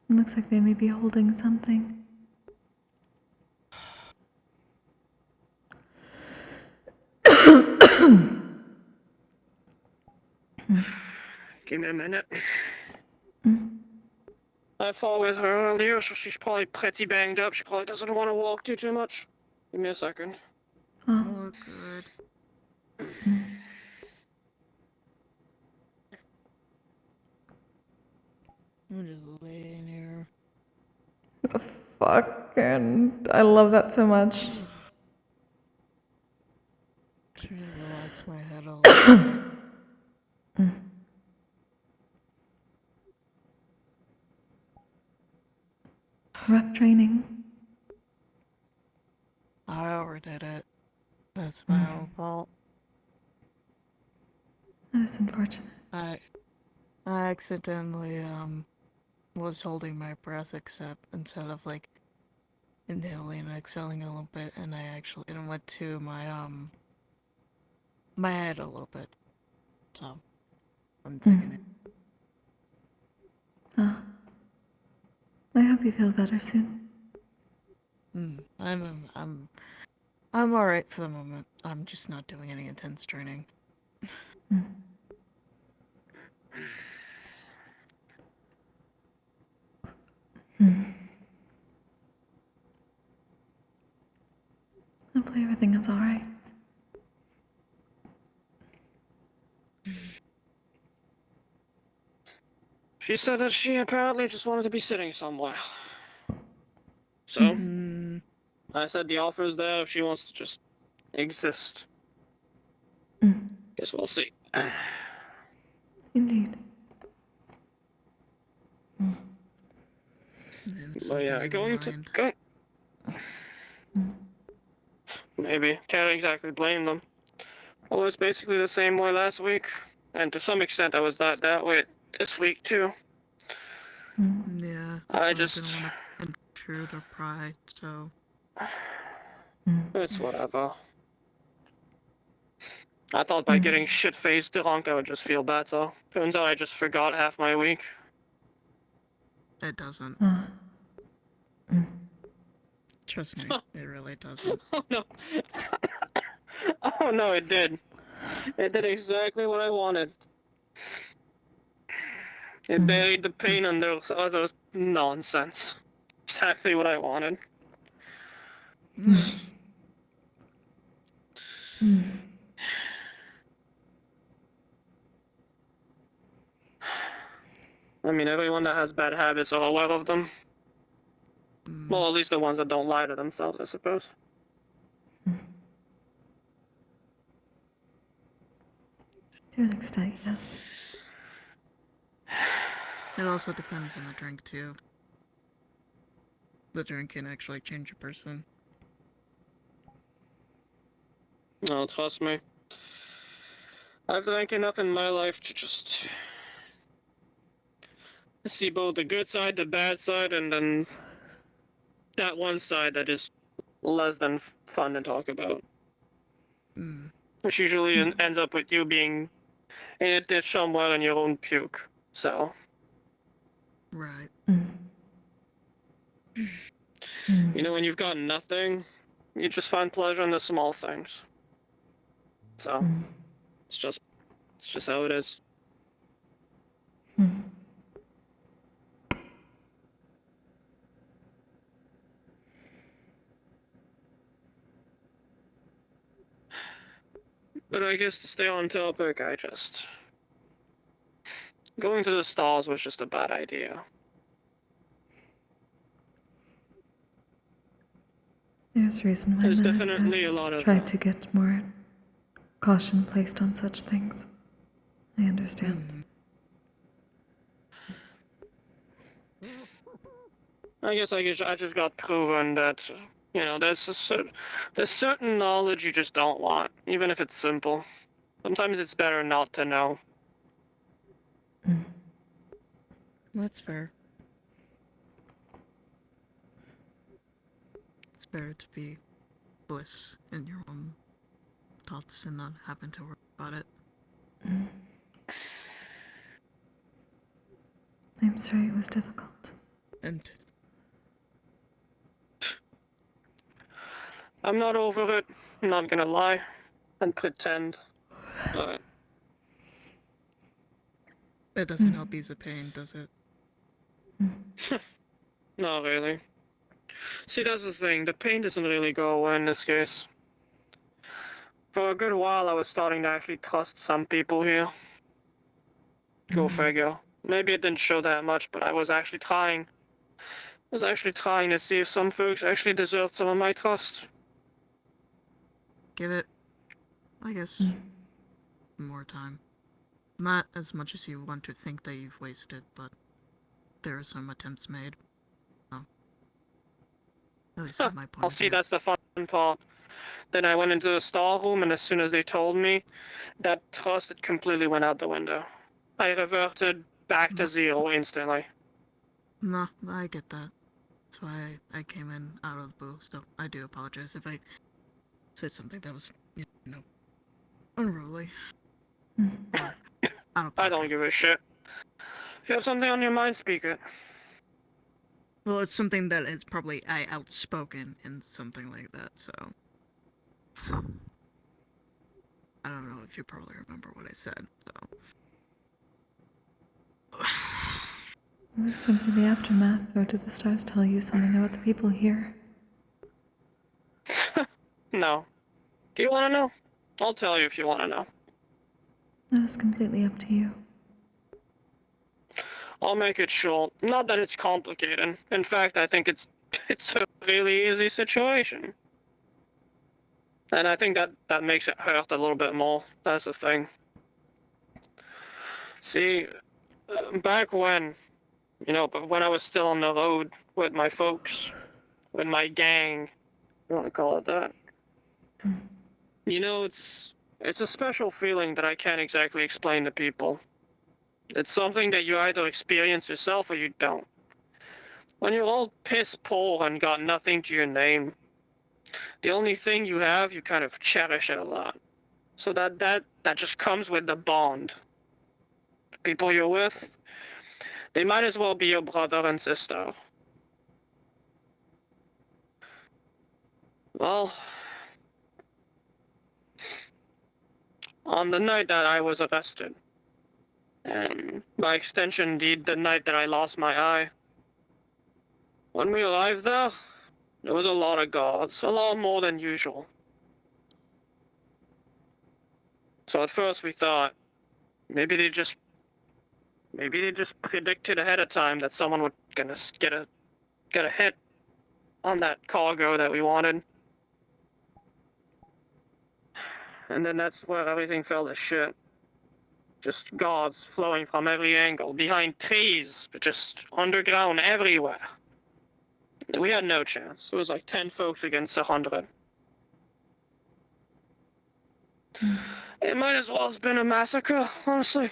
looks like they may be holding something. Give me a minute. I fought with her earlier, so she's probably pretty banged up. She probably doesn't want to walk too much. Give me a second. Oh, good. I'm just laying here. Fucking, I love that so much. Trying to relax my head a little. Rough training. I overdid it. That's my own fault. That is unfortunate. I accidentally was holding my breath instead of like inhaling and exhaling a little bit, and it went to my my head a little bit. So I'm taking it. I hope you feel better soon. I'm alright for the moment. I'm just not doing any intense training. Hopefully everything is alright. She said that she apparently just wanted to be sitting somewhere. So, Mm, I said the offer's there if she wants to just exist. Guess we'll see. Indeed. But yeah, going to go. Maybe can't exactly blame them. I was basically the same way last week, and to some extent I was that way this week too. yeah, I so just I didn't want to intrude or pry, so... It's whatever. I thought by getting shit-faced drunk I would just feel better. Turns out I just forgot half my week. It doesn't. Trust me, it really doesn't. Oh no. Oh no, it did. It did exactly what I wanted. It buried the pain under other nonsense. Exactly what I wanted. I mean, everyone that has bad habits are aware of them. Well, at least the ones that don't lie to themselves, I suppose. To an extent, yes. It also depends on the drink, too. The drink can actually change a person. No, trust me. I've drank enough in my life to just see both the good side, the bad side, and then that one side that is less than fun to talk about. Which usually ends up with you being in a ditch somewhere in your own puke. So. Right. You know, when you've got nothing, you just find pleasure in the small things. So, it's just how it is. But I guess to stay on topic, going to the stalls was just a bad idea. There's a reason why There's Menace definitely a has lot of tried to get more caution placed on such things. I understand. I guess I just got proven that, you know, there's certain knowledge you just don't want, even if it's simple. Sometimes it's better not to know. That's fair. It's better to be bliss in your own thoughts and not having to worry about it. I'm sorry it was difficult. And I'm not over it. I'm not gonna lie and pretend. But it doesn't help ease the pain, does it? not really. See, that's the thing. The pain doesn't really go away in this case. For a good while, I was starting to actually trust some people here. Go figure. Maybe it didn't show that much, but I was actually trying. I was actually trying to see if some folks actually deserved some of my trust. Give it, I guess, more time. Not as much as you want to think that you've wasted, but there are some attempts made. Oh. At least from my point I'll of see, view. that's the fun part. Then I went into the stall room, and as soon as they told me, that trust it completely went out the window. I reverted back to zero instantly. No, I get that. That's why I came in out of the blue, so I do apologize if I said something that was, you know, unruly. I don't give a shit. If you have something on your mind, speak it. Well, it's something that is probably outspoken in something like that, so... I don't know if you probably remember what I said, so... Was simply the aftermath, or did the stars tell you something about the people here? No. Do you want to know? I'll tell you if you want to know. That is completely up to you. I'll make it short. Not that it's complicated. In fact, I think it's a really easy situation. And I think that makes it hurt a little bit more. That's the thing. See, back when, but when I was still on the road with my folks, with my gang, you want to call it that. It's a special feeling that I can't exactly explain to people. It's something that you either experience yourself or you don't. When you're all piss poor and got nothing to your name, the only thing you have, you kind of cherish it a lot. So that just comes with the bond. The people you're with, they might as well be your brother and sister. Well, on the night that I was arrested, and by extension, the night that I lost my eye, when we arrived there was a lot of guards, a lot more than usual. So at first we thought, maybe they just predicted ahead of time that someone would gonna get a hit on that cargo that we wanted. And then that's where everything fell to shit. Just guards flowing from every angle, behind trees, just underground everywhere. We had no chance. It was like 10 folks against 100. It might as well have been a massacre, honestly.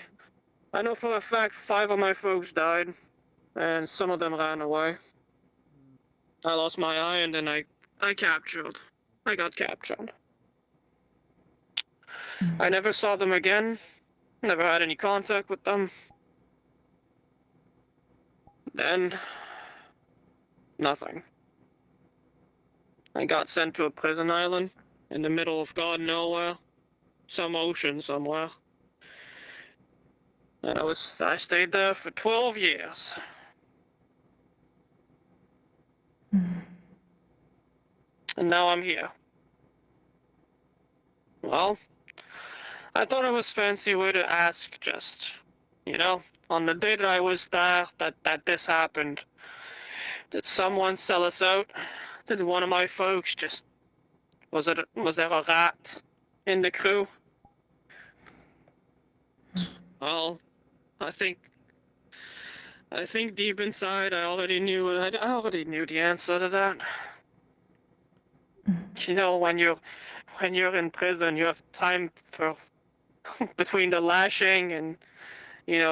I know for a fact 5 of my folks died, and some of them ran away. I lost my eye, and then I got captured. I never saw them again, never had any contact with them. Then, nothing. I got sent to a prison island in the middle of God nowhere, some ocean somewhere. And I stayed there for 12 years. And now I'm here. Well, I thought it was a fancy way to ask just, on the day that I was there, that this happened. Did someone sell us out? Did one of my folks just... Was there a rat in the crew? Well, I think deep inside I already knew the answer to that. When you're in prison, you have time for between the lashing and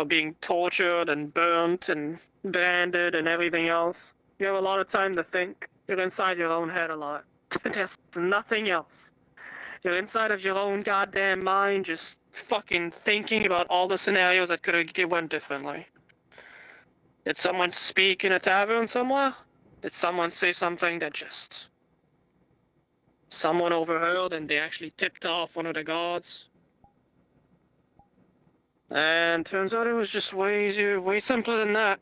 being tortured and burnt and branded and everything else. You have a lot of time to think. You're inside your own head a lot. There's nothing else. You're inside of your own goddamn mind, just fucking thinking about all the scenarios that could have went differently. Did someone speak in a tavern somewhere? Did someone say something that just... someone overheard and they actually tipped off one of the guards? And turns out it was just way easier, way simpler than that.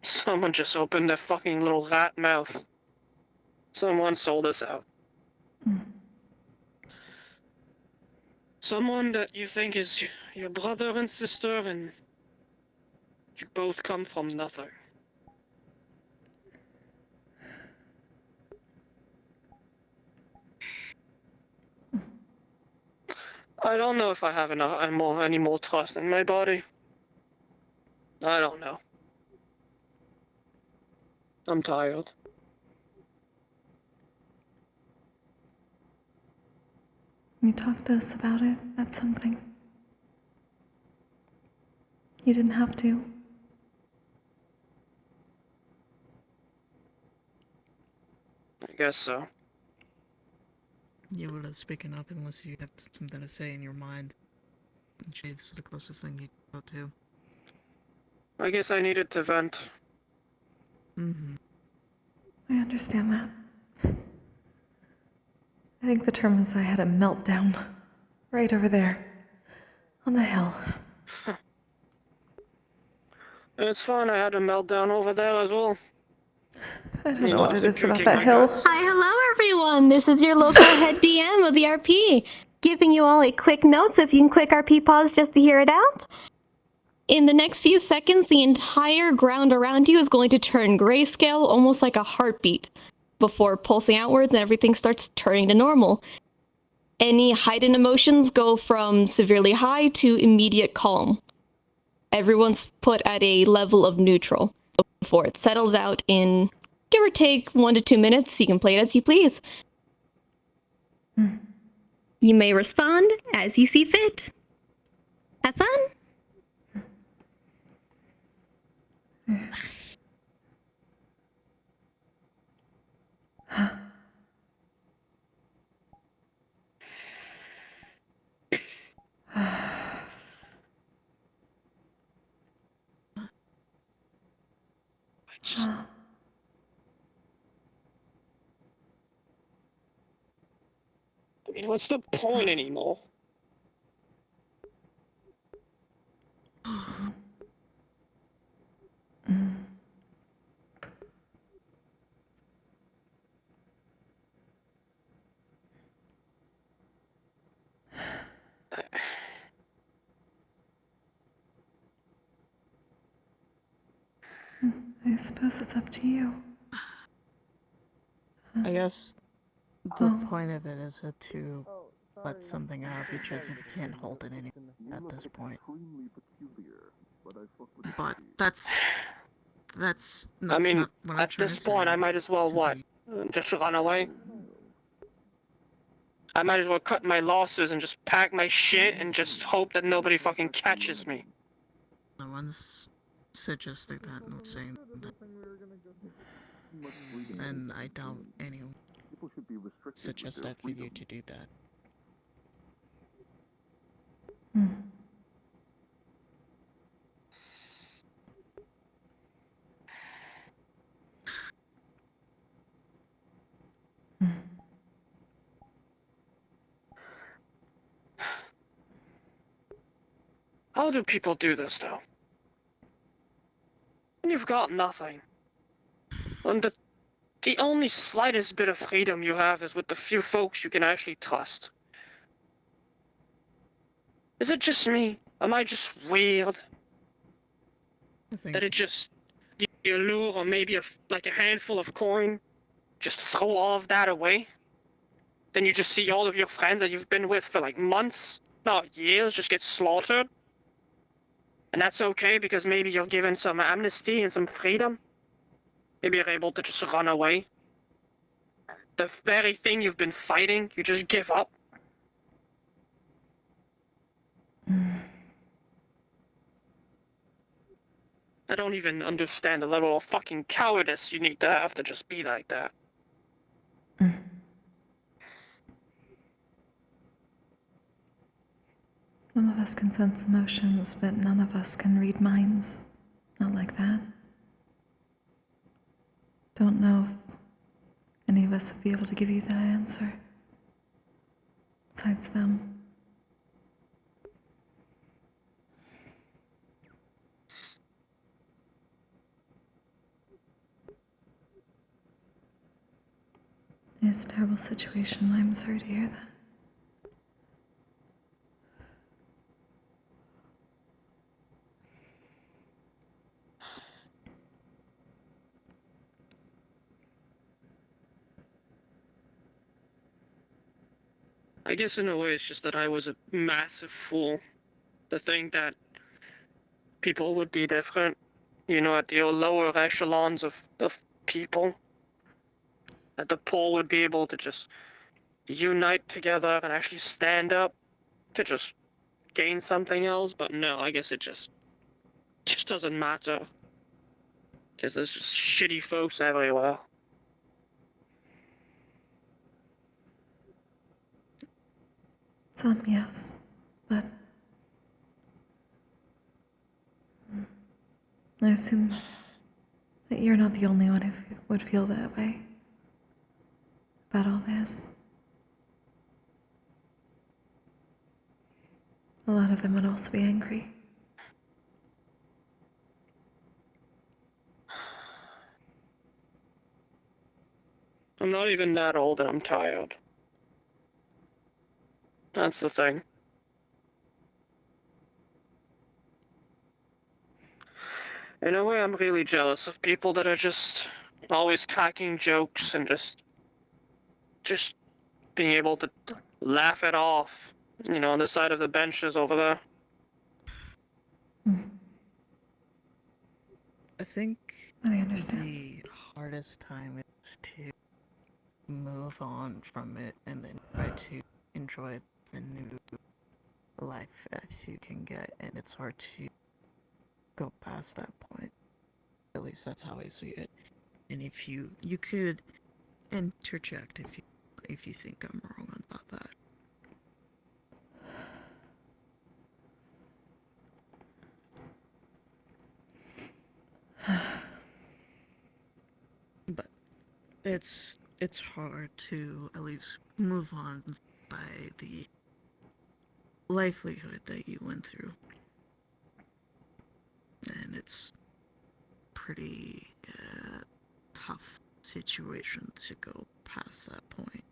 Someone just opened their fucking little rat mouth. Someone sold us out. Someone that you think is your brother and sister, and you both come from nothing. I don't know if I have any more trust in my body. I don't know. I'm tired. You talked to us about it. That's something. You didn't have to. I guess so. You would have spoken up unless you had something to say in your mind. And Shave's the closest thing you go to. I guess I needed to vent. I understand that. I think the term is I had a meltdown. Right over there. On the hill. It's fine, I had a meltdown over there as well. I don't know what it is about that hill. Hi, hello everyone. This is your local head DM of VRP, giving you all a quick note so if you can click RP pause just to hear it out. In the next few seconds, the entire ground around you is going to turn grayscale, almost like a heartbeat, before pulsing outwards and everything starts turning to normal. Any heightened emotions go from severely high to immediate calm. Everyone's put at a level of neutral before it settles out in, give or take, 1 to 2 minutes. You can play it as you please. You may respond as you see fit. Have fun! I mean, what's the point anymore? I suppose it's up to you. I guess the point of it is to let something out because if you can't hold it anymore at this point. But that's I mean, not what I'm at trying this to point, say. I might as well, what? Just run away? I might as well cut my losses and just pack my shit and just hope that nobody fucking catches me. No one's suggesting that, not saying that. And I doubt anyone suggests that for you to do that. How do people do this, though? When you've got nothing. And the only slightest bit of freedom you have is with the few folks you can actually trust. Is it just me? Am I just weird? That it just... The allure or maybe like a handful of coin, just throw all of that away? Then you just see all of your friends that you've been with for like months, not years, just get slaughtered? And that's okay because maybe you're given some amnesty and some freedom? Maybe you're able to just run away? The very thing you've been fighting, you just give up? I don't even understand the level of fucking cowardice you need to have to just be like that. Some of us can sense emotions, but none of us can read minds. Not like that. Don't know if any of us would be able to give you that answer. Besides them. It's a terrible situation. I'm sorry to hear that. I guess in a way it's just that I was a massive fool. To think that people would be different, you know, at the lower echelons of people. That the poor would be able to just unite together and actually stand up to just gain something else, but no, I guess it just doesn't matter. Because there's just shitty folks everywhere. Some, yes, but I assume that you're not the only one who would feel that way about all this. A lot of them would also be angry. I'm not even that old and I'm tired. That's the thing. In a way, I'm really jealous of people that are just always cracking jokes and just being able to laugh it off. You know, on the side of the benches over there. I think I understand. the hardest time is to move on from it and then try to enjoy the new life as you can get, and it's hard to go past that point. At least that's how I see it. And if you could interject if you think I'm wrong about that. But it's hard to at least move on by the livelihood that you went through. And it's pretty tough situation to go past that point.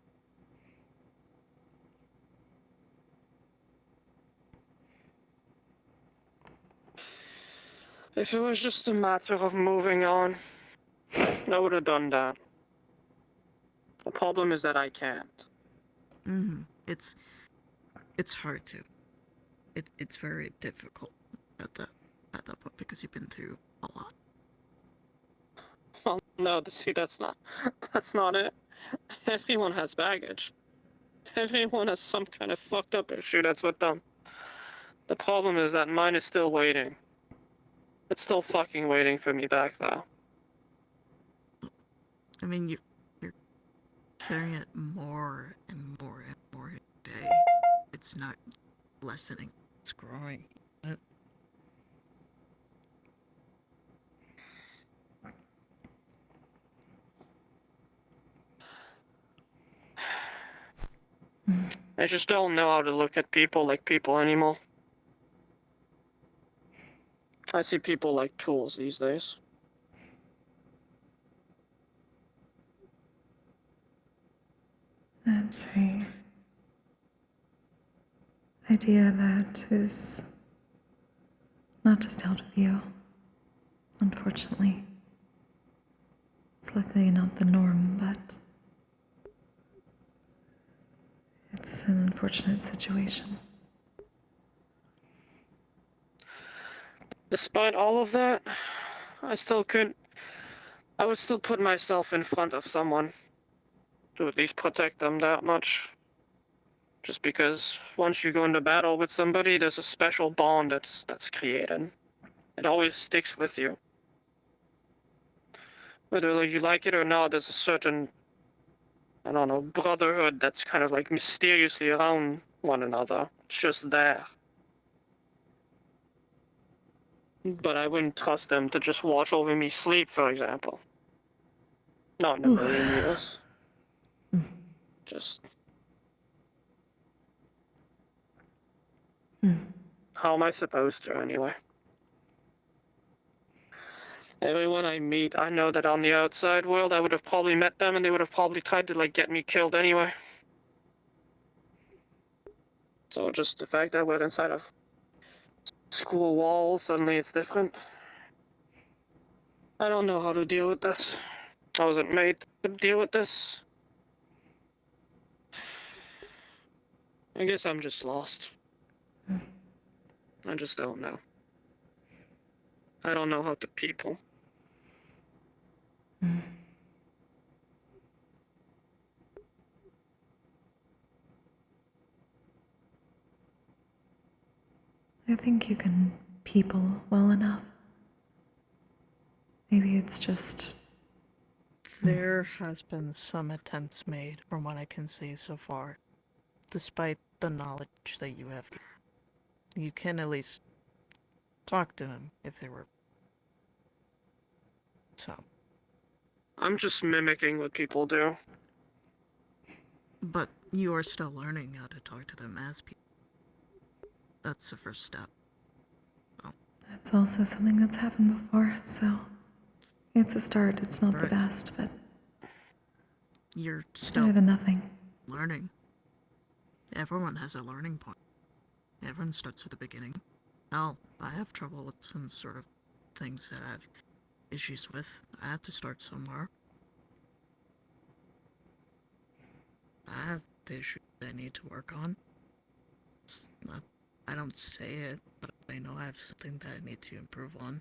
If it was just a matter of moving on, I would have done that. The problem is that I can't. It's hard to. It's very difficult at that point because you've been through a lot. Well, no, see, that's not it. Everyone has baggage. Everyone has some kind of fucked up issue that's with them. The problem is that mine is still waiting. It's still fucking waiting for me back there. I mean, you're carrying it more and more and more a day. It's not lessening. It's growing. I just don't know how to look at people like people anymore. I see people like tools these days. That's a idea that is not just held with you, unfortunately. It's luckily not the norm, but it's an unfortunate situation. Despite all of that, I would still put myself in front of someone to at least protect them that much. Just because once you go into battle with somebody, there's a special bond that's created. It always sticks with you. Whether you like it or not, there's a certain, I don't know, brotherhood that's kind of like mysteriously around one another. It's just there. But I wouldn't trust them to just watch over me sleep, for example. Not in a million years. Just... How am I supposed to, anyway? Everyone I meet, I know that on the outside world, I would have probably met them and they would have probably tried to, get me killed anyway. So just the fact that we're inside of school walls, suddenly it's different. I don't know how to deal with this. I wasn't made to deal with this. I guess I'm just lost. I just don't know. I don't know how to people. I think you can people well enough. Maybe it's just... There has been some attempts made from what I can see so far. Despite the knowledge that you have, you can at least talk to them if there were some. I'm just mimicking what people do. But you are still learning how to talk to them as people. That's the first step. That's also something that's happened before, so it's a start. It's not the Right. best, but You're it's still better than nothing. learning. Everyone has a learning point. Everyone starts at the beginning. Hell, I have trouble with some sort of things that I have issues with. I have to start somewhere. I have issues I need to work on. It's not, I don't say it, but I know I have something that I need to improve on.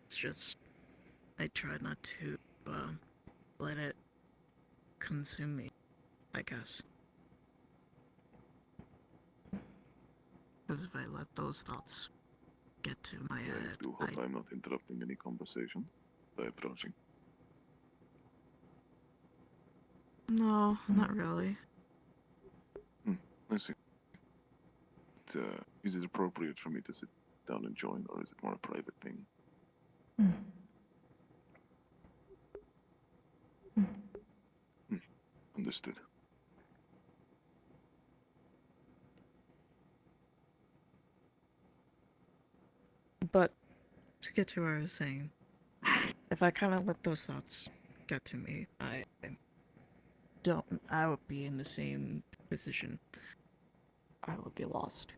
It's just, I try not to let it consume me, I guess. Because if I let those thoughts get to my head, I do hope I'm not interrupting any conversation by approaching. No, not really. I see. Is it appropriate for me to sit down and join, or is it more a private thing? Understood. But to get to what I was saying, if I kind of let those thoughts get to me, I would be in the same position. I would be lost.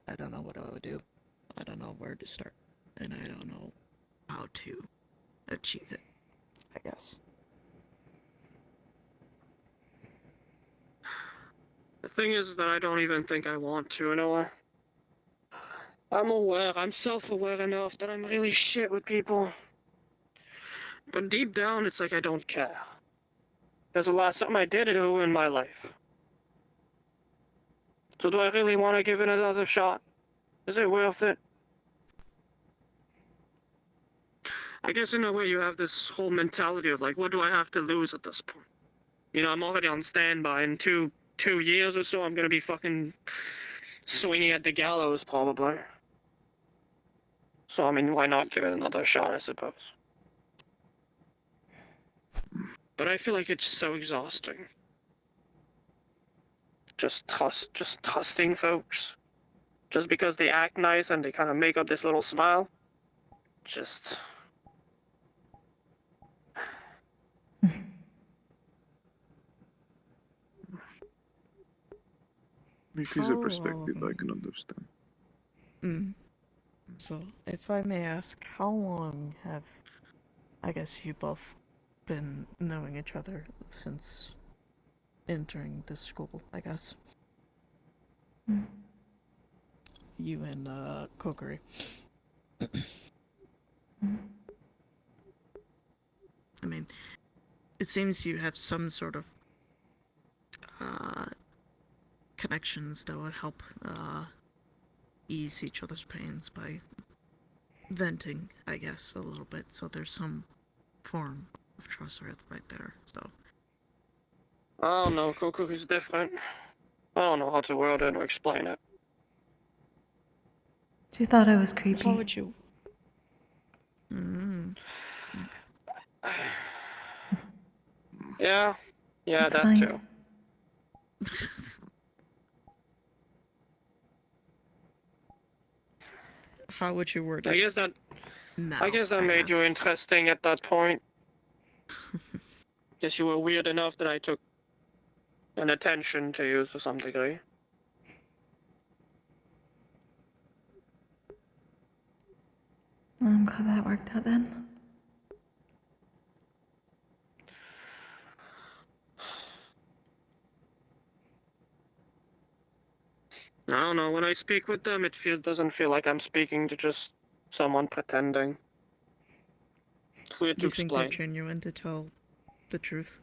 I don't know what I would do. I don't know where to start. And I don't know how to achieve it, I guess. The thing is that I don't even think I want to, Noah. I'm aware, I'm self-aware enough that I'm really shit with people. But deep down, it's like I don't care. Because the last time I did it ruined my life. So do I really want to give it another shot? Is it worth it? I guess in a way you have this whole mentality of like, what do I have to lose at this point? You know, I'm already on standby. In two years or so, I'm gonna be fucking swinging at the gallows, probably. So, I mean, why not give it another shot, I suppose. But I feel like it's so exhausting. Just trusting folks. Just because they act nice and they kind of make up this little smile. Just... It is a perspective I can understand. So, if I may ask, how long have, I guess, you both been knowing each other since entering this school, I guess? You and, Kokkuri. I mean, it seems you have some sort of, connections that would help, ease each other's pains by venting, I guess, a little bit, so there's some form of trust right there, so. I don't know, Kokkuri's different. I don't know how to word it or explain it. She thought I was creepy. How would you? Yeah, It's that fine. too. How would you word it? I guess that I made you guess. interesting at that point. Guess you were weird enough that I took an attention to you to some degree. I'm glad that worked out then. I don't know, when I speak with them, it doesn't feel like I'm speaking to just someone pretending. It's weird to You think they're explain. genuine to tell the truth?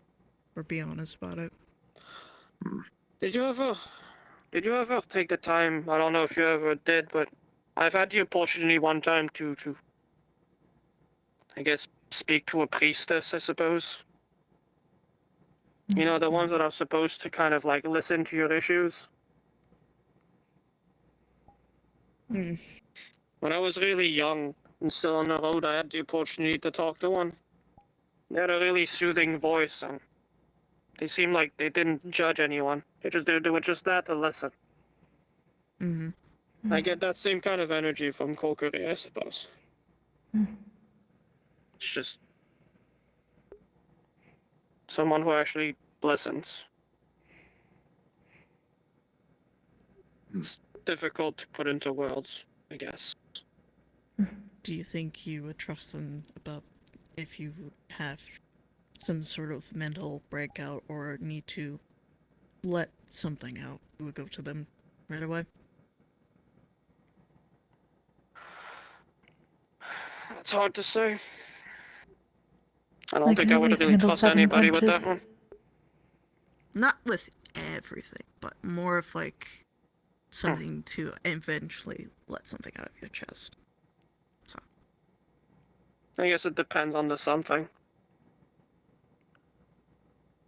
Or be honest about it? Did you ever take the time, I don't know if you ever did, but I've had the opportunity one time to I guess, speak to a priestess, I suppose. You know, the ones that are supposed to kind of like listen to your issues. When I was really young and still on the road, I had the opportunity to talk to one. They had a really soothing voice, and they seemed like they didn't judge anyone. They were just there to listen. I get that same kind of energy from Kokkuri, I suppose. It's just someone who actually listens. It's difficult to put into words, I guess. Do you think you would trust them about if you have some sort of mental breakout or need to let something out, you would go to them right away? It's hard to say. I don't I think can I at would least really handle trust 7 anybody with that punches. one. Not with everything, but more of like something to eventually let something out of your chest. So. I guess it depends on the something.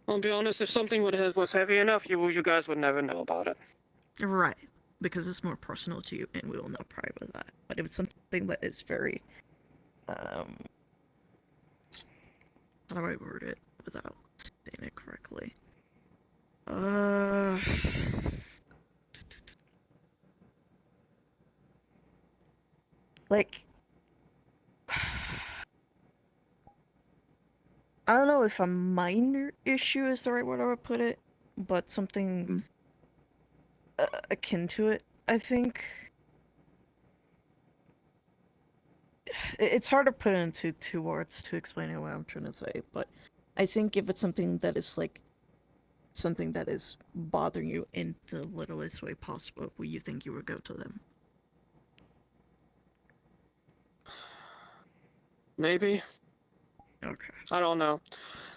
I'll be honest, if something was heavy enough, you guys would never know about it. Right, because it's more personal to you, and we will not pry with that. But if it's something that is very, how do I word it without saying it correctly? Like, I don't know if a minor issue is the right word I would put it, but something akin to it, I think. It's hard to put it into 2 words to explain what I'm trying to say, but I think if it's something that is like something that is bothering you in the littlest way possible, will you think you would go to them? Maybe. Okay. I don't know.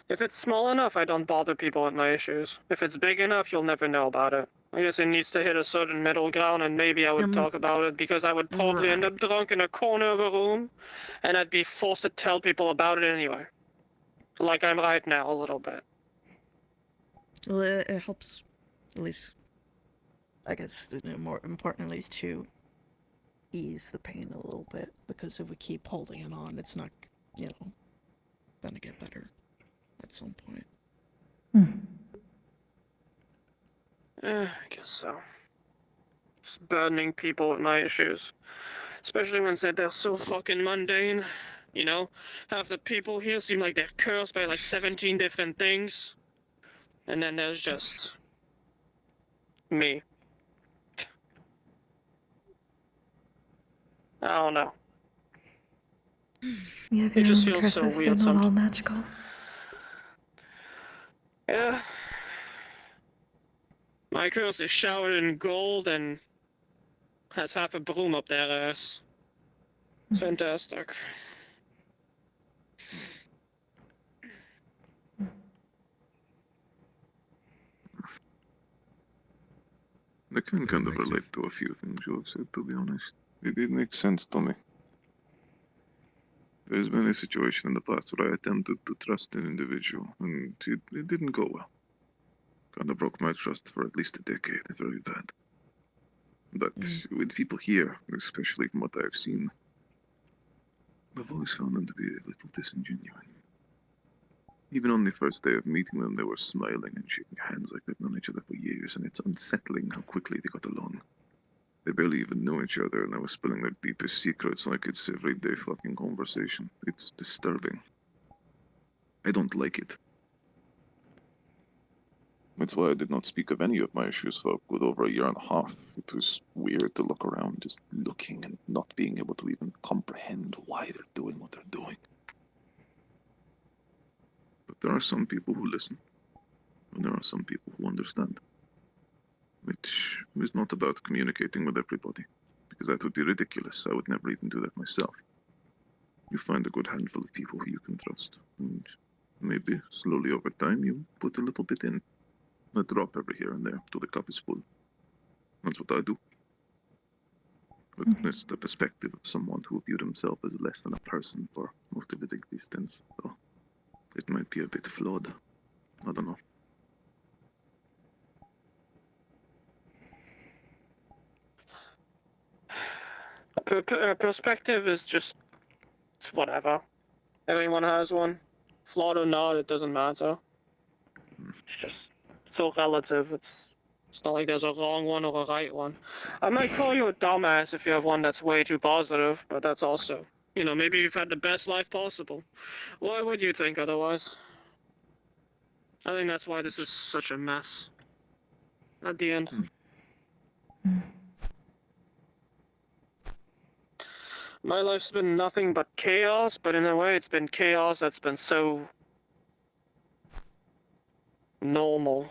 If it's small enough, I don't bother people with my issues. If it's big enough, you'll never know about it. I guess it needs to hit a certain middle ground, and maybe I would talk about it, because I would probably end up drunk in a corner of a room, and I'd be forced to tell people about it anyway. Like I'm right now, a little bit. Well, it helps, at least, I guess, more importantly, to ease the pain a little bit, because if we keep holding it on, it's not, gonna get better at some point. I guess so. Just burdening people with my issues. Especially when they're so fucking mundane. You know? Half the people here seem like they're cursed by like 17 different things. And then there's just... me. I don't know. You have It your just own feels so curses, they're weird not all sometimes. magical. Yeah. My curse is showered in gold and has half a broom up their ass. It's fantastic. I can kind of relate to a few things you have said, to be honest. It makes sense to me. There's been a situation in the past where I attempted to trust an individual, and it didn't go well. Kinda broke my trust for at least a decade, very bad. But with people here, especially from what I've seen, I've always found them to be a little disingenuous. Even on the first day of meeting them, they were smiling and shaking hands like they've known each other for years, and it's unsettling how quickly they got along. They barely even know each other, and they were spilling their deepest secrets like it's everyday fucking conversation. It's disturbing. I don't like it. That's why I did not speak of any of my issues for a good over a year and a half. It was weird to look around, just looking and not being able to even comprehend why they're doing what they're doing. But there are some people who listen, and there are some people who understand. Which is not about communicating with everybody, because that would be ridiculous. I would never even do that myself. You find a good handful of people who you can trust, and maybe slowly over time you put a little bit in. A drop every here and there till the cup is full. That's what I do. But it's the perspective of someone who viewed himself as less than a person for most of his existence, so it might be a bit flawed. I don't know. Perspective is just... it's whatever. Everyone has one. Flawed or not, it doesn't matter. It's just... it's so relative. It's not like there's a wrong one or a right one. I might call you a dumbass if you have one that's way too positive, but that's also... maybe you've had the best life possible. Why would you think otherwise? I think that's why this is such a mess. At the end. My life's been nothing but chaos, but in a way it's been chaos that's been so normal.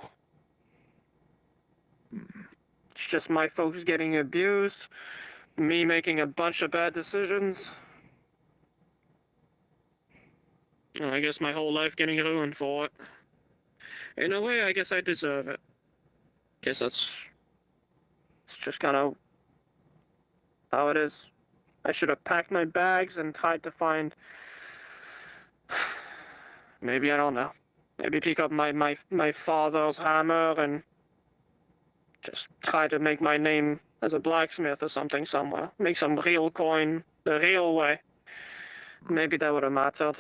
It's just my folks getting abused, me making a bunch of bad decisions. And I guess my whole life getting ruined for it. In a way, I guess I deserve it. Guess it's just kind of how it is. I should have packed my bags and tried to find... Maybe, I don't know. Maybe pick up my father's hammer and just try to make my name as a blacksmith or something somewhere. Make some real coin the real way. Maybe that would have mattered.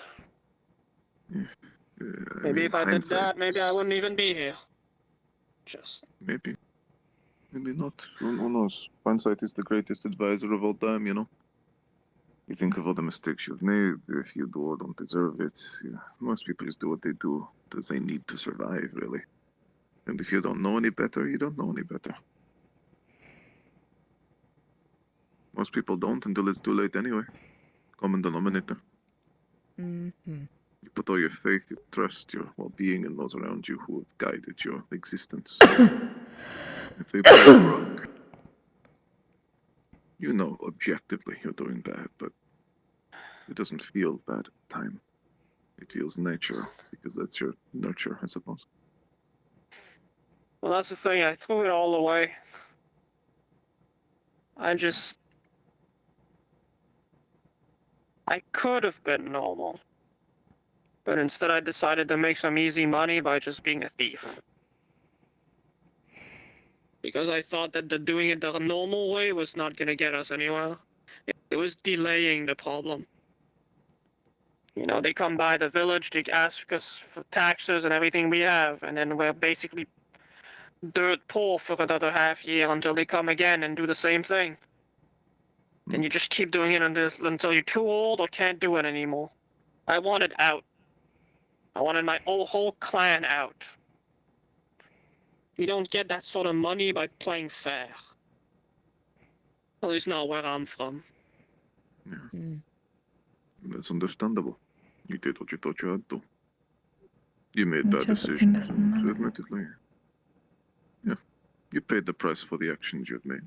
Maybe if I did that, maybe I wouldn't even be here. Just... Maybe. Maybe not. Who knows? Hindsight is the greatest advisor of all time, you know? You think of all the mistakes you've made, if you do or don't deserve it. Yeah, most people just do what they do because they need to survive, really. And if you don't know any better, you don't know any better. Most people don't until it's too late anyway. Common denominator. Mm-hmm. You put all your faith, your trust, your well-being in those around you who have guided your existence. If they pull the rug, you know objectively you're doing bad, but it doesn't feel bad at the time. It feels nature, because that's your nurture, I suppose. Well, that's the thing, I threw it all away. I could have been normal. But instead I decided to make some easy money by just being a thief. Because I thought that doing it the normal way was not gonna get us anywhere. It was delaying the problem. You know, they come by the village, they ask us for taxes and everything we have, and then we're basically dirt poor for another half year until they come again and do the same thing. Then you just keep doing it until you're too old or can't do it anymore. I wanted out. I wanted my whole clan out. You don't get that sort of money by playing fair. At least not where I'm from. Yeah. That's understandable. You did what you thought you had to. You made bad decisions, admittedly. Yeah, you paid the price for the actions you've made.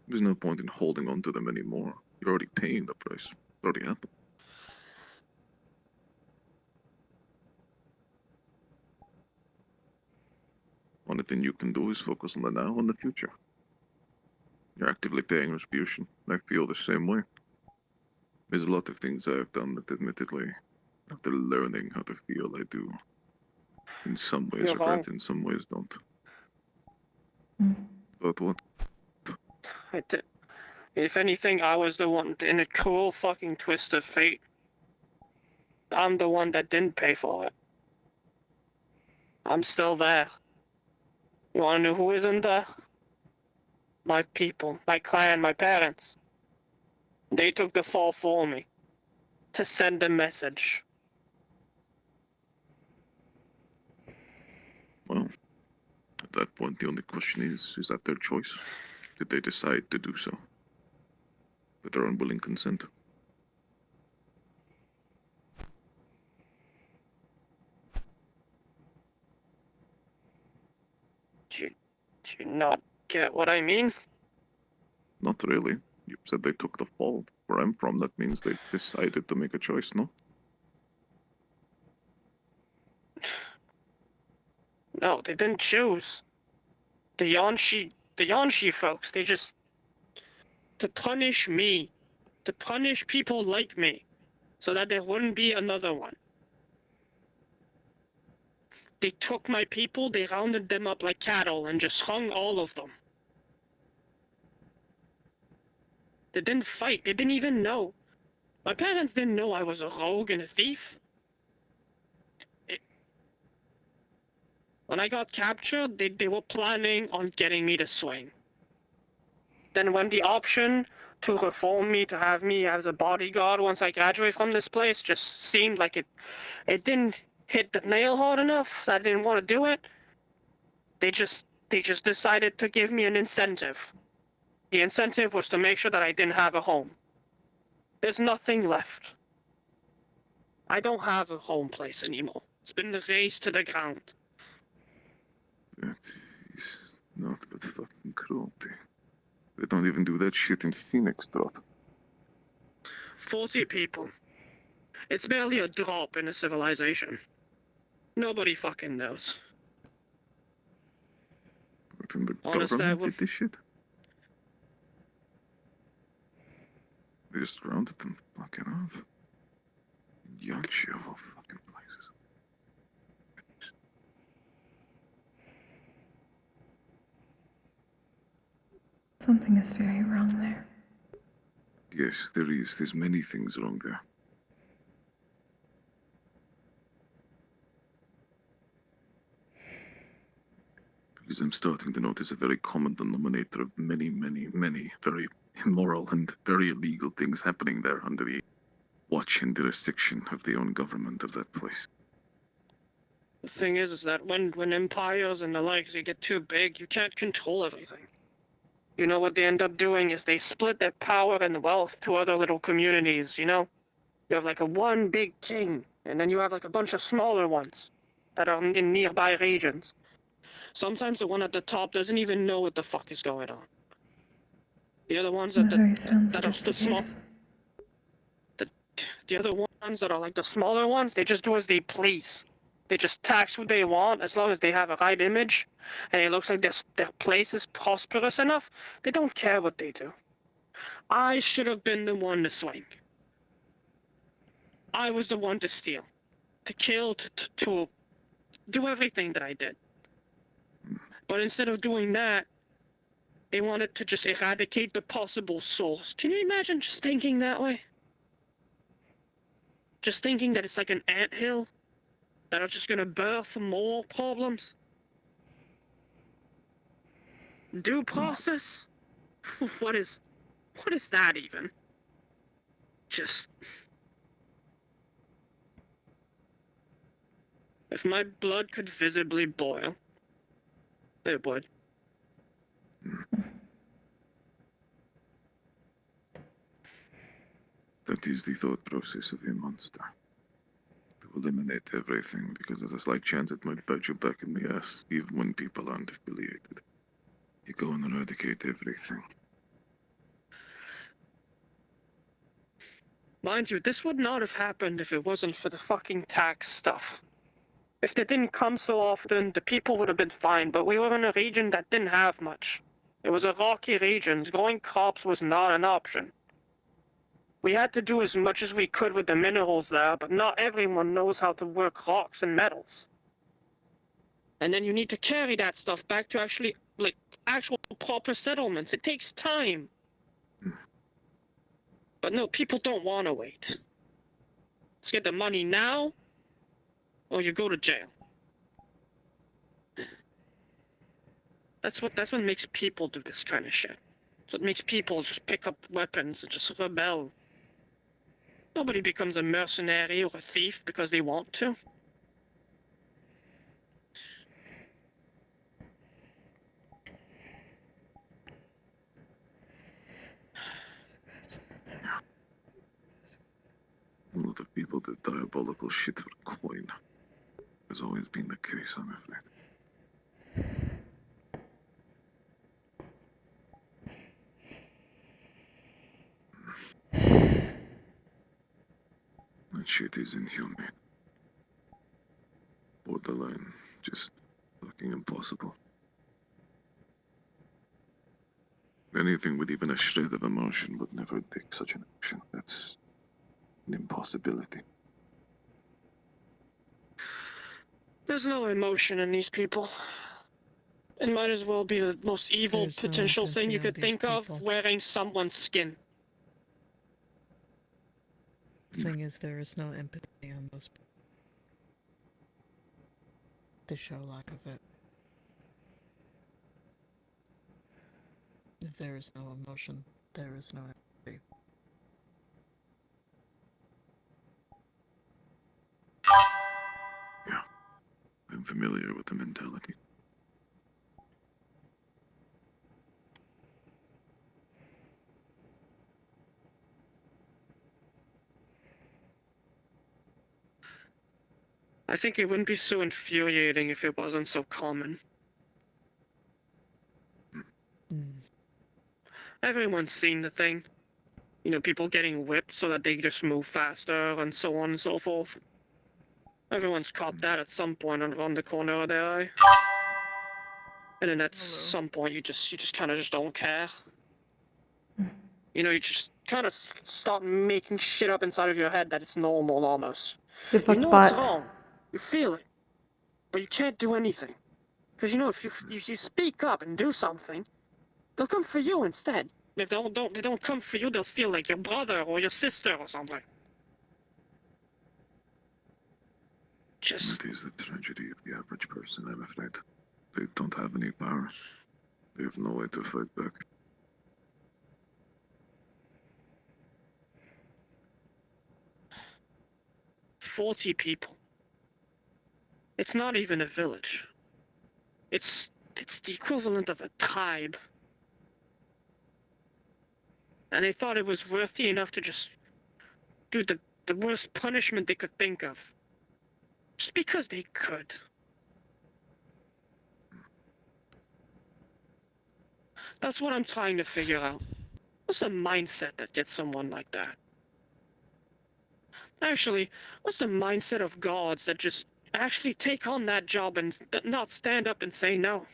There's no point in holding on to them anymore. You're already paying the price. You already happened. Only thing you can do is focus on the now and the future. You're actively paying retribution. I feel the same way. There's a lot of things I've done that admittedly, after learning how to feel, I do. In some ways regret, in some ways don't. But what? If anything, I was the one in a cruel fucking twist of fate. I'm the one that didn't pay for it. I'm still there. You wanna know who isn't there? My people, my clan, my parents. They took the fall for me. To send a message. Well, at that point the only question is that their choice? Did they decide to do so? With their unwilling consent? Do you not get what I mean? Not really. You said they took the fall. Where I'm from, that means they decided to make a choice, no? No, they didn't choose. The Yanshi folks, they just... To punish me. To punish people like me. So that there wouldn't be another one. They took my people, they rounded them up like cattle and just hung all of them. They didn't fight, they didn't even know. My parents didn't know I was a rogue and a thief. When I got captured, they were planning on getting me to swing. Then when the option to reform me, to have me as a bodyguard once I graduate from this place just seemed like it didn't hit the nail hard enough, I didn't want to do it. They just decided to give me an incentive. The incentive was to make sure that I didn't have a home. There's nothing left. I don't have a home place anymore. It's been razed to the ground. That is not but fucking cruelty. They don't even do that shit in Phoenix, drop. 40 people. It's barely a drop in a civilization. Nobody fucking knows. But then the Honestly, government did this shit? They just rounded them fucking off. Yachi of all fucking places. Something is very wrong there. Yes, there is. There's many things wrong there. Because I'm starting to notice a very common denominator of many, many, many very immoral and very illegal things happening there under the watch and jurisdiction of the own government of that place. The thing is that when empires and the likes, they get too big, you can't control everything. You know what they end up doing is they split their power and wealth to other little communities, you know? You have like a one big king, and then you have like a bunch of smaller ones that are in nearby regions. Sometimes the one at the top doesn't even know what the fuck is going on. The other ones that are the small, the other ones that are like the smaller ones, they just do as they please. They just tax who they want as long as they have a right image, and it looks like their place is prosperous enough. They don't care what they do. I should have been the one to swing. I was the one to steal, to kill, to do everything that I did. But instead of doing that, they wanted to just eradicate the possible source. Can you imagine just thinking that way? Just thinking that it's like an anthill that are just gonna birth more problems? Due process? What is that even? Just... If my blood could visibly boil, it would. That is the thought process of a monster. To eliminate everything, because there's a slight chance it might bite you back in the ass, even when people aren't affiliated. You go and eradicate everything. Mind you, this would not have happened if it wasn't for the fucking tax stuff. If they didn't come so often, the people would have been fine, but we were in a region that didn't have much. It was a rocky region. Growing crops was not an option. We had to do as much as we could with the minerals there, but not everyone knows how to work rocks and metals. And then you need to carry that stuff back to actual proper settlements. It takes time. But no, people don't want to wait. Let's get the money now, or you go to jail. That's what makes people do this kind of shit. That's what makes people just pick up weapons and just rebel. Nobody becomes a mercenary or a thief because they want to. A lot of people do diabolical shit for coin. Has always been the case, I'm afraid. That shit is inhumane. Borderline, just fucking impossible. Anything with even a shred of emotion would never take such an action. That's an impossibility. There's no emotion in these people. It might as well be the most evil potential thing you could think of, wearing someone's skin. The thing is, there is no empathy on those people. To show lack of it. If there is no emotion, there is no empathy. Yeah, I'm familiar with the mentality. I think it wouldn't be so infuriating if it wasn't so common. Everyone's seen the thing. You know, people getting whipped so that they just move faster and so on and so forth. Everyone's caught that at some point on the corner of their eye. And then at some point you just kind of just don't care. You know, you just kind of start making shit up inside of your head that it's normal almost. Get You fucked know bot. it's wrong. You feel it. But you can't do anything. Because you know, if you speak up and do something, they'll come for you instead. If they don't come for you, they'll steal like your brother or your sister or something. Just... That is the tragedy of the average person, I'm afraid. They don't have any power. They have no way to fight back. "40 people. It's not even a village. It's the equivalent of a tribe. And they thought it was worthy enough to just do the worst punishment they could think of. Just because they could. That's what I'm trying to figure out. What's the mindset that gets someone like that? Actually, what's the mindset of gods that just actually take on that job and not stand up and say no?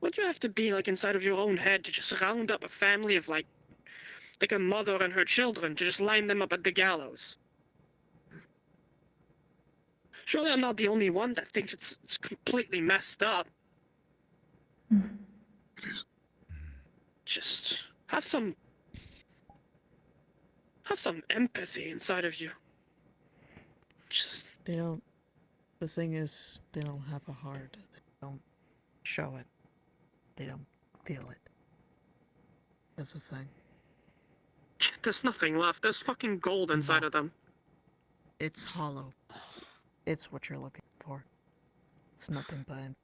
What do you have to be like inside of your own head to just round up a family of like a mother and her children to just line them up at the gallows? Surely I'm not the only one that thinks it's completely messed up. It is. Just have some empathy inside of you. Just... They don't... The thing is, they don't have a heart. They don't show it. They don't feel it. That's the thing. There's nothing left. There's fucking gold inside of them. It's hollow. It's what you're looking for. It's nothing but...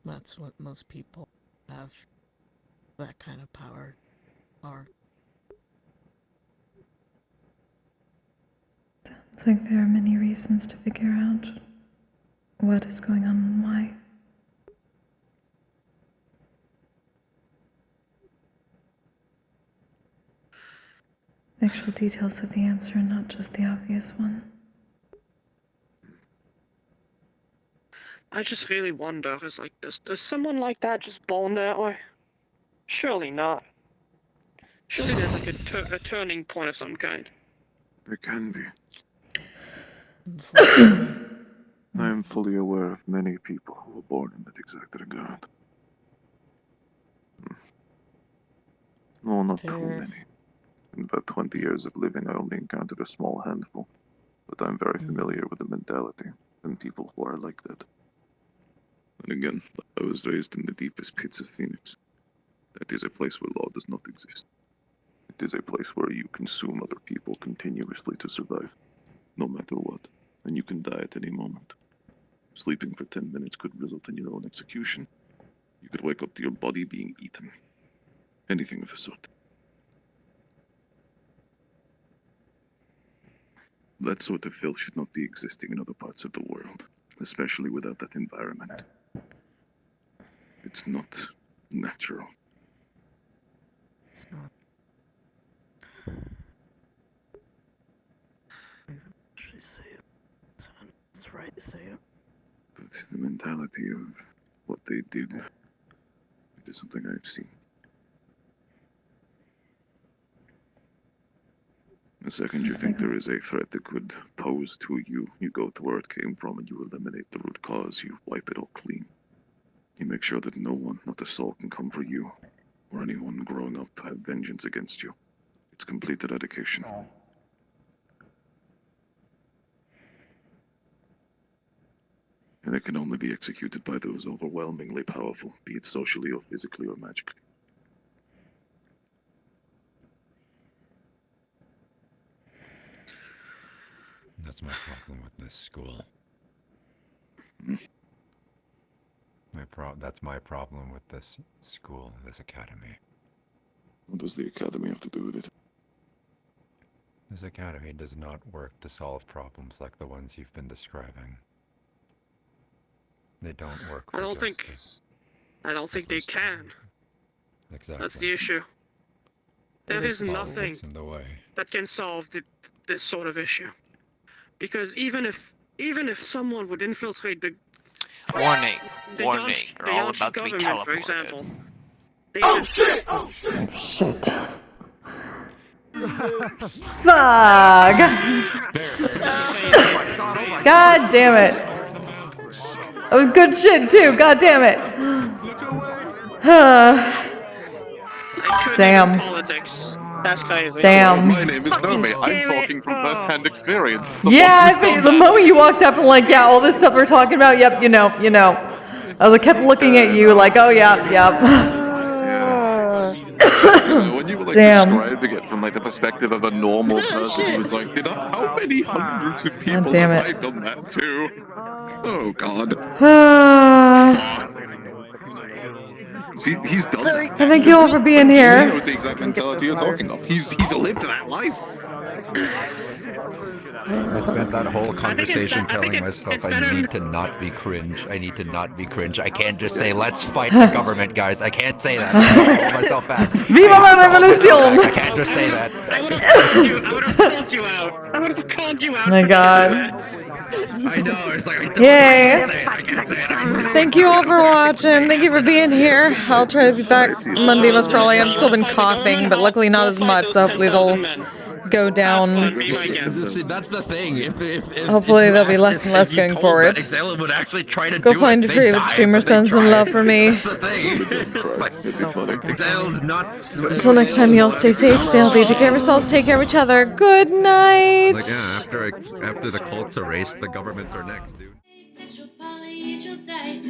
That's what most people have. That kind of power are. Sounds like there are many reasons to figure out what is going on and why. Actual details of the answer and not just the obvious one. I just really wonder, is like, does someone like that just born that way? Surely not. Surely there's like a turning point of some kind. There can be. I am fully aware of many people who were born in that exact regard. No, not too many. In about 20 years of living, I only encountered a small handful. But I'm very familiar with the mentality and people who are like that. And again, I was raised in the deepest pits of Phoenix. That is a place where law does not exist. It is a place where you consume other people continuously to survive, no matter what, and you can die at any moment. Sleeping for 10 minutes could result in your own execution. You could wake up to your body being eaten. Anything of the sort. That sort of filth should not be existing in other parts of the world, especially without that environment. It's not natural. It's not. Maybe I should say it. It's right to say it. But the mentality of what they did, it is something I've seen. The second you think there is a threat that could pose to you, you go to where it came from and you eliminate the root cause, you wipe it all clean. You make sure that no one, not a soul, can come for you, or anyone growing up to have vengeance against you. It's complete eradication. And it can only be executed by those overwhelmingly powerful, be it socially or physically or magically. That's my problem with this school. That's my problem with this school, this academy. What does the academy have to do with it? This academy does not work to solve problems like the ones you've been describing. They don't work for I don't justice. think they can. Exactly. That's the issue. There is nothing What's in the way? that can solve this sort of issue. Because even if someone would infiltrate the Warning. the Warning. Yanchi- You're the all Yanchi about to be government, for teleported. example, they Oh just shit! Fuck! God damn it! Oh, good shit too. God damn it! Damn. politics. That's crazy. Damn. My name is Nome. I'm talking from first-hand experience. Yeah, the moment you walked up and like, yeah, all this stuff we're talking about, yep, you know. I kept looking at you like, oh yeah. When you were like Damn. describing it from like the perspective of a normal person who was like, how many hundreds of people damn have it. I done that to? Oh God. See, he's done that. Thank you all for being He here. knows the exact mentality you're talking of. He's lived that life. I spent that whole conversation telling myself I need to not be cringe. I need to not be cringe. I can't just say, let's fight the government, guys. I can't say that. I gotta hold myself back. Viva la revolution! I can't just say that. I would have called you out. I would have called you out. My God. I know, it's like, I Yay! can't say it. Thank you all for watching. Thank you for being here. I'll try to be back Monday most probably. I've still been coughing, but luckily not as much, so hopefully they'll go down. See, that's the thing. If Hopefully there'll be less and less going forward. Exela would actually try to Go do find it. your They favorite die, streamer, but they send some try. love for me. That's the thing. Exela's not. Until next time, y'all stay safe, stay healthy, take care of yourselves, take care of each other. Good night. Like, yeah, after the cults are erased, the governments are next, dude. Sexual polyhedral dice.